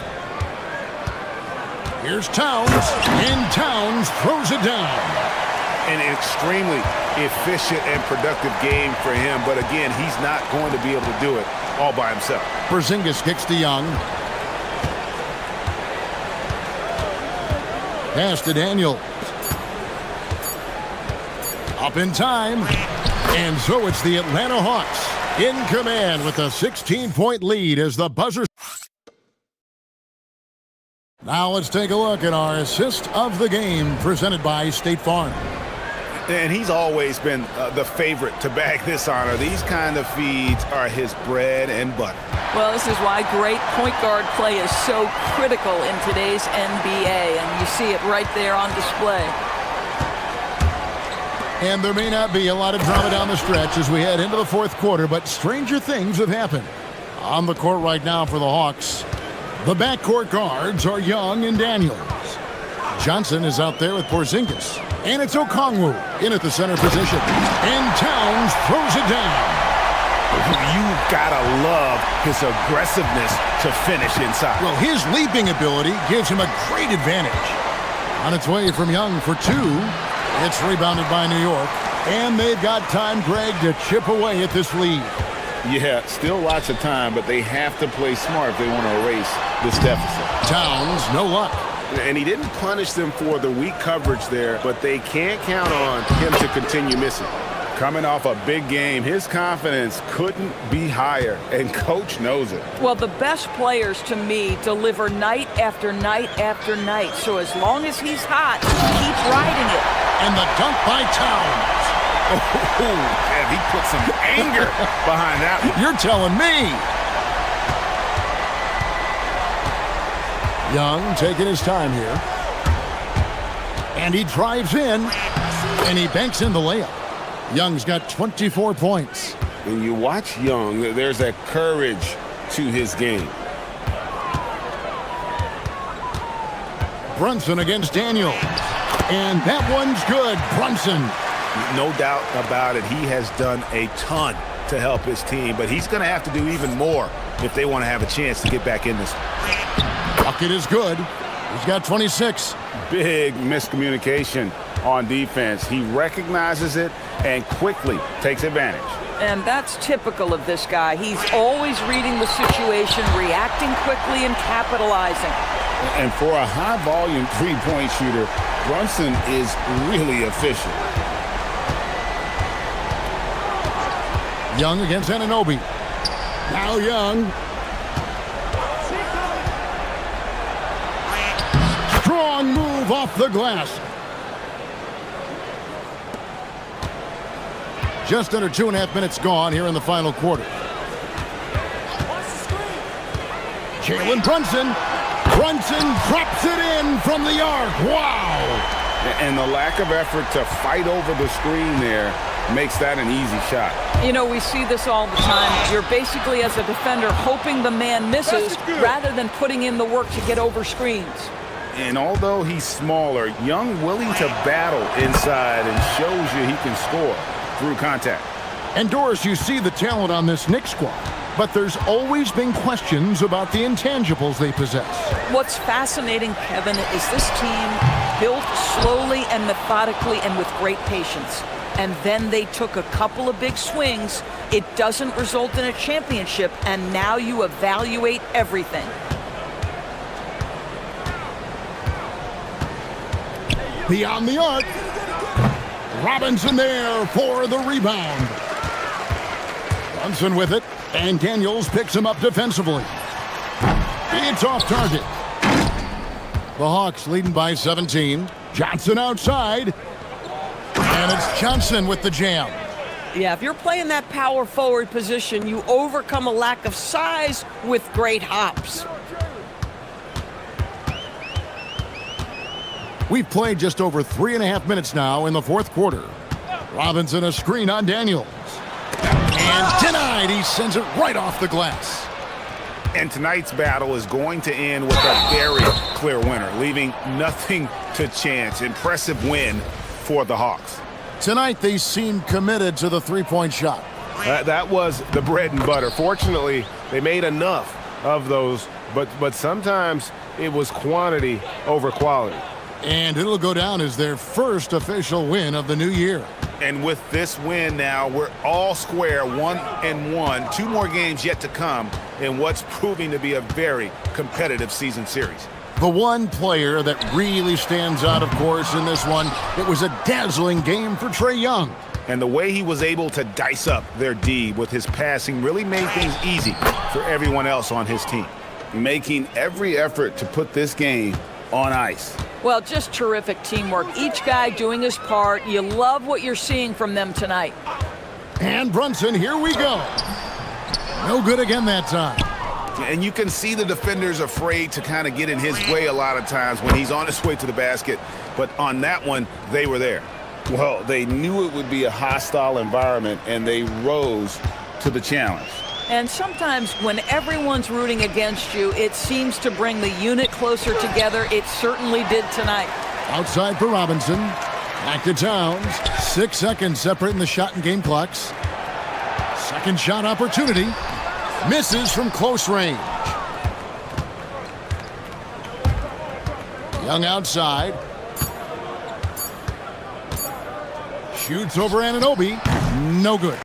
Here's Towns, and Towns throws it down. An extremely efficient and productive game for him, but again, he's not going to be able to do it all by himself. Porzingis kicks to Young. Pass to Daniel. Up in time. And so it's the Atlanta Hawks in command with a 16-point lead as the buzzer. Now let's take a look at our assist of the game presented by State Farm. And he's always been the favorite to bag this honor. These kind of feeds are his bread and butter. Well, this is why great point guard play is so critical in today's NBA, and you see it right there on display. And there may not be a lot of drama down the stretch as we head into the fourth quarter, but stranger things have happened. On the court right now for the Hawks, the backcourt guards are Young and Daniels. Johnson is out there with Porzingis. And it's Okongwu in at the center position. And Towns throws it down. You gotta love his aggressiveness to finish inside. Well, his leaping ability gives him a great advantage. On its way from Young for two. It's rebounded by New York. And they've got time, Greg, to chip away at this lead. Yeah, still lots of time, but they have to play smart if they want to erase this deficit. Towns, no luck. And he didn't punish them for the weak coverage there, but they can't count on him to continue missing. Coming off a big game, his confidence couldn't be higher, and Coach knows it. Well, the best players, to me, deliver night after night after night. So as long as he's hot, keep riding it. And the dunk by Towns. And he put some anger behind that one. You're telling me. Young taking his time here. And he drives in. And he banks in the layup. Young's got 24 points. When you watch Young, there's that courage to his game. Brunson against Daniel. And that one's good. Brunson. No doubt about it. He has done a ton to help his team, but he's going to have to do even more if they want to have a chance to get back in this. Bucket is good. He's got 26. Big miscommunication on defense. He recognizes it and quickly takes advantage. And that's typical of this guy. He's always reading the situation, reacting quickly, and capitalizing. And for a high-volume three-point shooter, Brunson is really efficient. Young against Anunoby. Now Young. Strong move off the glass. Just under 2.5 minutes gone here in the final quarter. Jalen Brunson. Brunson drops it in from the arc. Wow. And the lack of effort to fight over the screen there makes that an easy shot. You know, we see this all the time. You're basically, as a defender, hoping the man misses rather than putting in the work to get over screens. And although he's smaller, Young willing to battle inside and shows you he can score through contact. And Doris, you see the talent on this Knicks squad, but there's always been questions about the intangibles they possess. What's fascinating, Kevin, is this team built slowly and methodically and with great patience. And then they took a couple of big swings. It doesn't result in a championship, and now you evaluate everything. Beyond the arc. Robinson there for the rebound. Brunson with it, and Daniels picks him up defensively. It's off target. The Hawks leading by 17. Johnson outside. And it's Johnson with the jam. Yeah, if you're playing that power forward position, you overcome a lack of size with great hops. We've played just over 3.5 minutes now in the fourth quarter. Robinson a screen on Daniels. And denied. He sends it right off the glass. And tonight's battle is going to end with a very clear winner, leaving nothing to chance. Impressive win for the Hawks. Tonight they seem committed to the three-point shot. That was the bread and butter. Fortunately, they made enough of those but sometimes it was quantity over quality. And it'll go down as their first official win of the new year. And with this win now, we're all square, 1-1. 2 more games yet to come in what's proving to be a very competitive season series. The one player that really stands out, of course, in this one, it was a dazzling game for Trae Young. And the way he was able to dice up their D with his passing really made things easy for everyone else on his team. Making every effort to put this game on ice. Well, just terrific teamwork. Each guy doing his part. You love what you're seeing from them tonight. And Brunson, here we go. No good again that time. And you can see the defenders afraid to kind of get in his way a lot of times when he's on his way to the basket. But on that one, they were there. Well, they knew it would be a hostile environment, and they rose to the challenge. And sometimes when everyone's rooting against you, it seems to bring the unit closer together. It certainly did tonight. Outside for Robinson. Back to Towns. 6 seconds separating the shot and game clocks. Second shot opportunity. Misses from close range. Young outside. Shoots over Anunoby. No good.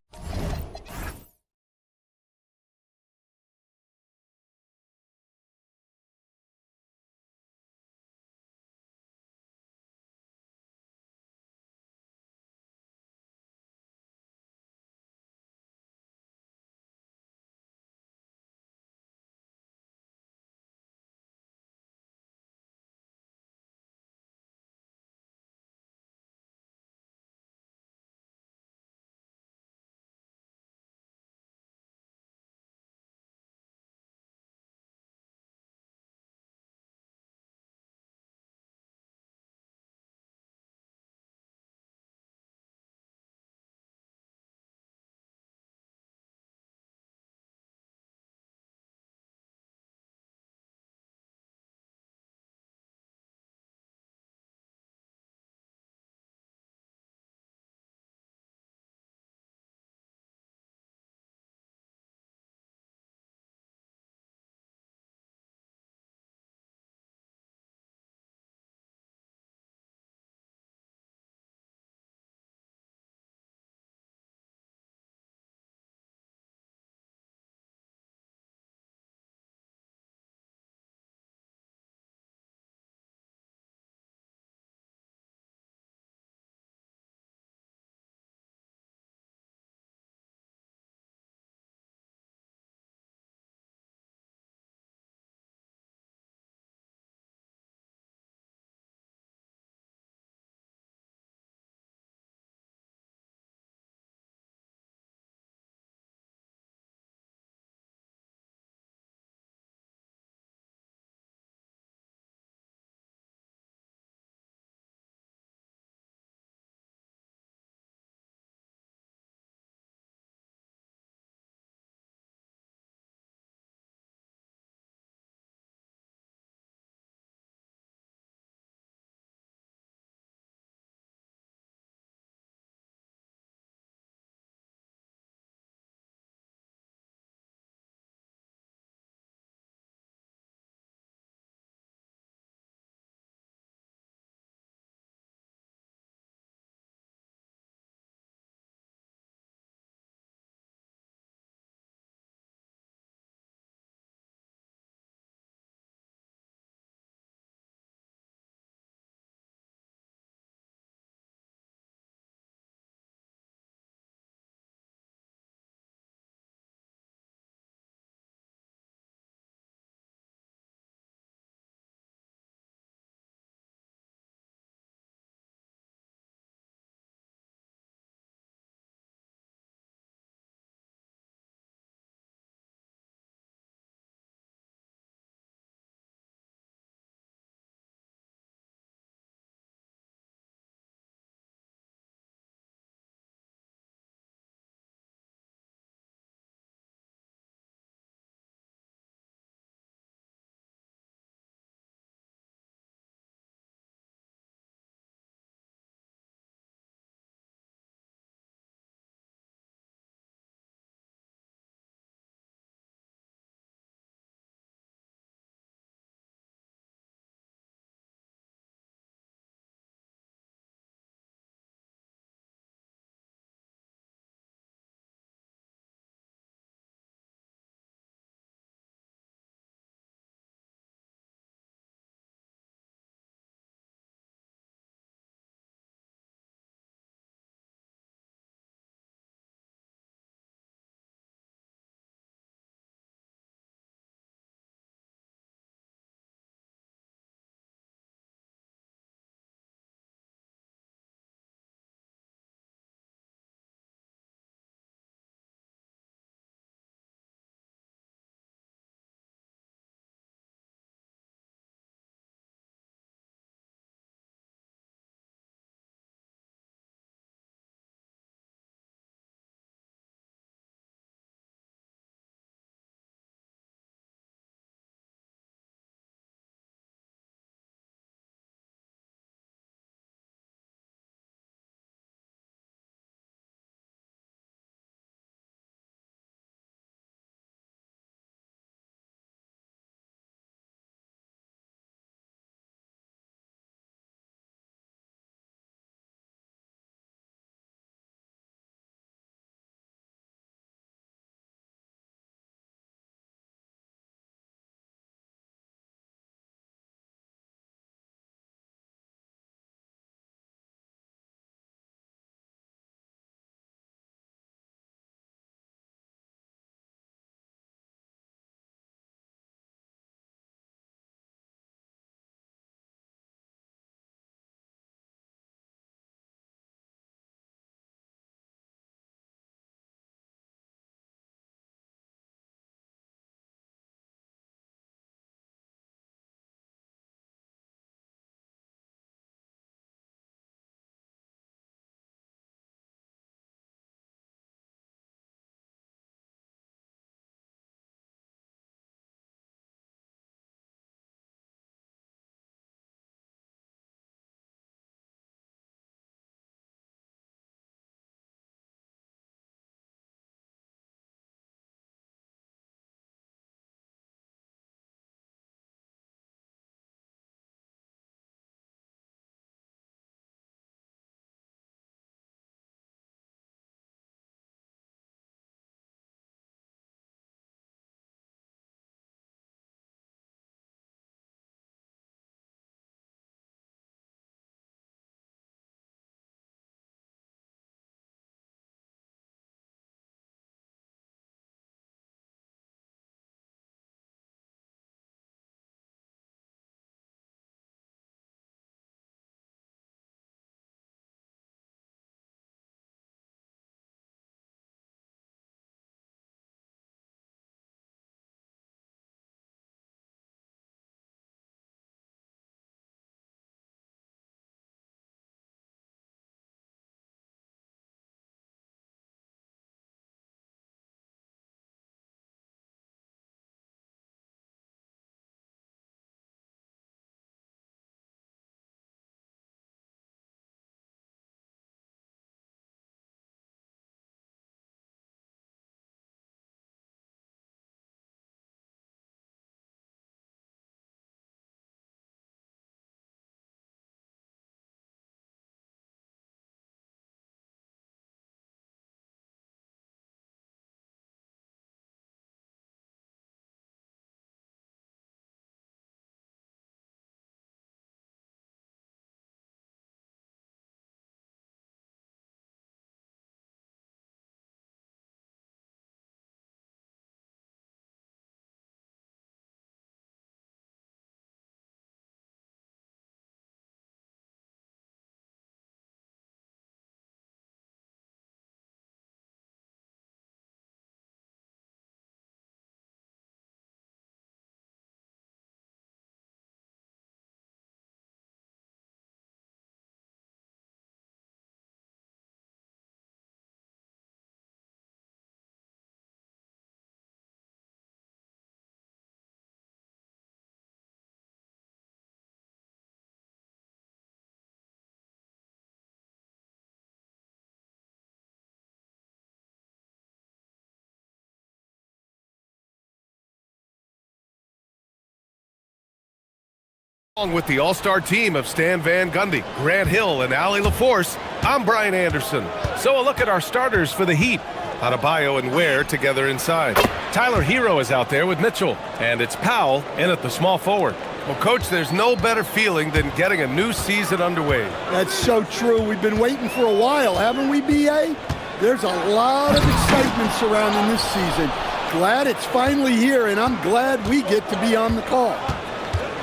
Along with the all-star team of Stan Van Gundy, Grant Hill, and Allie LaForce, I'm Brian Anderson. So a look at our starters for the Heat. Adebayo and Ware together inside. Tyler Hero is out there with Mitchell, and it's Powell in at the small forward. Well, Coach, there's no better feeling than getting a new season underway. That's so true. We've been waiting for a while, haven't we, B.A.? There's a lot of excitement surrounding this season. Glad it's finally here, and I'm glad we get to be on the call.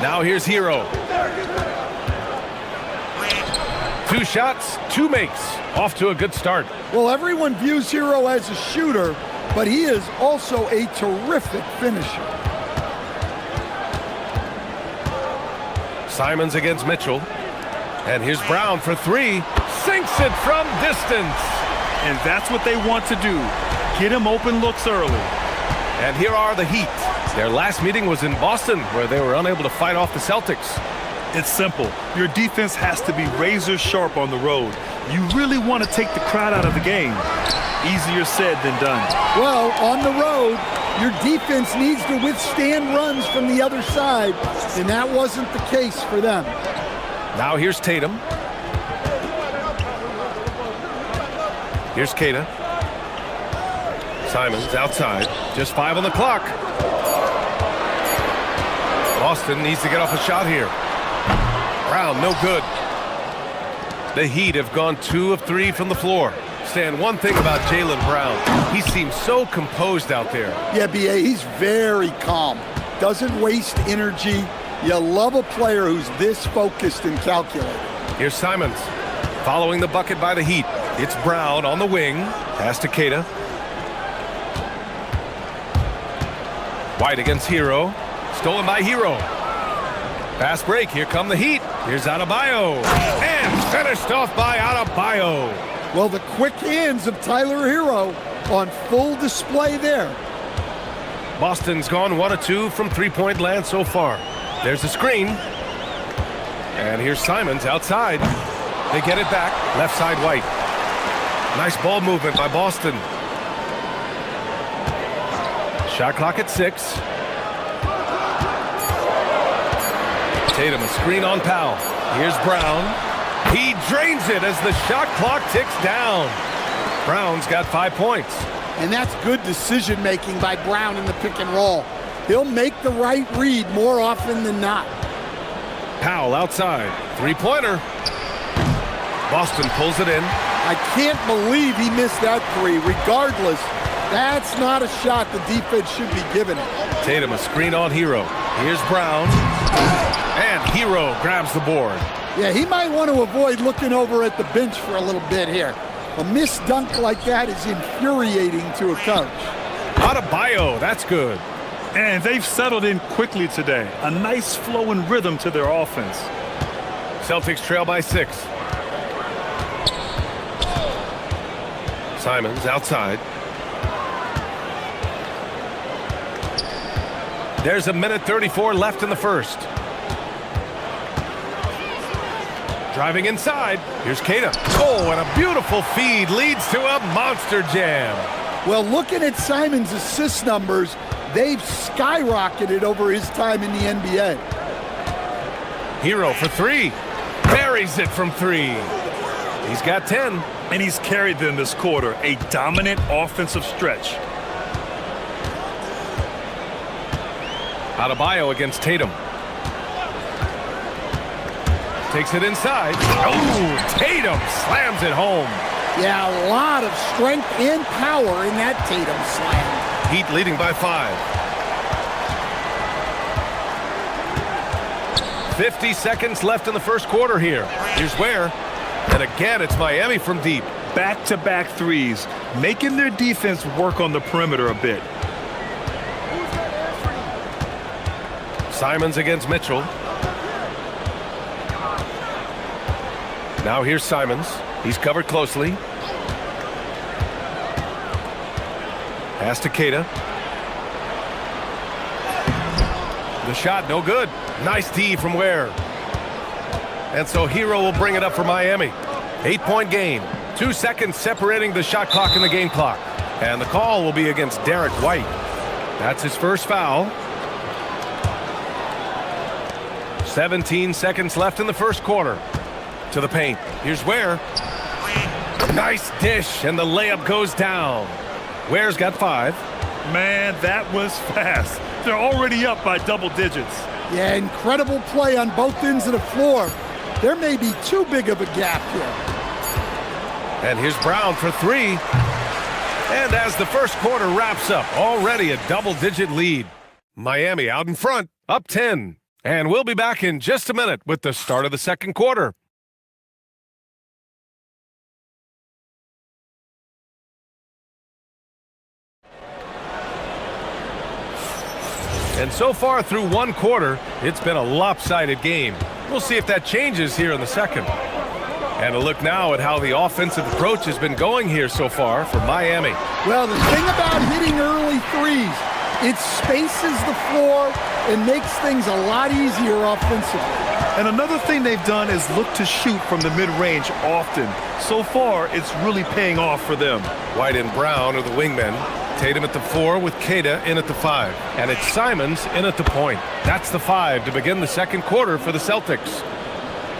Now here's Hero. 2 shots, 2 makes. Off to a good start. Well, everyone views Hero as a shooter, but he is also a terrific finisher. Simons against Mitchell. And here's Brown for 3. Sinks it from distance. And that's what they want to do. Get him open looks early. And here are the Heat. Their last meeting was in Boston, where they were unable to fight off the Celtics. It's simple. Your defense has to be razor sharp on the road. You really want to take the crowd out of the game. Easier said than done. Well, on the road, your defense needs to withstand runs from the other side, and that wasn't the case for them. Now here's Tatum. Here's Kata. Simons outside. Just 5 on the clock. Boston needs to get off a shot here. Brown, no good. The Heat have gone 2 of 3 from the floor. Stan, one thing about Jaylen Brown, he seems so composed out there. Yeah, B.A., he's very calm. Doesn't waste energy. You love a player who's this focused and calculated. Here's Simons. Following the bucket by the Heat. It's Brown on the wing. Pass to Kata. White against Hero. Stolen by Hero. Fast break. Here come the Heat. Here's Adebayo. And finished off by Adebayo. Well, the quick hands of Tyler Hero on full display there. Boston's gone 1 of 2 from three-point land so far. There's a screen. And here's Simons outside. They get it back. Left side White. Nice ball movement by Boston. Shot clock at 6. Tatum, a screen on Powell. Here's Brown. He drains it as the shot clock ticks down. Brown's got 5 points. And that's good decision-making by Brown in the pick and roll. He'll make the right read more often than not. Powell outside. Three-pointer. Boston pulls it in. I can't believe he missed that 3. Regardless, that's not a shot the defense should be giving it. Tatum, a screen on Hero. Here's Brown. And Hero grabs the board. Yeah, he might want to avoid looking over at the bench for a little bit here. A missed dunk like that is infuriating to a coach. Adebayo, that's good. And they've settled in quickly today. A nice flow and rhythm to their offense. Celtics trail by 6. Simons outside. There's 1:34 left in the first. Driving inside. Here's Kata. Oh, and a beautiful feed leads to a monster jam. Well, looking at Simons' assist numbers, they've skyrocketed over his time in the NBA. Hero for 3. Buries it from 3. He's got 10. And he's carried them this quarter. A dominant offensive stretch. Adebayo against Tatum. Takes it inside. Oh, Tatum slams it home. Yeah, a lot of strength and power in that Tatum slam. Heat leading by 5. 50 seconds left in the first quarter here. Here's Ware. And again, it's Miami from deep. Back-to-back threes, making their defense work on the perimeter a bit. Simons against Mitchell. Now here's Simons. He's covered closely. Pass to Kata. The shot, no good. Nice D from Ware. And so Hero will bring it up for Miami. 8-point game. 2 seconds separating the shot clock and the game clock. And the call will be against Derek White. That's his first foul. 17 seconds left in the first quarter. To the paint. Here's Ware. Nice dish, and the layup goes down. Ware's got 5. Man, that was fast. They're already up by double digits. Yeah, incredible play on both ends of the floor. There may be too big of a gap here. And here's Brown for 3. And as the first quarter wraps up, already a double-digit lead. Miami out in front, up 10. And we'll be back in just a minute with the start of the second quarter. And so far through one quarter, it's been a lopsided game. We'll see if that changes here in the second. And a look now at how the offensive approach has been going here so far for Miami. Well, the thing about hitting early threes, it spaces the floor and makes things a lot easier offensively. And another thing they've done is look to shoot from the mid-range often. So far, it's really paying off for them. White and Brown are the wingmen. Tatum at the 4 with Queta in at the 5. And it's Simons in at the point. That's the 5 to begin the second quarter for the Celtics.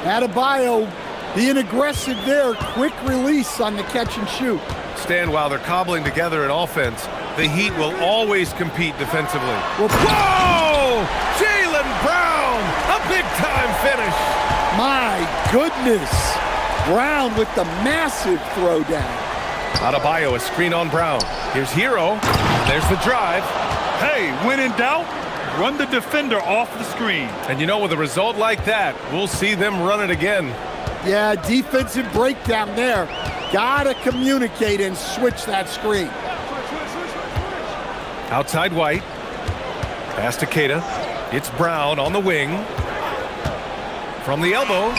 Adebayo being aggressive there. Quick release on the catch and shoot. Stan, while they're cobbling together an offense, the Heat will always compete defensively. Well, whoa! Jaylen Brown! A big-time finish! My goodness! Brown with the massive throwdown. Adebayo, a screen on Brown. Here's Hero. There's the drive. Hey, when in doubt, run the defender off the screen. And you know, with a result like that, we'll see them run it again. Yeah, defensive breakdown there. Gotta communicate and switch that screen. Outside White. Pass to Queta. It's Brown on the wing. From the elbow.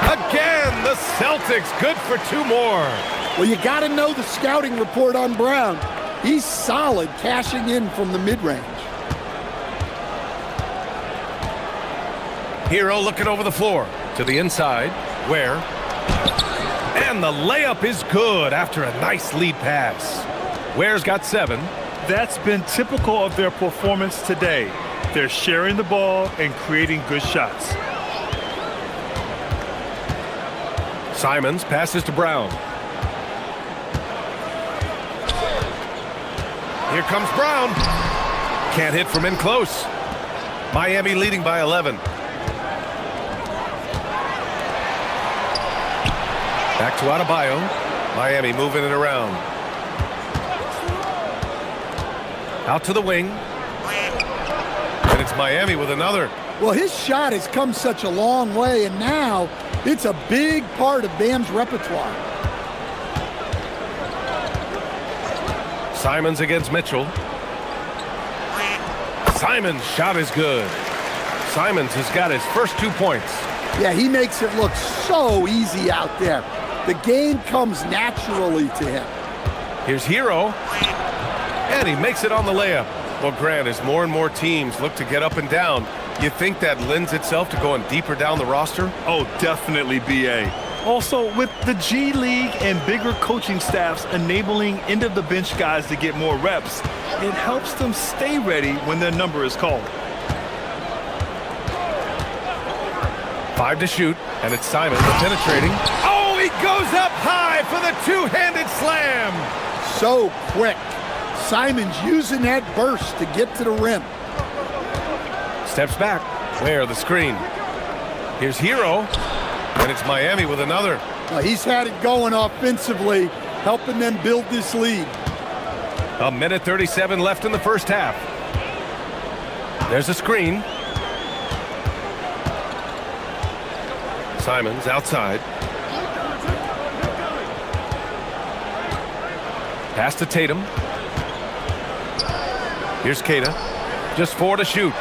Again, the Celtics good for 2 more. Well, you got to know the scouting report on Brown. He's solid cashing in from the mid-range. Hero looking over the floor to the inside. Where? And the layup is good after a nice lead pass. Ware's got 7. That's been typical of their performance today. They're sharing the ball and creating good shots. Simons passes to Brown. Here comes Brown. Can't hit from in close. Miami leading by 11. Back to Adebayo. Miami moving it around. Out to the wing. And it's Miami with another. Well, his shot has come such a long way, and now it's a big part of Bam's repertoire. Simons against Mitchell. Simons' shot is good. Simons has got his first 2 points. Yeah, he makes it look so easy out there. The game comes naturally to him. Here's Hero. And he makes it on the layup. Well, Grant, as more and more teams look to get up and down, you think that lends itself to going deeper down the roster? Oh, definitely, BA. Also, with the G League and bigger coaching staffs enabling end-of-the-bench guys to get more reps, it helps them stay ready when their number is called. 5 to shoot, and it's Simons penetrating. Oh, he goes up high for the two-handed slam. So quick. Simons using that burst to get to the rim. Steps back. Where the screen. Here's Hero. And it's Miami with another. He's had it going offensively, helping them build this lead. 1:37 left in the first half. There's a screen. Simons outside. Pass to Tatum. Here's Queta. Just 4 to shoot.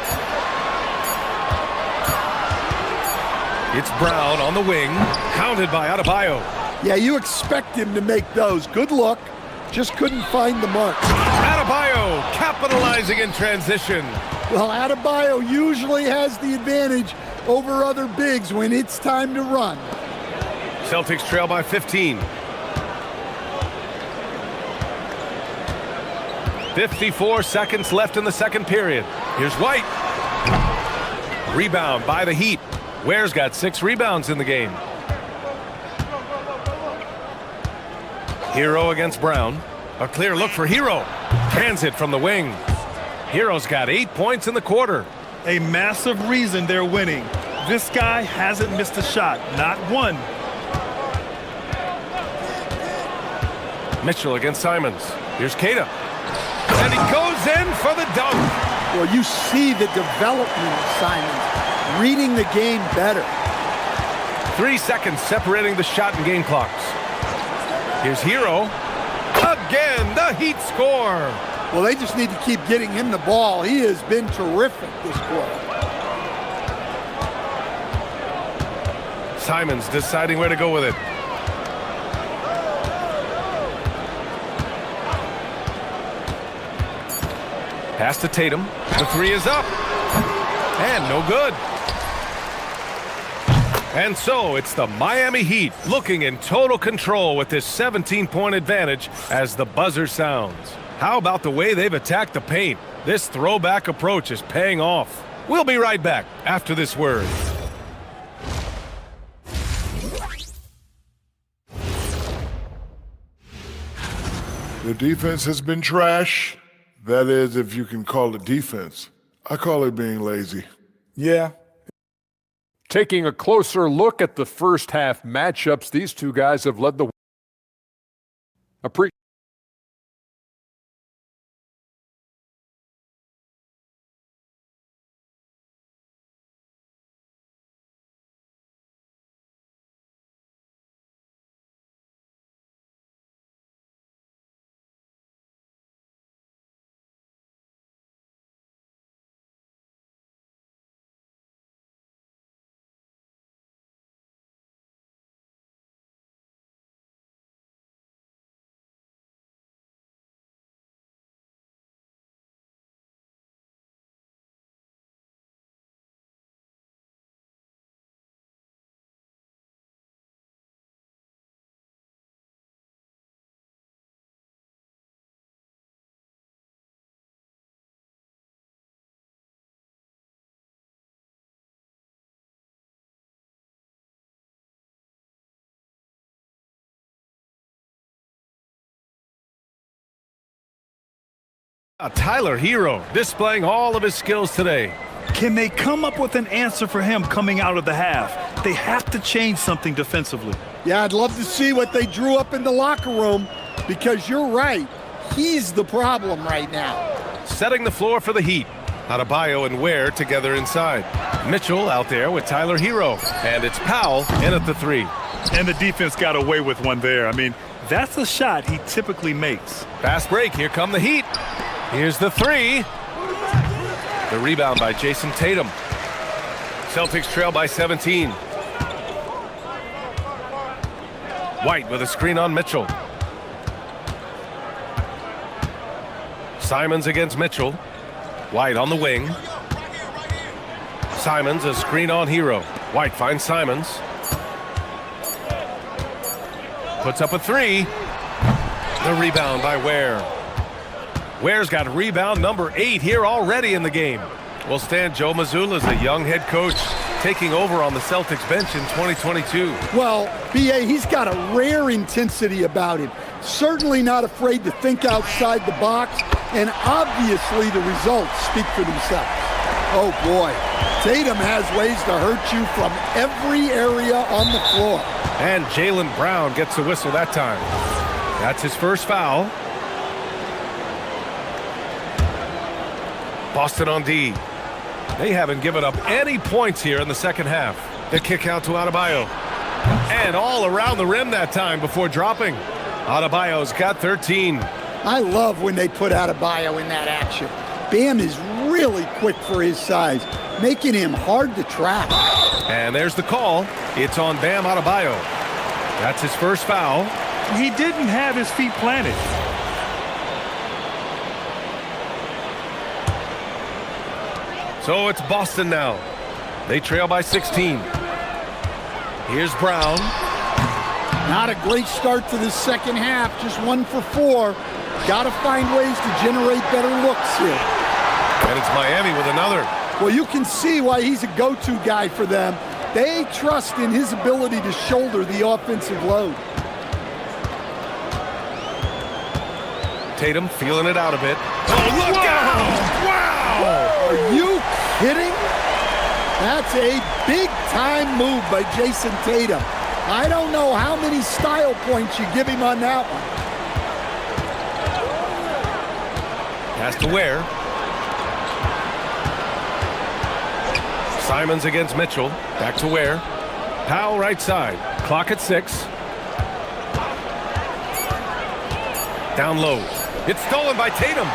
It's Brown on the wing, counted by Adebayo. Yeah, you expect him to make those. Good luck. Just couldn't find the mark. Adebayo capitalizing in transition. Well, Adebayo usually has the advantage over other bigs when it's time to run. Celtics trail by 15. 54 seconds left in the second period. Here's White. Rebound by the Heat. Ware's got 6 rebounds in the game. Hero against Brown. A clear look for Hero. Cans it from the wing. Hero's got 8 points in the quarter. A massive reason they're winning. This guy hasn't missed a shot, not one. Mitchell against Simons. Here's Keita. And he goes in for the dunk. Well, you see the development of Simons, reading the game better. 3 seconds separating the shot and game clocks. Here's Hero. Again, the Heat score. Well, they just need to keep getting him the ball. He has been terrific this quarter. Simons deciding where to go with it. Pass to Tatum. The 3 is up. And no good. And so it's the Miami Heat looking in total control with this 17-point advantage as the buzzer sounds. How about the way they've attacked the paint? This throwback approach is paying off. We'll be right back after this word. The defense has been trash. That is, if you can call it defense. I call it being lazy. Yeah. Taking a closer look at the first half matchups, these two guys have led the Tyler Hero displaying all of his skills today. Can they come up with an answer for him coming out of the half? They have to change something defensively. Yeah, I'd love to see what they drew up in the locker room because you're right. He's the problem right now. Setting the floor for the Heat. Adebayo and Ware together inside. Mitchell out there with Tyler Hero. And it's Powell in at the 3. And the defense got away with one there. I mean, that's a shot he typically makes. Fast break. Here come the Heat. Here's the 3. The rebound by Jason Tatum. Celtics trail by 17. White with a screen on Mitchell. Simons against Mitchell. White on the wing. Simons, a screen on Hero. White finds Simons. Puts up a 3. The rebound by Ware. Ware's got rebound number 8 here already in the game. Well, Stan, Joe Mazzulla is a young head coach taking over on the Celtics bench in 2022. Well, B.A., he's got a rare intensity about him. Certainly not afraid to think outside the box, and obviously the results speak for themselves. Oh, boy. Tatum has ways to hurt you from every area on the floor. And Jaylen Brown gets the whistle that time. That's his first foul. Boston on D. They haven't given up any points here in the second half. The kick out to Adebayo. And all around the rim that time before dropping. Adebayo's got 13. I love when they put Adebayo in that action. Bam is really quick for his size, making him hard to track. And there's the call. It's on Bam Adebayo. That's his first foul. He didn't have his feet planted. So it's Boston now. They trail by 16. Here's Brown. Not a great start to the second half, just 1 for 4. Got to find ways to generate better looks here. And it's Miami with another. Well, you can see why he's a go-to guy for them. They trust in his ability to shoulder the offensive load. Tatum feeling it out a bit. Oh, look out! Wow! Are you kidding? That's a big-time move by Jason Tatum. I don't know how many style points you give him on that one. Pass to Ware. Simons against Mitchell. Back to Ware. Powell right side. Clock at 6. Down low. It's stolen by Tatum.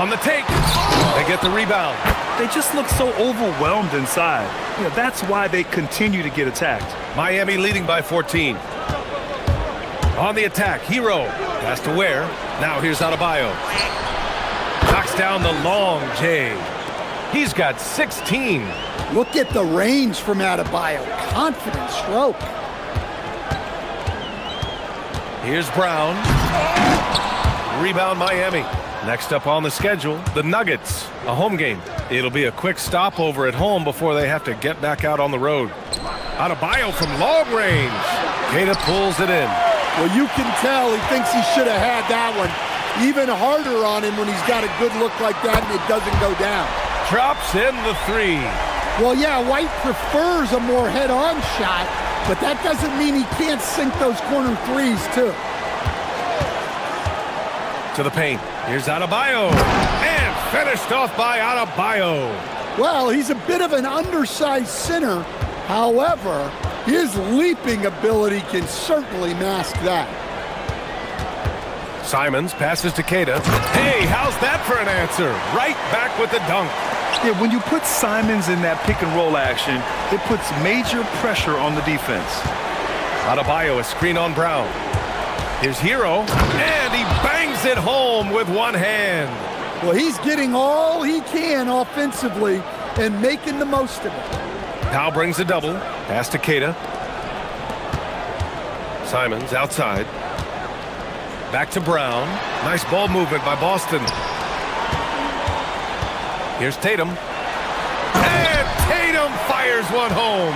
On the take. They get the rebound. They just look so overwhelmed inside. You know, that's why they continue to get attacked. Miami leading by 14. On the attack, Hero. Pass to Ware. Now here's Adebayo. Knocks down the long J. He's got 16. Look at the range from Adebayo. Confident stroke. Here's Brown. Rebound Miami. Next up on the schedule, the Nuggets. A home game. It'll be a quick stopover at home before they have to get back out on the road. Adebayo from long range. Queta pulls it in. Well, you can tell he thinks he should have had that one. Even harder on him when he's got a good look like that and it doesn't go down. Drops in the 3. Well, yeah, White prefers a more head-on shot, but that doesn't mean he can't sink those corner threes, too. To the paint. Here's Adebayo. And finished off by Adebayo. Well, he's a bit of an undersized center. However, his leaping ability can certainly mask that. Simons passes to Queta. Hey, how's that for an answer? Right back with the dunk. Yeah, when you put Simons in that pick-and-roll action, it puts major pressure on the defense. Adebayo, a screen on Brown. Here's Hero, and he bangs it home with one hand. Well, he's getting all he can offensively and making the most of it. Powell brings a double. Pass to Queta. Simons outside. Back to Brown. Nice ball movement by Boston. Here's Tatum. And Tatum fires one home.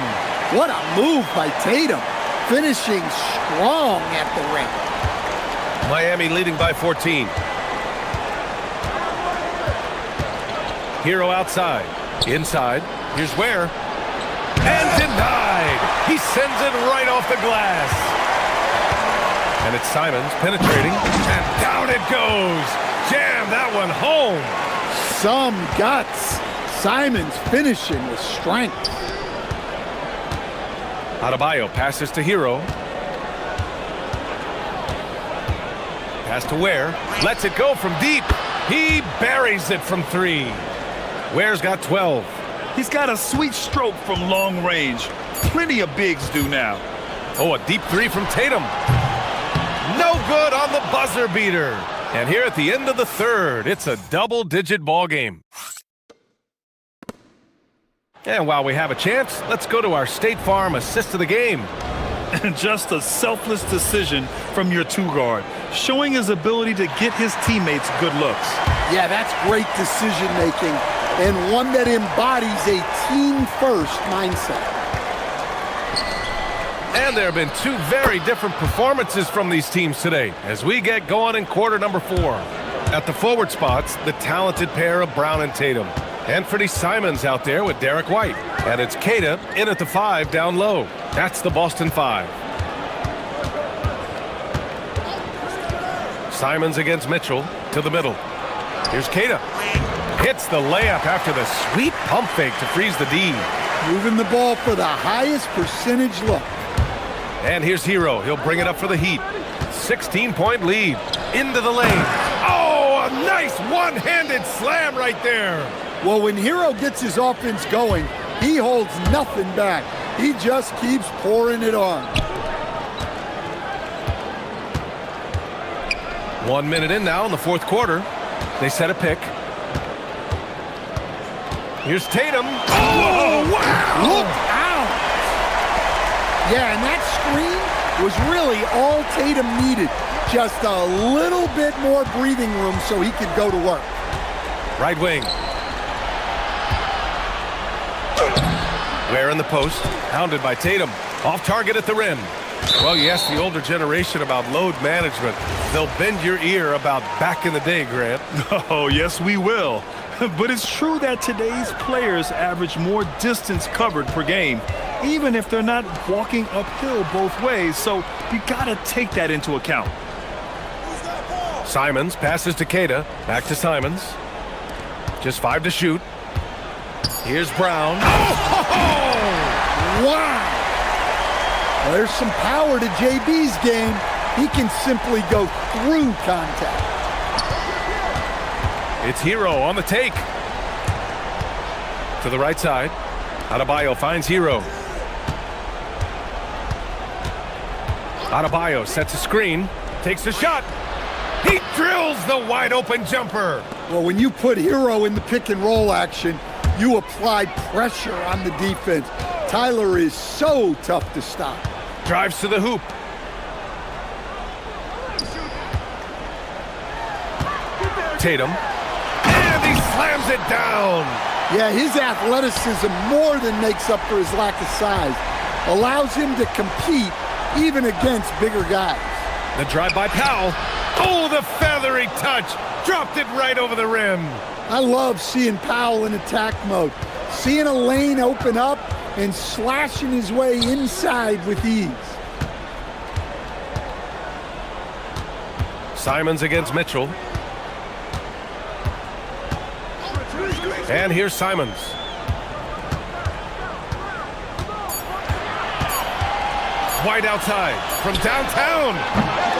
What a move by Tatum. Finishing strong at the ring. Miami leading by 14. Hero outside. Inside. Here's Ware. And denied. He sends it right off the glass. And it's Simons penetrating. And down it goes. Jam that one home. Some guts. Simons finishing with strength. Adebayo passes to Hero. Pass to Ware. Lets it go from deep. He buries it from 3. Ware's got 12. He's got a sweet stroke from long range. Plenty of bigs do now. Oh, a deep 3 from Tatum. No good on the buzzer beater. And here at the end of the third, it's a double-digit ball game. And while we have a chance, let's go to our State Farm assist of the game. And just a selfless decision from your 2-guard, showing his ability to get his teammates good looks. Yeah, that's great decision-making, and one that embodies a team-first mindset. And there have been 2 very different performances from these teams today as we get going in quarter number 4. At the forward spots, the talented pair of Brown and Tatum. Anthony Simons out there with Derek White. And it's Queta in at the 5 down low. That's the Boston 5. Simons against Mitchell to the middle. Here's Queta. Hits the layup after the sweet pump fake to freeze the D. Moving the ball for the highest percentage look. And here's Hero. He'll bring it up for the Heat. 16-point lead. Into the lane. Oh, a nice one-handed slam right there. Well, when Hero gets his offense going, he holds nothing back. He just keeps pouring it on. 1 minute in now in the fourth quarter. They set a pick. Here's Tatum. Oh, wow! Look out! Yeah, and that screen was really all Tatum needed. just a little bit more breathing room so he could go to work. Right wing. Ware in the post, hounded by Tatum. Off target at the rim. Well, you ask the older generation about load management. They'll bend your ear about back in the day, Grant. Oh, yes, we will. But it's true that today's players average more distance covered per game, even if they're not walking uphill both ways. So you got to take that into account. Simons passes to Keita. Back to Simons. Just 5 to shoot. Here's Brown. Wow! Well, there's some power to JB's game. He can simply go through contact. It's Hero on the take. To the right side. Adebayo finds Hero. Adebayo sets a screen. Takes a shot. He drills the wide open jumper. Well, when you put Hero in the pick and roll action, you apply pressure on the defense. Tyler is so tough to stop. Drives to the hoop. Tatum. And he slams it down. Yeah, his athleticism more than makes up for his lack of size. Allows him to compete even against bigger guys. The drive by Powell. Oh, the feathery touch. Dropped it right over the rim. I love seeing Powell in attack mode. Seeing a lane open up and slashing his way inside with ease. Simons against Mitchell. And here's Simons. White outside from downtown.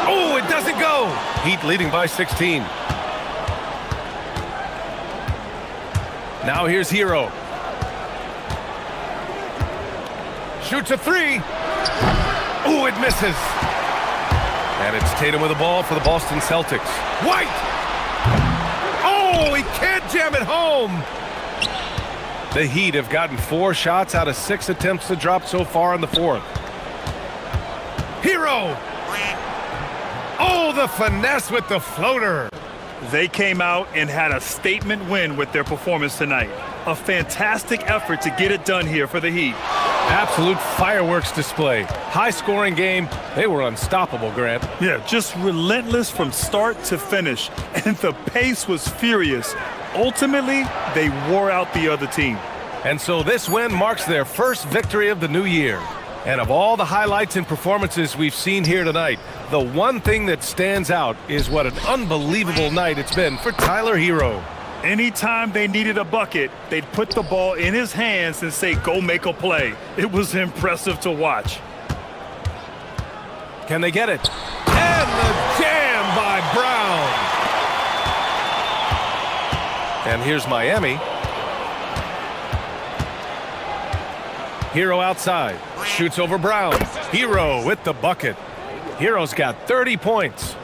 Oh, it doesn't go. Heat leading by 16. Now here's Hero. Shoots a 3. Oh, it misses. And it's Tatum with the ball for the Boston Celtics. White! Oh, he can't jam it home. The Heat have gotten 4 shots out of 6 attempts to drop so far in the fourth. Hero! Oh, the finesse with the floater. They came out and had a statement win with their performance tonight. A fantastic effort to get it done here for the Heat. Absolute fireworks display. High-scoring game. They were unstoppable, Grant. Yeah, just relentless from start to finish. And the pace was furious. Ultimately, they wore out the other team. And so this win marks their first victory of the new year. And of all the highlights and performances we've seen here tonight, the one thing that stands out is what an unbelievable night it's been for Tyler Hero. Anytime they needed a bucket, they'd put the ball in his hands and say, go make a play. It was impressive to watch. Can they get it? And the jam by Brown. And here's Miami. Hero outside. Shoots over Brown. Hero with the bucket. Hero's got 30 points.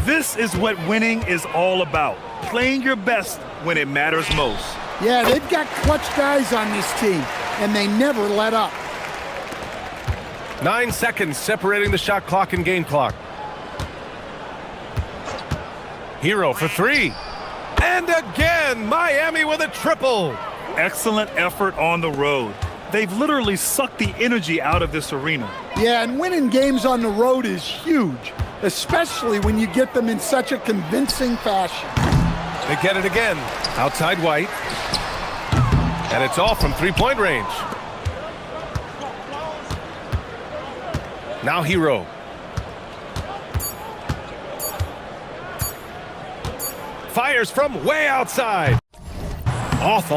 This is what winning is all about. Playing your best when it matters most. Yeah, they've got clutch guys on this team, and they never let up. 9 seconds separating the shot clock and game clock. Hero for 3. And again, Miami with a triple. Excellent effort on the road. They've literally sucked the energy out of this arena. Yeah, and winning games on the road is huge, especially when you get them in such a convincing fashion. They get it again. Outside White. And it's all from three-point range. Now Hero. Fires from way outside. Off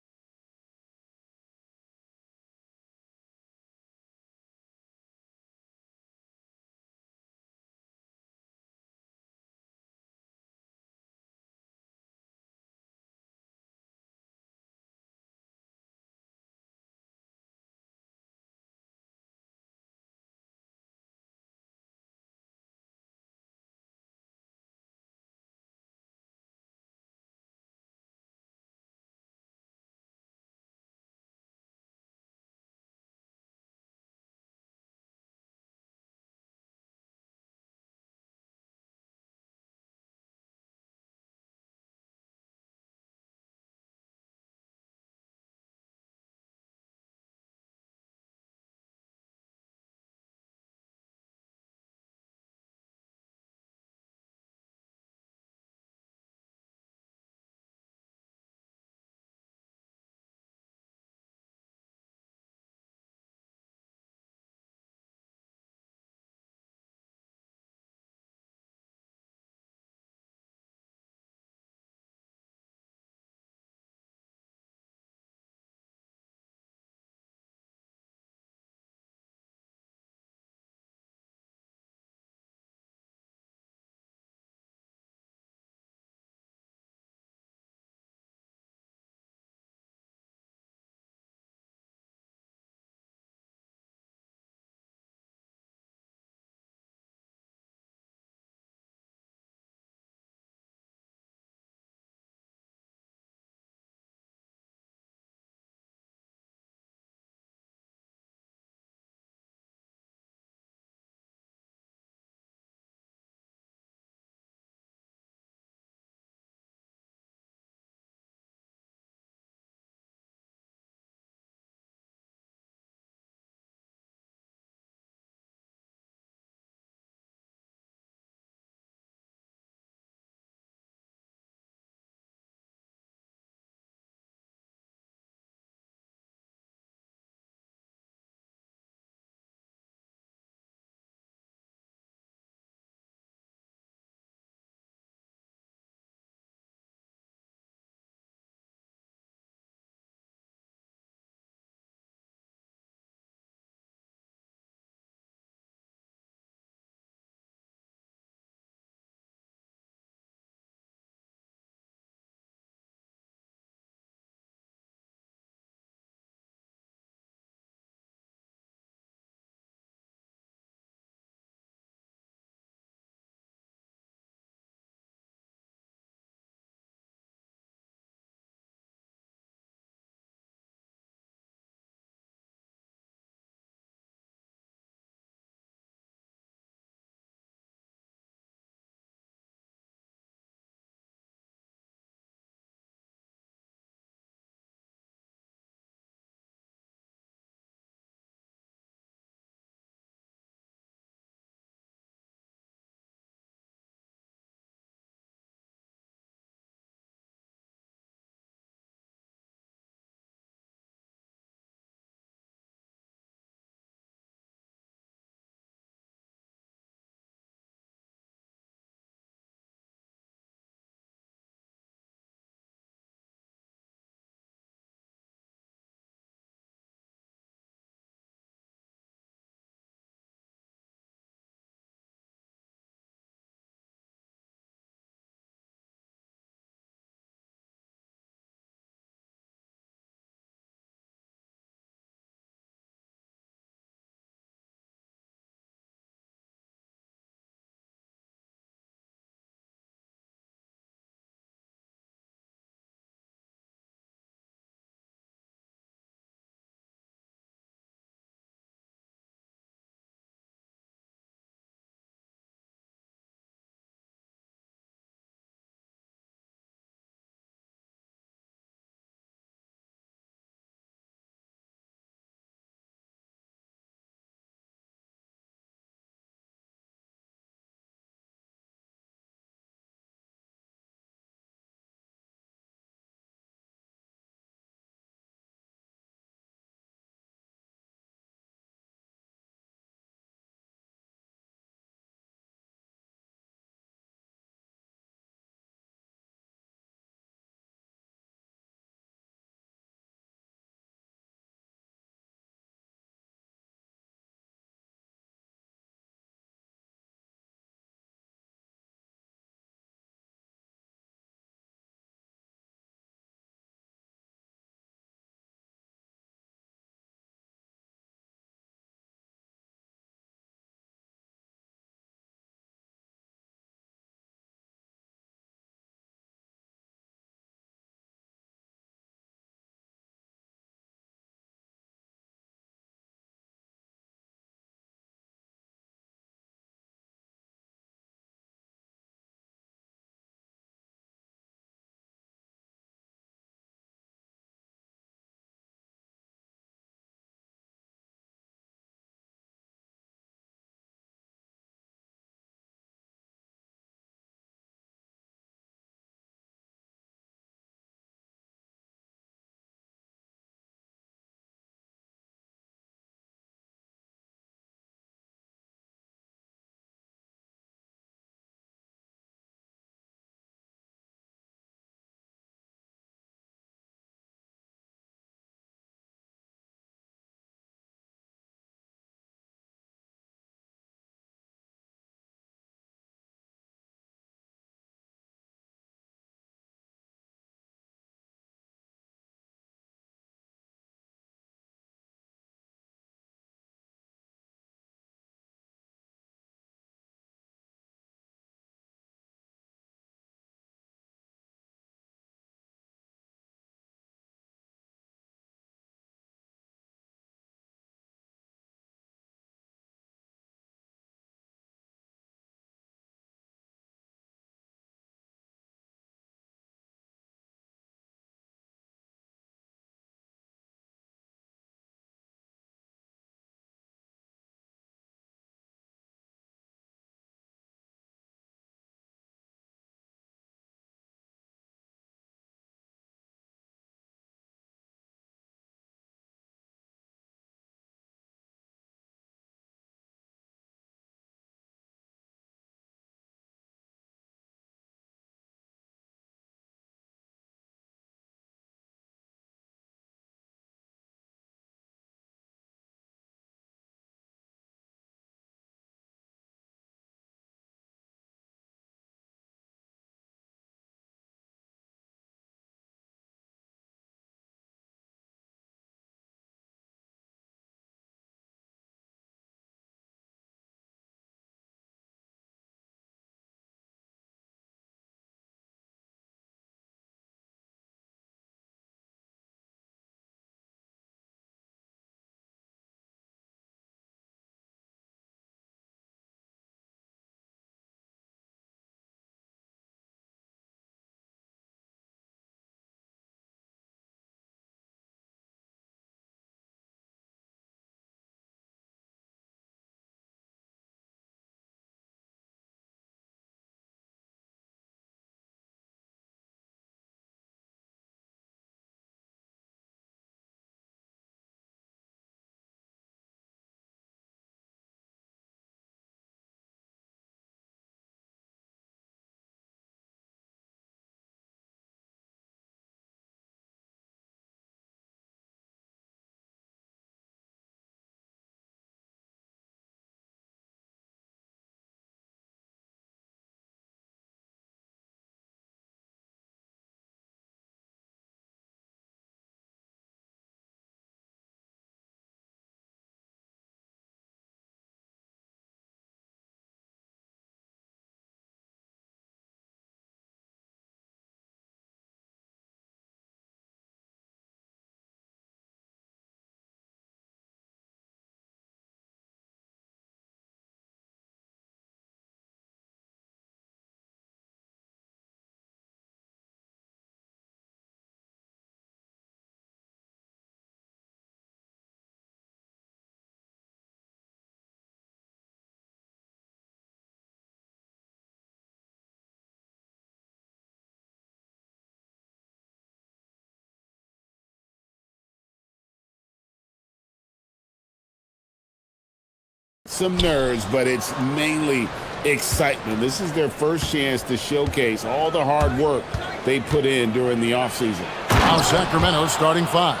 Some nerves, but it's mainly excitement. This is their first chance to showcase all the hard work they put in during the offseason. Now Sacramento's starting five.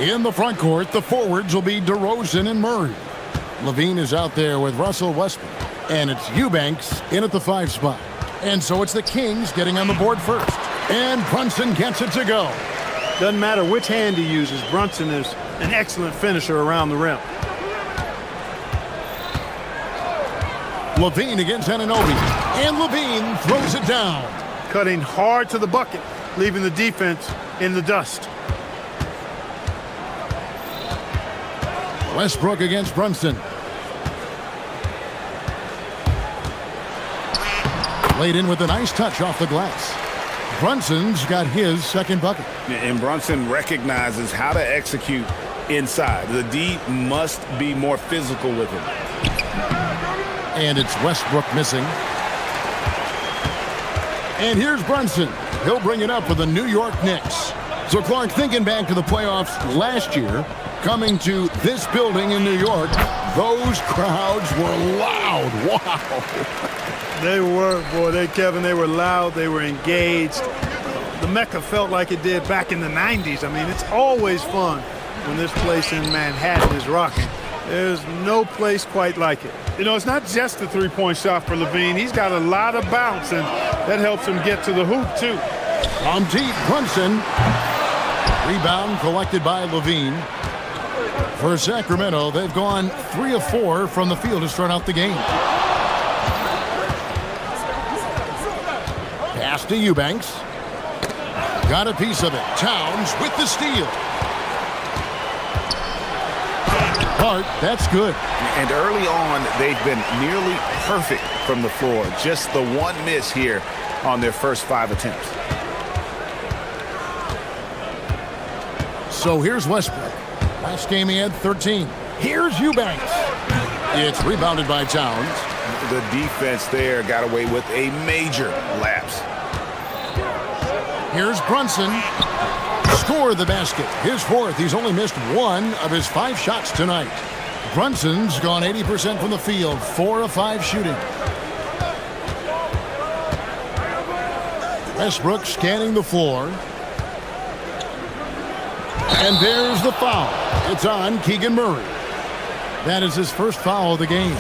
In the front court, the forwards will be DeRozan and Murray. Levine is out there with Russell Westbrook. And it's Eubanks in at the 5 spot. And so it's the Kings getting on the board first. And Brunson gets it to go. Doesn't matter which hand he uses, Brunson is an excellent finisher around the rim. Levine against Anunoby. And Levine throws it down. Cutting hard to the bucket, leaving the defense in the dust. Westbrook against Brunson. Laid in with a nice touch off the glass. Brunson's got his second bucket. And Brunson recognizes how to execute inside. The D must be more physical with him. And it's Westbrook missing. And here's Brunson. He'll bring it up for the New York Knicks. So Clark, thinking back to the playoffs last year, coming to this building in New York, those crowds were loud. Wow. They were, boy, Kevin, they were loud, they were engaged. The Mecca felt like it did back in the 90s. I mean, it's always fun when this place in Manhattan is rocking. There's no place quite like it. You know, it's not just the three-point shot for Levine. He's got a lot of bounce, and that helps him get to the hoop, too. From deep, Brunson. Rebound collected by Levine. For Sacramento, they've gone 3 of 4 from the field to start out the game. Pass to Eubanks. Got a piece of it. Towns with the steal. Hart, that's good. And early on, they've been nearly perfect from the floor. Just the one miss here on their first 5 attempts. So here's Westbrook. Last game he had 13. Here's Eubanks. It's rebounded by Towns. The defense there got away with a major lapse. Here's Brunson. Score the basket. His fourth. He's only missed 1 of his 5 shots tonight. Brunson's gone 80% from the field. 4 of 5 shooting. Westbrook scanning the floor. And there's the foul. It's on Keegan Murray. That is his first foul of the game.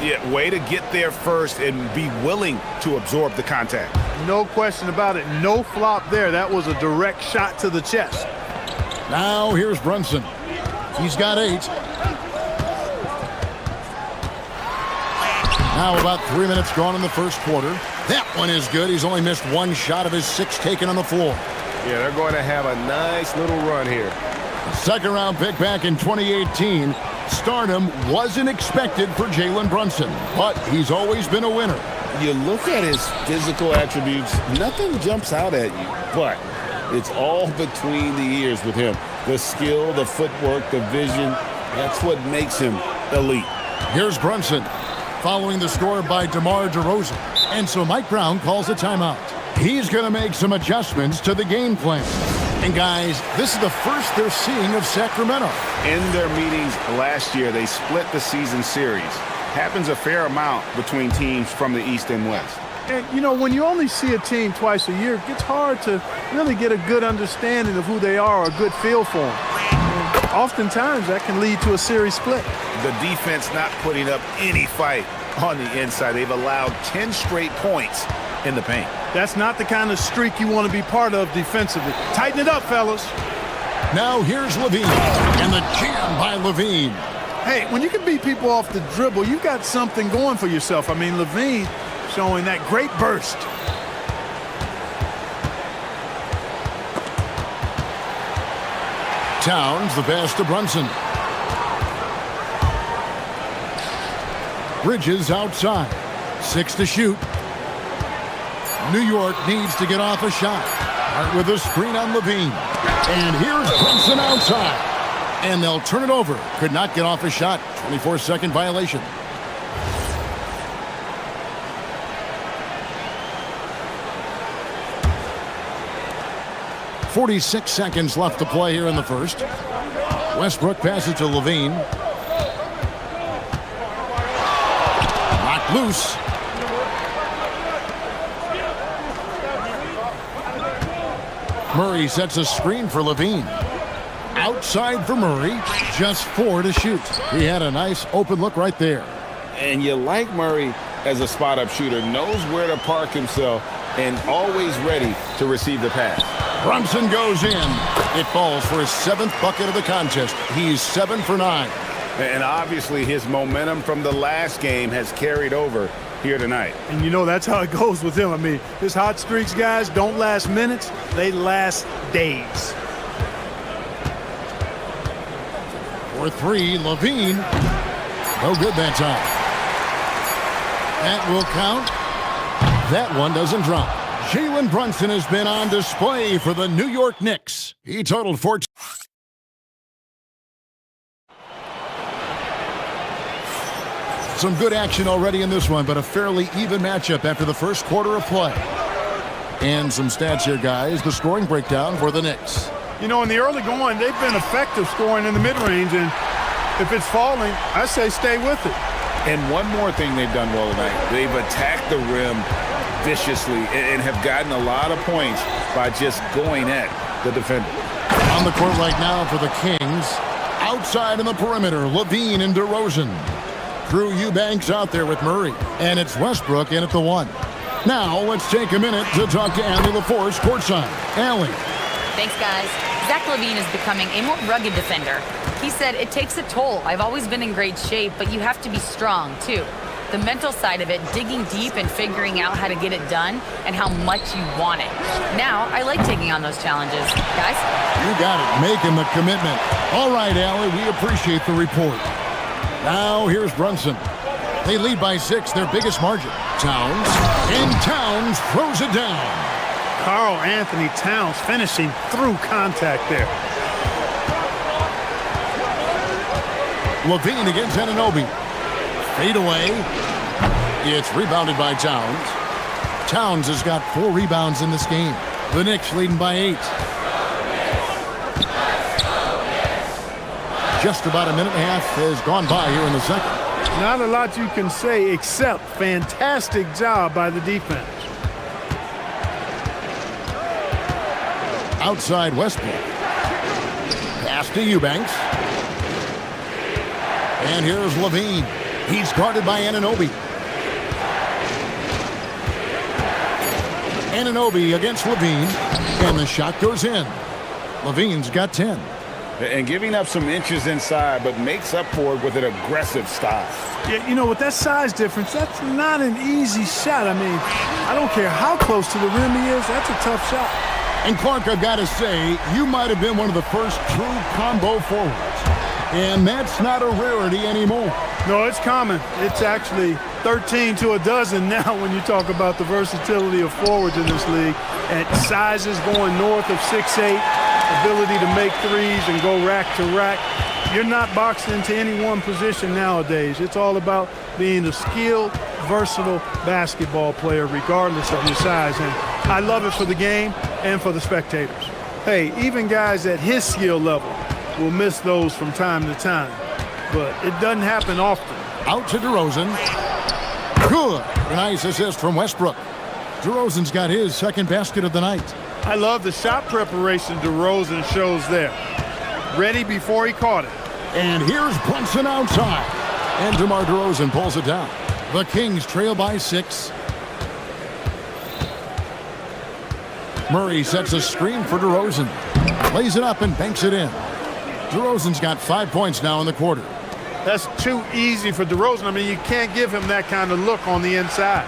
Yeah, way to get there first and be willing to absorb the contact. No question about it. No flop there. That was a direct shot to the chest. Now here's Brunson. He's got 8. Now about 3 minutes gone in the first quarter. That one is good. He's only missed 1 shot of his 6 taken on the floor. Yeah, they're going to have a nice little run here. Second round pick back in 2018. Stardom wasn't expected for Jalen Brunson, but he's always been a winner. You look at his physical attributes, nothing jumps out at you, but it's all between the ears with him. The skill, the footwork, the vision, that's what makes him elite. Here's Brunson, following the score by DeMar DeRozan. And so Mike Brown calls a timeout. He's going to make some adjustments to the game plan. And guys, this is the first they're seeing of Sacramento. In their meetings last year, they split the season series. Happens a fair amount between teams from the East and West. And, you know, when you only see a team twice a year, it gets hard to really get a good understanding of who they are or a good feel for them. And oftentimes, that can lead to a series split. The defense not putting up any fight on the inside. They've allowed 10 straight points in the paint. That's not the kind of streak you want to be part of defensively. Tighten it up, fellas. Now here's Levine, and the jam by Levine. Hey, when you can beat people off the dribble, you've got something going for yourself. I mean, Levine showing that great burst. Towns, the pass to Brunson. Bridges outside. 6 to shoot. New York needs to get off a shot. Hart with a screen on Levine. And here's Brunson outside. And they'll turn it over. Could not get off a shot. 24-second violation. .46 seconds left to play here in the first. Westbrook passes to Levine. Loose. Murray sets a screen for Levine. Outside for Murray. Just 4 to shoot. He had a nice open look right there. And you like Murray as a spot-up shooter, knows where to park himself, and always ready to receive the pass. Brunson goes in. It falls for his 7th bucket of the contest. He's 7 for 9. And obviously his momentum from the last game has carried over here tonight. And you know that's how it goes with him. I mean, his hot streaks, guys, don't last minutes. They last days. For 3, Levine. No good that time. That will count. That one doesn't drop. Jalen Brunson has been on display for the New York Knicks. He totaled 14. Some good action already in this one, but a fairly even matchup after the first quarter of play. And some stats here, guys. The scoring breakdown for the Knicks. You know, in the early going, they've been effective scoring in the mid-range, and if it's falling, I say stay with it. And one more thing they've done well tonight. They've attacked the rim viciously and have gotten a lot of points by just going at the defender. On the court right now for the Kings. Outside in the perimeter, Levine and DeRozan. Drew Eubanks out there with Murray. And it's Westbrook in at the 1. Now let's take a minute to talk to Allie LaForce courtside. Allie. Thanks, guys. Zach LaVine is becoming a more rugged defender. He said, it takes a toll. I've always been in great shape, but you have to be strong, too. The mental side of it, digging deep and figuring out how to get it done and how much you want it. Now, I like taking on those challenges. Guys? You got it. Making the commitment. All right, Allie, we appreciate the report. Now, here's Brunson. They lead by 6, their biggest margin. Towns. And Towns throws it down. Karl Anthony Towns finishing through contact there. Levine against Anunoby. Fade away. It's rebounded by Towns. Towns has got 4 rebounds in this game. The Knicks leading by 8. Just about a minute and a half has gone by here in the second. Not a lot you can say except fantastic job by the defense. Outside Westbrook. Pass to Eubanks. And here's Levine. He's guarded by Anunoby. Anunoby against Levine. And the shot goes in. Levine's got 10. And giving up some inches inside, but makes up for it with an aggressive style. Yeah, you know, with that size difference, that's not an easy shot. I mean, I don't care how close to the rim he is, that's a tough shot. And Clark, I've got to say, you might have been one of the first true combo forwards. And that's not a rarity anymore. No, it's common. It's actually 13 to a dozen now when you talk about the versatility of forwards in this league. At sizes going north of 6'8", ability to make threes and go rack to rack. You're not boxed into any one position nowadays. It's all about being a skilled, versatile basketball player regardless of your size. And I love it for the game and for the spectators. Hey, even guys at his skill level will miss those from time to time, but it doesn't happen often. Out to DeRozan. Good. A nice assist from Westbrook. DeRozan's got his second basket of the night. I love the shot preparation DeRozan shows there. Ready before he caught it. And here's Brunson outside. And DeMar DeRozan pulls it down. The Kings trail by 6. Murray sets a screen for DeRozan. Lays it up and banks it in. DeRozan's got 5 points now in the quarter. That's too easy for DeRozan. I mean, you can't give him that kind of look on the inside.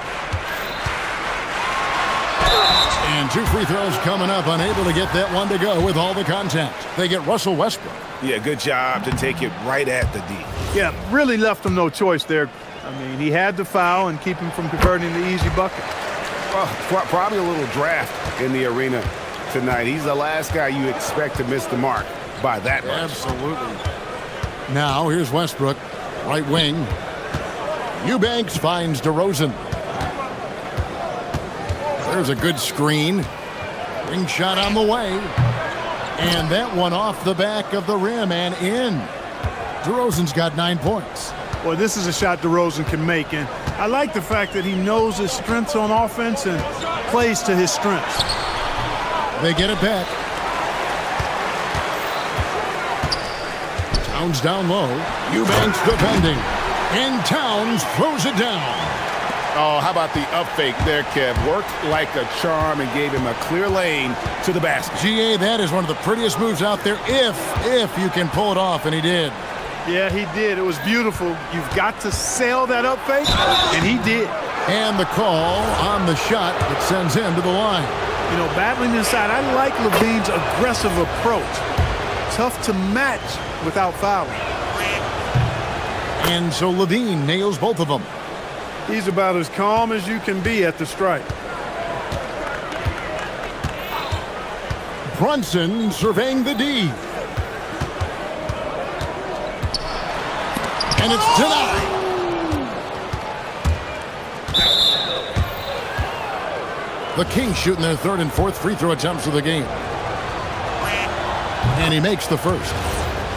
And 2 free throws coming up, unable to get that one to go with all the contact. They get Russell Westbrook. Yeah, good job to take it right at the D. Yeah, really left him no choice there. I mean, he had to foul and keep him from converting the easy bucket. Well, probably a little draft in the arena tonight. He's the last guy you expect to miss the mark by that much. Absolutely. Now, here's Westbrook, right wing. Eubanks finds DeRozan. There's a good screen. Ring shot on the way. And that one off the back of the rim and in. DeRozan's got 9 points. Well, this is a shot DeRozan can make, and I like the fact that he knows his strengths on offense and plays to his strengths. They get it back. Towns down low. Eubanks defending. And Towns throws it down. Oh, how about the up fake there, Kev? Worked like a charm and gave him a clear lane to the basket. GA, that is one of the prettiest moves out there if you can pull it off, and he did. Yeah, he did. It was beautiful. You've got to sell that up fake, and he did. And the call on the shot that sends him to the line. You know, battling inside, I like Levine's aggressive approach. Tough to match without fouling. And so Levine nails both of them. He's about as calm as you can be at the strike. Brunson surveying the D. And it's denied. The Kings shooting their third and fourth free throw attempts of the game. And he makes the first.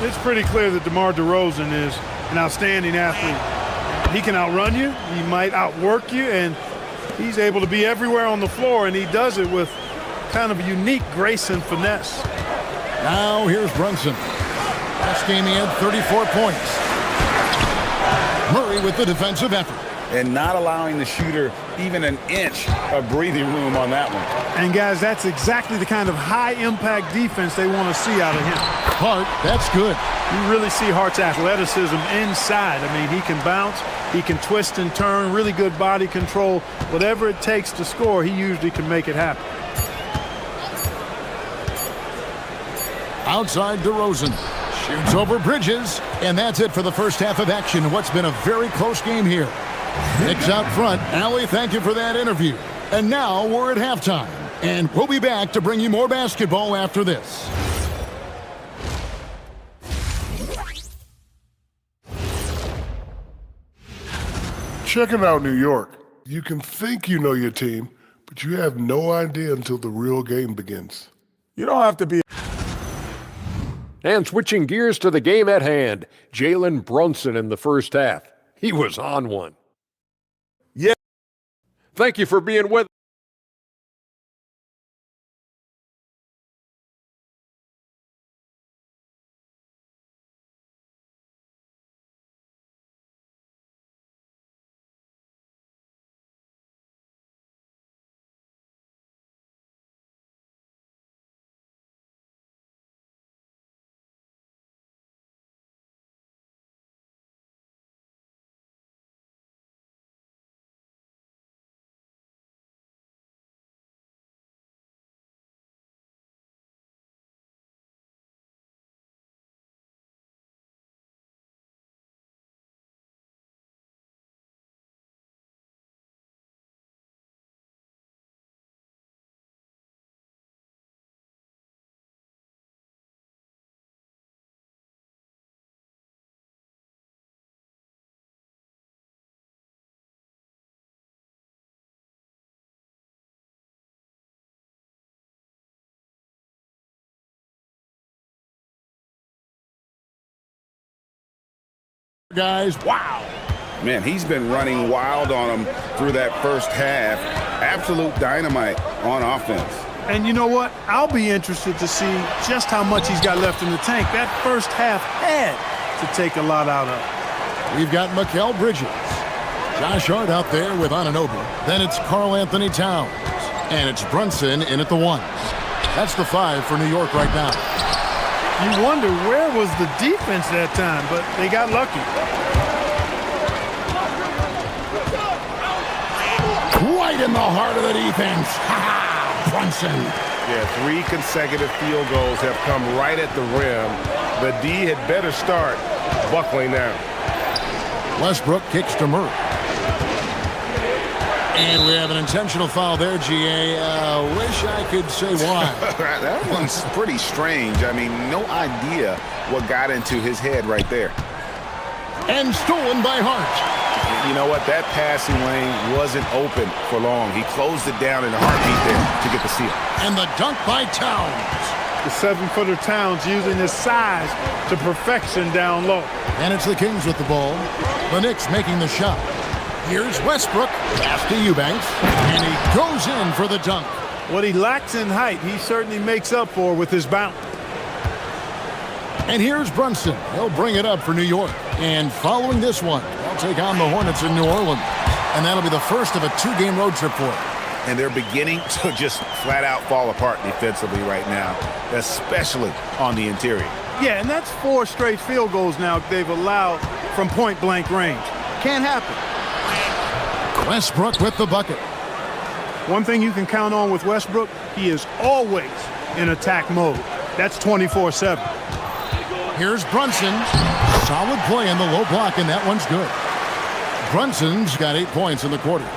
It's pretty clear that DeMar DeRozan is an outstanding athlete. He can outrun you, he might outwork you, and he's able to be everywhere on the floor, and he does it with kind of unique grace and finesse. Now here's Brunson. Last game he had 34 points. Murray with the defensive effort. And not allowing the shooter even an inch of breathing room on that one. And guys, that's exactly the kind of high-impact defense they want to see out of him. Hart, that's good. You really see Hart's athleticism inside. I mean, he can bounce, he can twist and turn, really good body control. Whatever it takes to score, he usually can make it happen. Outside DeRozan. Shoots over Bridges. And that's it for the first half of action in what's been a very close game here. Knicks out front. Allie, thank you for that interview. And now we're at halftime. And we'll be back to bring you more basketball after this. Checking out New York. You can think you know your team, but you have no idea until the real game begins. You don't have to be. And switching gears to the game at hand, Jalen Brunson in the first half. He was on one. Yeah. Thank you for being with us. Guys, wow. Man, he's been running wild on them through that first half. Absolute dynamite on offense. And you know what? I'll be interested to see just how much he's got left in the tank. That first half had to take a lot out of. We've got Mikal Bridges. Josh Hart out there with Anunoby. Then it's Karl Anthony Towns. And it's Brunson in at the 1. That's the 5 for New York right now. You wonder where was the defense that time, but they got lucky. Right in the heart of the defense. Ha-ha! Brunson. Yeah, 3 consecutive field goals have come right at the rim. The D had better start buckling down. Westbrook kicks to Murray. And we have an intentional foul there, GA. Wish I could say why. That one's pretty strange. I mean, no idea what got into his head right there. And stolen by Hart. You know what? That passing lane wasn't open for long. He closed it down in a heartbeat there to get the steal. And the dunk by Towns. The 7-footer Towns using his size to perfection down low. And it's the Kings with the ball. The Knicks making the shot. Here's Westbrook. Pass to Eubanks. And he goes in for the dunk. What he lacks in height, he certainly makes up for with his bounce. And here's Brunson. He'll bring it up for New York. And following this one, they'll take on the Hornets in New Orleans. And that'll be the first of a 2-game road trip for them. And they're beginning to just flat out fall apart defensively right now, especially on the interior. Yeah, and that's 4 straight field goals now they've allowed from point-blank range. Can't happen. Westbrook with the bucket. One thing you can count on with Westbrook, he is always in attack mode. That's 24/7. Here's Brunson. Solid play in the low block, and that one's good. Brunson's got 8 points in the quarter.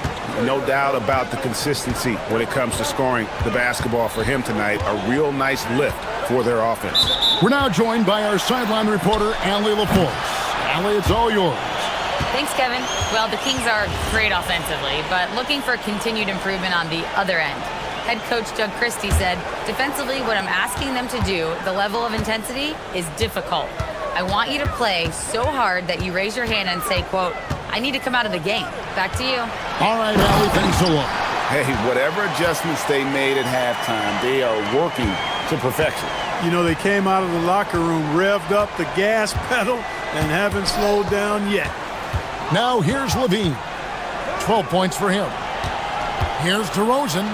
No doubt about the consistency when it comes to scoring the basketball for him tonight. A real nice lift for their offense. We're now joined by our sideline reporter, Allie LaForce. Allie, it's all yours. Thanks, Kevin. Well, the Kings are great offensively, but looking for continued improvement on the other end. Head coach Doug Christie said, defensively, what I'm asking them to do, the level of intensity, is difficult. I want you to play so hard that you raise your hand and say, quote, I need to come out of the game. Back to you. All right, Allie, thanks a lot. Hey, whatever adjustments they made at halftime, they are working to perfection. You know, they came out of the locker room, revved up the gas pedal, and haven't slowed down yet. Now here's Levine. 12 points for him. Here's DeRozan.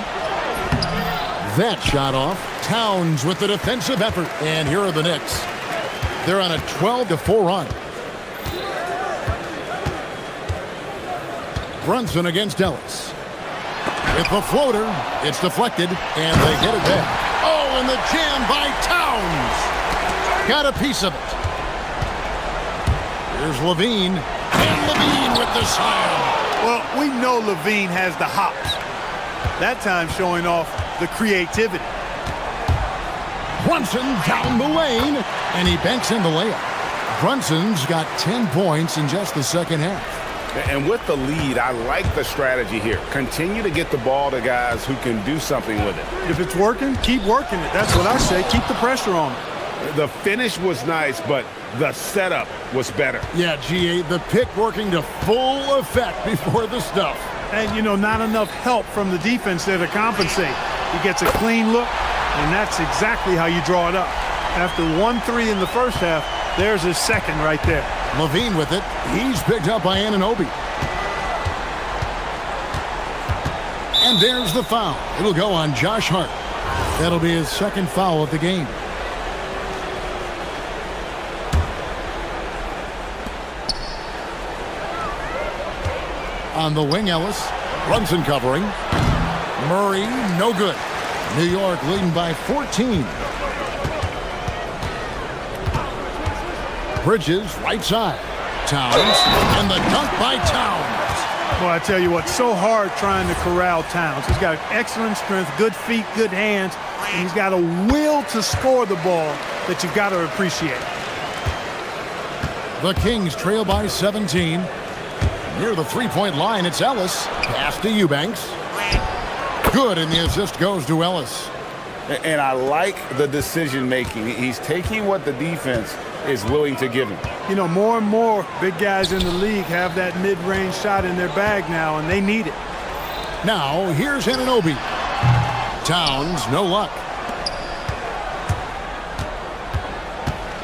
That shot off. Towns with the defensive effort. And here are the Knicks. They're on a 12-4 run. Brunson against Ellis. With the floater, it's deflected, and they get it back. Oh, and the jam by Towns. Got a piece of it. Here's Levine. And Levine with the slam. Well, we know Levine has the hops. That time showing off the creativity. Brunson down the lane, and he banks in the layup. Brunson's got 10 points in just the second half. And with the lead, I like the strategy here. Continue to get the ball to guys who can do something with it. If it's working, keep working it. That's what I say. Keep the pressure on it. The finish was nice, but the setup was better. Yeah, GA, the pick working to full effect before the stuff. And, you know, not enough help from the defense there to compensate. He gets a clean look, and that's exactly how you draw it up. After 1-3 in the first half, there's his second right there. Levine with it. He's picked up by Anunoby. And there's the foul. It'll go on Josh Hart. That'll be his second foul of the game. On the wing, Ellis. Brunson covering. Murray, no good. New York leading by 14. Bridges, right side. Towns, and the dunk by Towns. Well, I tell you what, so hard trying to corral Towns. He's got excellent strength, good feet, good hands, and he's got a will to score the ball that you've got to appreciate. The Kings trail by 17. Near the three-point line, it's Ellis. Pass to Eubanks. Good, and the assist goes to Ellis. And I like the decision-making. He's taking what the defense is willing to give him. You know, more and more big guys in the league have that mid-range shot in their bag now, and they need it. Now, here's Anunoby. Towns, no luck.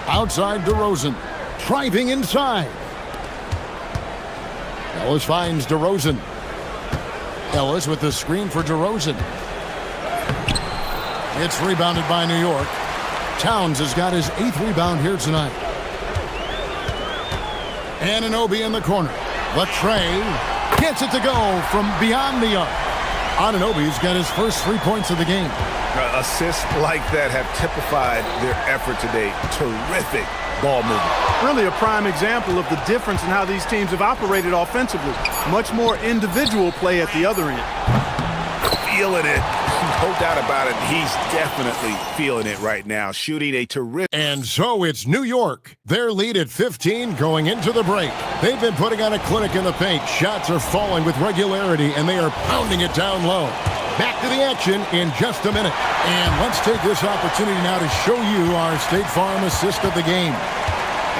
Outside DeRozan. Driving inside. Ellis finds DeRozan. Ellis with the screen for DeRozan. It's rebounded by New York. Towns has got his 8th rebound here tonight. Anunoby in the corner. The tray gets it to go from beyond the arc. Anunoby's got his first 3 points of the game. Assists like that have typified their effort today. Terrific ball movement. Really a prime example of the difference in how these teams have operated offensively. Much more individual play at the other end. Feeling it. No doubt about it. He's definitely feeling it right now. Shooting a terrific. And so it's New York. Their lead at 15 going into the break. They've been putting on a clinic in the paint. Shots are falling with regularity, and they are pounding it down low. Back to the action in just a minute. And let's take this opportunity now to show you our State Farm assist of the game.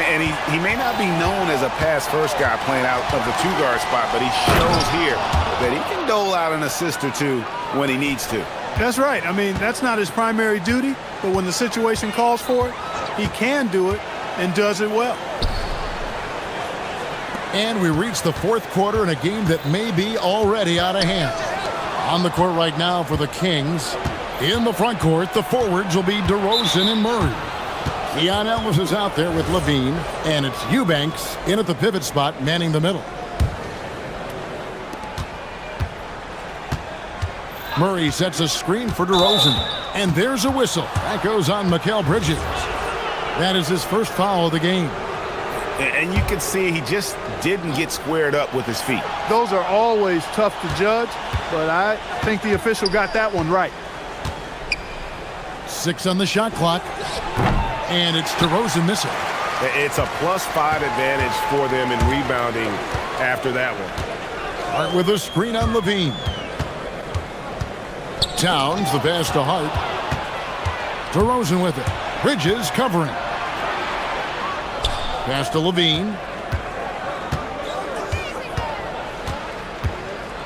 And he may not be known as a pass-first guy playing out of the two-guard spot, but he shows here that he can dole out an assist or two when he needs to. That's right. I mean, that's not his primary duty, but when the situation calls for it, he can do it and does it well. And we reach the fourth quarter in a game that may be already out of hand. On the court right now for the Kings. In the front court, the forwards will be DeRozan and Murray. Keon Ellis is out there with Levine, and it's Eubanks in at the pivot spot, manning the middle. Murray sets a screen for DeRozan, and there's a whistle. That goes on Mikal Bridges. That is his first foul of the game. And you can see he just didn't get squared up with his feet. Those are always tough to judge, but I think the official got that one right. 6 on the shot clock. And it's DeRozan missing. It's a +5 advantage for them in rebounding after that one. Hart with a screen on Levine. Towns, the pass to Hart. DeRozan with it. Bridges covering. Pass to Levine.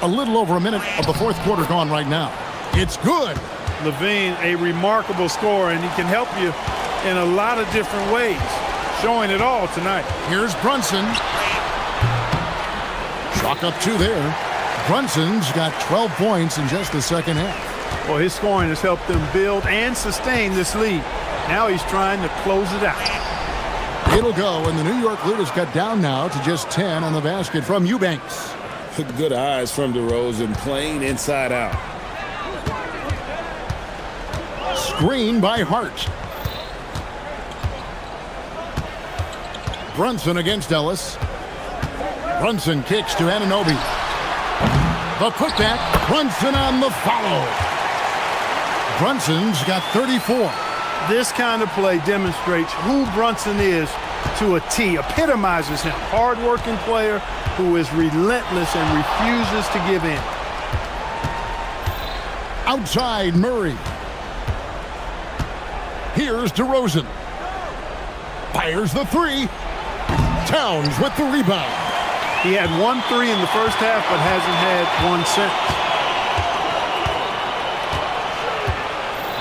A little over a minute of the fourth quarter gone right now. It's good. Levine, a remarkable scorer, and he can help you in a lot of different ways, showing it all tonight. Here's Brunson. Chalk up 2 there. Brunson's got 12 points in just the second half. Well, his scoring has helped them build and sustain this lead. Now he's trying to close it out. It'll go, and the New York lead is cut down now to just 10 on the basket from Eubanks. Good eyes from DeRozan, playing inside out. Screen by Hart. Brunson against Ellis. Brunson kicks to Anunoby. The putback. Brunson on the follow. Brunson's got 34. This kind of play demonstrates who Brunson is to a T. Epitomizes him. Hard-working player who is relentless and refuses to give in. Outside Murray. Here's DeRozan. Fires the 3. Towns with the rebound. He had 1 3 in the first half, but hasn't had one since.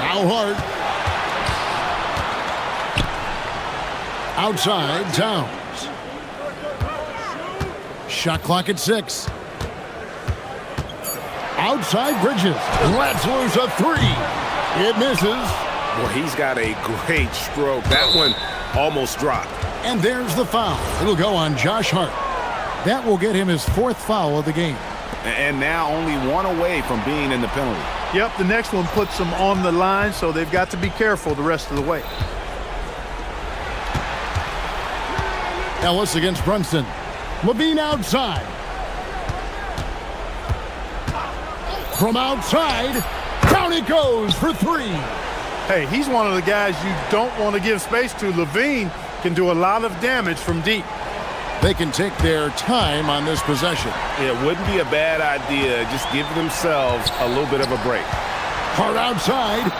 Now Hart. Outside Towns. Shot clock at 6. Outside Bridges. Lets loose a 3. It misses. Well, he's got a great stroke. That one almost dropped. And there's the foul. It'll go on Josh Hart. That will get him his 4th foul of the game. And now only 1 away from being in the penalty. Yep, the next one puts them on the line, so they've got to be careful the rest of the way. Ellis against Brunson. Levine outside. From outside, down it goes for 3. Hey, he's one of the guys you don't want to give space to. Levine can do a lot of damage from deep. They can take their time on this possession. It wouldn't be a bad idea. Just give themselves a little bit of a break. Hart outside.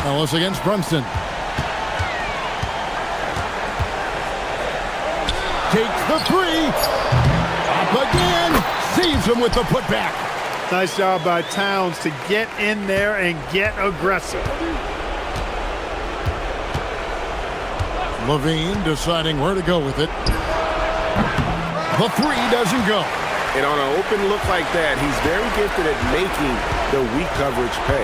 Ellis against Brunson. Takes the 3. Up again. Saves him with the putback. Nice job by Towns to get in there and get aggressive. Levine deciding where to go with it. The 3 doesn't go. And on an open look like that, he's very gifted at making the weak coverage pay.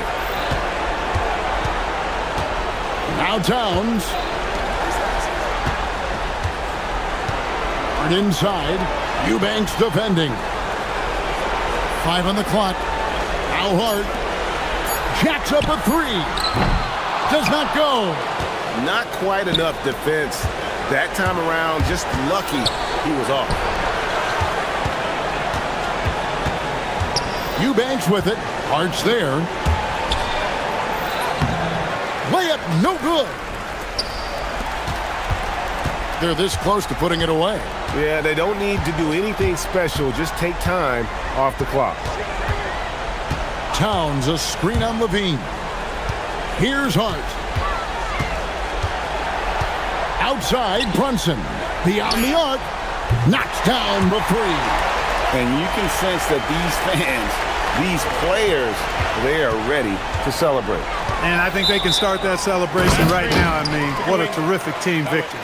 Now Towns. Hart inside. Eubanks defending. 5 on the clock. Now Hart. Jacks up a 3. Does not go. Not quite enough defense. That time around, just lucky he was off. Eubanks with it. Hart's there. Layup no good. they're this close to putting it away. Yeah, they don't need to do anything special. Just take time off the clock. Towns, a screen on Levine. Here's Hart. Outside, Brunson. Beyond the arc. Knocks down the three. And you can sense that these fans, these players, they are ready to celebrate. And I think they can start that celebration right now. I mean, what a terrific team victory.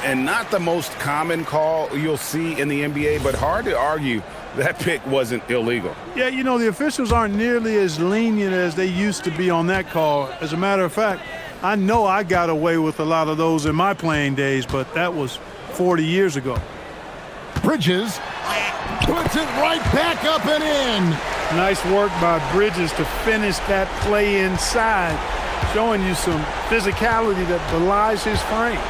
And not the most common call you'll see in the NBA, but hard to argue that pick wasn't illegal. Yeah, you know, the officials aren't nearly as lenient as they used to be on that call. As a matter of fact, I know I got away with a lot of those in my playing days, but that was 40 years ago. Bridges puts it right back up and in. Nice work by Bridges to finish that play inside, showing you some physicality that belies his frame.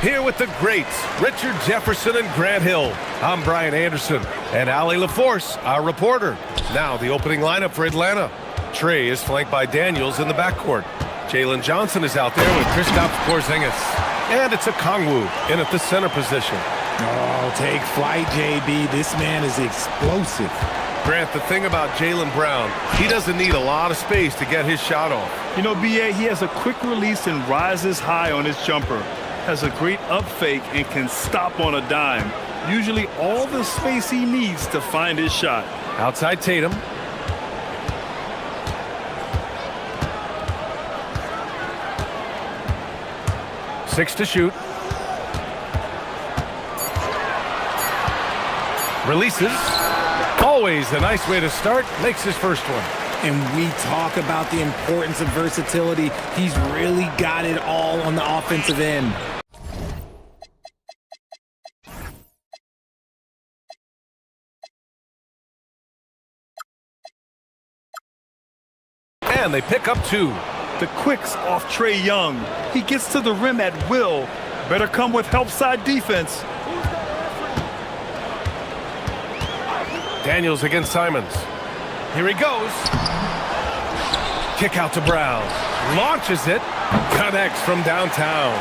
Here with the greats, Richard Jefferson and Grant Hill. I'm Brian Anderson, and Ali LaForce, our reporter. Now the opening lineup for Atlanta. Trey is flanked by Daniels in the backcourt. Jalen Johnson is out there with Kristaps Porzingis. And it's a Kongwu in at the center position. Oh, take flight, JB. This man is explosive. Grant, the thing about Jaylen Brown, he doesn't need a lot of space to get his shot off. You know, BA, he has a quick release and rises high on his jumper. Has a great up fake and can stop on a dime. Usually all the space he needs to find his shot. Outside Tatum. Six to shoot. Releases. Always a nice way to start. Makes his first one. And we talk about the importance of versatility. He's really got it all on the offensive end. And they pick up two. The quicks off Trae Young. He gets to the rim at will. Better come with help side defense. Daniels against Simons. Here he goes. Kick out to Brown. Launches it. Connects from downtown.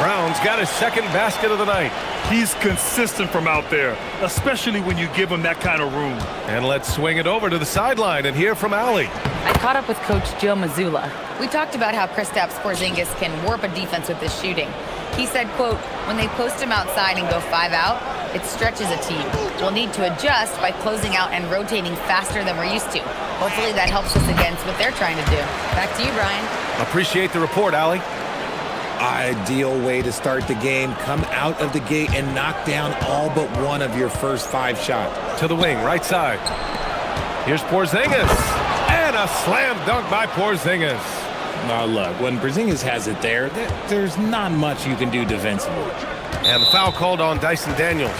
Brown's got his second basket of the night. He's consistent from out there, especially when you give him that kind of room. And let's swing it over to the sideline and hear from Ali. I caught up with Coach Joe Mazzulla. We talked about how Kristaps Porzingis can warp a defense with his shooting. He said, quote, when they post him outside and go 5 out, it stretches a team. We'll need to adjust by closing out and rotating faster than we're used to. Hopefully that helps us against what they're trying to do. Back to you, Brian. Appreciate the report, Ali. Ideal way to start the game. Come out of the gate and knock down all but one of your first 5 shots. To the wing, right side. Here's Porzingis. And a slam dunk by Porzingis. Now look, when Porzingis has it there, there's not much you can do defensively. And the foul called on Dyson Daniels.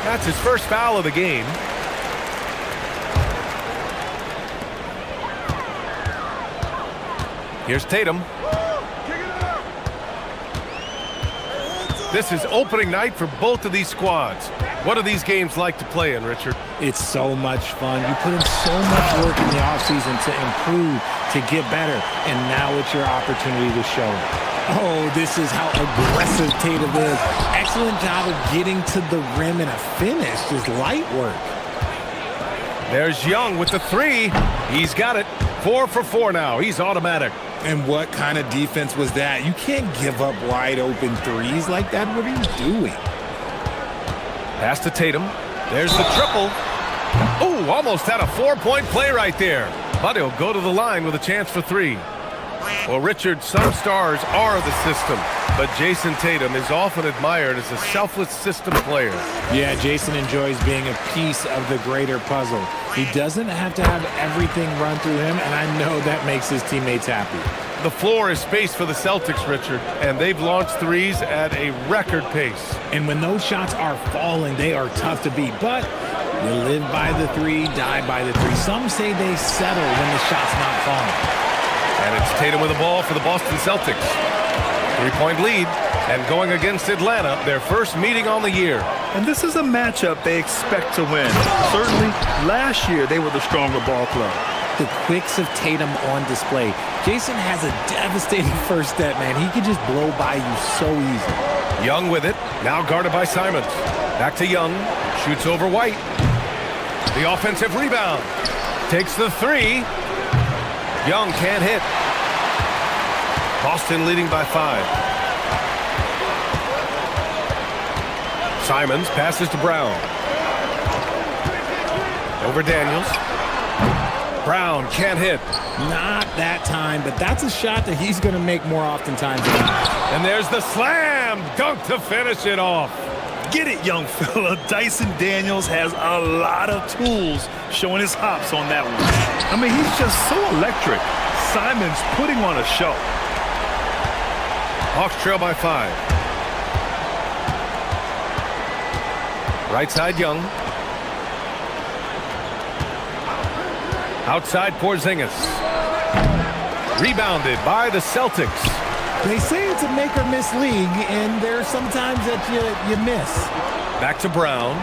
That's his first foul of the game. Here's Tatum. This is opening night for both of these squads. What are these games like to play in, Richard? It's so much fun. You put in so much work in the offseason to improve, to get better, and now it's your opportunity to show it. Oh, this is how aggressive Tatum is. Excellent job of getting to the rim and a finish. Just light work. There's Young with the 3. He's got it. 4 for 4 now. He's automatic. And what kind of defense was that? You can't give up wide open threes like that. What are you doing? Pass to Tatum. There's the triple. Ooh, almost had a 4-point play right there. But he'll go to the line with a chance for 3. Well, Richard, some stars are the system, but Jason Tatum is often admired as a selfless system player. Yeah, Jason enjoys being a piece of the greater puzzle. He doesn't have to have everything run through him, and I know that makes his teammates happy. The floor is space for the Celtics, Richard, and they've launched threes at a record pace. And when those shots are falling, they are tough to beat, but you live by the 3, die by the 3. Some say they settle when the shot's not falling. And it's Tatum with the ball for the Boston Celtics. 3-point lead, and going against Atlanta, their first meeting on the year. And this is a matchup they expect to win. Certainly, last year they were the stronger ball club. The quicks of Tatum on display. Jason has a devastating first step, man. He could just blow by you so easy. Young with it, now guarded by Simons. Back to Young, shoots over White. The offensive rebound. Takes the 3. Young can't hit. Boston leading by 5. Simons passes to Brown. Over Daniels. Brown can't hit. Not that time, but that's a shot that he's going to make more oftentimes than not. And there's the slam dunk to finish it off. Get it, young fella. Dyson Daniels has a lot of tools, showing his hops on that one. I mean, he's just so electric. Simons putting on a show. Hawks trail by 5. Right side, Young. Outside, Porzingis. Rebounded by the Celtics. They say it's a make or miss league, and there are some times that you miss. Back to Brown.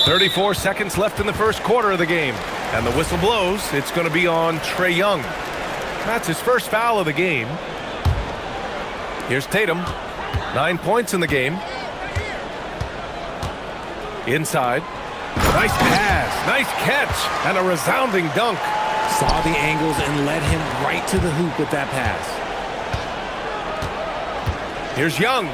34 seconds left in the first quarter of the game. And the whistle blows. It's going to be on Trae Young. That's his first foul of the game. Here's Tatum. 9 points in the game. Inside. Nice pass. Nice catch. And a resounding dunk. Saw the angles and led him right to the hoop with that pass. Here's Young.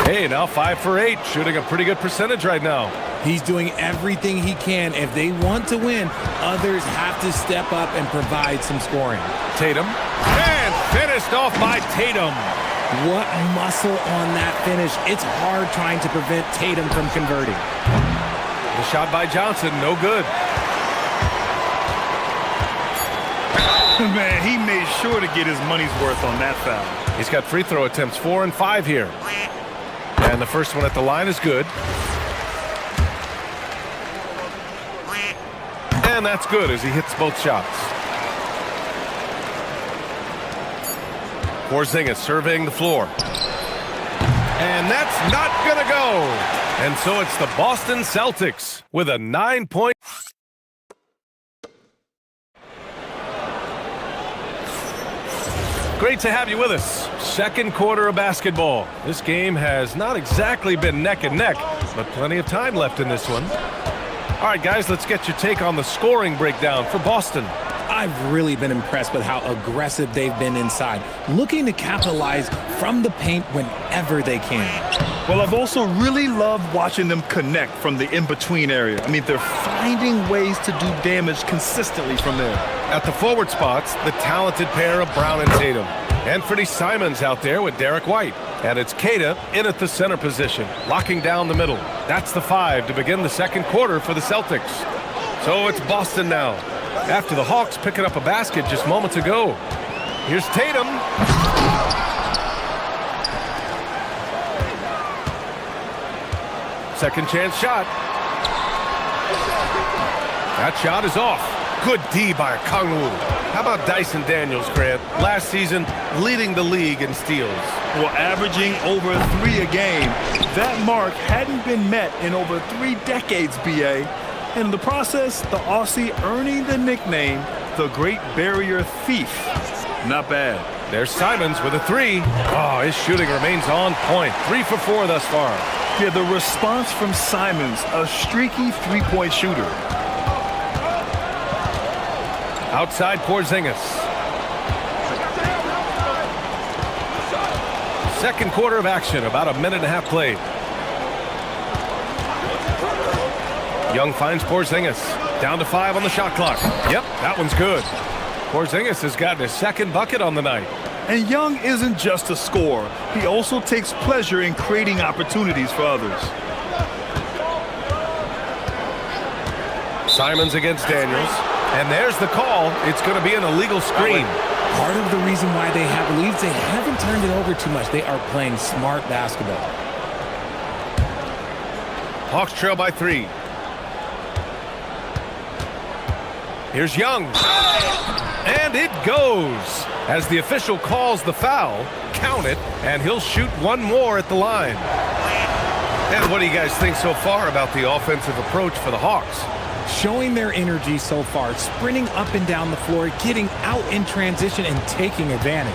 Hey, now 5 for 8. Shooting a pretty good percentage right now. He's doing everything he can. If they want to win, others have to step up and provide some scoring. Tatum. And finished off by Tatum. What muscle on that finish. It's hard trying to prevent Tatum from converting. The shot by Johnson, no good. Man, he made sure to get his money's worth on that foul. He's got free throw attempts, 4 and 5 here. And the first one at the line is good. And that's good as he hits both shots. Porzingis surveying the floor. And that's not going to go. And so it's the Boston Celtics with a 9-point. Great to have you with us. Second quarter of basketball. This game has not exactly been neck and neck, but plenty of time left in this one. All right, guys, let's get your take on the scoring breakdown for Boston. I've really been impressed with how aggressive they've been inside, looking to capitalize from the paint whenever they can. Well, I've also really loved watching them connect from the in-between area. I mean, they're finding ways to do damage consistently from there. At the forward spots, the talented pair of Brown and Tatum. Anthony Simons out there with Derek White. And it's Queta in at the center position, locking down the middle. That's the 5 to begin the second quarter for the Celtics. So it's Boston now, after the Hawks picking up a basket just moments ago. Here's Tatum. Second chance shot. That shot is off. Good D by Kongwu. How about Dyson Daniels, Grant? Last season, leading the league in steals. Well, averaging over 3 a game. That mark hadn't been met in over 3 decades, BA. And in the process, the Aussie earning the nickname, the Great Barrier Thief. Not bad. There's Simons with a 3. Oh, his shooting remains on point. 3 for 4 thus far. Yeah, the response from Simons, a streaky 3-point shooter. Outside Porzingis. Second quarter of action, about a minute and a half played. Young finds Porzingis. Down to 5 on the shot clock. Yep, that one's good. Porzingis has gotten his second bucket on the night. And Young isn't just a scorer. He also takes pleasure in creating opportunities for others. Simons against Daniels. And there's the call. It's going to be an illegal screen. Part of the reason why they have leads, they haven't turned it over too much. They are playing smart basketball. Hawks trail by 3. Here's Young. And it goes. As the official calls the foul, count it, and he'll shoot one more at the line. And what do you guys think so far about the offensive approach for the Hawks? Showing their energy so far, sprinting up and down the floor, getting out in transition and taking advantage.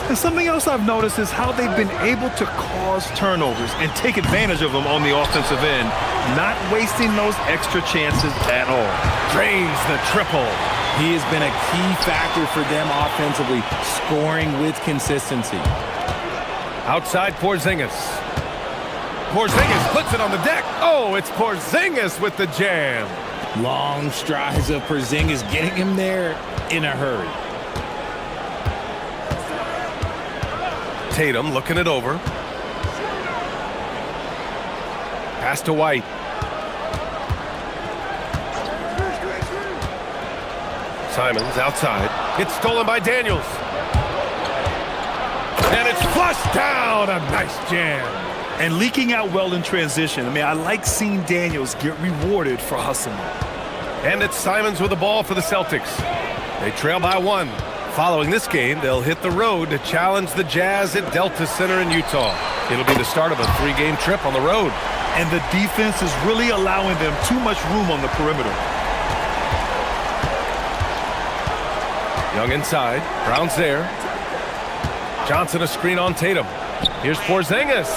And something else I've noticed is how they've been able to cause turnovers and take advantage of them on the offensive end, not wasting those extra chances at all. Drains the triple. He has been a key factor for them offensively, scoring with consistency. Outside Porzingis. Porzingis puts it on the deck. Oh, it's Porzingis with the jam. Long strides of Porzingis getting him there in a hurry. Tatum looking it over. Pass to White. Simons outside. It's stolen by Daniels. And it's flushed down. A nice jam. And leaking out well in transition. I mean, I like seeing Daniels get rewarded for hustling. And it's Simons with the ball for the Celtics. They trail by 1. Following this game, they'll hit the road to challenge the Jazz at Delta Center in Utah. It'll be the start of a 3-game trip on the road. And the defense is really allowing them too much room on the perimeter. Young inside. Brown's there. Johnson a screen on Tatum. Here's Porzingis.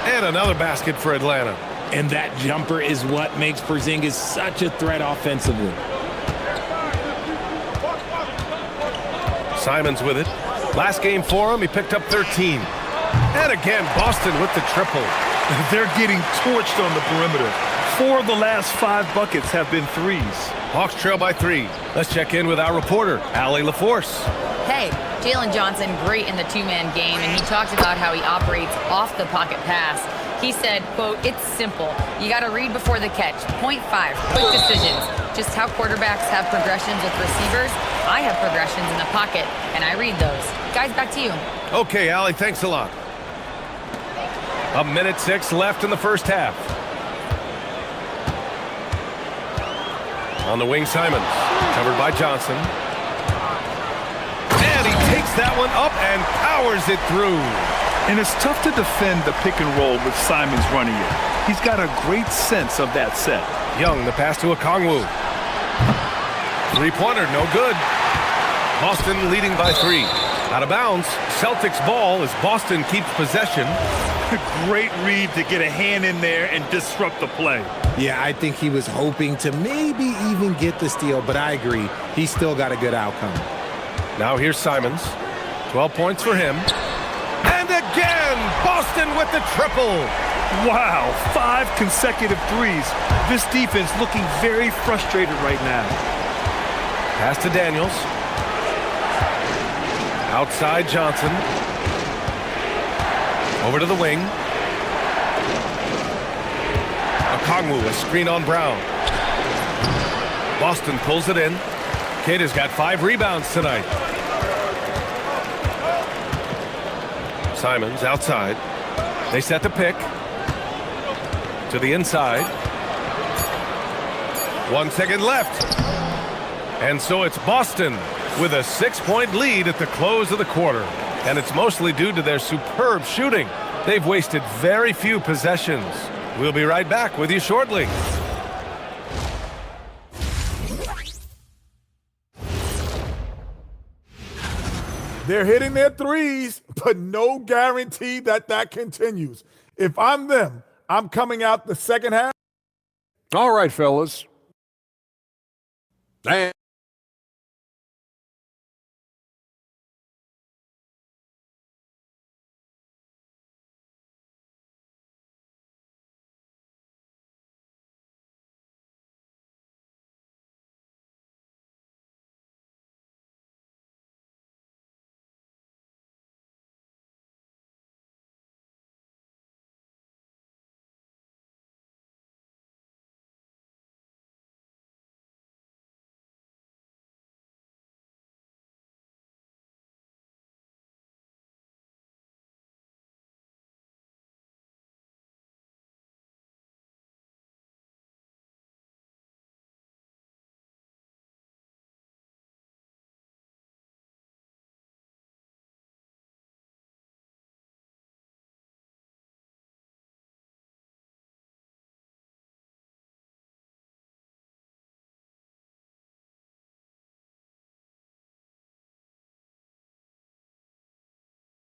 And another basket for Atlanta. And that jumper is what makes Porzingis such a threat offensively. Simons with it. Last game for him, he picked up 13. And again, Boston with the triple. They're getting torched on the perimeter. 4 of the last 5 buckets have been threes. Hawks trail by 3. Let's check in with our reporter, Allie LaForce. Hey, Jalen Johnson, great in the two-man game, and he talked about how he operates off the pocket pass. He said, quote, "It's simple. You got to read before the catch. Point 5, quick decisions. Just how quarterbacks have progressions with receivers, I have progressions in the pocket, and I read those." Guys, back to you. Okay, Allie, thanks a lot. 1:06 left in the first half. On the wing, Simons. Covered by Johnson. And he takes that one up and powers it through. And it's tough to defend the pick and roll with Simons running it. He's got a great sense of that set. Young, the pass to Okongwu. Three-pointer, no good. Boston leading by 3. Out of bounds. Celtics ball as Boston keeps possession. Great read to get a hand in there and disrupt the play. Yeah, I think he was hoping to maybe even get the steal, but I agree. He still got a good outcome. Now here's Simons. 12 points for him. And again, Boston with the triple. Wow, 5 consecutive threes. This defense looking very frustrated right now. Pass to Daniels. Outside Johnson. Over to the wing. Okongwu, a screen on Brown. Boston pulls it in. Kid has got 5 rebounds tonight. Simons outside. They set the pick. To the inside. 1 second left. And so it's Boston with a 6-point lead at the close of the quarter. And it's mostly due to their superb shooting. They've wasted very few possessions. We'll be right back with you shortly. They're hitting their threes, but no guarantee that that continues. If I'm them, I'm coming out the second half. All right, fellas. And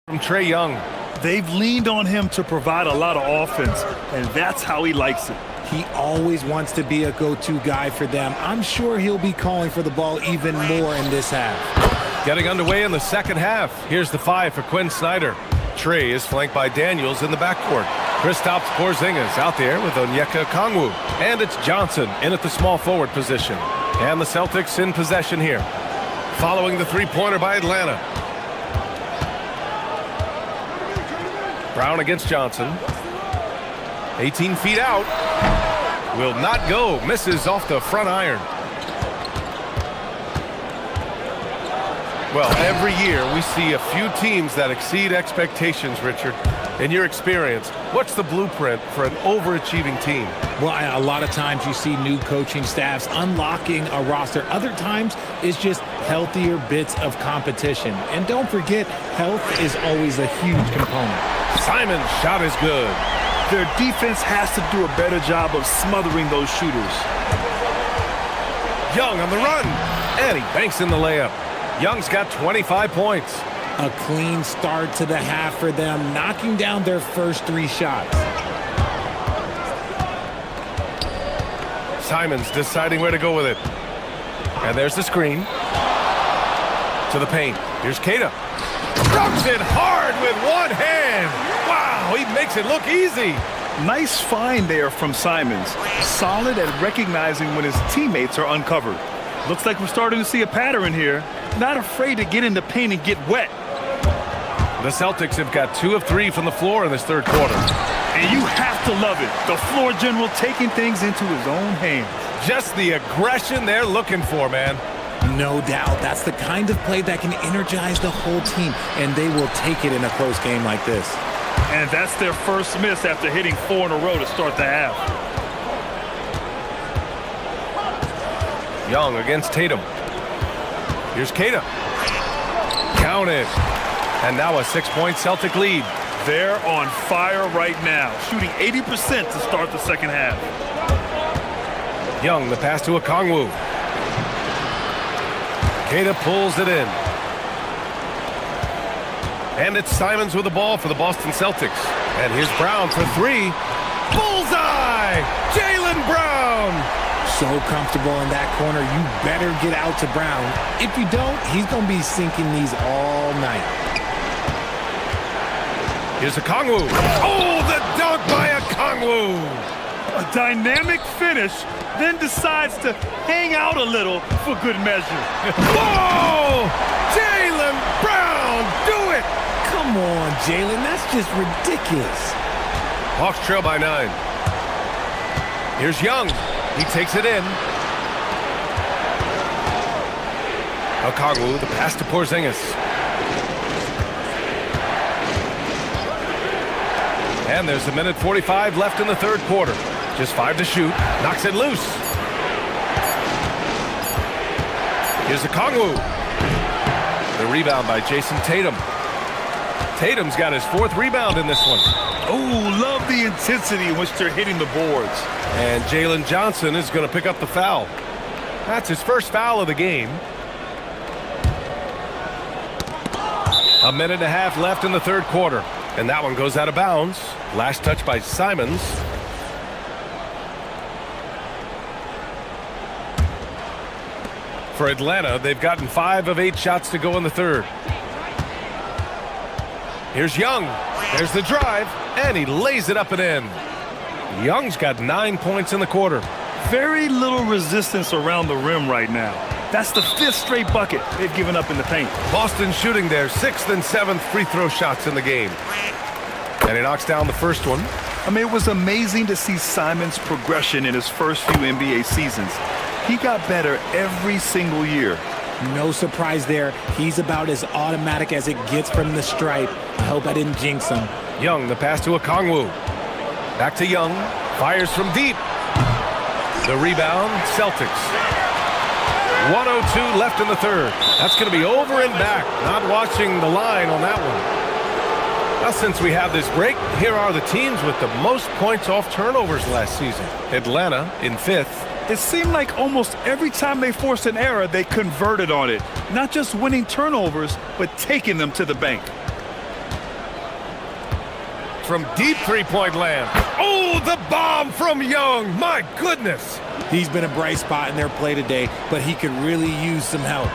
from Trae Young. They've leaned on him to provide a lot of offense, and that's how he likes it. He always wants to be a go-to guy for them. I'm sure he'll be calling for the ball even more in this half. Getting underway in the second half. Here's the 5 for Quinn Snyder. Trae is flanked by Daniels in the backcourt. Kristaps Porzingis out there with Onyeka Okongwu. And it's Johnson in at the small forward position. And the Celtics in possession here. Following the three-pointer by Atlanta. Brown against Johnson. 18 feet out. Will not go. Misses off the front iron. Well, every year we see a few teams that exceed expectations, Richard. In your experience, what's the blueprint for an overachieving team? Well, a lot of times you see new coaching staffs unlocking a roster. Other times it's just healthier bits of competition. And don't forget, health is always a huge component. Simon's shot is good. Their defense has to do a better job of smothering those shooters. Young on the run, and he banks in the layup. Young's got 25 points. A clean start to the half for them, knocking down their first 3 shots. Simon's deciding where to go with it. And there's the screen. To the paint. Here's Keita. Rubs it hard with one hand. Wow, he makes it look easy. Nice find there from Simons. Solid at recognizing when his teammates are uncovered. Looks like we're starting to see a pattern here. Not afraid to get in the paint and get wet. The Celtics have got 2 of 3 from the floor in this third quarter. And you have to love it. The floor general taking things into his own hands. Just the aggression they're looking for, man. No doubt. That's the kind of play that can energize the whole team, and they will take it in a close game like this. And that's their first miss after hitting 4 in a row to start the half. Young against Tatum. Here's Keita. Count it. And now a 6-point Celtic lead. They're on fire right now, shooting 80% to start the second half. Young, the pass to Okongwu. Keita pulls it in. And it's Simons with the ball for the Boston Celtics. And here's Brown for 3. Bullseye! Jaylen Brown! So comfortable in that corner, you better get out to Brown. If you don't, he's going to be sinking these all night. Here's Okongwu. Oh, the dunk by Okongwu! A dynamic finish, then decides to hang out a little for good measure. Whoa! Jaylen Brown, do it! Come on, Jaylen, that's just ridiculous. Hawks trail by 9. Here's Young. He takes it in. Okongwu, the pass to Porzingis. And there's 1:45 left in the third quarter. Just 5 to shoot. Knocks it loose. Here's Okongwu. The rebound by Jason Tatum. Tatum's got his 4th rebound in this one. Oh, love the intensity in which they're hitting the boards. And Jalen Johnson is going to pick up the foul. That's his first foul of the game. 1.5 minutes left in the third quarter. And that one goes out of bounds. Last touch by Simons. For Atlanta, they've gotten 5 of 8 shots to go in the third. Here's Young. There's the drive, and he lays it up and in. Young's got 9 points in the quarter. Very little resistance around the rim right now. That's the 5th straight bucket they've given up in the paint. Boston shooting their 6th and 7th free throw shots in the game. And he knocks down the first one. I mean, it was amazing to see Simon's progression in his first few NBA seasons. He got better every single year. No surprise there. He's about as automatic as it gets from the stripe. I hope I didn't jinx him. Young, the pass to Okongwu. Back to Young. Fires from deep. The rebound, Celtics. 1:02 left in the third. That's going to be over and back. Not watching the line on that one. Now, since we have this break, here are the teams with the most points off turnovers last season. Atlanta in 5th. It seemed like almost every time they forced an error, they converted on it. Not just winning turnovers, but taking them to the bank. From deep three-point land. Oh, the bomb from Young. My goodness. He's been a bright spot in their play today, but he could really use some help.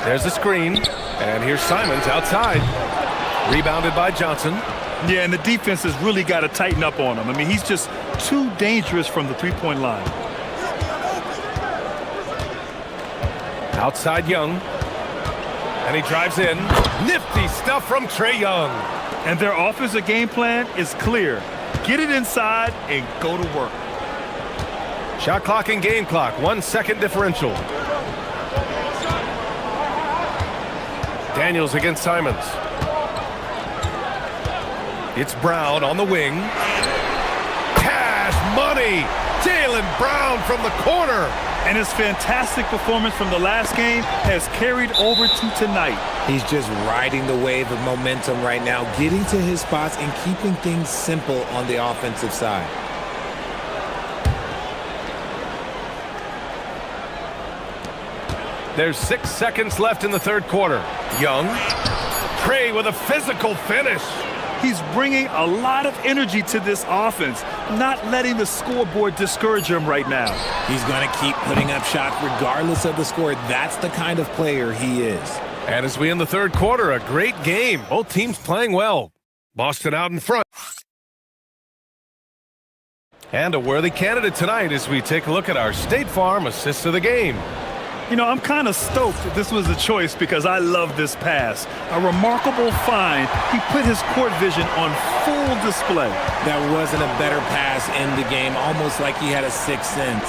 There's the screen, and here's Simons outside. Rebounded by Johnson. Yeah, and the defense has really got to tighten up on him. I mean, he's just too dangerous from the three-point line. Outside Young. And he drives in. Nifty stuff from Trae Young. And their offensive game plan is clear. Get it inside and go to work. Shot clock and game clock. 1 second differential. Daniels against Simons. It's Brown on the wing. Cash money. Jaylen Brown from the corner. And his fantastic performance from the last game has carried over to tonight. He's just riding the wave of momentum right now, getting to his spots and keeping things simple on the offensive side. There's 6 seconds left in the third quarter. Young. Trey with a physical finish. He's bringing a lot of energy to this offense, not letting the scoreboard discourage him right now. He's going to keep putting up shots regardless of the score. That's the kind of player he is. And as we end the third quarter, a great game. Both teams playing well. Boston out in front. And a worthy candidate tonight as we take a look at our State Farm assist of the game. You know, I'm kind of stoked that this was a choice because I love this pass. A remarkable find. He put his court vision on full display. That wasn't a better pass in the game, almost like he had a sixth sense.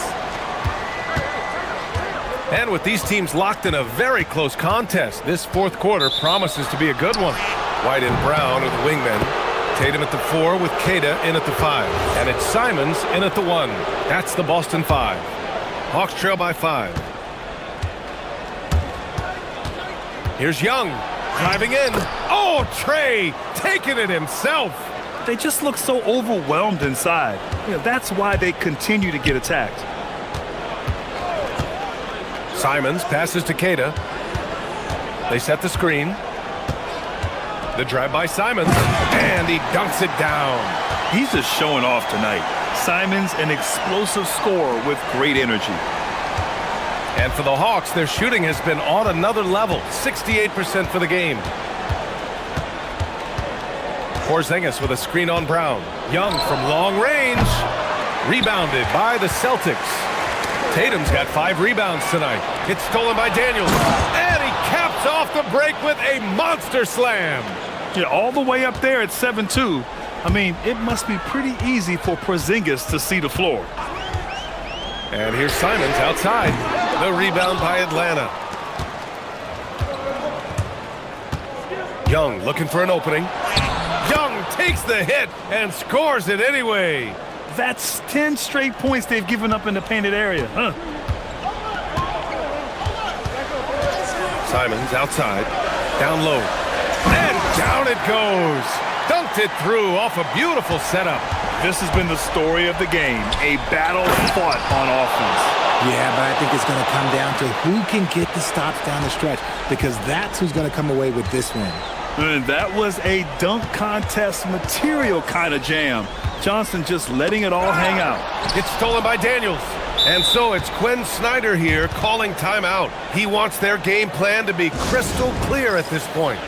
And with these teams locked in a very close contest, this fourth quarter promises to be a good one. White and Brown are the wingmen. Tatum at the 4 with Queta in at the 5. And it's Simons in at the 1. That's the Boston 5. Hawks trail by 5. Here's Young, driving in. Oh, Trey, taking it himself. They just look so overwhelmed inside. You know, that's why they continue to get attacked. Simons passes to Queta. They set the screen. The drive by Simons, and he dunks it down. He's just showing off tonight. Simons, an explosive scorer with great energy. And for the Hawks, their shooting has been on another level, 68% for the game. Porzingis with a screen on Brown. Young from long range. Rebounded by the Celtics. Tatum's got 5 rebounds tonight. It's stolen by Daniels. And he caps off the break with a monster slam. Yeah, all the way up there at 7-2. I mean, it must be pretty easy for Porzingis to see the floor. And here's Simons outside. The rebound by Atlanta. Young looking for an opening. Young takes the hit and scores it anyway. That's 10 straight points they've given up in the painted area. Huh? Simons outside. Down low. And down it goes. Dunked it through off a beautiful setup. This has been the story of the game. A battle fought on offense. Yeah, but I think it's going to come down to who can get the stops down the stretch, because that's who's going to come away with this one. And that was a dunk contest material kind of jam. Johnson just letting it all hang out. It's stolen by Daniels. And so it's Quinn Snyder here calling timeout. He wants their game plan to be crystal clear at this point.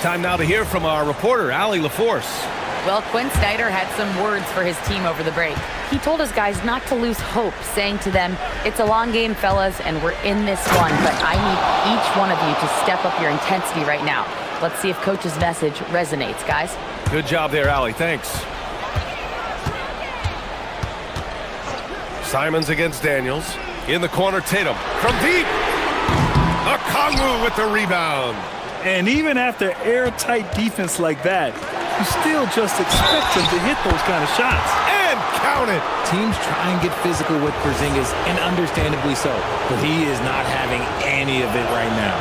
Time now to hear from our reporter, Allie LaForce. Well, Quinn Snyder had some words for his team over the break. He told his guys not to lose hope, saying to them, it's a long game, fellas, and we're in this one, but I need each one of you to step up your intensity right now. Let's see if Coach's message resonates, guys. Good job there, Allie. Thanks. Simons against Daniels. In the corner, Tatum. From deep. Okongwu with the rebound. And even after airtight defense like that, you still just expect him to hit those kind of shots. And count it. Teams try and get physical with Porzingis, and understandably so, but he is not having any of it right now.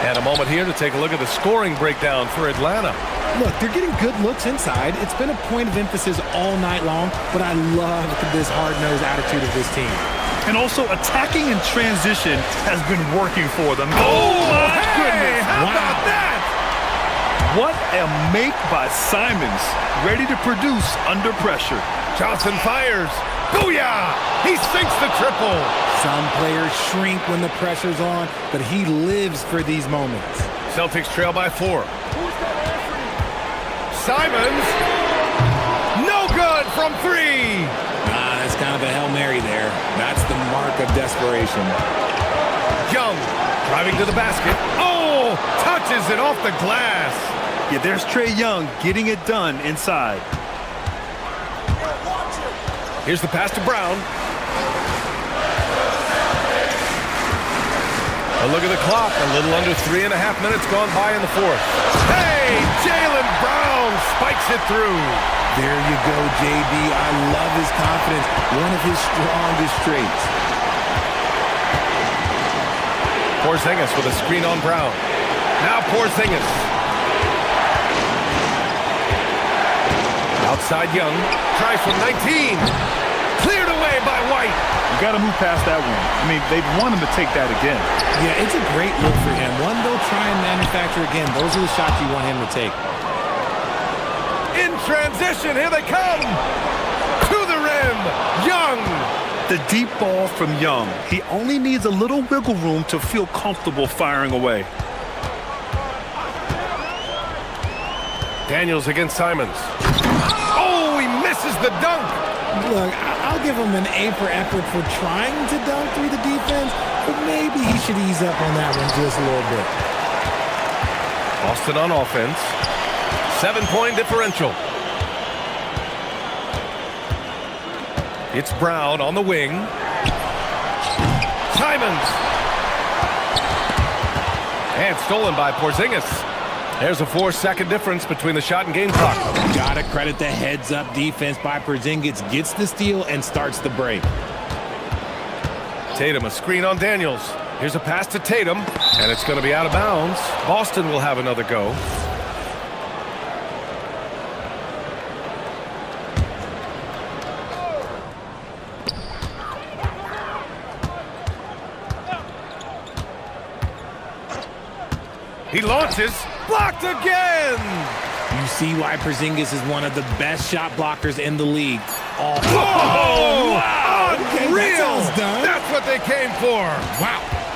And a moment here to take a look at the scoring breakdown for Atlanta. Look, they're getting good looks inside. It's been a point of emphasis all night long, but I love this hard-nosed attitude of this team. And also, attacking in transition has been working for them. Oh, my goodness. How about that? What a make by Simons, ready to produce under pressure. Johnson fires. Booyah! He sinks the triple. Some players shrink when the pressure's on, but he lives for these moments. Celtics trail by 4. Simons. No good from 3. That's kind of a Hail Mary there. That's the mark of desperation. Young driving to the basket. Oh! Touches it off the glass. Yeah, there's Trae Young getting it done inside. Here's the pass to Brown. A look at the clock. A little under 3.5 minutes gone by in the fourth. Hey, Jaylen Brown spikes it through. There you go, JB. I love his confidence. One of his strongest traits. Porzingis with a screen on Brown. Now Porzingis. Outside Young. Tries from 19. Cleared away by White. You got to move past that one. I mean, they'd want him to take that again. Yeah, it's a great look for him. One they'll try and manufacture again. Those are the shots you want him to take. In transition, here they come. To the rim, Young. The deep ball from Young. He only needs a little wiggle room to feel comfortable firing away. Daniels against Simons. Oh, he misses the dunk. Look, I'll give him an A for effort for trying to dunk through the defense, but maybe he should ease up on that one just a little bit. Boston on offense. 7-point differential. It's Brown on the wing. Simons. And stolen by Porzingis. There's a 4-second difference between the shot and game clock. Gotta credit the heads-up defense by Porzingis. Gets the steal and starts the break. Tatum, a screen on Daniels. Here's a pass to Tatum, and it's going to be out of bounds. Boston will have another go. He launches. Blocked again! You see why Porzingis is one of the best shot blockers in the league. Oh, wow! Okay, Unreal! that's all it's done. That's what they came for. Wow.